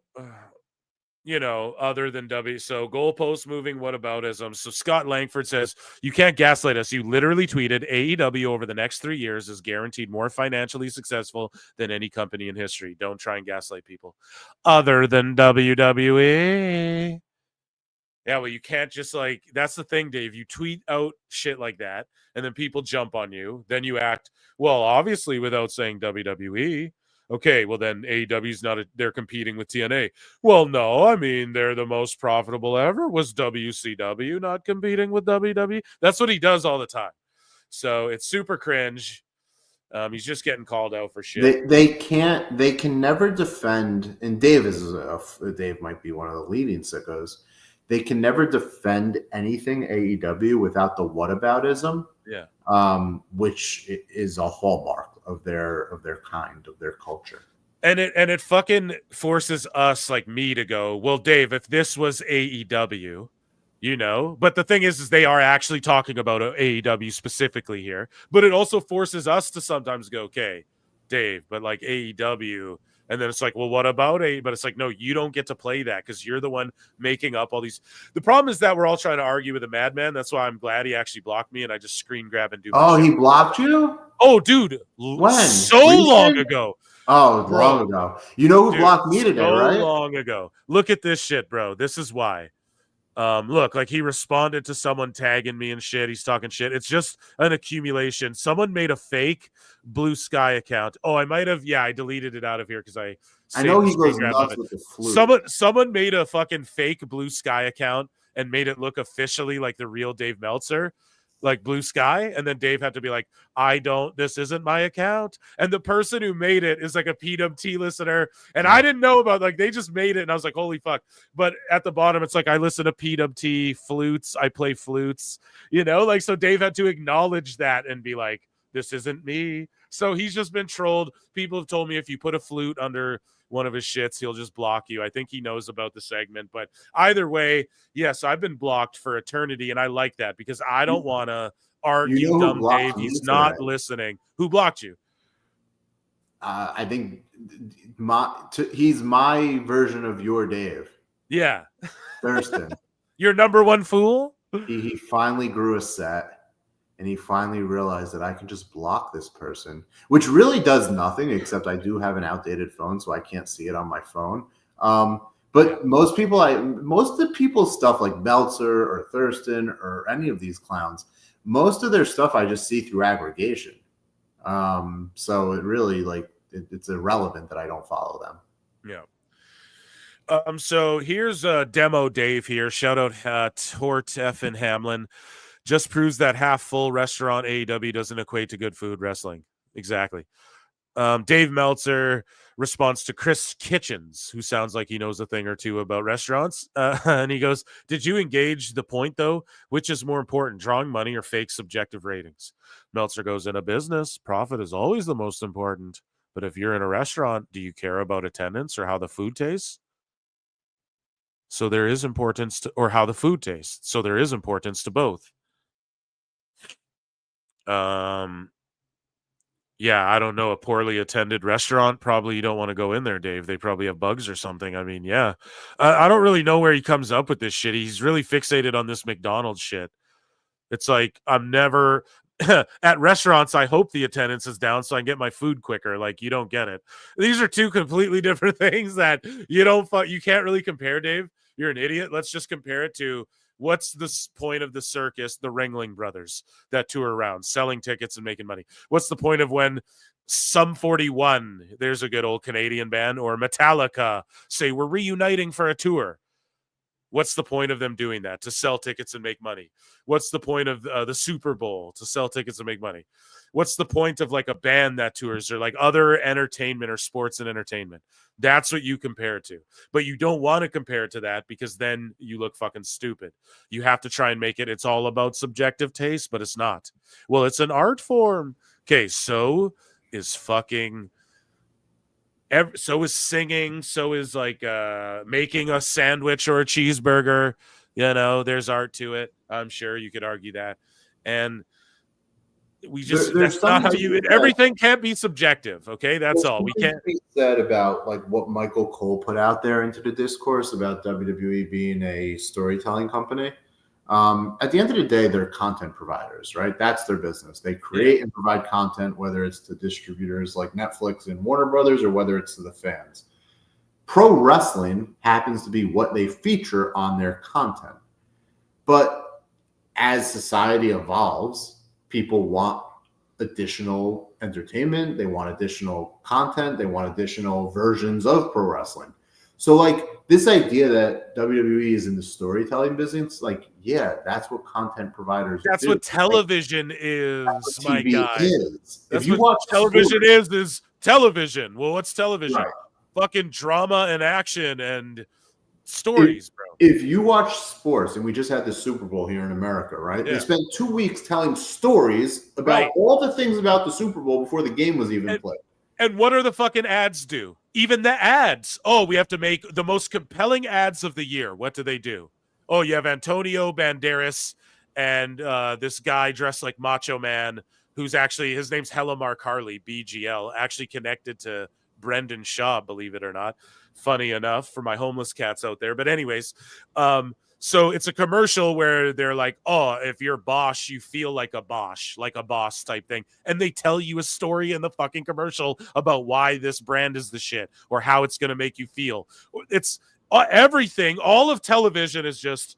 other than so goalpost moving, what aboutism? So Scott Langford says, you can't gaslight us. You literally tweeted AEW over the next 3 years is guaranteed more financially successful than any company in history. Don't try and gaslight people. Other than WWE. Yeah, well, you can't just like, that's the thing, Dave. You tweet out shit like that, and then people jump on you. Then you act, well, obviously without saying WWE. Okay, well then AEW's they're competing with TNA. Well, no, I mean, they're the most profitable ever. Was WCW not competing with WWE? That's what he does all the time. So it's super cringe. He's just getting called out for shit. They can never defend, and Dave might be one of the leading sickos. They can never defend anything AEW without the whataboutism. Yeah. Which is a hallmark of their kind, of their culture. And it fucking forces us, like me, to go, well, Dave, if this was AEW, you know, but the thing is they are actually talking about AEW specifically here, but it also forces us to sometimes go, okay, Dave, but like AEW, and then it's like, well, what about AEW? But it's like, no, you don't get to play that because you're the one making up all these. The problem is that we're all trying to argue with a madman. That's why I'm glad he actually blocked me, and I just screen grab and do. Oh, he blocked you? Oh, dude, when? So Recent? Long ago. Oh, bro. Long ago. You know who blocked me today, so right? Long ago. Look at this shit, bro. This is why. Look, like he responded to someone tagging me and shit. He's talking shit. It's just an accumulation. Someone made a fake Blue Sky account. Oh, I might have. Yeah, I deleted it out of here because I know he goes nuts with the flu. Someone made a fucking fake Blue Sky account and made it look officially like the real Dave Meltzer, like Blue Sky, and then Dave had to be like, this isn't my account. And the person who made it is like a PWT listener, and I didn't know about, like, they just made it, and I was like, holy fuck. But at the bottom, it's like, I listen to PWT flutes, I play flutes, you know, like, so Dave had to acknowledge that and be like, this isn't me. So he's just been trolled. People have told me if you put a flute under one of his shits, he'll just block you. I think he knows about the segment, but either way, yes, I've been blocked for eternity, and I like that because I don't want to argue dumb Dave. He's not listening. Who blocked you? I think he's my version of your Dave. Yeah. Thurston. Your number one fool? He finally grew a set. And he finally realized that I can just block this person, which really does nothing, except I do have an outdated phone, so I can't see it on my phone. But most of the people's stuff, like Meltzer or Thurston or any of these clowns, most of their stuff I just see through aggregation. So it really, like, it's irrelevant that I don't follow them. Yeah. So here's a demo Dave here. Shout out Tort F and Hamlin. Just proves that half-full restaurant AEW doesn't equate to good food wrestling. Exactly. Dave Meltzer responds to Chris Kitchens, who sounds like he knows a thing or two about restaurants. And he goes, did you engage the point, though? Which is more important, drawing money or fake subjective ratings? Meltzer goes, in a business, profit is always the most important. But if you're in a restaurant, do you care about attendance or how the food tastes? So there is importance to, or how the food tastes. So there is importance to both. Yeah, I don't know. A poorly attended restaurant, probably you don't want to go in there, Dave. They probably have bugs or something. I mean, yeah. I don't really know where he comes up with this shit. He's really fixated on this McDonald's shit. It's like, I'm never at restaurants, I hope the attendance is down so I can get my food quicker. Like, you don't get it. These are two completely different things that you can't really compare, Dave. You're an idiot. Let's just compare it to, what's the point of the circus, the Ringling Brothers that tour around, selling tickets and making money? What's the point of when Sum 41, there's a good old Canadian band, or Metallica say we're reuniting for a tour? What's the point of them doing that? To sell tickets and make money. What's the point of the Super Bowl? To sell tickets and make money. What's the point of like a band that tours, or like other entertainment or sports and entertainment? That's what you compare it to. But you don't want to compare it to that because then you look fucking stupid. You have to try and make it, it's all about subjective taste, but it's not. Well, it's an art form. Okay, so is fucking... so is singing, so is like making a sandwich or a cheeseburger. You know, there's art to it. I'm sure you could argue that. And we just, that's not how you, everything can't be subjective. Okay, that's all. We can't be said about like what Michael Cole put out there into the discourse about WWE being a storytelling company. At the end of the day, they're content providers, right? That's their business. They create and provide content, whether it's to distributors like Netflix and Warner Brothers, or whether it's to the fans. Pro wrestling happens to be what they feature on their content. But as society evolves, people want additional entertainment. They want additional content. They want additional versions of pro wrestling. So like this idea that WWE is in the storytelling business, like, yeah, that's what content providers That's do. what television is, That's what my TV guy. is. That's If you what watch television sports- is television. Well, what's television? Right. Fucking drama and action and stories, bro. If you watch sports, and we just had the Super Bowl here in America, right? Yeah. They spent 2 weeks telling stories about Right. all the things about the Super Bowl before the game was even played. And what are the fucking ads do? Even the ads. Oh, we have to make the most compelling ads of the year. What do? Oh, you have Antonio Banderas and this guy dressed like Macho Man, who's actually, his name's Mark Harley, BGL, actually connected to Brendan Shaw, believe it or not. Funny enough for my homeless cats out there. But anyways, so it's a commercial where they're like, oh, if you're Bosch, you feel like a boss type thing. And they tell you a story in the fucking commercial about why this brand is the shit or how it's going to make you feel. It's everything. All of television is just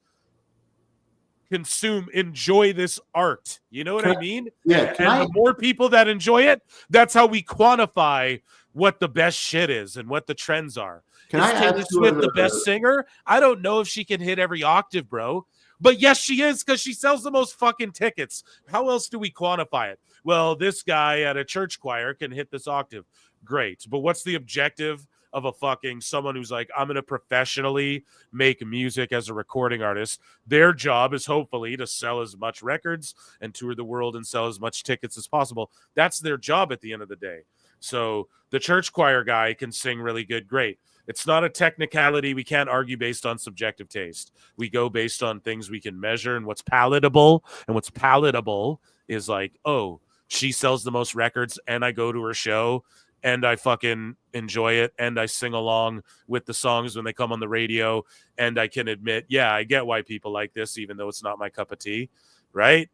enjoy this art. You know what I mean? Yeah. And the more people that enjoy it, that's how we quantify what the best shit is and what the trends are. Can Is I Taylor ask you Swift the a- best singer? I don't know if she can hit every octave, bro. But yes, she is, because she sells the most fucking tickets. How else do we quantify it? Well, this guy at a church choir can hit this octave. Great. But what's the objective of a fucking someone who's like, I'm going to professionally make music as a recording artist? Their job is hopefully to sell as much records and tour the world and sell as much tickets as possible. That's their job at the end of the day. So the church choir guy can sing really good. Great. It's not a technicality. We can't argue based on subjective taste. We go based on things we can measure and what's palatable. And what's palatable is like, oh, she sells the most records and I go to her show and I fucking enjoy it and I sing along with the songs when they come on the radio, and I can admit, yeah, I get why people like this, even though it's not my cup of tea, right?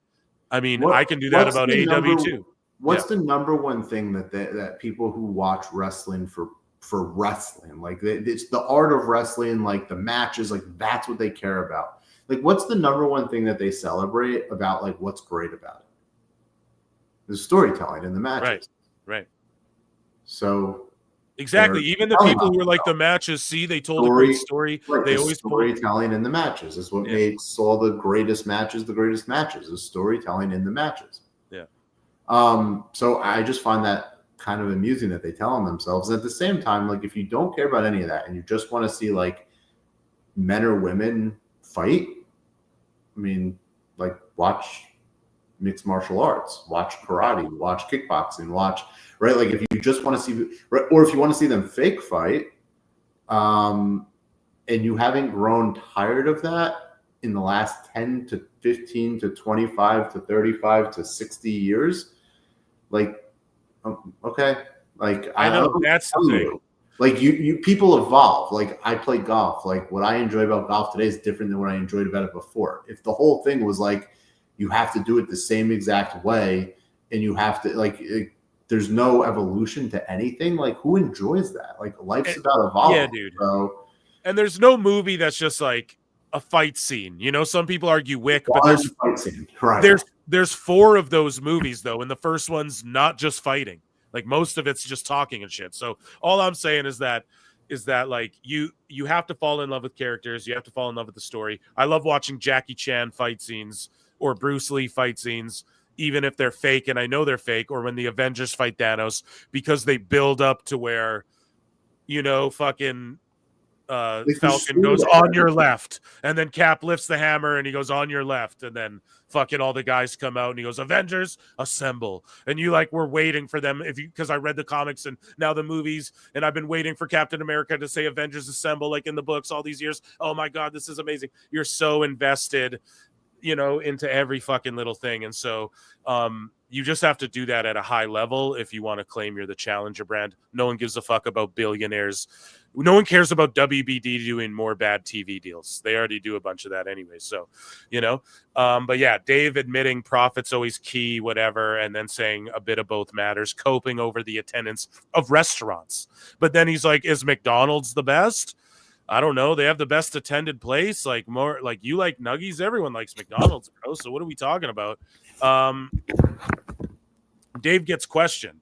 I mean, I can do that about AEW too. What's the number one thing that people who watch wrestling for wrestling, like it's the art of wrestling, like the matches, like that's what they care about? Like, what's the number one thing that they celebrate about, like what's great about it? The storytelling in the matches. Right. So exactly, even the people who are like the matches, see, they told a great story. Like they the always storytelling in the matches is what makes all the greatest matches is storytelling in the matches. Yeah. So I just find that kind of amusing that they tell on themselves. At the same time, like if you don't care about any of that and you just want to see like men or women fight, I mean, like watch mixed martial arts, watch karate, watch kickboxing, right? Like if you just want to see, or if you want to see them fake fight, and you haven't grown tired of that in the last 10 to 15 to 25 to 35 to 60 years, like, okay, like I know that's the thing. Like you people evolve. Like I play golf. Like what I enjoy about golf today is different than what I enjoyed about it before. If the whole thing was like you have to do it the same exact way and you have to there's no evolution to anything. Like who enjoys that? Like life's about evolving. Yeah, dude. So, and there's no movie that's just like a fight scene. You know, some people argue Wick, but there's fight scene. Right. There's 4 of those movies though, and the first one's not just fighting. Like most of it's just talking and shit. So all I'm saying is that like you have to fall in love with characters. You have to fall in love with the story. I love watching Jackie Chan fight scenes or Bruce Lee fight scenes, even if they're fake, and I know they're fake, or when the Avengers fight Thanos, because they build up to where, you know, fucking Falcon goes on your left, and then Cap lifts the hammer and he goes on your left, and then fucking all the guys come out and he goes, Avengers assemble, and you like we're waiting for them because I read the comics and now the movies, and I've been waiting for Captain America to say Avengers assemble like in the books all these years. Oh my god, this is amazing. You're so invested, you know, into every fucking little thing. And so you just have to do that at a high level if you want to claim you're the challenger brand. No one gives a fuck about billionaires. No one cares about WBD doing more bad TV deals. They already do a bunch of that anyway. So, you know, but yeah, Dave admitting profit's always key, whatever, and then saying a bit of both matters, coping over the attendance of restaurants. But then he's like, is McDonald's the best? I don't know. They have the best attended place. Like more like you like Nuggies. Everyone likes McDonald's, bro. So what are we talking about? Dave gets questioned.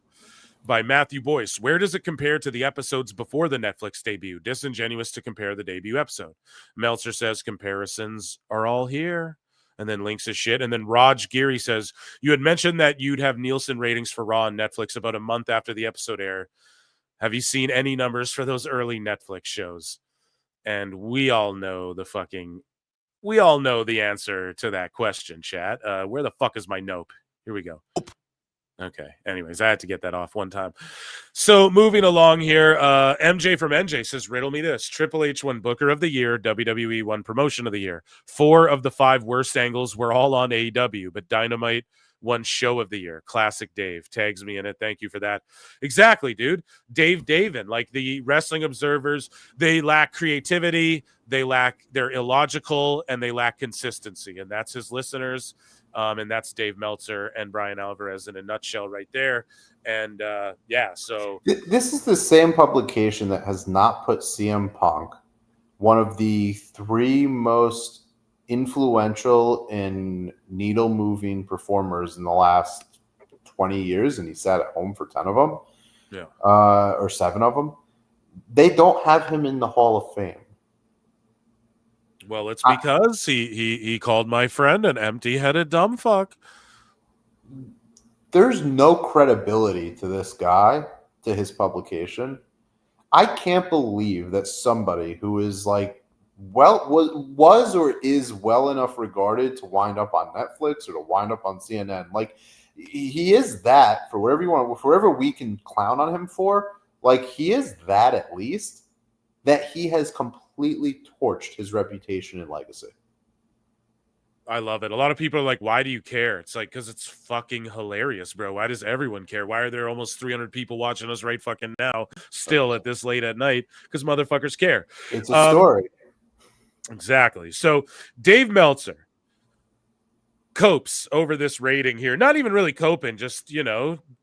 by Matthew Boyce. Where does it compare to the episodes before the Netflix debut? Disingenuous to compare the debut episode. Meltzer says comparisons are all here, and then links his shit. And then Raj Geary says, you had mentioned that you'd have Nielsen ratings for Raw on Netflix about a month after the episode air. Have you seen any numbers for those early Netflix shows? And we all know the answer to that question, chat. Where the fuck is my nope? Here we go. Okay. Anyways, I had to get that off one time. So moving along here, MJ from NJ says, riddle me this. Triple H won Booker of the Year. WWE won Promotion of the Year. 4 of the 5 worst angles were all on AEW, but Dynamite won Show of the Year. Classic Dave. Tags me in it. Thank you for that. Exactly, dude. Dave Davin. Like the Wrestling Observers, they lack creativity. They're illogical, and they lack consistency. And that's his listeners. And that's Dave Meltzer and Brian Alvarez in a nutshell right there. And so this is the same publication that has not put CM Punk, one of the 3 most influential and needle moving performers in the last 20 years, and he sat at home for 10 of them, or 7 of them. They don't have him in the Hall of Fame. Well, it's because he called my friend an empty-headed dumb fuck. There's no credibility to this guy, to his publication. I can't believe that somebody who is like was or is well enough regarded to wind up on Netflix or to wind up on CNN. Like he is that for whatever you want, for whatever we can clown on him for. Like he is that at least, that he has completely torched his reputation and legacy. I love it. A lot of people are like, why do you care? It's like, because it's fucking hilarious, bro. Why does everyone care? Why are there almost 300 people watching us right fucking now, still at this late at night? Because motherfuckers care. It's a story. Exactly. So Dave Meltzer copes over this rating here. Not even really coping, just,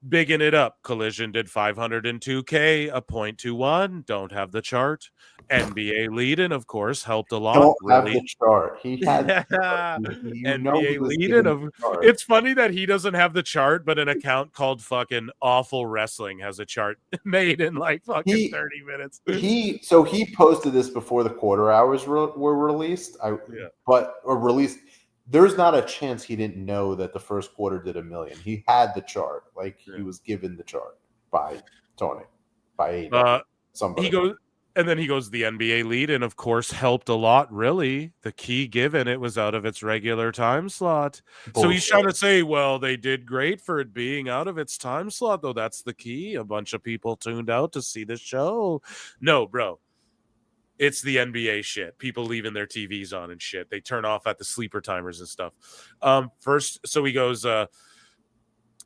bigging it up. Collision did 502K, a 0.21. Don't have the chart. NBA lead-in, of course, helped a lot. Don't have the chart. He had NBA lead-in. It's funny that he doesn't have the chart, but an account called fucking Awful Wrestling has a chart made in like fucking 30 minutes. He posted this before the quarter hours were released. Released. There's not a chance he didn't know that the first quarter did 1 million. He had the chart, he was given the chart by Tony, by somebody. He goes, the NBA lead, and of course helped a lot, really. The key given it was out of its regular time slot. Bullshit. So he's trying to say, well, they did great for it being out of its time slot, though. That's the key. A bunch of people tuned out to see the show. No, bro. It's the NBA shit. People leaving their TVs on and shit. They turn off at the sleeper timers and stuff. So he goes,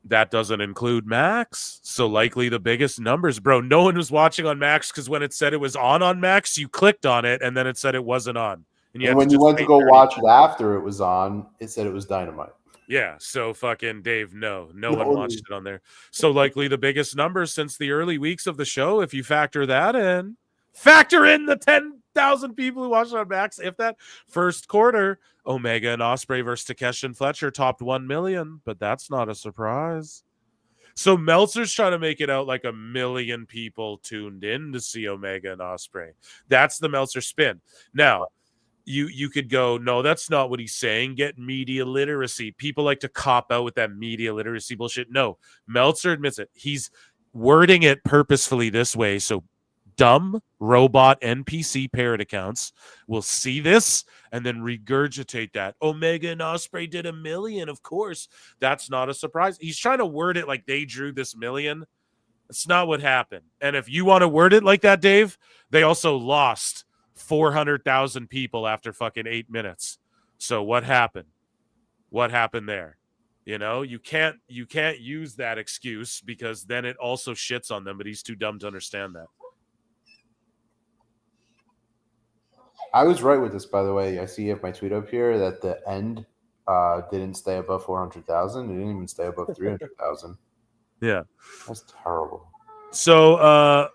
that doesn't include Max. So likely the biggest numbers, bro. No one was watching on Max because when it said it was on Max, you clicked on it and then it said it wasn't on. And when you went to go watch it after it was on, it said it was Dynamite. Yeah, so fucking Dave, no one watched it on there. So likely the biggest numbers since the early weeks of the show, if you factor that in. Factor in the 10,000 people who watched on Max. If that first quarter, Omega and Ospreay versus Takeshi and Fletcher topped 1 million, but that's not a surprise. So Meltzer's trying to make it out like 1 million people tuned in to see Omega and Ospreay. That's the Meltzer spin. Now, you could go, no, that's not what he's saying. Get media literacy. People like to cop out with that media literacy bullshit. No, Meltzer admits it. He's wording it purposefully this way, so dumb robot NPC parrot accounts will see this and then regurgitate that. Omega and Ospreay did 1 million, of course. That's not a surprise. He's trying to word it like they drew this 1 million. That's not what happened. And if you want to word it like that, Dave, they also lost 400,000 people after fucking 8 minutes. So what happened? What happened there? You can't use that excuse because then it also shits on them, but he's too dumb to understand that. I was right with this, by the way. I see you have my tweet up here that the end didn't stay above 400,000. It didn't even stay above 300,000. Yeah. That's terrible. So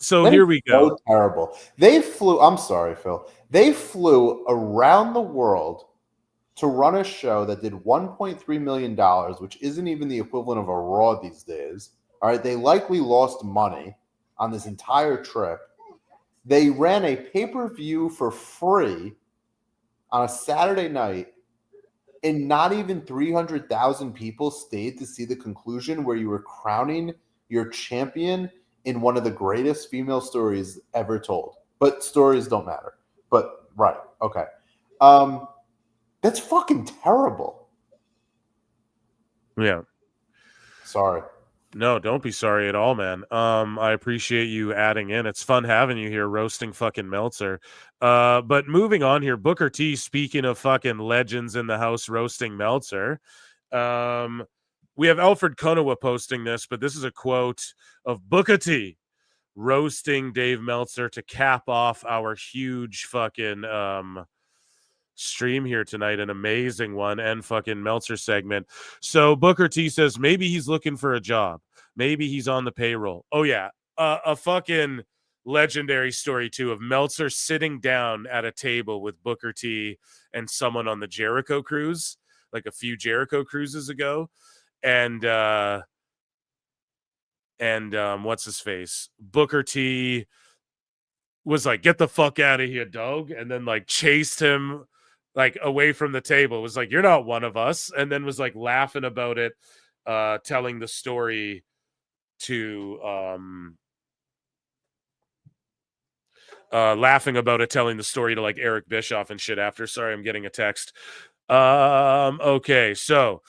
here we go. So terrible. They flew, I'm sorry, Phil. They flew around the world to run a show that did $1.3 million, which isn't even the equivalent of a Raw these days. All right, they likely lost money on this entire trip. They ran a pay-per-view for free on a Saturday night, and not even 300,000 people stayed to see the conclusion where you were crowning your champion in one of the greatest female stories ever told. But stories don't matter. But, right, okay. That's fucking terrible. Yeah. Sorry. No, don't be sorry at all, man. I appreciate you adding in. It's fun having you here roasting fucking Meltzer. But moving on here, Booker T, speaking of fucking legends in the house roasting Meltzer. We have Alfred Konowa posting this, but this is a quote of Booker T roasting Dave Meltzer to cap off our huge fucking stream here tonight, an amazing one, and fucking Meltzer segment. So Booker T says maybe he's looking for a job, maybe he's on the payroll. Oh yeah, a fucking legendary story too of Meltzer sitting down at a table with Booker T and someone on the Jericho cruise, like a few Jericho cruises ago, and what's his face, Booker T was like, get the fuck out of here, dog, and then like chased him like away from the table. It was like, you're not one of us, and then was like laughing about it, telling the story to telling the story to like Eric Bischoff and shit after. Sorry, I'm getting a text. Okay, so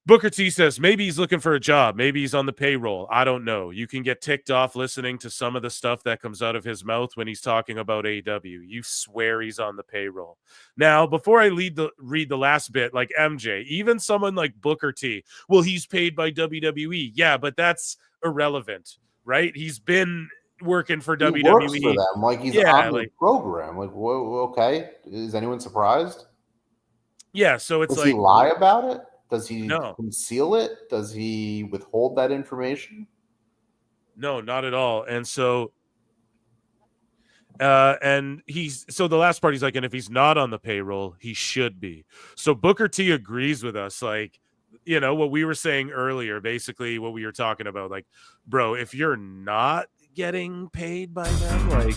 Booker T says maybe he's looking for a job. Maybe he's on the payroll. I don't know. You can get ticked off listening to some of the stuff that comes out of his mouth when he's talking about AEW. You swear he's on the payroll. Now, before I read the last bit, like MJ, even someone like Booker T, well, he's paid by WWE. Yeah, but that's irrelevant, right? He's been working for WWE. Works for them. Like he's on the program. Like, whoa, okay. Is anyone surprised? Yeah, so it's Does like, he lie about it? Does he No. conceal it? Does he withhold that information? No, not at all. And so the last part, he's like, and if he's not on the payroll, he should be. So Booker T agrees with us, like, you know, what we were saying earlier, basically what we were talking about, like, bro, if you're not getting paid by them, like,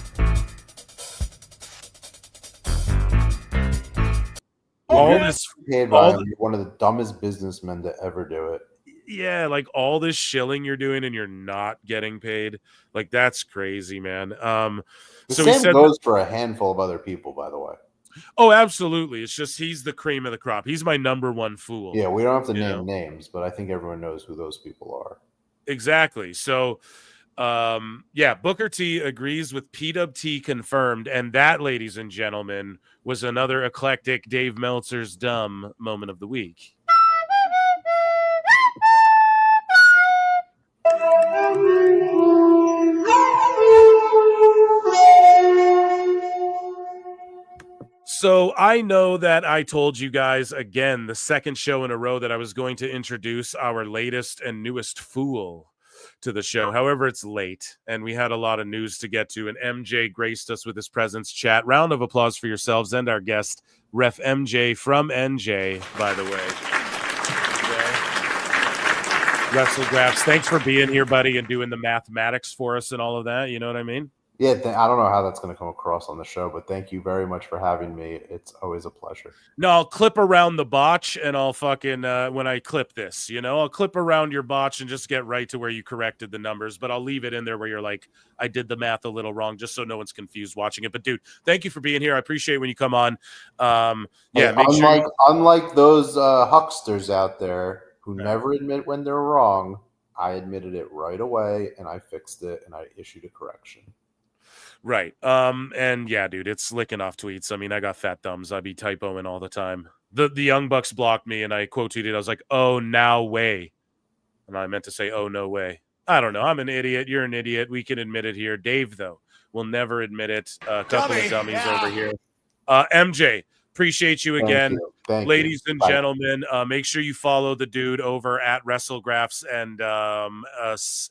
all this paid by one of the dumbest businessmen to ever do it. Yeah, like all this shilling you're doing and you're not getting paid, like that's crazy, man. The So same he said goes for a handful of other people, by the way. Oh, absolutely. It's just he's the cream of the crop. He's my number one fool. Yeah, we don't have to name names, but I think everyone knows who those people are. Exactly. So, yeah, Booker T agrees with PWT confirmed, and that, ladies and gentlemen, was another eclectic Dave Meltzer's dumb moment of the week. So I know that I told you guys again, the second show in a row, that I was going to introduce our latest and newest fool to the show. However, it's late and we had a lot of news to get to, and MJ graced us with his presence. Chat, round of applause for yourselves and our guest, Ref MJ from NJ, by the way. WrestleGraphs, thanks for being here, buddy, and doing the mathematics for us and all of that. You know what I mean? Yeah, I don't know how that's going to come across on the show, but thank you very much for having me. It's always a pleasure. No, I'll clip around the botch, and I'll fucking, when I clip this, you know, I'll clip around your botch and just get right to where you corrected the numbers, but I'll leave it in there where you're like, I did the math a little wrong, just so no one's confused watching it. But dude, thank you for being here. I appreciate when you come on. Yeah, unlike those hucksters out there who never admit when they're wrong, I admitted it right away, and I fixed it, and I issued a correction. Right. And yeah, dude, it's licking off tweets. I mean, I got fat thumbs. I be typoing all the time. The Young Bucks blocked me and I quote tweeted. I was like, oh, now way. And I meant to say, oh, no way. I don't know. I'm an idiot. You're an idiot. We can admit it here. Dave, though, will never admit it. A couple of dummies over here. MJ, appreciate you again. Thank Ladies you. and Bye. gentlemen, make sure you follow the dude over at WrestleGraphs and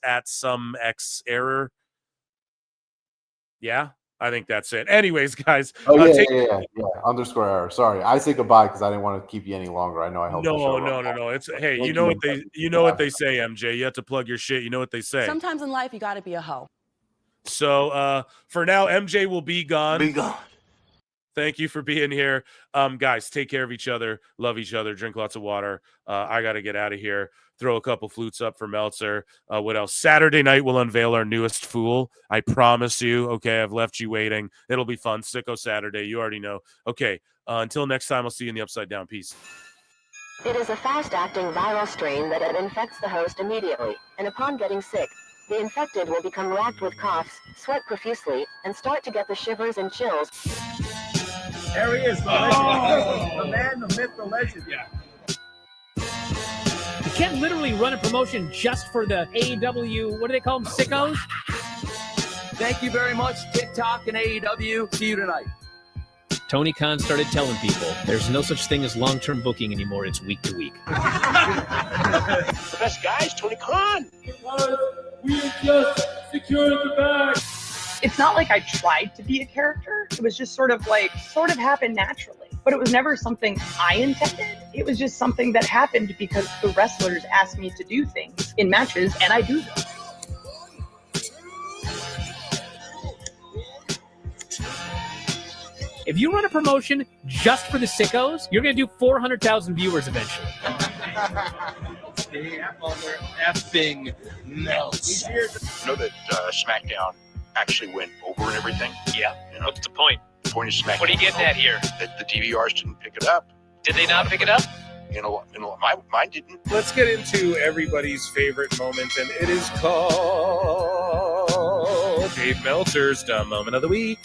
at some X error. Yeah. I think that's it. Anyways, guys. Oh yeah. Underscore error. Sorry, I say goodbye because I didn't want to keep you any longer. I know I helped. No. It's hey, you know what they say, MJ. You have to plug your shit. You know what they say. Sometimes in life, you got to be a hoe. So for now, MJ will be gone. Be gone. Thank you for being here. Guys, take care of each other. Love each other. Drink lots of water. I got to get out of here. Throw a couple flutes up for Meltzer. What else? Saturday night, we'll unveil our newest fool. I promise you. Okay, I've left you waiting. It'll be fun. Sicko Saturday. You already know. Okay, until next time, I'll see you in the Upside Down. Peace. It is a fast-acting viral strain that infects the host immediately, and upon getting sick, the infected will become racked with coughs, sweat profusely, and start to get the shivers and chills. There he is, the legend. The man, the myth, the legend. Yeah. You can't literally run a promotion just for the AEW, what do they call them, sickos? Thank you very much, TikTok and AEW. See you tonight. Tony Khan started telling people there's no such thing as long-term booking anymore. It's week to week. The best guys, Tony Khan. We just secured the bag. It's not like I tried to be a character. It was just sort of happened naturally. But it was never something I intended. It was just something that happened because the wrestlers asked me to do things in matches, and I do them. If you run a promotion just for the sickos, you're going to do 400,000 viewers eventually. Effing melts. You know that SmackDown actually went over and everything? Yeah. You know, what's the point? The point of SmackDown. What are you getting at here? That the DVRs didn't pick it up. Did they not pick it up? Mine didn't. Let's get into everybody's favorite moment, and it is called Dave Meltzer's Dumb Moment of the Week.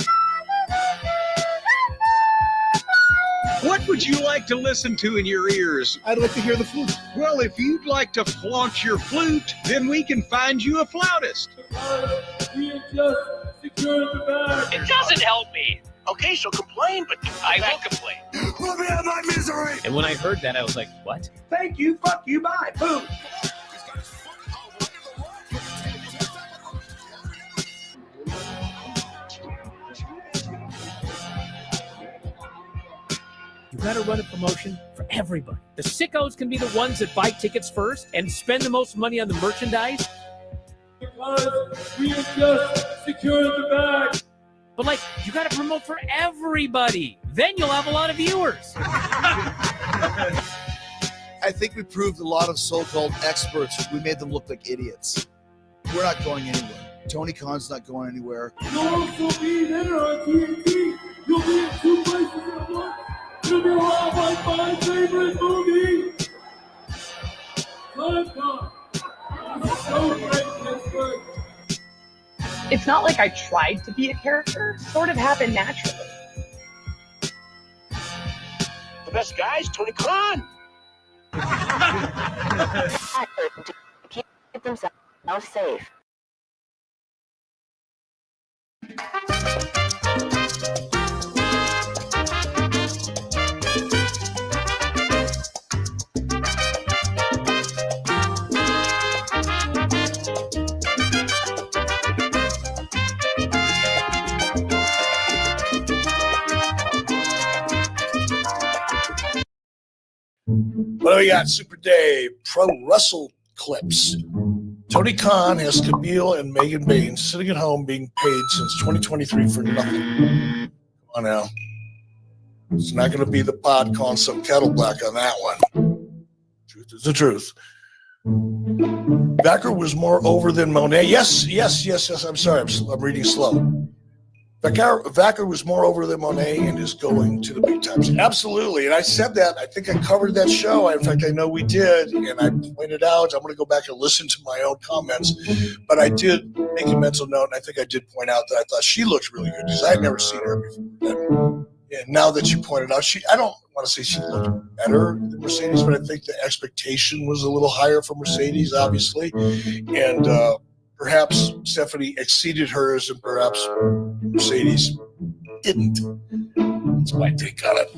What would you like to listen to in your ears? I'd like to hear the flute. Well, if you'd like to flaunt your flute, then we can find you a flautist. We just secured the bag. It doesn't help me. Okay, so complain, but I will complain. Let me out of my misery. And when I heard that, I was like, what? Thank you, fuck you, bye, boom. You got to run a promotion for everybody. The sickos can be the ones that buy tickets first and spend the most money on the merchandise. Because we just secured the bag. But you got to promote for everybody. Then you'll have a lot of viewers. I think we proved a lot of so-called experts. We made them look like idiots. We're not going anywhere. Tony Khan's not going anywhere. You'll also be there on TNT. You'll be in 2 places at once. You'll be around my favorite movie. Time Con. It's so great, Pittsburgh. It's not like I tried to be a character. It sort of happened naturally. The best guys, Tony Khan. To keep themselves safe. What do we got? Super Dave, Pro Wrestle Clips. Tony Khan has Camille and Megan Baines sitting at home being paid since 2023 for nothing. Come on now. It's not going to be the pod calling some kettle black on that one. Truth is the truth. Vacker was more over than Monet. Yes. I'm sorry. I'm reading slow. Vacker was more over than Monet and is going to the big times. Absolutely. And I said that. I think I covered that show. In fact, I know we did. And I pointed out, I'm going to go back and listen to my own comments. But I did make a mental note. And I think I did point out that I thought she looked really good because I had never seen her before. And now that you pointed out, I don't want to say she looked better than Mercedes, but I think the expectation was a little higher for Mercedes, obviously. And perhaps Stephanie exceeded hers and perhaps Mercedes didn't. That's my take on it.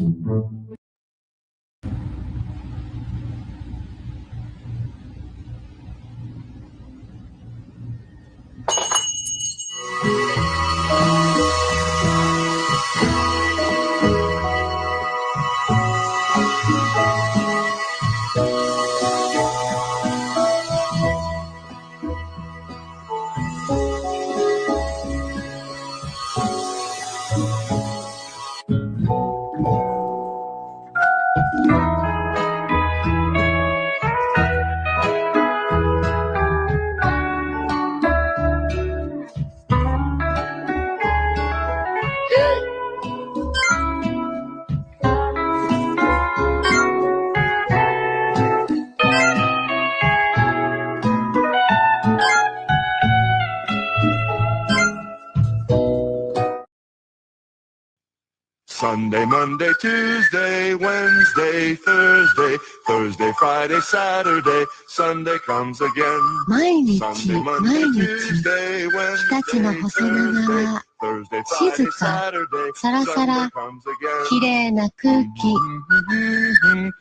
Sunday, Monday, Tuesday, Wednesday, Thursday, Thursday, Friday, Saturday, Sunday comes again. 毎日 Sunday, 毎 Monday, 日 Tuesday, 日立の Wednesday, 細長 Thursday, は Thursday, 静 Friday, か Saturday, サラサ Sunday ラ comes again. きれいな空気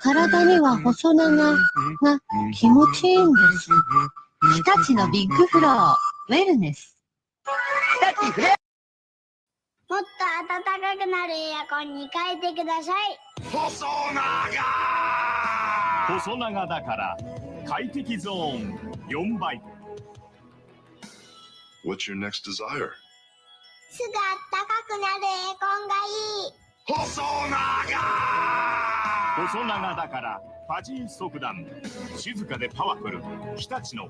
体には細長が気持ちいいんです日立のビッグフローウェルネス日立フレもっと暖かくなるエアコンに変えてください。細長だから快適ゾーン4倍。 What's your next desire? すぐ暖かくなるエアコンがいい。細長だからファジー速暖静かでパワフル日立の